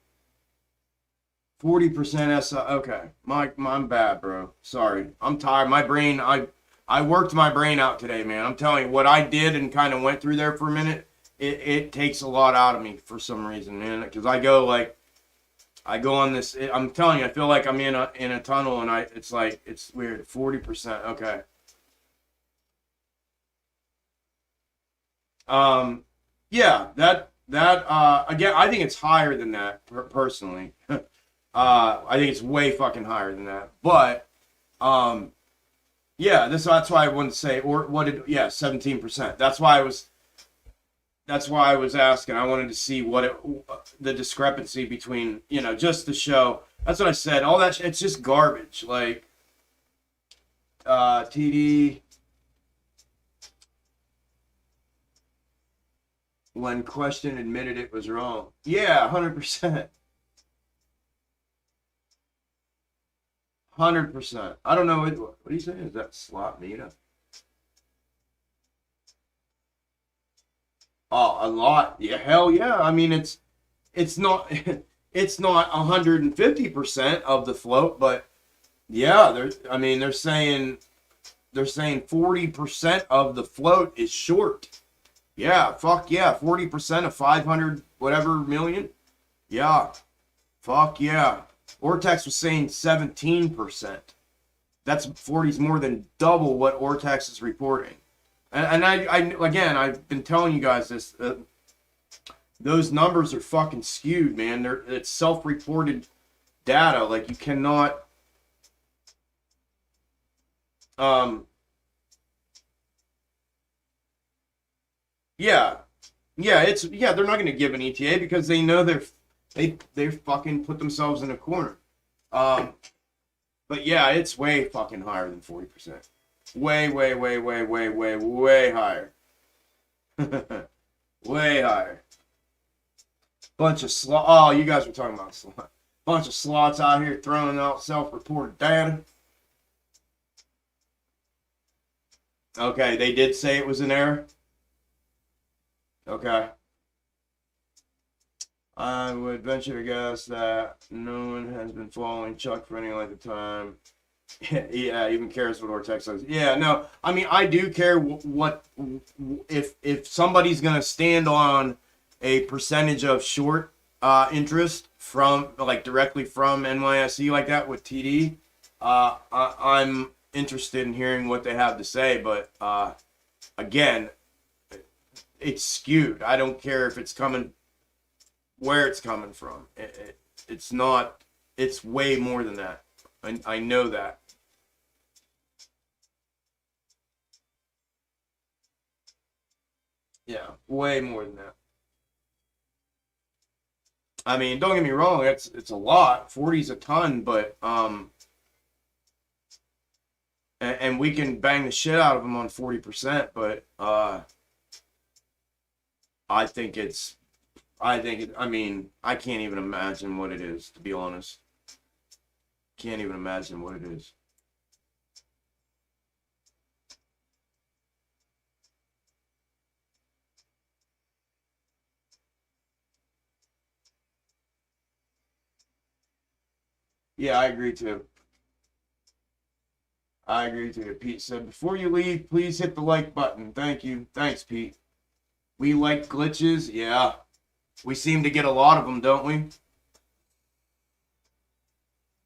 Speaker 2: SI. Okay, I'm bad, bro. Sorry, I'm tired. My brain. I worked my brain out today, man. I'm telling you, what I did and kind of went through there for a minute. It takes a lot out of me for some reason, man. Because I go on this. I'm telling you, I feel like I'm in a tunnel, and it's like it's weird. 40%. Okay. Um, yeah, again, I think it's higher than that personally. I think it's way fucking higher than that. But yeah, that's why I wanted to say, or what did, yeah, 17%. That's why I was asking. I wanted to see the discrepancy between, just the show. That's what I said. All that it's just garbage. Like TD when questioned admitted it was wrong. Yeah, 100%. 100%. I don't know what are you saying? Is that slot meter? Oh, a lot. Yeah, hell yeah. I mean, it's not it's not 150% of the float, but yeah, they're saying 40% of the float is short. Yeah, fuck yeah, 40% of 500 whatever million. Yeah, fuck yeah. Ortex was saying 17%. That's 40's more than double what Ortex is reporting. And again, I've been telling you guys this. Those numbers are fucking skewed, man. It's self-reported data. Like you cannot. Um. Yeah, yeah. They're not going to give an ETA because they know they fucking put themselves in a corner. Um. But yeah, it's way fucking higher than 40%. Way, way, way, way, way, way, way higher. Way higher. Bunch of slot. Oh, you guys were talking about slot. Bunch of slots out here throwing out self-reported data. Okay, they did say it was an error. Okay. I would venture to guess that no one has been following Chuck for any length of time. Yeah, even cares what Ortex says. Yeah, no, I mean I do care what if somebody's gonna stand on a percentage of short interest from like directly from NYSE like that with TD. I'm interested in hearing what they have to say, but again, it's skewed. I don't care if it's coming where it's coming from. It's not. It's way more than that. I know that. Yeah, way more than that. I mean, don't get me wrong, it's a lot. 40's a ton, but and we can bang the shit out of them on 40%, but I think I mean, I can't even imagine what it is, to be honest. Can't even imagine what it is. Yeah, I agree too. I agree too. Pete said, before you leave, please hit the like button. Thank you. Thanks, Pete. We like glitches. Yeah. We seem to get a lot of them, don't we?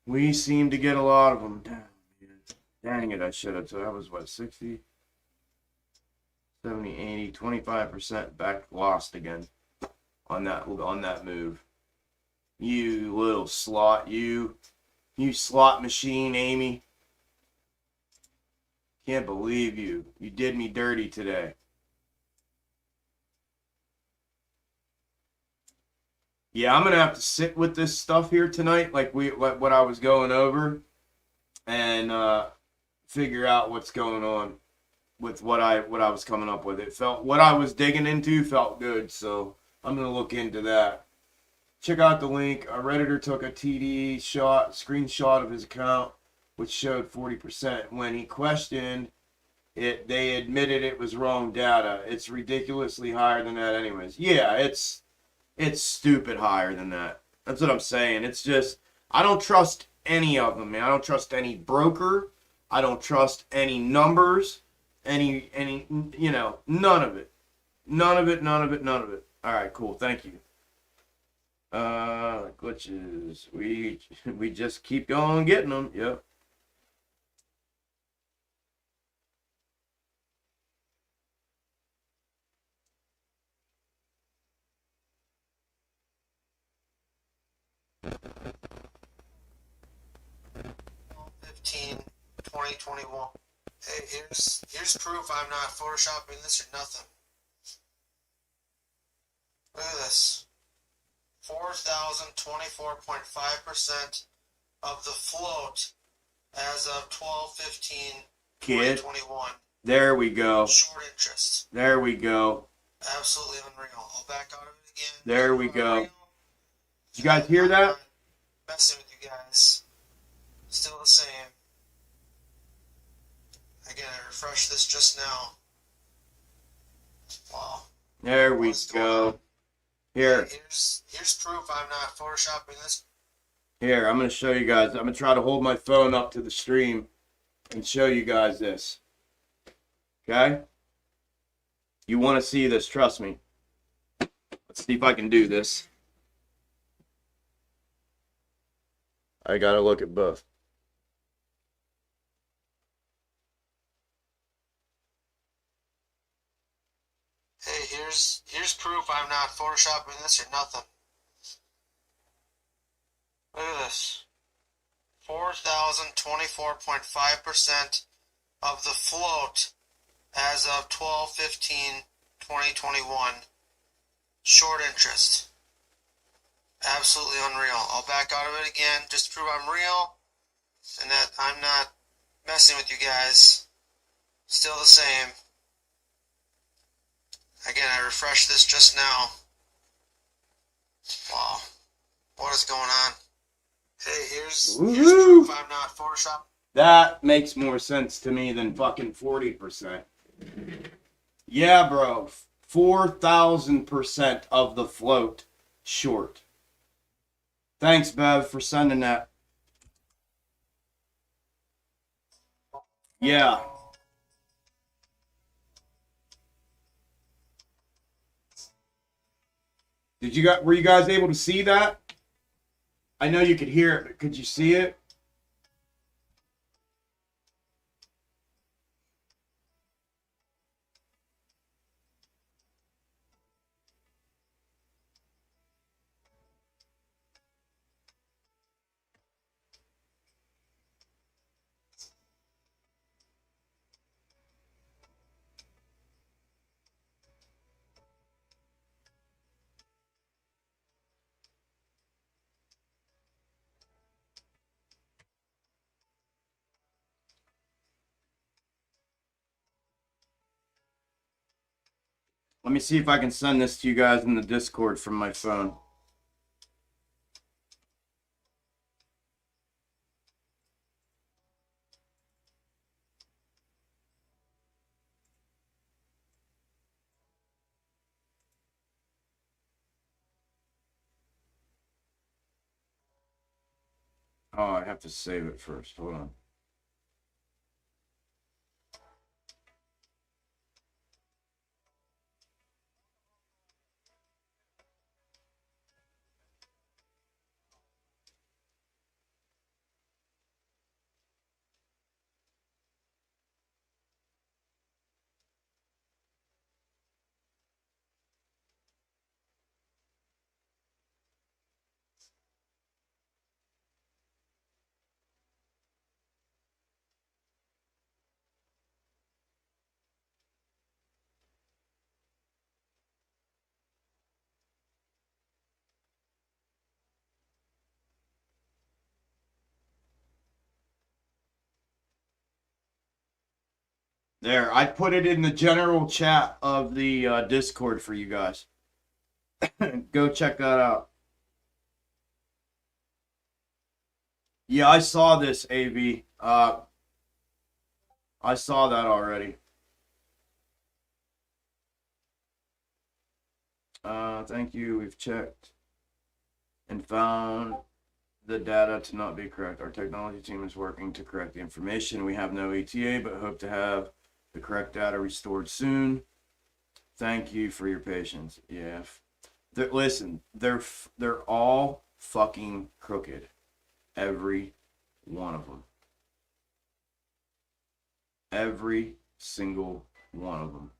Speaker 2: We seem to get a lot of them. Dang it, I should have. So that was what, 60, 70, 80, 25% back lost again on that move. You little slot, you slot machine, Amy. Can't believe you. You did me dirty today. Yeah, I'm gonna have to sit with this stuff here tonight, like what I was going over, and figure out what's going on with what I was coming up with. It felt what I was digging into felt good, so I'm gonna look into that. Check out the link. A Redditor took a TD screenshot of his account, which showed 40% when he questioned
Speaker 1: They admitted it was wrong data. It's ridiculously higher than that anyways. Yeah, it's stupid higher than that. That's what I'm saying. It's just I don't trust any of them, man. I don't trust any broker. I don't trust any numbers, any none of it. None of it, none of it, none of it. All right, cool. Thank you. Glitches. We just keep going getting them. Yep.
Speaker 3: $15, 2021. Hey, here's proof I'm not photoshopping this or nothing. Look at this. 4,024.5% of the float as of 12/15/2021.
Speaker 1: There we go.
Speaker 3: Short interest.
Speaker 1: There we go.
Speaker 3: Absolutely unreal. I'll back out of it again.
Speaker 1: There we go.
Speaker 3: Unreal.
Speaker 1: Did you guys hear that?
Speaker 3: Messing with you guys. Still the same. Again, I refreshed this just now. Wow.
Speaker 1: There we
Speaker 3: What's going
Speaker 1: go.
Speaker 3: on?
Speaker 1: Here,
Speaker 3: Here's proof I'm not photoshopping this.
Speaker 1: here, I'm going to show you guys. I'm going to try to hold my phone up to the stream and show you guys this. Okay? You want to see this, trust me. Let's see if I can do this. I got to look at both.
Speaker 3: Hey, here's proof I'm not photoshopping this or nothing. Look at this. 4,024.5% of the float as of 12/15/2021. Short interest. Absolutely unreal. I'll back out of it again just to prove I'm real and that I'm not messing with you guys. Still the same. Again, I refreshed this just now. Wow. What is going on? Hey, here's proof I'm not photoshopping.
Speaker 1: That makes more sense to me than fucking 40%. Yeah, bro. 4,000% of the float short. Thanks, Bev, for sending that. Yeah. Were you guys able to see that? I know you could hear it, but could you see it? Let me see if I can send this to you guys in the Discord from my phone. Oh, I have to save it first. Hold on. There, I put it in the general chat of the Discord for you guys. Go check that out. Yeah, I saw this, AV. I saw that already. Thank you. We've checked and found the data to not be correct. Our technology team is working to correct the information. We have no ETA, but hope to have the correct data restored soon. Thank you for your patience. Yeah. Listen, they're all fucking crooked. Every one of them. Every single one of them.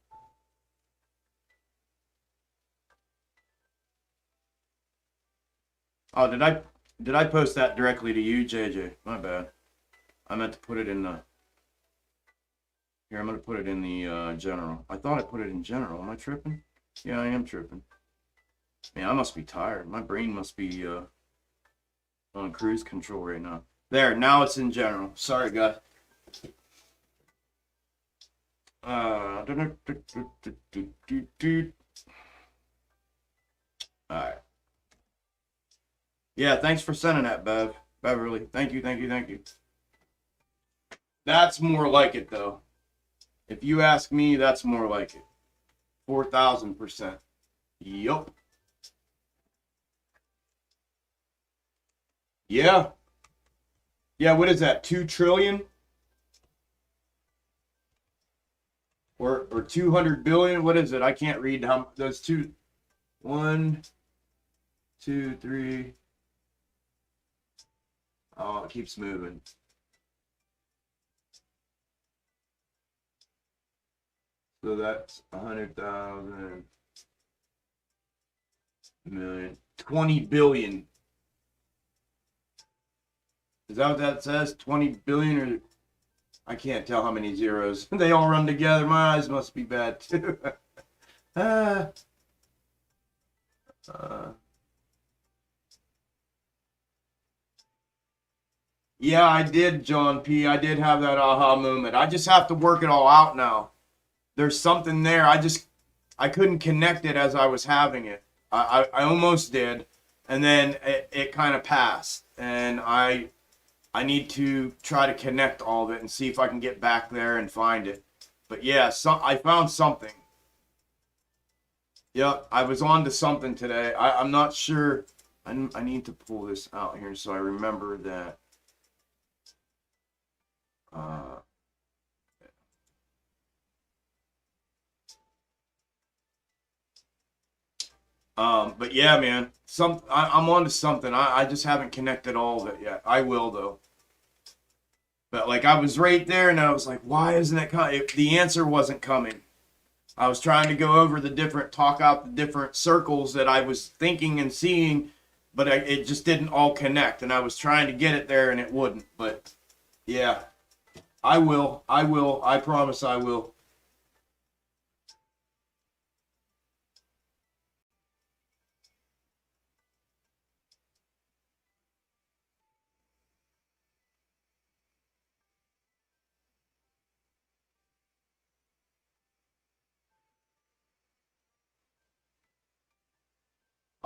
Speaker 1: Oh, did I post that directly to you, JJ? My bad. I meant to put it in the... Here, I'm going to put it in the general. I thought I put it in general. Am I tripping? Yeah, I am tripping. Man, I must be tired. My brain must be on cruise control right now. There, now it's in general. Sorry, guys. Alright. Yeah, thanks for sending that, Beverly. Thank you. That's more like it, though. If you ask me, that's more like it. 4,000%. Yup. Yeah. Yeah, what is that? 2 trillion? Or 200 billion? What is it? I can't read how those two. 1, 2, 3. Oh, it keeps moving. So that's 100,000 million, 20 billion. Is that what that says? 20 billion, or I can't tell how many zeros. They all run together. My eyes must be bad too. Yeah, I did, John P. I did have that aha moment. I just have to work it all out now. There's something there. I couldn't connect it as I was having it. I almost did, and then it kind of passed. And I need to try to connect all of it and see if I can get back there and find it. But yeah, I found something. Yep, I was on to something today. I'm not sure. I need to pull this out here so I remember that. But yeah, man, I'm on to something. I just haven't connected all of it yet. I will, though. But like, I was right there and I was like, why isn't it coming? The answer wasn't coming. I was trying to go over talk out the different circles that I was thinking and seeing, but it just didn't all connect. And I was trying to get it there and it wouldn't. But yeah, I will. I promise I will.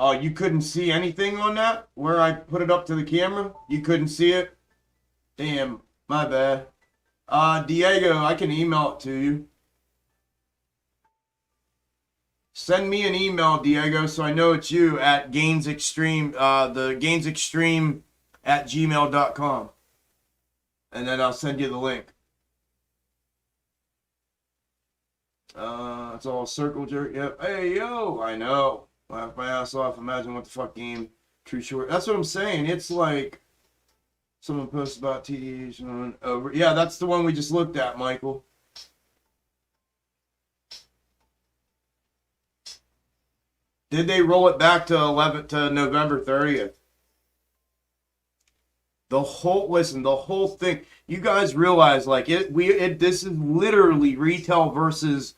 Speaker 1: Oh, you couldn't see anything on that? Where I put it up to the camera? You couldn't see it? Damn, my bad. Diego, I can email it to you. Send me an email, Diego, so I know it's you at Gains Extreme, the Gains Extreme at gmail.com. And then I'll send you the link. It's all circle jerk. Yep. Hey, yo, I know. Laugh my ass off. Imagine what the fuck game. True short. That's what I'm saying. It's like someone posted about TDs over. Yeah, that's the one we just looked at, Michael. Did they roll it back to November 30th? The whole thing. You guys realize, like, this is literally retail versus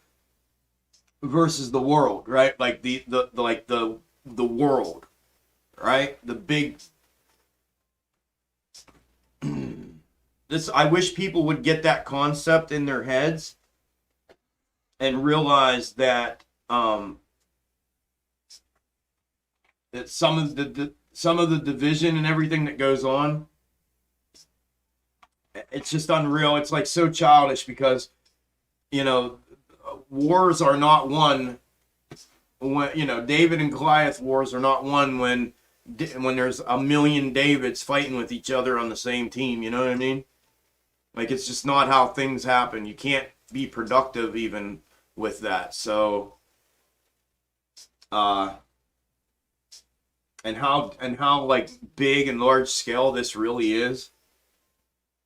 Speaker 1: the world, right? Like the world, right? The big. I wish people would get that concept in their heads and realize that that some of the division and everything that goes on, it's just unreal. It's like so childish because, wars are not won when David and Goliath wars are not won when there's a million Davids fighting with each other on the same team. You know what I mean? Like, it's just not how things happen. You can't be productive even with that. So, and how like big and large scale this really is.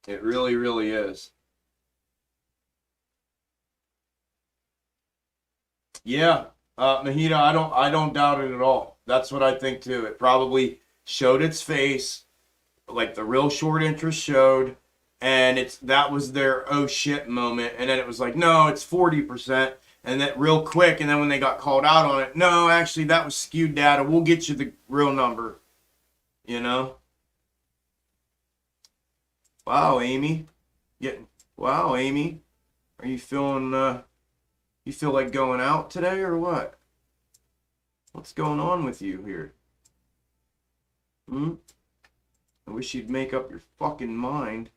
Speaker 1: It really, really is. Yeah, Mahita, I don't doubt it at all. That's what I think too. It probably showed its face, like the real short interest showed, and that was their oh shit moment, and then it was like, no, it's 40%, and that real quick, and then when they got called out on it, no, actually that was skewed data. We'll get you the real number. You know? Wow, Amy. Wow, Amy. Are you feeling you feel like going out today or what? What's going on with you here? I wish you'd make up your fucking mind.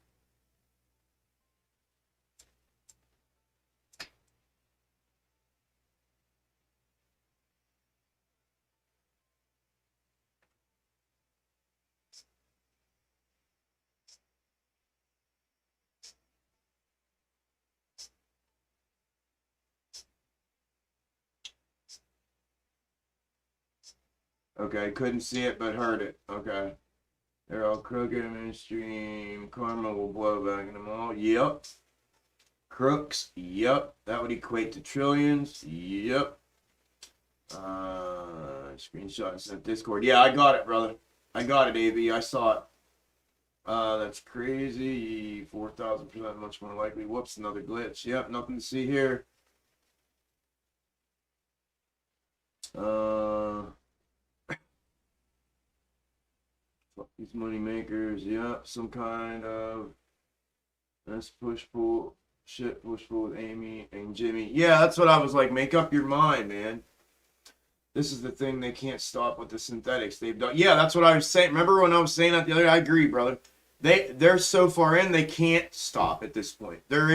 Speaker 1: Okay, couldn't see it but heard it. Okay. They're all crooked and mainstream. Karma will blow back in them all. Yep. Crooks. Yep. That would equate to trillions. Yep. Screenshot and sent Discord. Yeah, I got it, brother. I got it, AB. I saw it. That's crazy. 4,000% much more likely. Whoops, another glitch. Yep, nothing to see here. These money makers, yeah, some kind of that's push pull with Amy and Jimmy. Yeah, that's what I was like. Make up your mind, man. This is the thing they can't stop with the synthetics they've done. Yeah, that's what I was saying. Remember when I was saying that the other day? I agree, brother. They're so far in they can't stop at this point. Their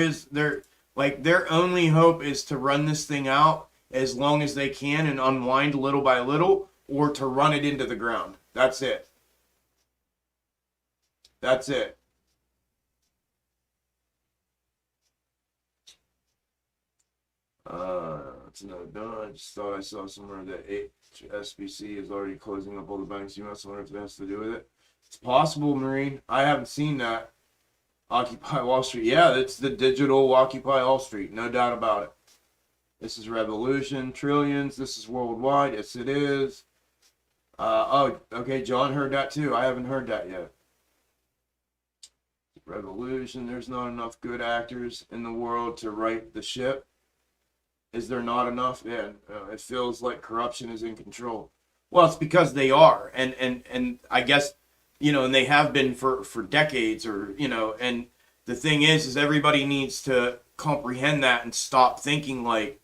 Speaker 1: only hope is to run this thing out as long as they can and unwind little by little, or to run it into the ground. That's it. That's it. It's another done. I just thought I saw somewhere that SBC is already closing up all the banks. You must wonder if that has to do with it. It's possible, Marine. I haven't seen that. Occupy Wall Street. Yeah, it's the digital Occupy Wall Street. No doubt about it. This is Revolution. Trillions. This is worldwide. Yes, it is. Oh, okay. John heard that too. I haven't heard that yet. Revolution. There's not enough good actors in the world to right the ship. Is there not enough? Yeah, it feels like corruption is in control. Well, it's because they are, and I guess, and they have been for decades, or and the thing is everybody needs to comprehend that and stop thinking like,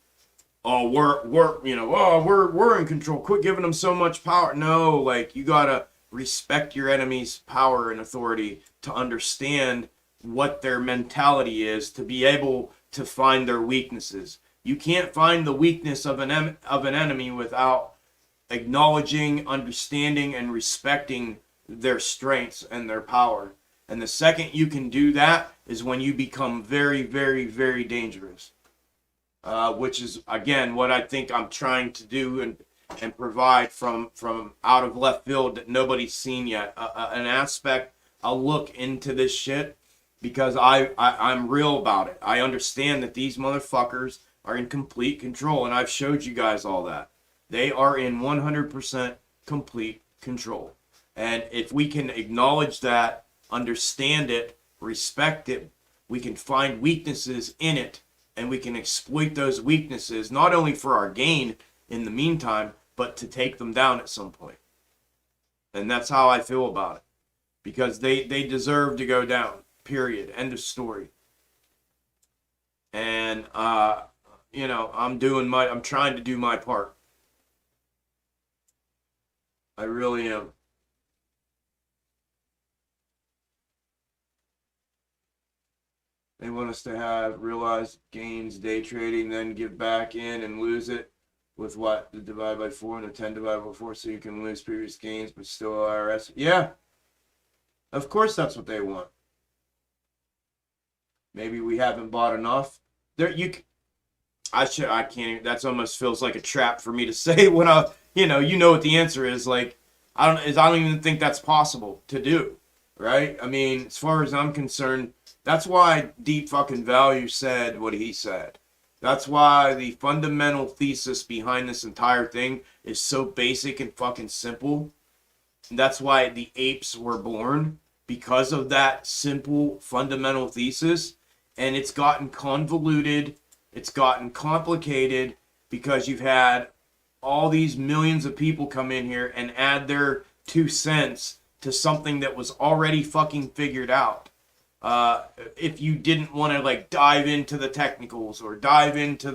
Speaker 1: oh, we're in control. Quit giving them so much power. No, like, you gotta respect your enemy's power and authority to understand what their mentality is, to be able to find their weaknesses. You can't find the weakness of an enemy without acknowledging, understanding, and respecting their strengths and their power. And the second you can do that is when you become very, very, very dangerous. Which is, again, what I think I'm trying to do and provide from out of left field that nobody's seen yet. An aspect, a look into this shit, because I'm real about it. I understand that these motherfuckers are in complete control, and I've showed you guys all that. They are in 100% complete control. And if we can acknowledge that, understand it, respect it, we can find weaknesses in it, and we can exploit those weaknesses, not only for our gain in the meantime, but to take them down at some point. And that's how I feel about it. Because they deserve to go down, period, end of story. And, I'm trying to do my part. I really am. They want us to have realized gains day trading, then give back in and lose it.
Speaker 2: with what? The divide by 4 and the 10 divided by 4 so you can lose previous gains but still IRS? Yeah. Of course that's what they want. Maybe we haven't bought enough. There I can't, that's almost feels like a trap for me to say when you know what the answer is. Like, I don't even think that's possible to do, right? I mean, as far as I'm concerned, that's why Deep fucking Value said what he said. That's why the fundamental thesis behind this entire thing is so basic and fucking simple. And that's why the apes were born, because of that simple fundamental thesis. And it's gotten convoluted, it's gotten complicated, because you've had all these millions of people come in here and add their 2 cents to something that was already fucking figured out. If you didn't want to like dive into the technicals or dive into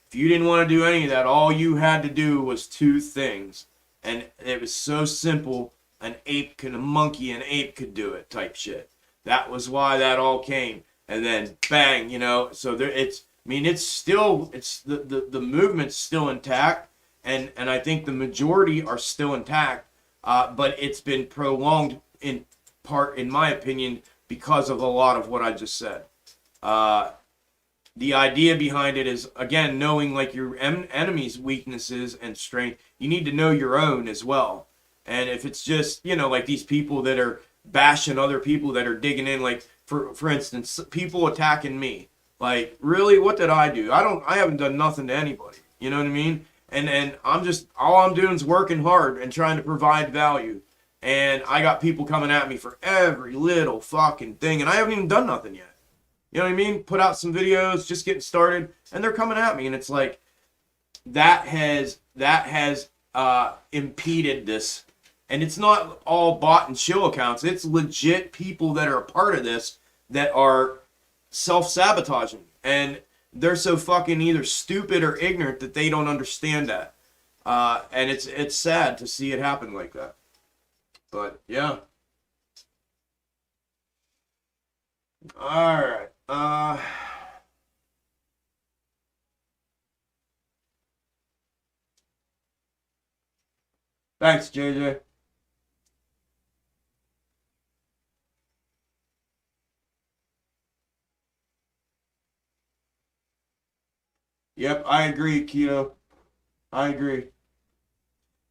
Speaker 2: if you didn't want to do any of that, all you had to do was 2 things. And it was so simple, a monkey and ape could do it type shit. That was why that all came. And then bang, so there the movement's still intact. And I think the majority are still intact, but it's been prolonged in part, in my opinion, because of a lot of what I just said. The idea behind it is, again, knowing like your enemy's weaknesses and strength. You need to know your own as well. And if it's just, like these people that are bashing other people that are digging in, like for instance, people attacking me. Like, really, what did I do? I haven't done nothing to anybody. You know what I mean? And all I'm doing is working hard and trying to provide value. And I got people coming at me for every little fucking thing, and I haven't even done nothing yet. You know what I mean? Put out some videos, just getting started, and they're coming at me, and it's like that has impeded this. And it's not all bot and shill accounts. It's legit people that are a part of this that are self-sabotaging, and they're so fucking either stupid or ignorant that they don't understand that. And it's sad to see it happen like that. But yeah. All right. Thanks, JJ. Yep, I agree, Keto. I agree.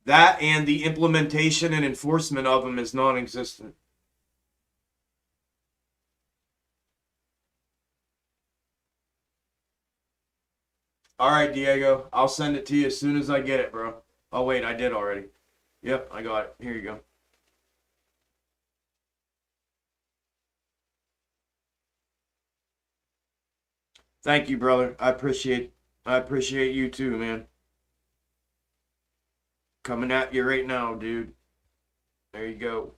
Speaker 2: That and the implementation and enforcement of them is non-existent. All right, Diego. I'll send it to you as soon as I get it, bro. Oh, wait, I did already. Yep, I got it. Here you go. Thank you, brother. I appreciate you too, man. Coming at you right now, dude. There you go.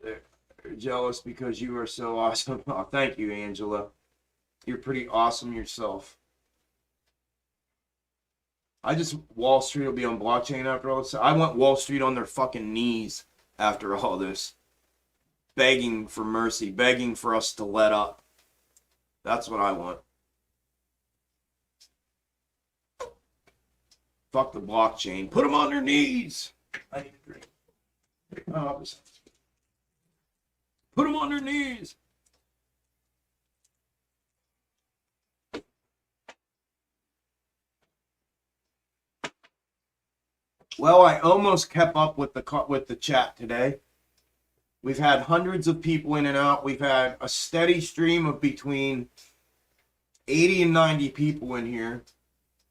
Speaker 2: They're jealous because you are so awesome. Oh, thank you, Angela. You're pretty awesome yourself. Wall Street will be on blockchain after all this. I want Wall Street on their fucking knees after all this. Begging for mercy, begging for us to let up. That's what I want. Fuck the blockchain. Put them on their knees. I need a drink. Put them on their knees. Well, I almost kept up with the chat today. We've had hundreds of people in and out. We've had a steady stream of between 80 and 90 people in here.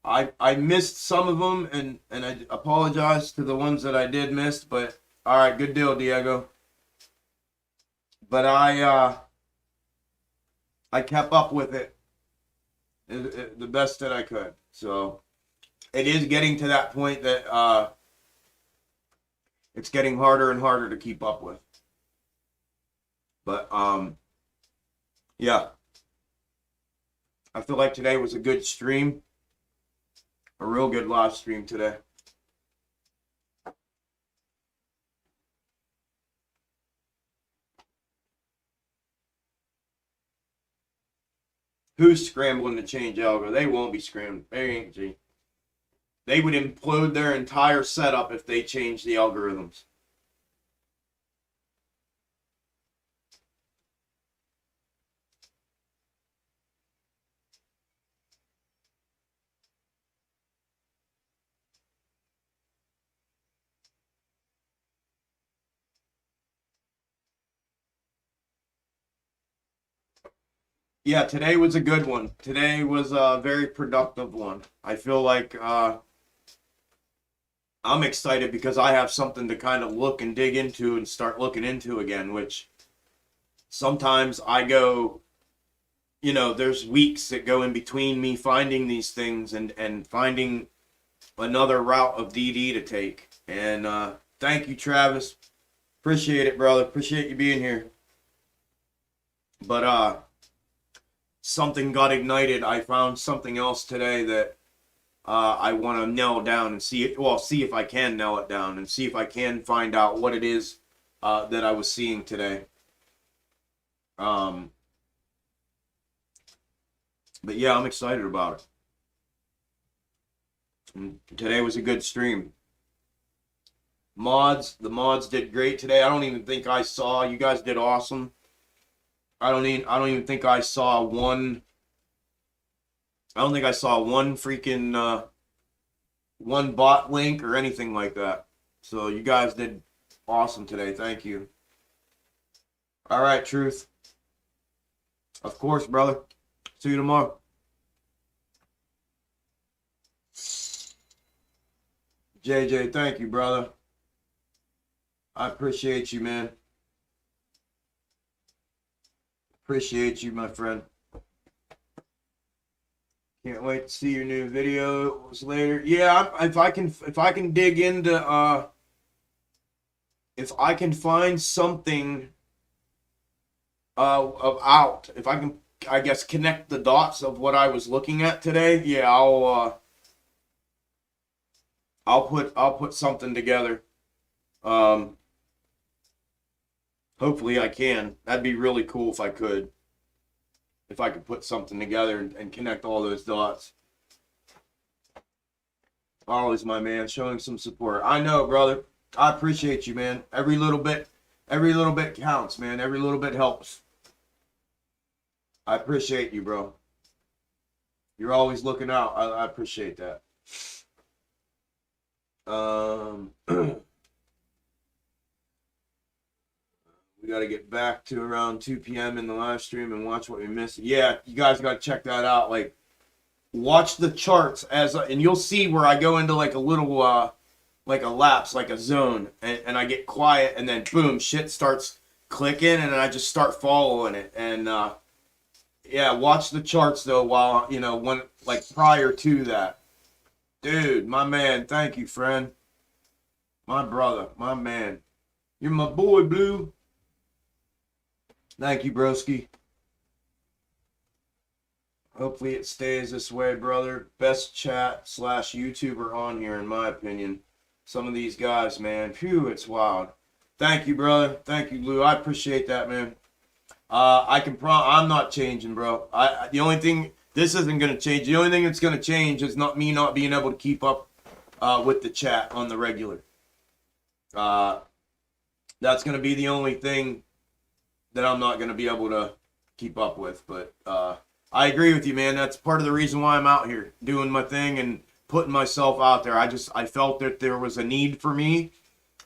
Speaker 2: I missed some of them, and I apologize to the ones that I did miss, but all right, good deal, Diego. But I kept up with it the best that I could. So it is getting to that point that it's getting harder and harder to keep up with. But yeah, I feel like today was a good stream, a real good live stream today.
Speaker 1: Who's scrambling to change Algo? They won't be scrambling. They ain't. G. They would implode their entire setup if they changed the algorithms. Yeah, today was a good one. Today was a very productive one. I feel like I'm excited because I have something to kind of look and dig into and start looking into again, which sometimes I go, there's weeks that go in between me finding these things and finding another route of DD to take. And thank you, Travis. Appreciate it, brother. Appreciate you being here. But something got ignited. I found something else today that I want to nail down and see if I can nail it down and see if I can find out what it is that I was seeing today. But yeah, I'm excited about it. And today was a good stream. The mods did great today. I don't even think I saw. You guys did awesome. I don't even think I saw one. I don't think I saw one freaking one bot link or anything like that. So you guys did awesome today. Thank you. All right, Truth. Of course, brother. See you tomorrow. JJ, thank you, brother. I appreciate you, man. Appreciate you, my friend. Can't wait to see your new videos later. Yeah, if I can dig into if I can find something if I can, I guess, connect the dots of what I was looking at today, yeah, I'll put something together. Hopefully I can. That'd be really cool if I could. If I could put something together and connect all those dots. Always, my man, showing some support. I know, brother. I appreciate you, man. Every little bit counts, man. Every little bit helps. I appreciate you, bro. You're always looking out. I appreciate that. We got to get back to around 2 p.m. in the live stream and watch what we missed. Yeah, you guys got to check that out. Like, watch the charts and you'll see where I go into like a little, like a lapse, like a zone, and I get quiet, and then boom, shit starts clicking, and then I just start following it. And yeah, watch the charts though while when like prior to that. Dude, my man, thank you, friend. My brother, my man. You're my boy, Blue. Thank you, broski. Hopefully it stays this way, brother. Best chat / YouTuber on here, in my opinion. Some of these guys, man. Phew, it's wild. Thank you, brother. Thank you, Blue. I appreciate that, man. I'm not changing, bro. The only thing, this isn't going to change. The only thing that's going to change is not being able to keep up with the chat on the regular. That's going to be the only thing that I'm not going to be able to keep up with. But I agree with you, man. That's part of the reason why I'm out here doing my thing and putting myself out there. I felt that there was a need for me.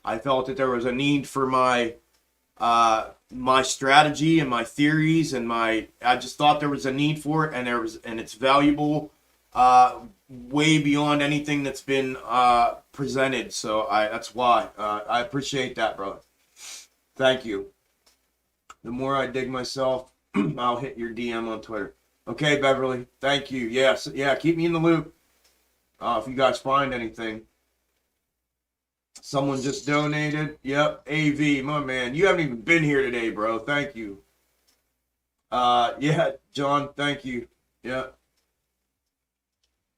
Speaker 1: I felt that there was a need for my my strategy and my theories and I just thought there was a need for it, and it's valuable way beyond anything that's been presented. So that's why I appreciate that, brother. Thank you. The more I dig myself, I'll hit your DM on Twitter. Okay, Beverly. Thank you. Yes. Yeah, keep me in the loop. If you guys find anything. Someone just donated. Yep. AV, my man. You haven't even been here today, bro. Thank you. Yeah, John, thank you. Yep.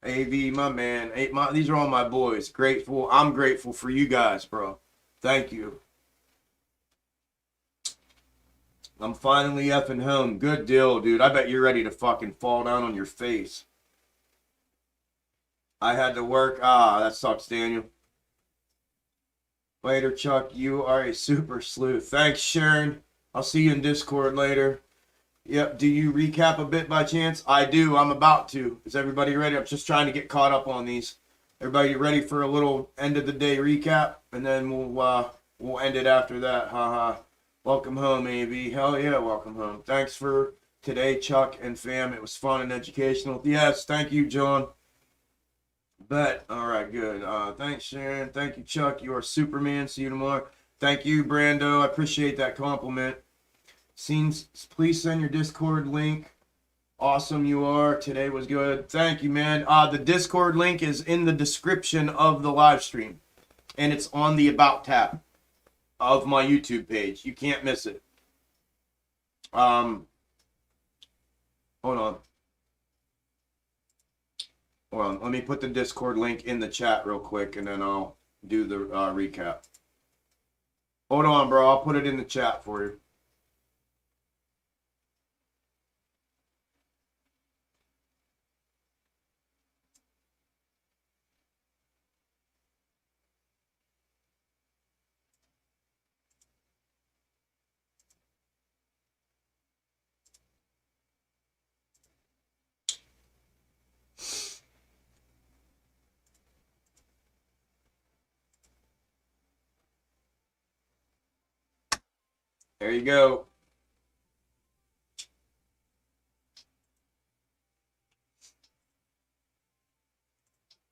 Speaker 1: AV, my man. These are all my boys. Grateful. I'm grateful for you guys, bro. Thank you.
Speaker 2: I'm finally effing home. Good deal, dude. I bet you're ready to fucking fall down on your face. I had to work. Ah, that sucks, Daniel. Later, Chuck. You are a super sleuth. Thanks, Sharon. I'll see you in Discord later. Yep. Do you recap a bit by chance? I do. I'm about to. Is everybody ready? I'm just trying to get caught up on these. Everybody ready for a little end of the day recap? And then we'll end it after that. Haha. Welcome home, AV. Hell yeah, welcome home. Thanks for today, Chuck and fam. It was fun and educational. Yes, thank you, John. Bet. All right, good. Thanks, Sharon. Thank you, Chuck. You are Superman. See you tomorrow. Thank you, Brando. I appreciate that compliment. Please send your Discord link. Awesome you are. Today was good. Thank you, man. The Discord link is in the description of the live stream. And it's on the About tab of my YouTube page. You can't miss it. Hold on. Hold on. Let me put the Discord link in the chat real quick, and then I'll do the recap. Hold on, bro. I'll put it in the chat for you. There you go.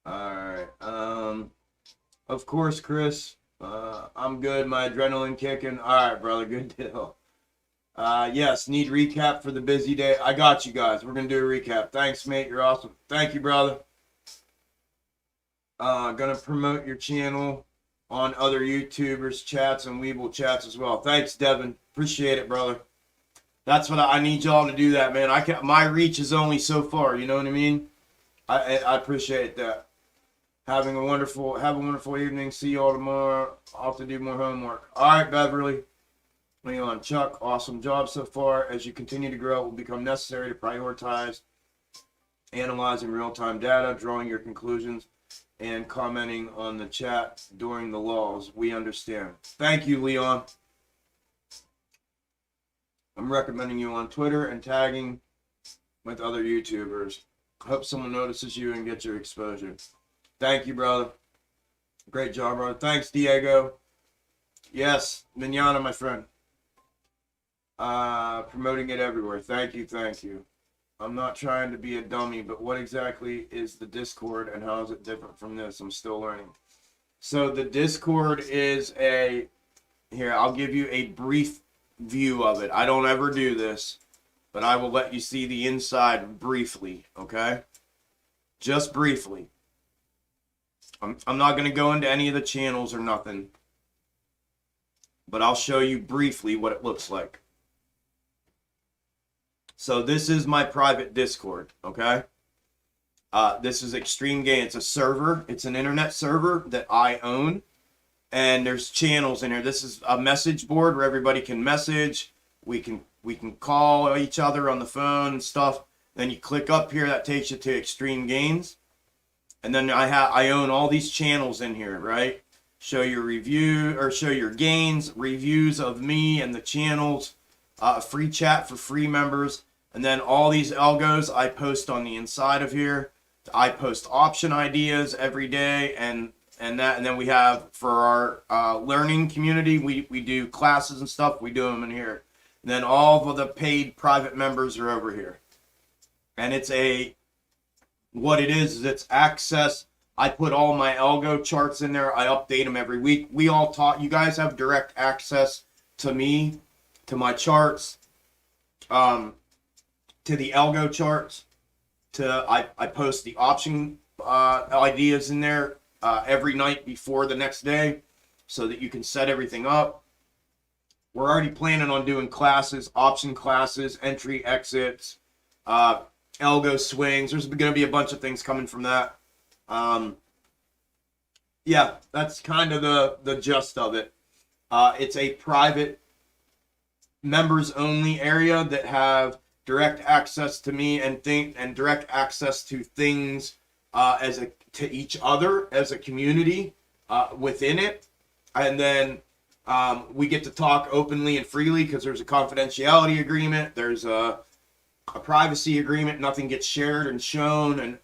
Speaker 2: All right. Of course, Chris. I'm good. My adrenaline kicking. All right, brother. Good deal. Yes, need recap for the busy day. I got you guys. We're gonna do a recap. Thanks, mate. You're awesome. Thank you, brother. Gonna promote your channel on other YouTubers' chats and Weeble chats as well. Thanks, Devin. Appreciate it, brother. That's what I need y'all to do that, man. My reach is only so far. You know what I mean? I appreciate that. Have a wonderful evening. See y'all tomorrow. I'll have to do more homework. All right, Beverly. Leon, Chuck, awesome job so far. As you continue to grow, it will become necessary to prioritize analyzing real-time data, drawing your conclusions, and commenting on the chat during the lulls. We understand. Thank you, Leon. I'm recommending you on Twitter and tagging with other YouTubers. Hope someone notices you and gets your exposure. Thank you, brother. Great job, brother. Thanks, Diego. Yes, Mignana, my friend. Promoting it everywhere. Thank you, thank you. I'm not trying to be a dummy, but what exactly is the Discord and how is it different from this? I'm still learning. So the Discord is here, I'll give you a brief view of it. I don't ever do this, but I will let you see the inside briefly, okay? Just briefly. I'm not going to go into any of the channels or nothing, but I'll show you briefly what it looks like. So this is my private Discord, okay? This is Extreme Game. It's a server. It's an internet server that I own, and there's channels in here. This is a message board where everybody can message. We can call each other on the phone and stuff. Then you click up here. That takes you to Extreme Games. And then I own all these channels in here, right? Show your review or show your gains, reviews of me and the channels, a free chat for free members, and then all these algos I post on the inside of here. I post option ideas every day, and then we have for our learning community, we do classes and stuff. We do them in here. And then all of the paid private members are over here, and what it is it's access. I put all my algo charts in there. I update them every week. We all you guys have direct access to me, to my charts, to the algo charts. I post the option ideas in there every night before the next day so that you can set everything up. We're already planning on doing classes, option classes, entry, exits, algo swings. There's going to be a bunch of things coming from that. Yeah, that's kind of the gist of it. It's a private
Speaker 1: members only area that have direct access to me and direct access to things to each other as a community within it. And then we get to talk openly and freely because there's a confidentiality agreement, there's a privacy agreement, nothing gets shared and shown, and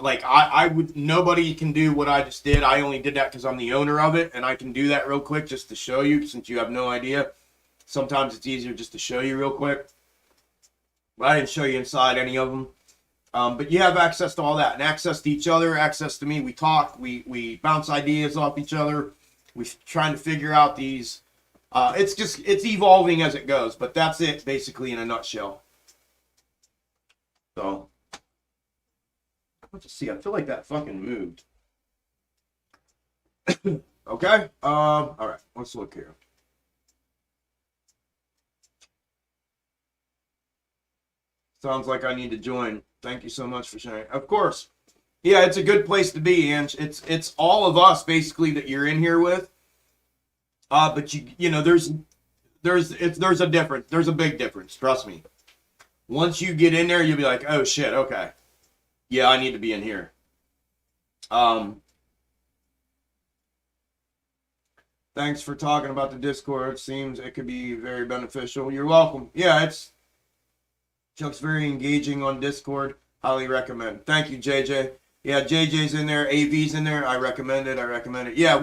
Speaker 1: like I would, nobody can do what I just did. I only did that because I'm the owner of it, and I can do that real quick just to show you, since you have no idea. Sometimes it's easier just to show you real quick. But I didn't show you inside any of them. But you have access to all that, and access to each other, access to me. We talk, we bounce ideas off each other. We're trying to figure out these. It's evolving as it goes, but that's it basically in a nutshell. So, let's see. I feel like that fucking moved. Okay. All right. Let's look here. Sounds like I need to join. Thank you so much for sharing. Of course. Yeah, it's a good place to be, and it's all of us basically that you're in here with. But there's a difference. There's a big difference. Trust me. Once you get in there, you'll be like, oh shit, okay. Yeah, I need to be in here. Thanks for talking about the Discord. It seems it could be very beneficial. You're welcome. Yeah, Chuck's very engaging on Discord. Highly recommend. Thank you, JJ. Yeah, JJ's in there. AV's in there. I recommend it. Yeah,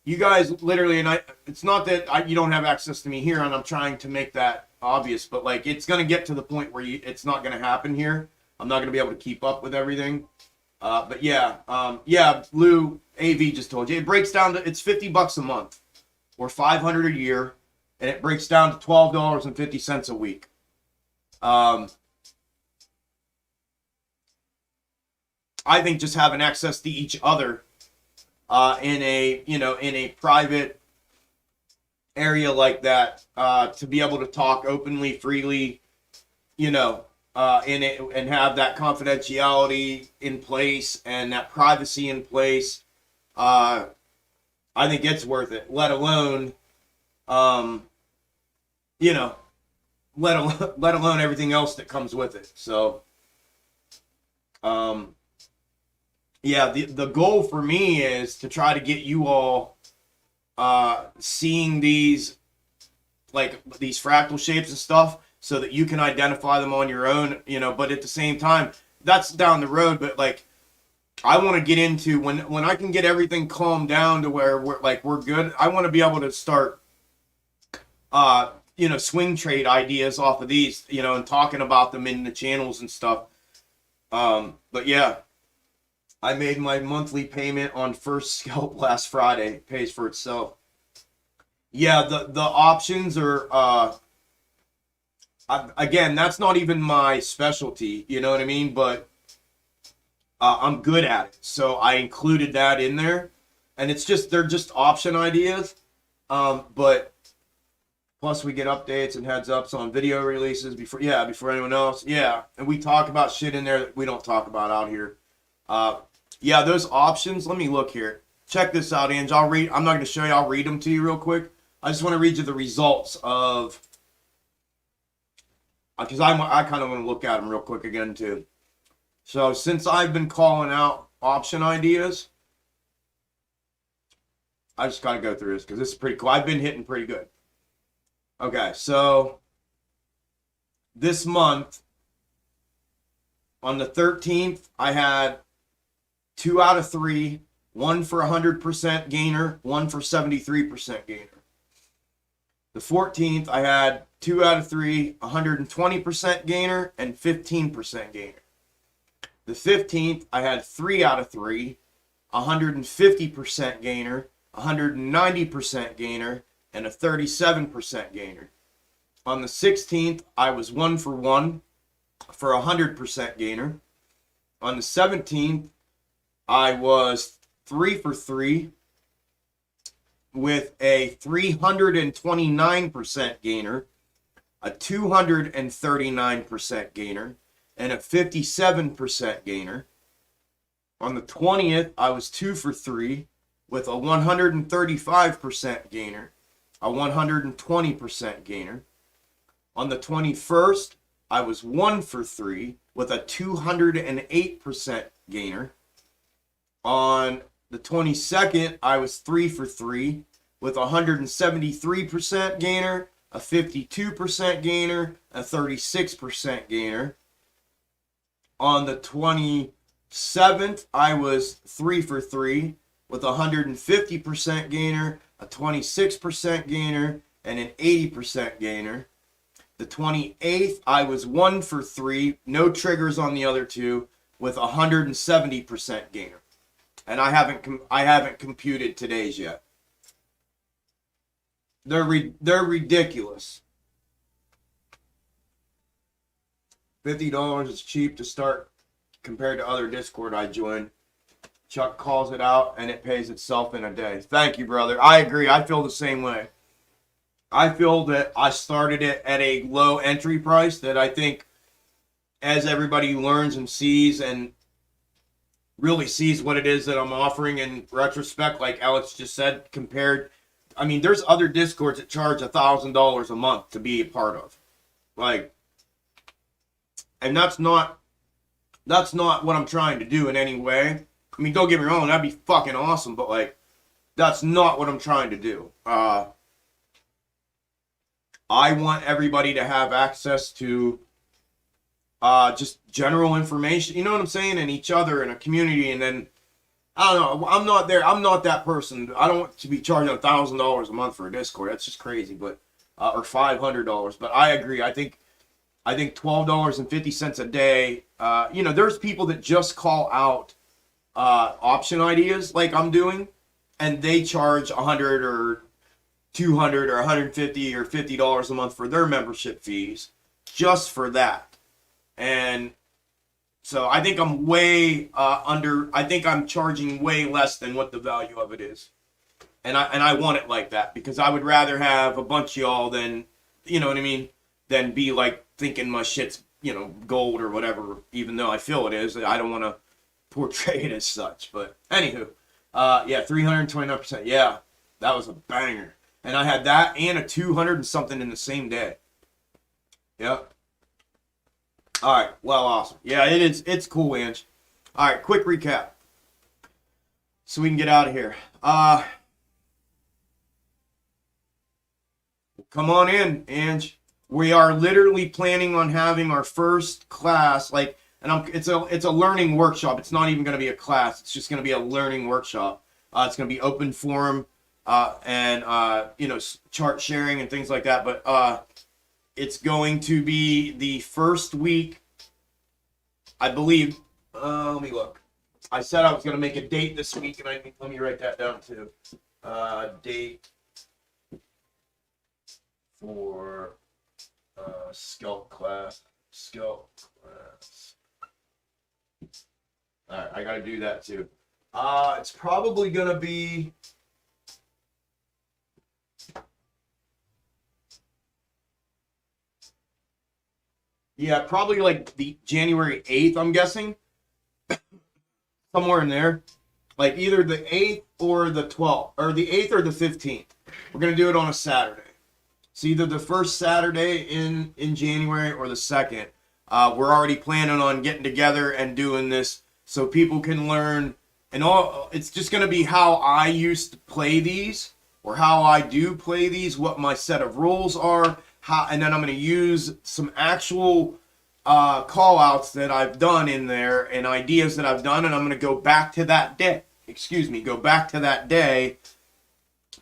Speaker 1: you guys literally, and it's not that you don't have access to me here, and I'm trying to make that obvious, but like it's going to get to the point where it's not going to happen here. I'm not going to be able to keep up with everything. But yeah, Lou, AV just told you. It breaks down to, it's $50 a month or $500 a year, and it breaks down to $12.50 a week. I think just having access to each other in a private area like that, to be able to talk openly, freely, in it, and have that confidentiality in place and that privacy in place, I think it's worth it. Let alone, let alone everything else that comes with it. So, yeah, the goal for me is to try to get you all seeing these fractal shapes and stuff so that you can identify them on your own, but at the same time, that's down the road. But like, I want to get into when I can get everything calmed down to where we're good. I want to be able to start, swing trade ideas off of these, and talking about them in the channels and stuff. But yeah, I made my monthly payment on first scalp last Friday. It pays for itself. Yeah, the options are, again, that's not even my specialty, you know what I mean? But I'm good at it, so I included that in there. And they're just option ideas. But plus we get updates and heads ups on video releases before anyone else. Yeah, and we talk about shit in there that we don't talk about out here. Yeah, those options, let me look here. Check this out, Ange. I'm not going to show you. I'll read them to you real quick. I just want to read you the results of, because I kind of want to look at them real quick again too. So since I've been calling out option ideas, I just got to go through this because this is pretty cool. I've been hitting pretty good. Okay, so this month, on the 13th, I had 2 out of 3, 1 for 100% gainer, 1 for 73% gainer. The 14th, I had 2 out of 3, 120% gainer, and 15% gainer. The 15th, I had 3 out of 3, 150% gainer, 190% gainer, and a 37% gainer. On the 16th, I was 1 for 1 for 100% gainer. On the 17th, I was 3 for 3 with a 329% gainer, a 239% gainer, and a 57% gainer. On the 20th, I was 2 for 3 with a 135% gainer,
Speaker 2: a 120% gainer. On the 21st, I was 1 for 3 with a 208% gainer. On the 22nd, I was 3 for 3 with a 173% gainer, a 52% gainer, a 36% gainer. On the 27th, I was 3 for 3 with a 150% gainer, a 26% gainer, and an 80% gainer. The 28th, I was 1 for 3, no triggers on the other two, with a 170% gainer. And I haven't computed today's yet. They're ridiculous. $50 is cheap to start compared to other Discord I joined. Chuck calls it out and it pays itself in a day. Thank you, brother. I agree. I feel the same way. I feel that I started it at a low entry price that I think as everybody learns and sees and really sees what it is that I'm offering in retrospect, like Alex just said, compared, I mean, there's other Discords that charge $1,000 a month to be a part of. Like, and that's not what I'm trying to do in any way. I mean, don't get me wrong, that'd be fucking awesome, but like, that's not what I'm trying to do. I want everybody to have access to just general information, you know what I'm saying, and each other in a community. And then I don't know, I'm not there, I'm not that person. I don't want to be charging $1,000 a month for a Discord. That's just crazy. But or $500. But I agree. I think $12.50 a day. You know, there's people that just call out option ideas like I'm doing, and they charge $100 or $200 or $150 or $50 a month for their membership fees just for that. And so I think I'm way I think I'm charging way less than what the value of it is. And I want it like that because I would rather have a bunch of y'all than, you know what I mean, than be like thinking my shit's, you know, gold or whatever, even though I feel it is. I don't want to portray it as such. But anywho, yeah, 329%. Yeah, that was a banger. And I had that and a 200 and something in the same day. Yep. All right. Well, awesome. Yeah, it is. It's cool, Ange. All right. Quick recap, so we can get out of here. Come on in, Ange. We are literally planning on having our first class. Like, and it's a learning workshop. It's not even going to be a class. It's just going to be a learning workshop. It's going to be open forum and you know, chart sharing and things like that. But it's going to be the first week, I believe. Let me look. I said I was going to make a date this week, and let me write that down too. Date for Scout class. All right, I got to do that too. It's probably going to be. Yeah, probably like the January 8th, I'm guessing. Somewhere in there. Like either the 8th or the 12th. Or the 8th or the 15th. We're going to do it on a Saturday. It's either the first Saturday in January or the second. We're already planning on getting together and doing this so people can learn. And all. It's just going to be how I used to play these. Or how I do play these. What my set of rules are. And then I'm going to use some actual call outs that I've done in there and ideas that I've done. And I'm going to go back to that day. Go back to that day.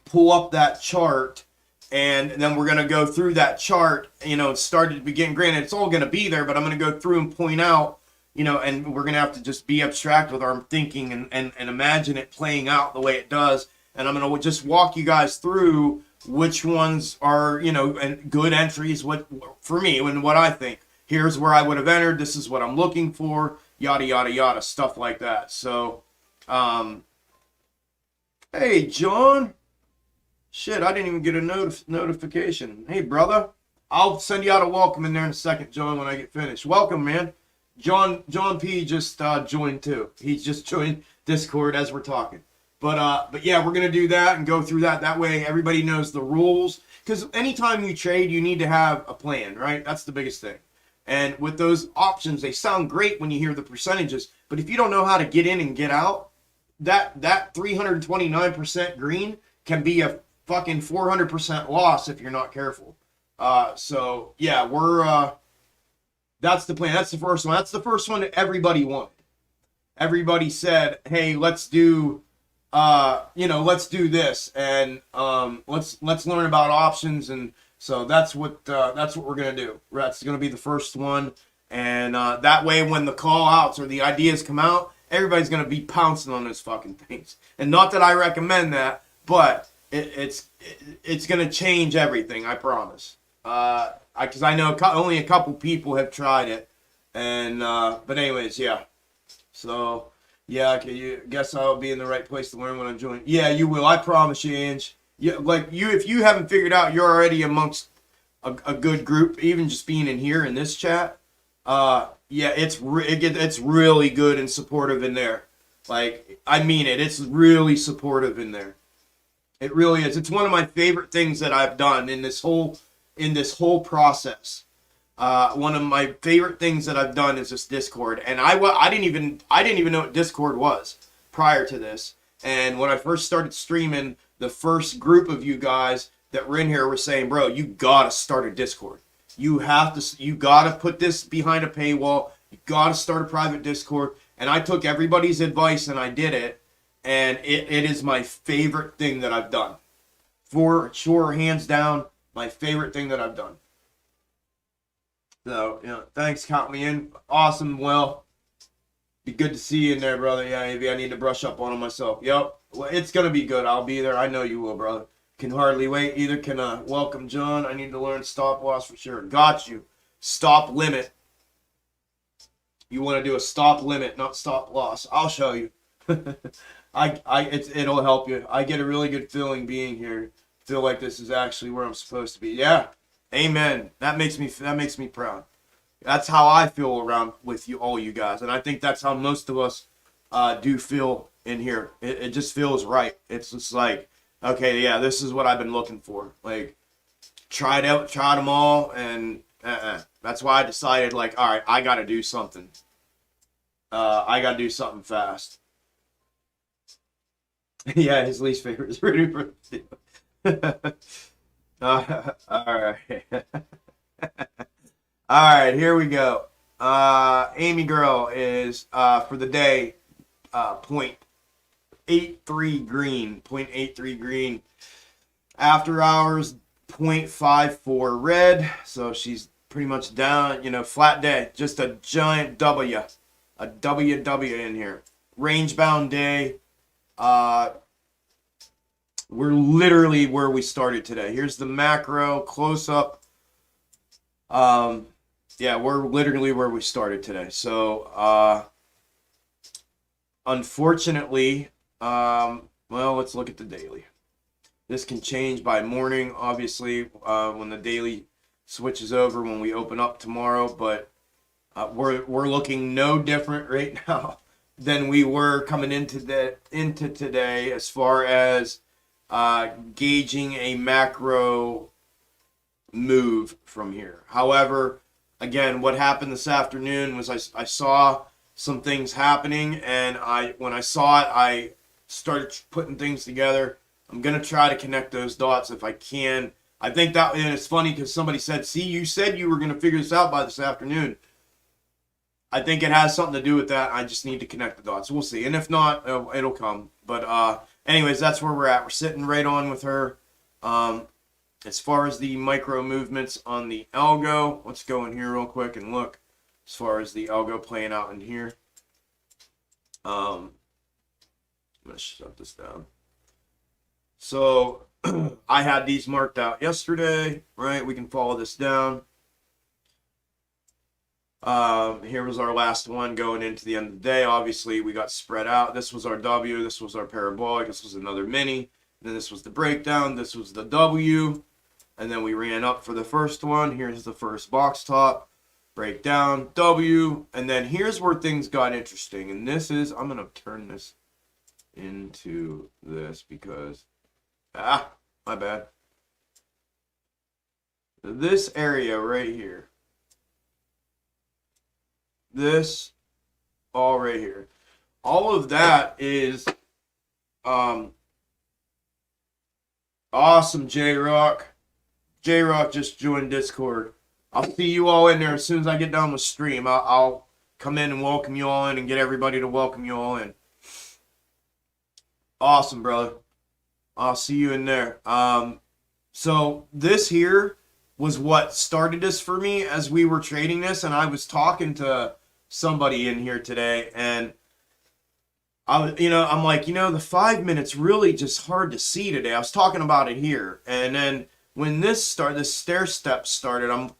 Speaker 2: Pull up that chart. And then we're going to go through that chart, you know, start at the beginning. Granted, it's all going to be there, but I'm going to go through and point out, you know, and we're going to have to just be abstract with our thinking and imagine it playing out the way it does. And I'm going to just walk you guys through which ones are, you know, and good entries, what for me and what I think. Here's where I would have entered. This is what I'm looking for. Yada, yada, yada, stuff like that. So, hey, John. Shit, I didn't even get a notification. Hey, brother. I'll send you out a welcome in there in a second, John, when I get finished. Welcome, man. John P. just joined, too. He just joined Discord as we're talking. But yeah, we're gonna do that and go through that. That way, everybody knows the rules. Because anytime you trade, you need to have a plan, right? That's the biggest thing. And with those options, they sound great when you hear the percentages. But if you don't know how to get in and get out, that 329% green can be a fucking 400% loss if you're not careful. So yeah, that's the plan. That's the first one. That's the first one that everybody wanted. Everybody said, hey, let's do let's do this, and let's learn about options. And so that's what we're gonna do. That's gonna be the first one, and that way when the call outs or the ideas come out, everybody's gonna be pouncing on those fucking things. And not that I recommend that, but it's gonna change everything. I promise. Because I know only a couple people have tried it, and but anyways, yeah. So yeah, okay, you guess I'll be in the right place to learn when I'm joining. Yeah, you will. I promise you, Ange. Yeah, like if you haven't figured out, you're already amongst a good group. Even just being in here in this chat, yeah, it's really good and supportive in there. Like, I mean it. It's really supportive in there. It really is. It's one of my favorite things that I've done in this whole process. One of my favorite things that I've done is this Discord, and I didn't even know what Discord was prior to this. And when I first started streaming, the first group of you guys that were in here were saying, "Bro, you gotta start a Discord. You gotta put this behind a paywall. You gotta start a private Discord." And I took everybody's advice and I did it, and it is my favorite thing that I've done. For sure, hands down, my favorite thing that I've done. So, thanks, count me in. Awesome. Well, be good to see you in there, brother. Yeah, maybe I need to brush up on it myself. Yep. Well, it's going to be good. I'll be there. I know you will, brother. Can hardly wait. Either can welcome John. I need to learn stop loss for sure. Got you. Stop limit. You want to do a stop limit, not stop loss. I'll show you. It'll help you. I get a really good feeling being here. Feel like this is actually where I'm supposed to be. Yeah. Amen. That makes me proud. That's how I feel around with you, all you guys, and I think that's how most of us do feel in here. It just feels right. It's just like, okay, yeah, this is what I've been looking for. Like, tried them all, and that's why I decided, like, all right, I got to do something. I got to do something fast. Yeah, his least favorite is Rudy for all right. All right, here we go. Amy Girl is for the day 0.83 green, 0.83 green. After hours 0.54 red, so she's pretty much down, flat day, just a giant W, a WW in here. Range bound day. We're literally where we started today. Here's the macro close up. Yeah, we're literally where we started today. So, unfortunately, well, let's look at the daily. This can change by morning, obviously, when the daily switches over when we open up tomorrow. But we're looking no different right now than we were coming into today as far as gauging a macro move from here. However, again, what happened this afternoon was I saw some things happening, and when I saw it, I started putting things together. I'm going to try to connect those dots if I can. I think that, and it's funny because somebody said, see, you said you were going to figure this out by this afternoon. I think it has something to do with that. I just need to connect the dots. We'll see. And if not, it'll come. But anyways, that's where we're at. We're sitting right on with her. As far as the micro movements on the Algo, let's go in here real quick and look as far as the Algo playing out in here. I'm going to shut this down. So I had these marked out yesterday, right? We can follow this down. Here was our last one going into the end of the day. Obviously, we got spread out. This was our W. This was our parabolic. This was another mini. Then this was the breakdown. This was the W. And then we ran up for the first one. Here's the first box top. Breakdown, W. And then here's where things got interesting. And this is, I'm going to turn this into this because, my bad. This area right here, this all right here, all of that is awesome. J-Rock just joined Discord. I'll see you all in there as soon as I get done with stream. I'll come in and welcome you all in and get everybody to welcome you all in. Awesome, brother. I'll see you in there. So this here was what started this for me as we were trading this, and I was talking to somebody in here today, and I'm like, the 5 minutes really just hard to see today. I was talking about it here, and then when this stair step started,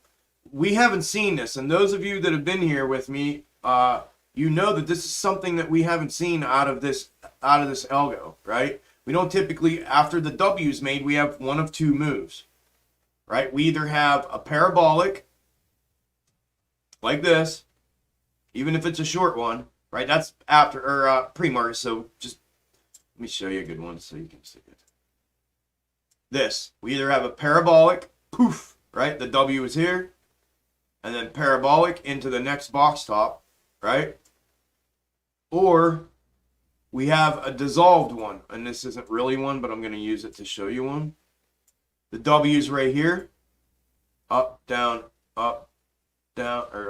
Speaker 2: we haven't seen this, and those of you that have been here with me, you know that this is something that we haven't seen out of this algo, right? We don't typically, after the W is made, we have one of two moves, right? We either have a parabolic, like this, even if it's a short one, right? That's after, or pre-market, so just, let me show you a good one so you can see it. This, we either have a parabolic, poof, right? The W is here, and then parabolic into the next box top, right? Or we have a dissolved one, and this isn't really one, but I'm going to use it to show you one. The W is right here, up, down, or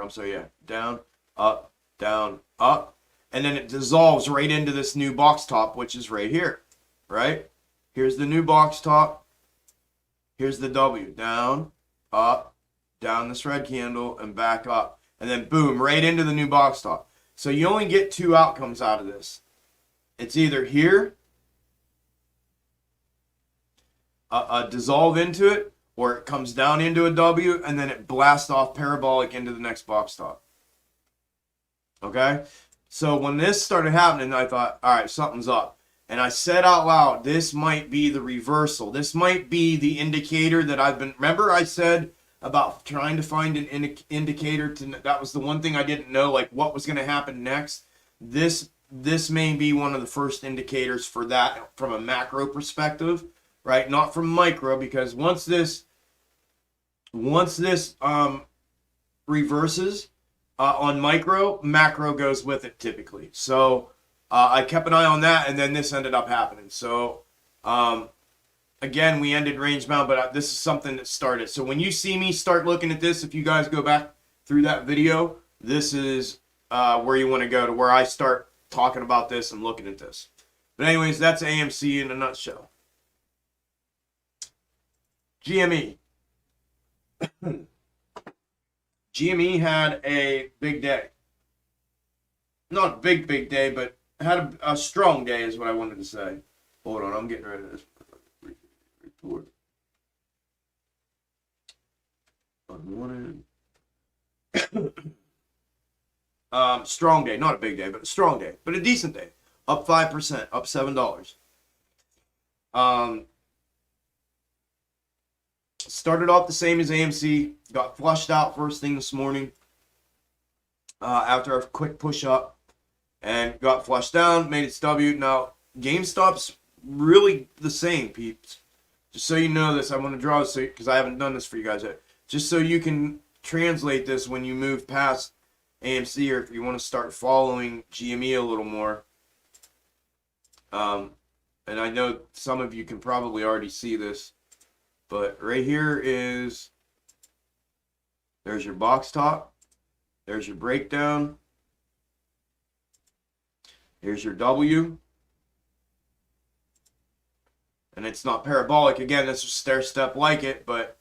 Speaker 2: I'm sorry, yeah, down, up, and then it dissolves right into this new box top, which is right here, right? Here's the new box top. Here's the W, down, up, down this red candle, and back up. And then boom, right into the new box top. So you only get two outcomes out of this. It's either here, dissolve into it, or it comes down into a W, and then it blasts off parabolic into the next box top. Okay? So when this started happening, I thought, all right, something's up. And I said out loud, this might be the reversal. This might be the indicator that remember I said about trying to find an indicator that was the one thing I didn't know, like what was going to happen next. This may be one of the first indicators for that from a macro perspective, right? Not from micro, because once this reverses on micro, macro goes with it typically. So I kept an eye on that, and then this ended up happening. So again, we ended range bound, but this is something that started. So when you see me start looking at this, if you guys go back through that video, this is where you want to go, to where I start talking about this and looking at this. But anyways, that's AMC in a nutshell. GME. GME had a big day. Not a big day, but had a strong day is what I wanted to say. Hold on, I'm getting rid of this report. Strong day, not a big day, but a strong day, but a decent day. Up 5%, up $7. Started off the same as AMC, got flushed out first thing this morning after a quick push up, and got flushed down, made its W. Now, GameStop's really the same, peeps. Just so you know this, I want to draw this because I haven't done this for you guys yet. Just so you can translate this when you move past AMC, or if you want to start following GME a little more. And I know some of you can probably already see this, but right here is, there's your box top, there's your breakdown, here's your W, and it's not parabolic. Again, this is stair step like it, but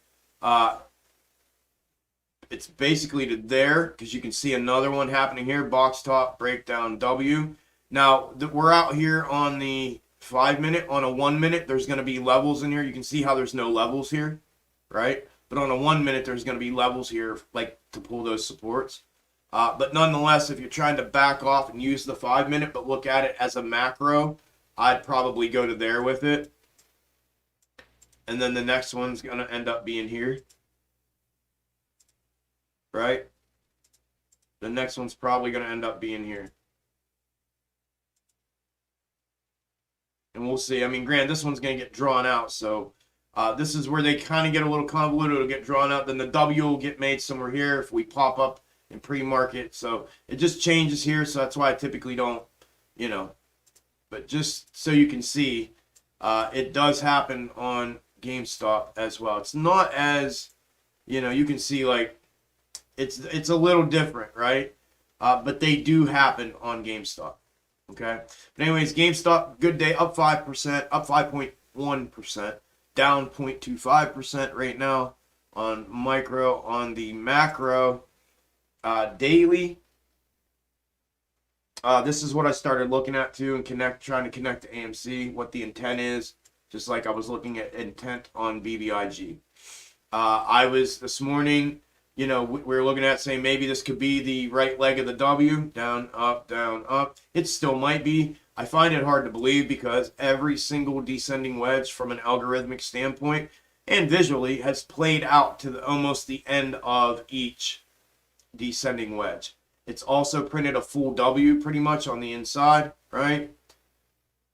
Speaker 2: it's basically to there, because you can see another one happening here, box top, breakdown, W. Now, we're out here on the 5 minute. On a 1 minute, there's going to be levels in here. You can see how there's no levels here, right? But on a 1 minute, there's going to be levels here, like to pull those supports. But nonetheless, if you're trying to back off and use the 5 minute, but look at it as a macro, I'd probably go to there with it. And then the next one's going to end up being here, right? The next one's probably going to end up being here.
Speaker 1: and we'll see. I mean, granted, this one's going to get drawn out, so this is where they kind of get a little convoluted. It'll get drawn out, then the W will get made somewhere here if we pop up in pre-market. So it just changes here, so that's why I typically don't, you know. But just so you can see, it does happen on GameStop as well. It's not as, you know, you can see like it's a little different, right? But they do happen on GameStop. Okay. But anyways, GameStop, good day, up 5%, up 5.1%, down 0.25% right now on micro. On the macro daily, this is what I started looking at too, and trying to connect to AMC, what the intent is, just like I was looking at intent on BBIG. I was this morning, you know, we were looking at saying maybe this could be the right leg of the W, down, up, down, up. It still might be. I find it hard to believe because every single descending wedge from an algorithmic standpoint and visually has played out to almost the end of each descending wedge. It's also printed a full W pretty much on the inside, right?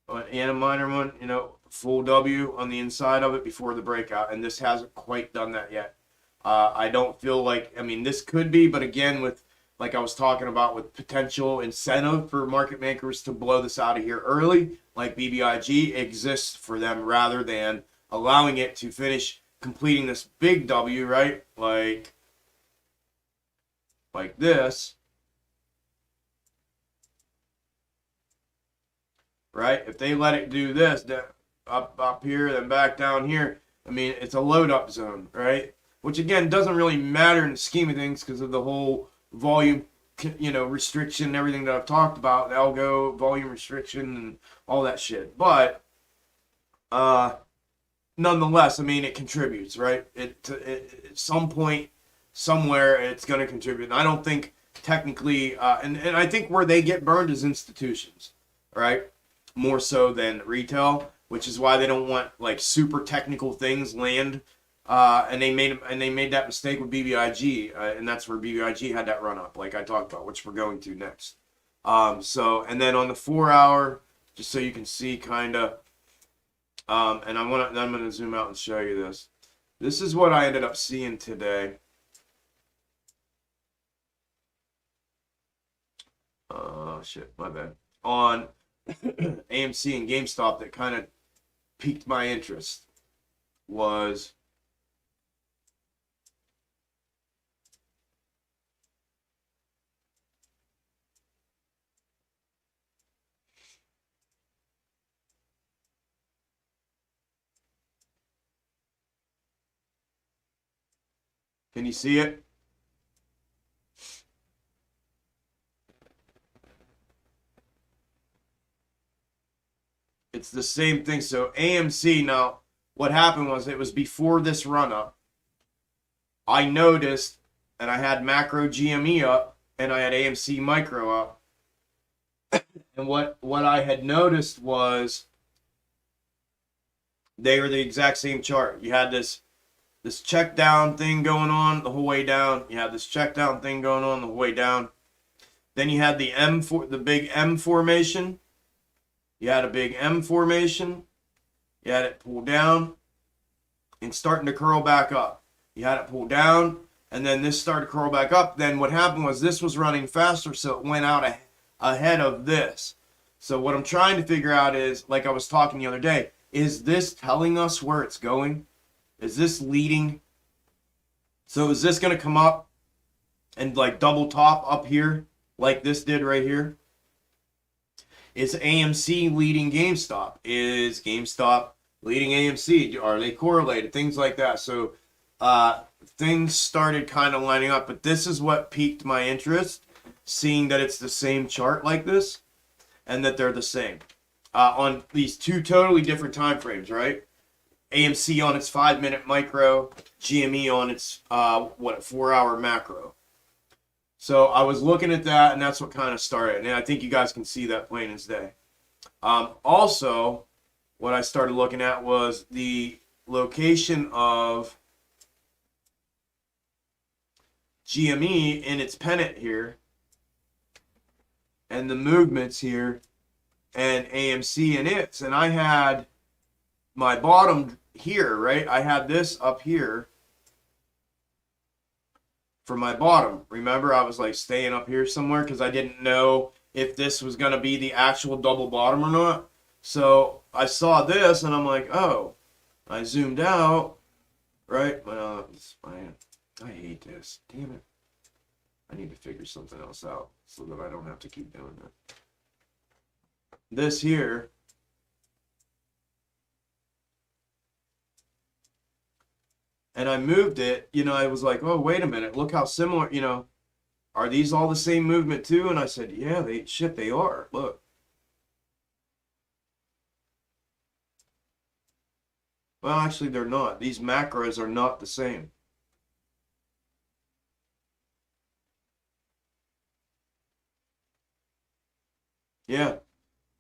Speaker 1: And a minor one, you know, full W on the inside of it before the breakout, and this hasn't quite done that yet. I don't feel like, I mean, this could be, but again, with, like I was talking about, with potential incentive for market makers to blow this out of here early, like BBIG exists for them rather than allowing it to finish completing this big W, right? Like this, right? If they let it do this, up here, then back down here, I mean, it's a load up zone, right? Which again doesn't really matter in the scheme of things because of the whole volume, you know, restriction and everything that I've talked about, the Algo volume restriction and all that shit. But nonetheless, I mean, it contributes, right? At some point, somewhere, it's going to contribute. And I don't think technically, and I think where they get burned is institutions, right? More so than retail, which is why they don't want like super technical things land. And they made that mistake with BBIG, and that's where BBIG had that run up, like I talked about, which we're going to next. So, and then on the 4 hour, just so you can see kind of, and I'm gonna zoom out and show you this. This is what I ended up seeing today. Oh shit, my bad. On AMC and GameStop, that kind of piqued my interest was. Can you see it? It's the same thing. So AMC, now what happened was it was before this run up. I noticed, and I had macro GME up and I had AMC micro up. And what I had noticed was they were the exact same chart. You had this check down thing going on the whole way down. You had this check down thing going on the whole way down. Then you had the big M formation. You had a big M formation. You had it pull down and starting to curl back up. You had it pull down, and then this started to curl back up. Then what happened was this was running faster, so it went out ahead of this. So what I'm trying to figure out is, like I was talking the other day, is this telling us where it's going? Is this leading? So is this going to come up and like double top up here like this did right here? Is AMC leading GameStop? Is GameStop leading AMC? Are they correlated? Things like that. So things started kind of lining up, but this is what piqued my interest, seeing that it's the same chart like this and that they're the same on these two totally different time frames, right? AMC on its 5-minute micro, GME on its 4-hour macro. So I was looking at that, and that's what kind of started. And I think you guys can see that plain as day. Also, what I started looking at was the location of GME in its pennant here, and the movements here
Speaker 2: and AMC and its, and I had my bottom here, right? I had this up here for my bottom. Remember, I was like staying up here somewhere because I didn't know if this was going to be the actual double bottom or not. So I saw this and I'm like, oh, I zoomed out, right? Well, I hate this. Damn it. I need to figure something else out so that I don't have to keep doing that. This here, and I moved it, you know, I was like, oh, wait a minute, look how similar, you know, are these all the same movement too? And I said, yeah, they are, look. Well, actually, they're not. These macros are not the same. Yeah.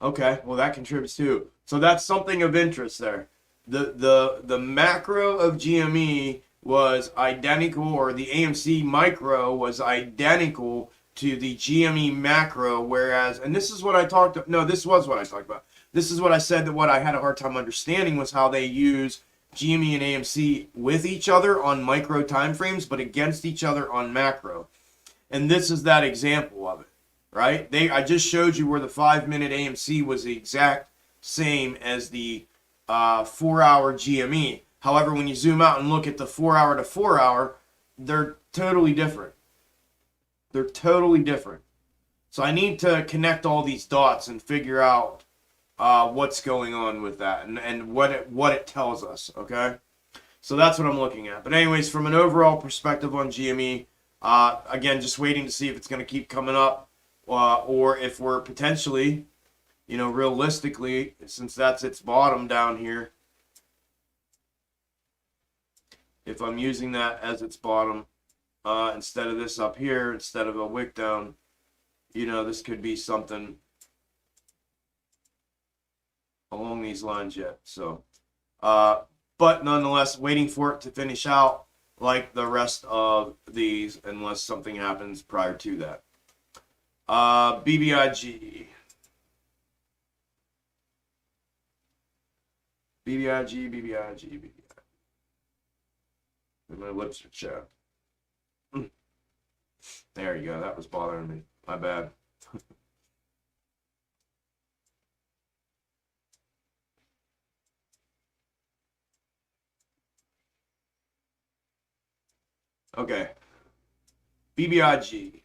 Speaker 2: Okay. Well, that contributes too. So that's something of interest there. The macro of GME was identical, or the AMC micro was identical to the GME macro, whereas, and this is what I talked, no, this was what I talked about. This is what I said, that what I had a hard time understanding was how they use GME and AMC with each other on micro time frames, but against each other on macro. And this is that example of it, right? I just showed you where the 5-minute AMC was the exact same as the 4-hour GME. However, when you zoom out and look at the 4-hour to 4-hour, they're totally different. They're totally different. So I need to connect all these dots and figure out what's going on with that and what it tells us, okay? So that's what I'm looking at. But anyways, from an overall perspective on GME, again, just waiting to see if it's going to keep coming up or if we're potentially, you know, realistically, since that's its bottom down here, if I'm using that as its bottom instead of this up here, instead of a wick down, you know, this could be something along these lines yet. So, but nonetheless, waiting for it to finish out like the rest of these, unless something happens prior to that. BBIG. BBIG. My lips are chapped. There you go. That was bothering me. My bad. Okay. BBIG.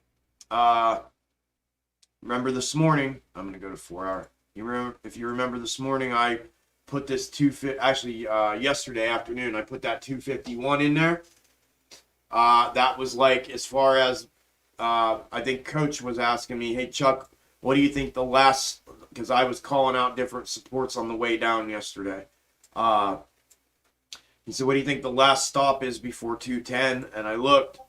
Speaker 2: Remember this morning, I'm going to go to 4-hour. If you remember this morning, I put this yesterday afternoon, I put that 251 in there. That was like, as far as, I think Coach was asking me, hey, Chuck, what do you think the last, because I was calling out different supports on the way down yesterday. He said, what do you think the last stop is before 210? And I looked,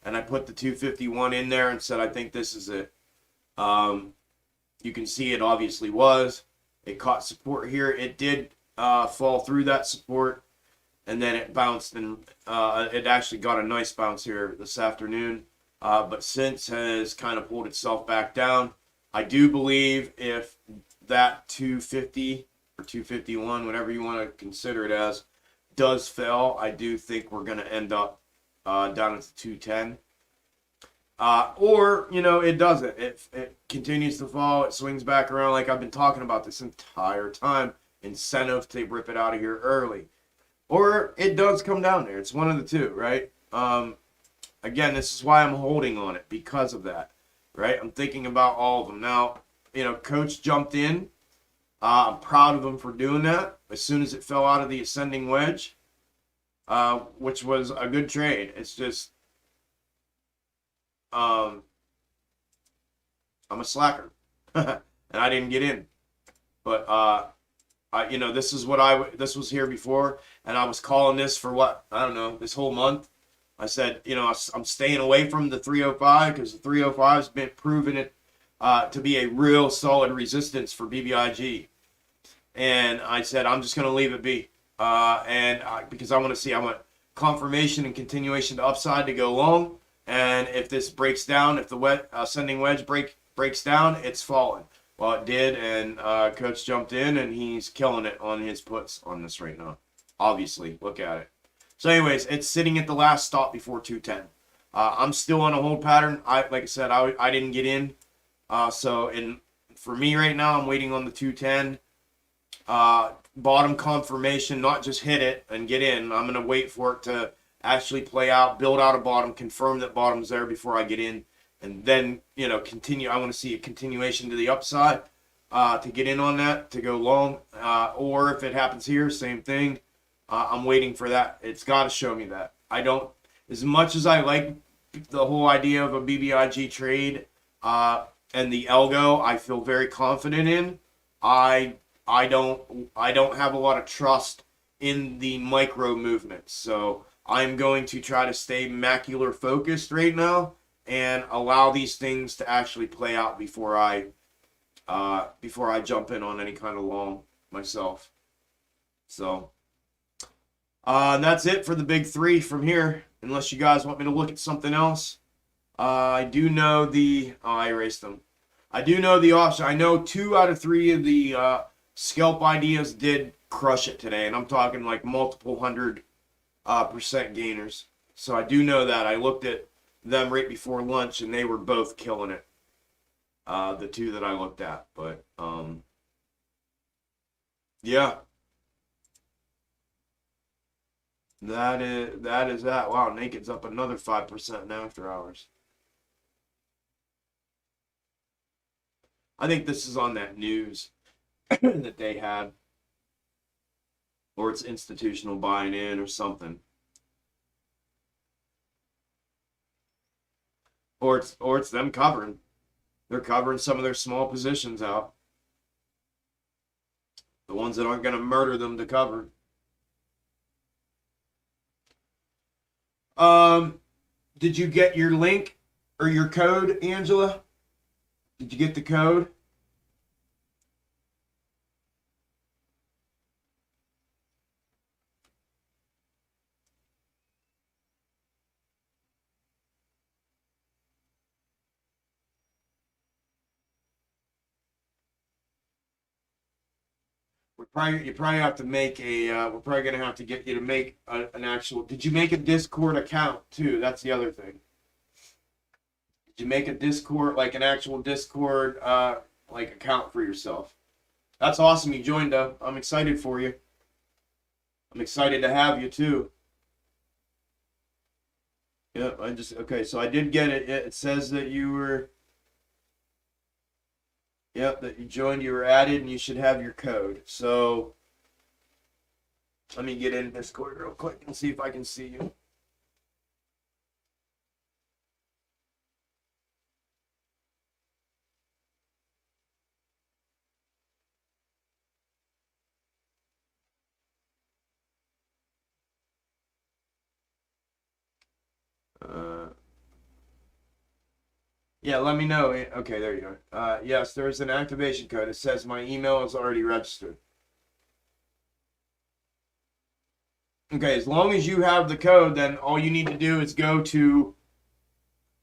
Speaker 2: and I put the 251 in there and said, I think this is it. You can see it obviously was. It caught support here. It did fall through that support, and then it bounced, and it actually got a nice bounce here this afternoon. But since has kind of pulled itself back down. I do believe if that 250 or 251, whatever you want to consider it as, does fail, I do think we're going to end up down at 210. Or, you know, it doesn't. It continues to fall. It swings back around like I've been talking about this entire time. Incentive to rip it out of here early. Or it does come down there. It's one of the two, right? Again, this is why I'm holding on it, because of that, right? I'm thinking about all of them. Now, you know, Coach jumped in. I'm proud of him for doing that as soon as it fell out of the ascending wedge, which was a good trade. It's just, I'm a slacker, and I didn't get in. But you know, this was here before, and I was calling this for what, I don't know, this whole month. I said, you know, I'm staying away from the 305 because the 305 has been proven it to be a real solid resistance for BBIG. And I said, I'm just going to leave it be. Because I want confirmation and continuation to upside to go long. And if this breaks down, if the ascending wedge breaks down, it's falling. Well, it did, and Coach jumped in, and he's killing it on his puts on this right now. Obviously, look at it. So, anyways, it's sitting at the last stop before 210. I'm still on a hold pattern. Like I said, I didn't get in. For me right now, I'm waiting on the 210. Bottom confirmation, not just hit it and get in. I'm going to wait for it to actually play out, build out a bottom, confirm that bottom's there before I get in. And then, continue. I want to see a continuation to the upside to get in on that, to go long. Or if it happens here, same thing. I'm waiting for that. It's got to show me that. I don't, as much as I like the whole idea of a BBIG trade and the Algo, I feel very confident in. I don't have a lot of trust in the micro movements. So I'm going to try to stay macular focused right now and allow these things to actually play out before I jump in on any kind of long myself. So and that's it for the big three from here. Unless you guys want me to look at something else. I do know I erased them. I do know the option. I know 2 out of 3 of the scalp ideas did crush it today, and I'm talking like multiple 100% gainers. So I do know that. I looked at them right before lunch, and they were both killing it. The 2 that I looked at, but yeah, that is that. Wow, Naked's up another 5% in after hours. I think this is on that news that they had, or it's institutional buying in or something. Or it's them covering. They're covering some of their small positions out. The ones that aren't going to murder them to cover. Did you get your link or your code, Angela? Did you get the code? You probably have to make a. We're probably gonna have to get you to make an actual. Did you make a Discord account too? That's the other thing. Did you make a Discord, like an actual Discord, like account for yourself? That's awesome. You joined up. I'm excited for you. I'm excited to have you too. Yep. Okay. So I did get it. It says that you were. Yep, that you joined, you were added, and you should have your code. So, let me get in Discord real quick and see if I can see you. Yeah, let me know. Okay, there you go. Yes, there's an activation code. It says my email is already registered. Okay, as long as you have the code, then all you need to do is go to,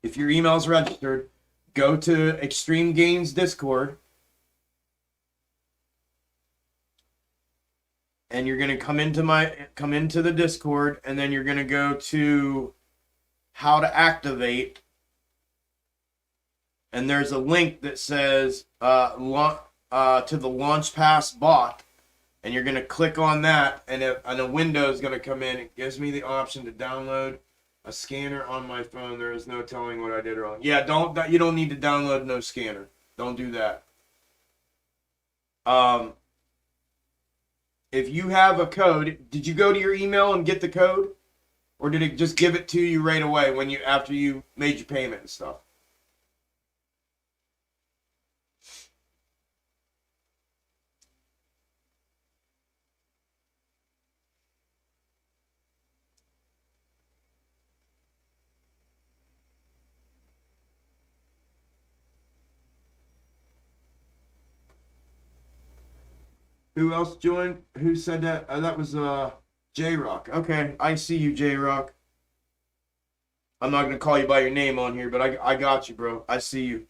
Speaker 2: if your email is registered, go to Extreme Gains Discord. And you're going to come into the Discord, and then you're going to go to how to activate. And there's a link that says to the LaunchPass bot, and you're going to click on that, and a window is going to come in. It gives me the option to download a scanner on my phone. There is no telling what I did wrong. Yeah, you don't need to download no scanner. Don't do that. If you have a code, did you go to your email and get the code, or did it just give it to you right away after you made your payment and stuff? Who else joined? Who said that? That was J-Rock. Okay, I see you, J-Rock. I'm not going to call you by your name on here, but I got you, bro. I see you.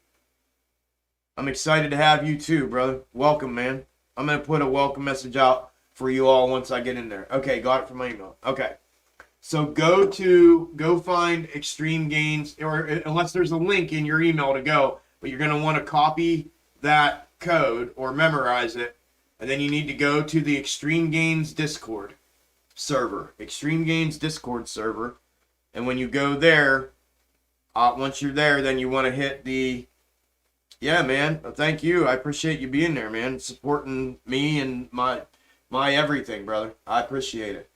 Speaker 2: I'm excited to have you too, brother. Welcome, man. I'm gonna put a welcome message out for you all once I get in there. Okay, got it from my email. Okay. So go find Extreme Gains, or unless there's a link in your email to go, but you're gonna want to copy that code or memorize it, and then you need to go to the Extreme Gains Discord server, Extreme Gains Discord server, and when you go there, once you're there, then you want to hit the, yeah, man. Thank you. I appreciate you being there, man, supporting me and my everything, brother. I appreciate it.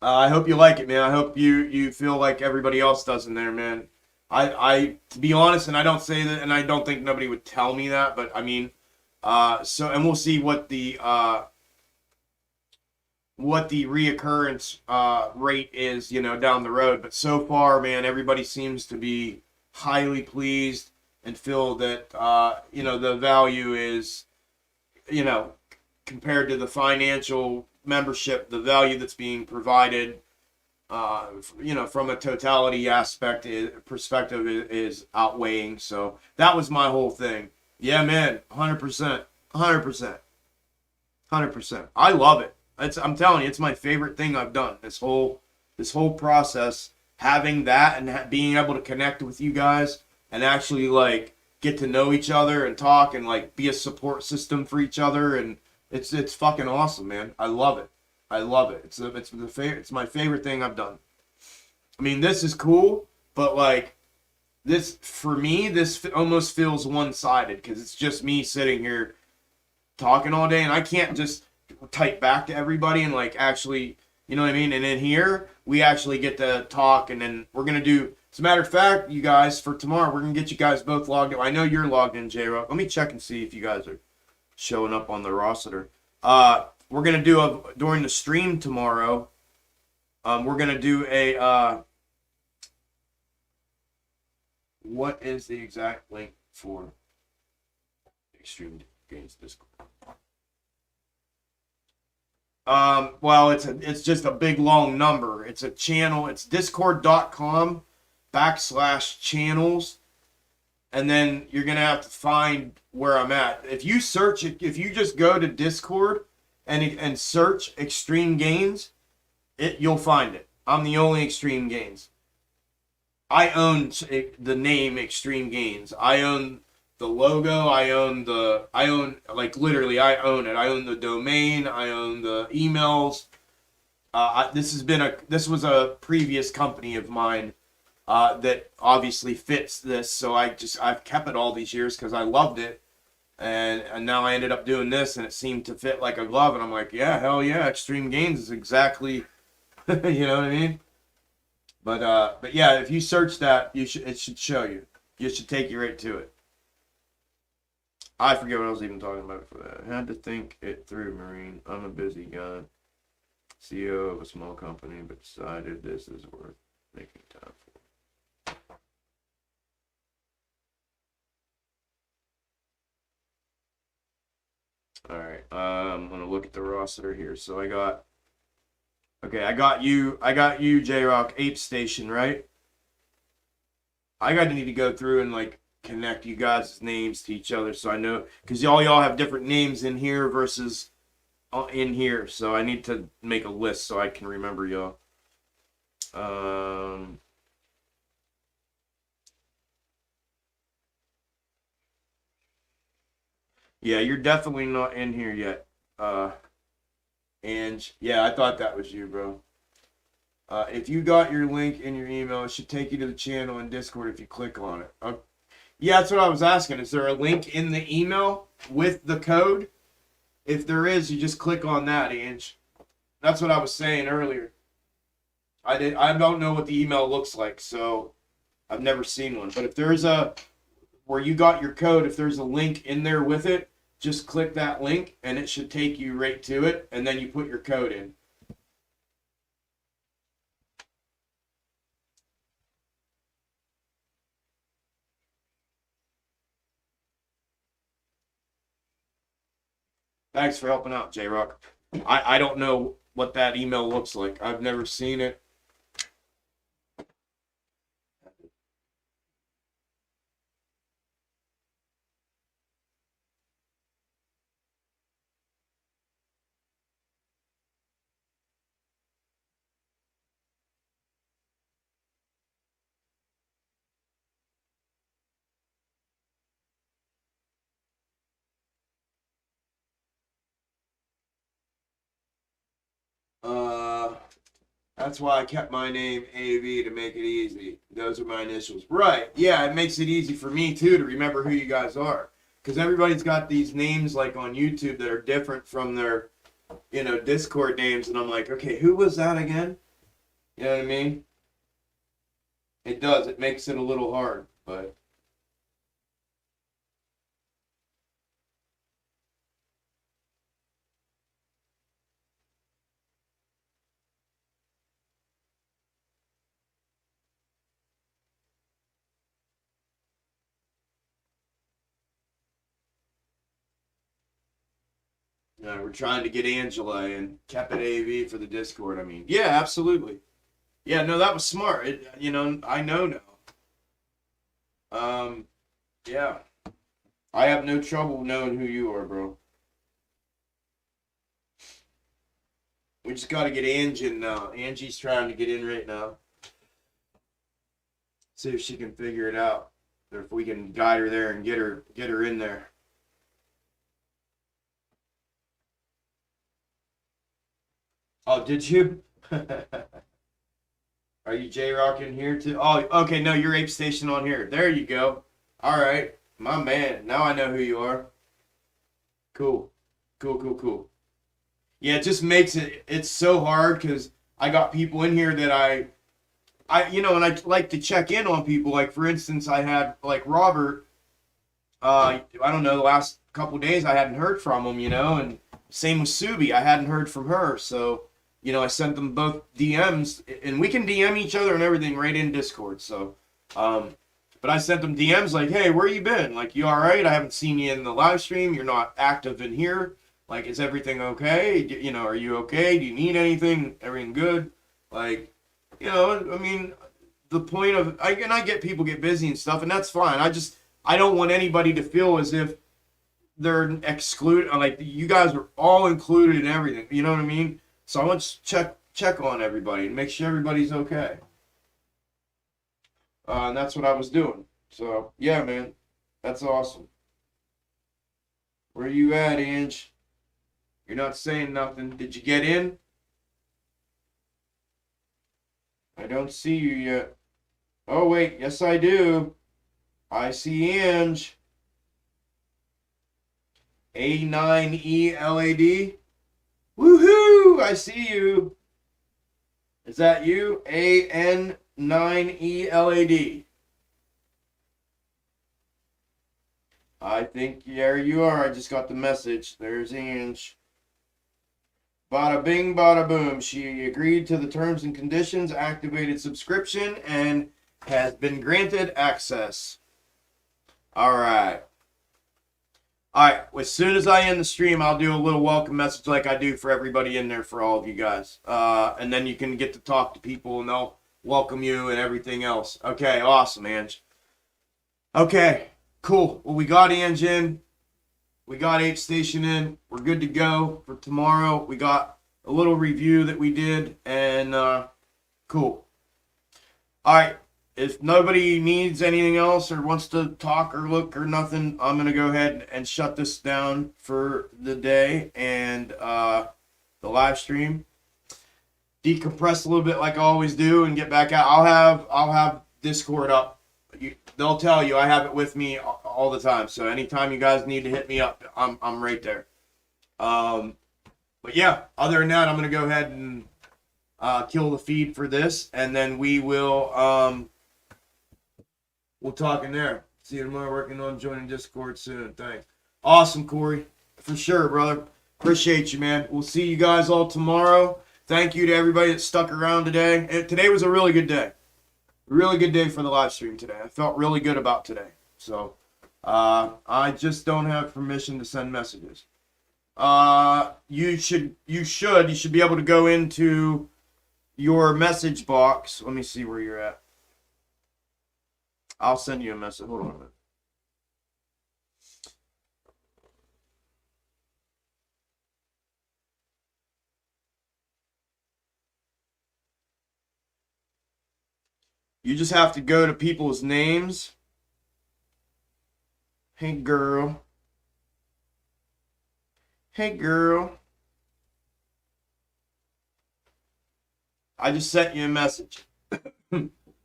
Speaker 2: I hope you like it, man. I hope you feel like everybody else does in there, man. I to be honest, and I don't say that, and I don't think nobody would tell me that, but I mean, so, and we'll see what the reoccurrence rate is, you know, down the road. But so far, man, everybody seems to be highly pleased and feel that you know, the value is, you know, compared to the financial membership, the value that's being provided, you know, from a totality perspective is outweighing. So that was my whole thing. Yeah, man, 100%, 100%, 100%. I love it. I'm telling you, it's my favorite thing I've done. This whole process, having that and being able to connect with you guys and actually like get to know each other and talk and like be a support system for each other, and it's fucking awesome, man. I love it. I love it. It's my favorite thing I've done. I mean, this is cool, but like this for me, this almost feels one-sided because it's just me sitting here talking all day, and I can't just type back to everybody and like actually, you know what I mean? And in here, we actually get to talk, and then we're gonna do. As a matter of fact, you guys, for tomorrow, we're gonna get you guys both logged in. I know you're logged in, J-Rock. Let me check and see if you guys are showing up on the roster. We're gonna do during the stream tomorrow. We're gonna do a. What is the exact link for Extreme Gains Discord? Well, it's just a big long number. It's a channel. It's discord.com/channels. And then you're going to have to find where I'm at. If you just go to Discord and search Extreme Gains, you'll find it. I'm the only Extreme Gains. I own the name Extreme Gains. I own the logo. I own like literally I own it. I own the domain. I own the emails. This was a previous company of mine that obviously fits this. So I've kept it all these years because I loved it. And now I ended up doing this, and it seemed to fit like a glove. And I'm like, yeah, hell yeah, Extreme Gains is exactly, you know what I mean? But yeah, if you search that, it should show you. It should take you right to it. I forget what I was even talking about for that. I had to think it through, Marine. I'm a busy guy, CEO of a small company, but decided this is worth making time for. All right, I'm gonna look at the roster here. So I got you, J-Rock, Ape Station, right? I got to need to go through and like connect you guys' names to each other so I know, because y'all have different names in here versus in here, so I need to make a list so I can remember y'all. Yeah, you're definitely not in here yet. And yeah, I thought that was you, bro. If you got your link in your email, it should take you to the channel in Discord if you click on it. Yeah, that's what I was asking. Is there a link in the email with the code? If there is, you just click on that, Ange. That's what I was saying earlier. I don't know what the email looks like, so I've never seen one. But if there's where you got your code, if there's a link in there with it, just click that link and it should take you right to it, and then you put your code in. Thanks for helping out, J-Rock. I don't know what that email looks like. I've never seen it. That's why I kept my name AV to make it easy. Those are my initials. Right. Yeah, it makes it easy for me too to remember who you guys are. Because everybody's got these names like on YouTube that are different from their, Discord names. And I'm like, okay, who was that again? You know what I mean? It does. It makes it a little hard, but. We're trying to get Angela and kept it AV for the Discord. I mean, yeah, absolutely. Yeah, no, that was smart. I know now. Yeah. I have no trouble knowing who you are, bro. We just got to get Angie in now. Angie's trying to get in right now. See if she can figure it out, or if we can guide her there and get her in there. Oh, did you? Are you J-Rocking here too? Oh, okay, no, you're Ape Station on here. There you go. All right, my man. Now I know who you are. Cool. Cool. Yeah, it just makes it's so hard because I got people in here that and I like to check in on people. Like, for instance, I had, like, Robert, I don't know, the last couple days I hadn't heard from him, and same with Subi. I hadn't heard from her, so, I sent them both DMs, and we can DM each other and everything right in Discord, so, but I sent them DMs like, hey, where you been? Like, you all right? I haven't seen you in the live stream. You're not active in here. Like, is everything okay? Are you okay? Do you need anything? Everything good? Like, I mean, the point of, I get people get busy and stuff, and that's fine. I don't want anybody to feel as if they're excluded. Like, you guys are all included in everything. You know what I mean? So I want to check on everybody and make sure everybody's okay. And that's what I was doing. So, yeah, man. That's awesome. Where you at, Ange? You're not saying nothing. Did you get in? I don't see you yet. Oh, wait. Yes, I do. I see Ange. A9ELAD. Woohoo! I see you. Is that you? AN9ELAD. I think there you are. I just got the message. There's Ange. Bada bing, bada boom. She agreed to the terms and conditions, activated subscription, and has been granted access. Alright. Alright, as soon as I end the stream, I'll do a little welcome message like I do for everybody in there, for all of you guys. And then you can get to talk to people, and they'll welcome you and everything else. Okay, awesome, Ange. Okay, cool. Well, we got Ange in. We got Ape Station in. We're good to go for tomorrow. We got a little review that we did, and cool. All right. If nobody needs anything else or wants to talk or look or nothing, I'm going to go ahead and shut this down for the day and the live stream. Decompress a little bit like I always do and get back out. I'll have Discord up. They'll tell you I have it with me all the time. So anytime you guys need to hit me up, I'm right there. But yeah, other than that, I'm gonna go ahead and kill the feed for this, and then we will we'll talk in there. See you tomorrow. Working on joining Discord soon. Thanks. Awesome, Corey. For sure, brother. Appreciate you, man. We'll see you guys all tomorrow. Thank you to everybody that stuck around today. Today was a really good day. Really good day for the live stream today. I felt really good about today. So, I just don't have permission to send messages. You should be able to go into your message box. Let me see where you're at. I'll send you a message. Hold on a minute. You just have to go to people's names. Hey, girl. Hey, girl.
Speaker 1: I just sent you a message.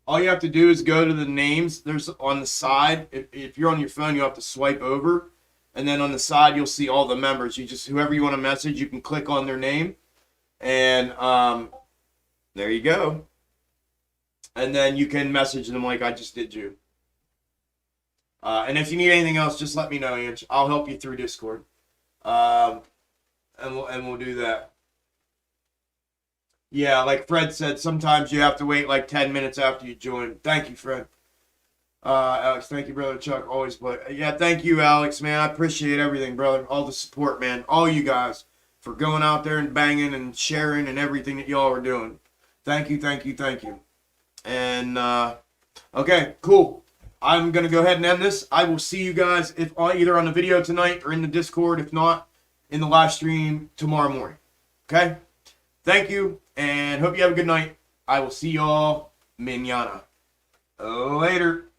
Speaker 1: All you have to do is go to the names. There's on the side. If you're on your phone, you have to swipe over, and then on the side you'll see all the members. You just whoever you want to message, you can click on their name, and there you go. And then you can message them like I just did you. And if you need anything else, just let me know, Ange. I'll help you through Discord. And we'll do that. Yeah, like Fred said, sometimes you have to wait like 10 minutes after you join. Thank you, Fred. Alex, thank you, brother Chuck. Always play. Yeah, thank you, Alex, man. I appreciate everything, brother. All the support, man. All you guys for going out there and banging and sharing and everything that y'all are doing. Thank you, thank you, thank you. And okay, cool. I'm gonna go ahead and end this. I will see you guys if either on the video tonight or in the Discord. If not, in the live stream tomorrow morning. Okay. Thank you, and hope you have a good night. I will see y'all mañana. Later.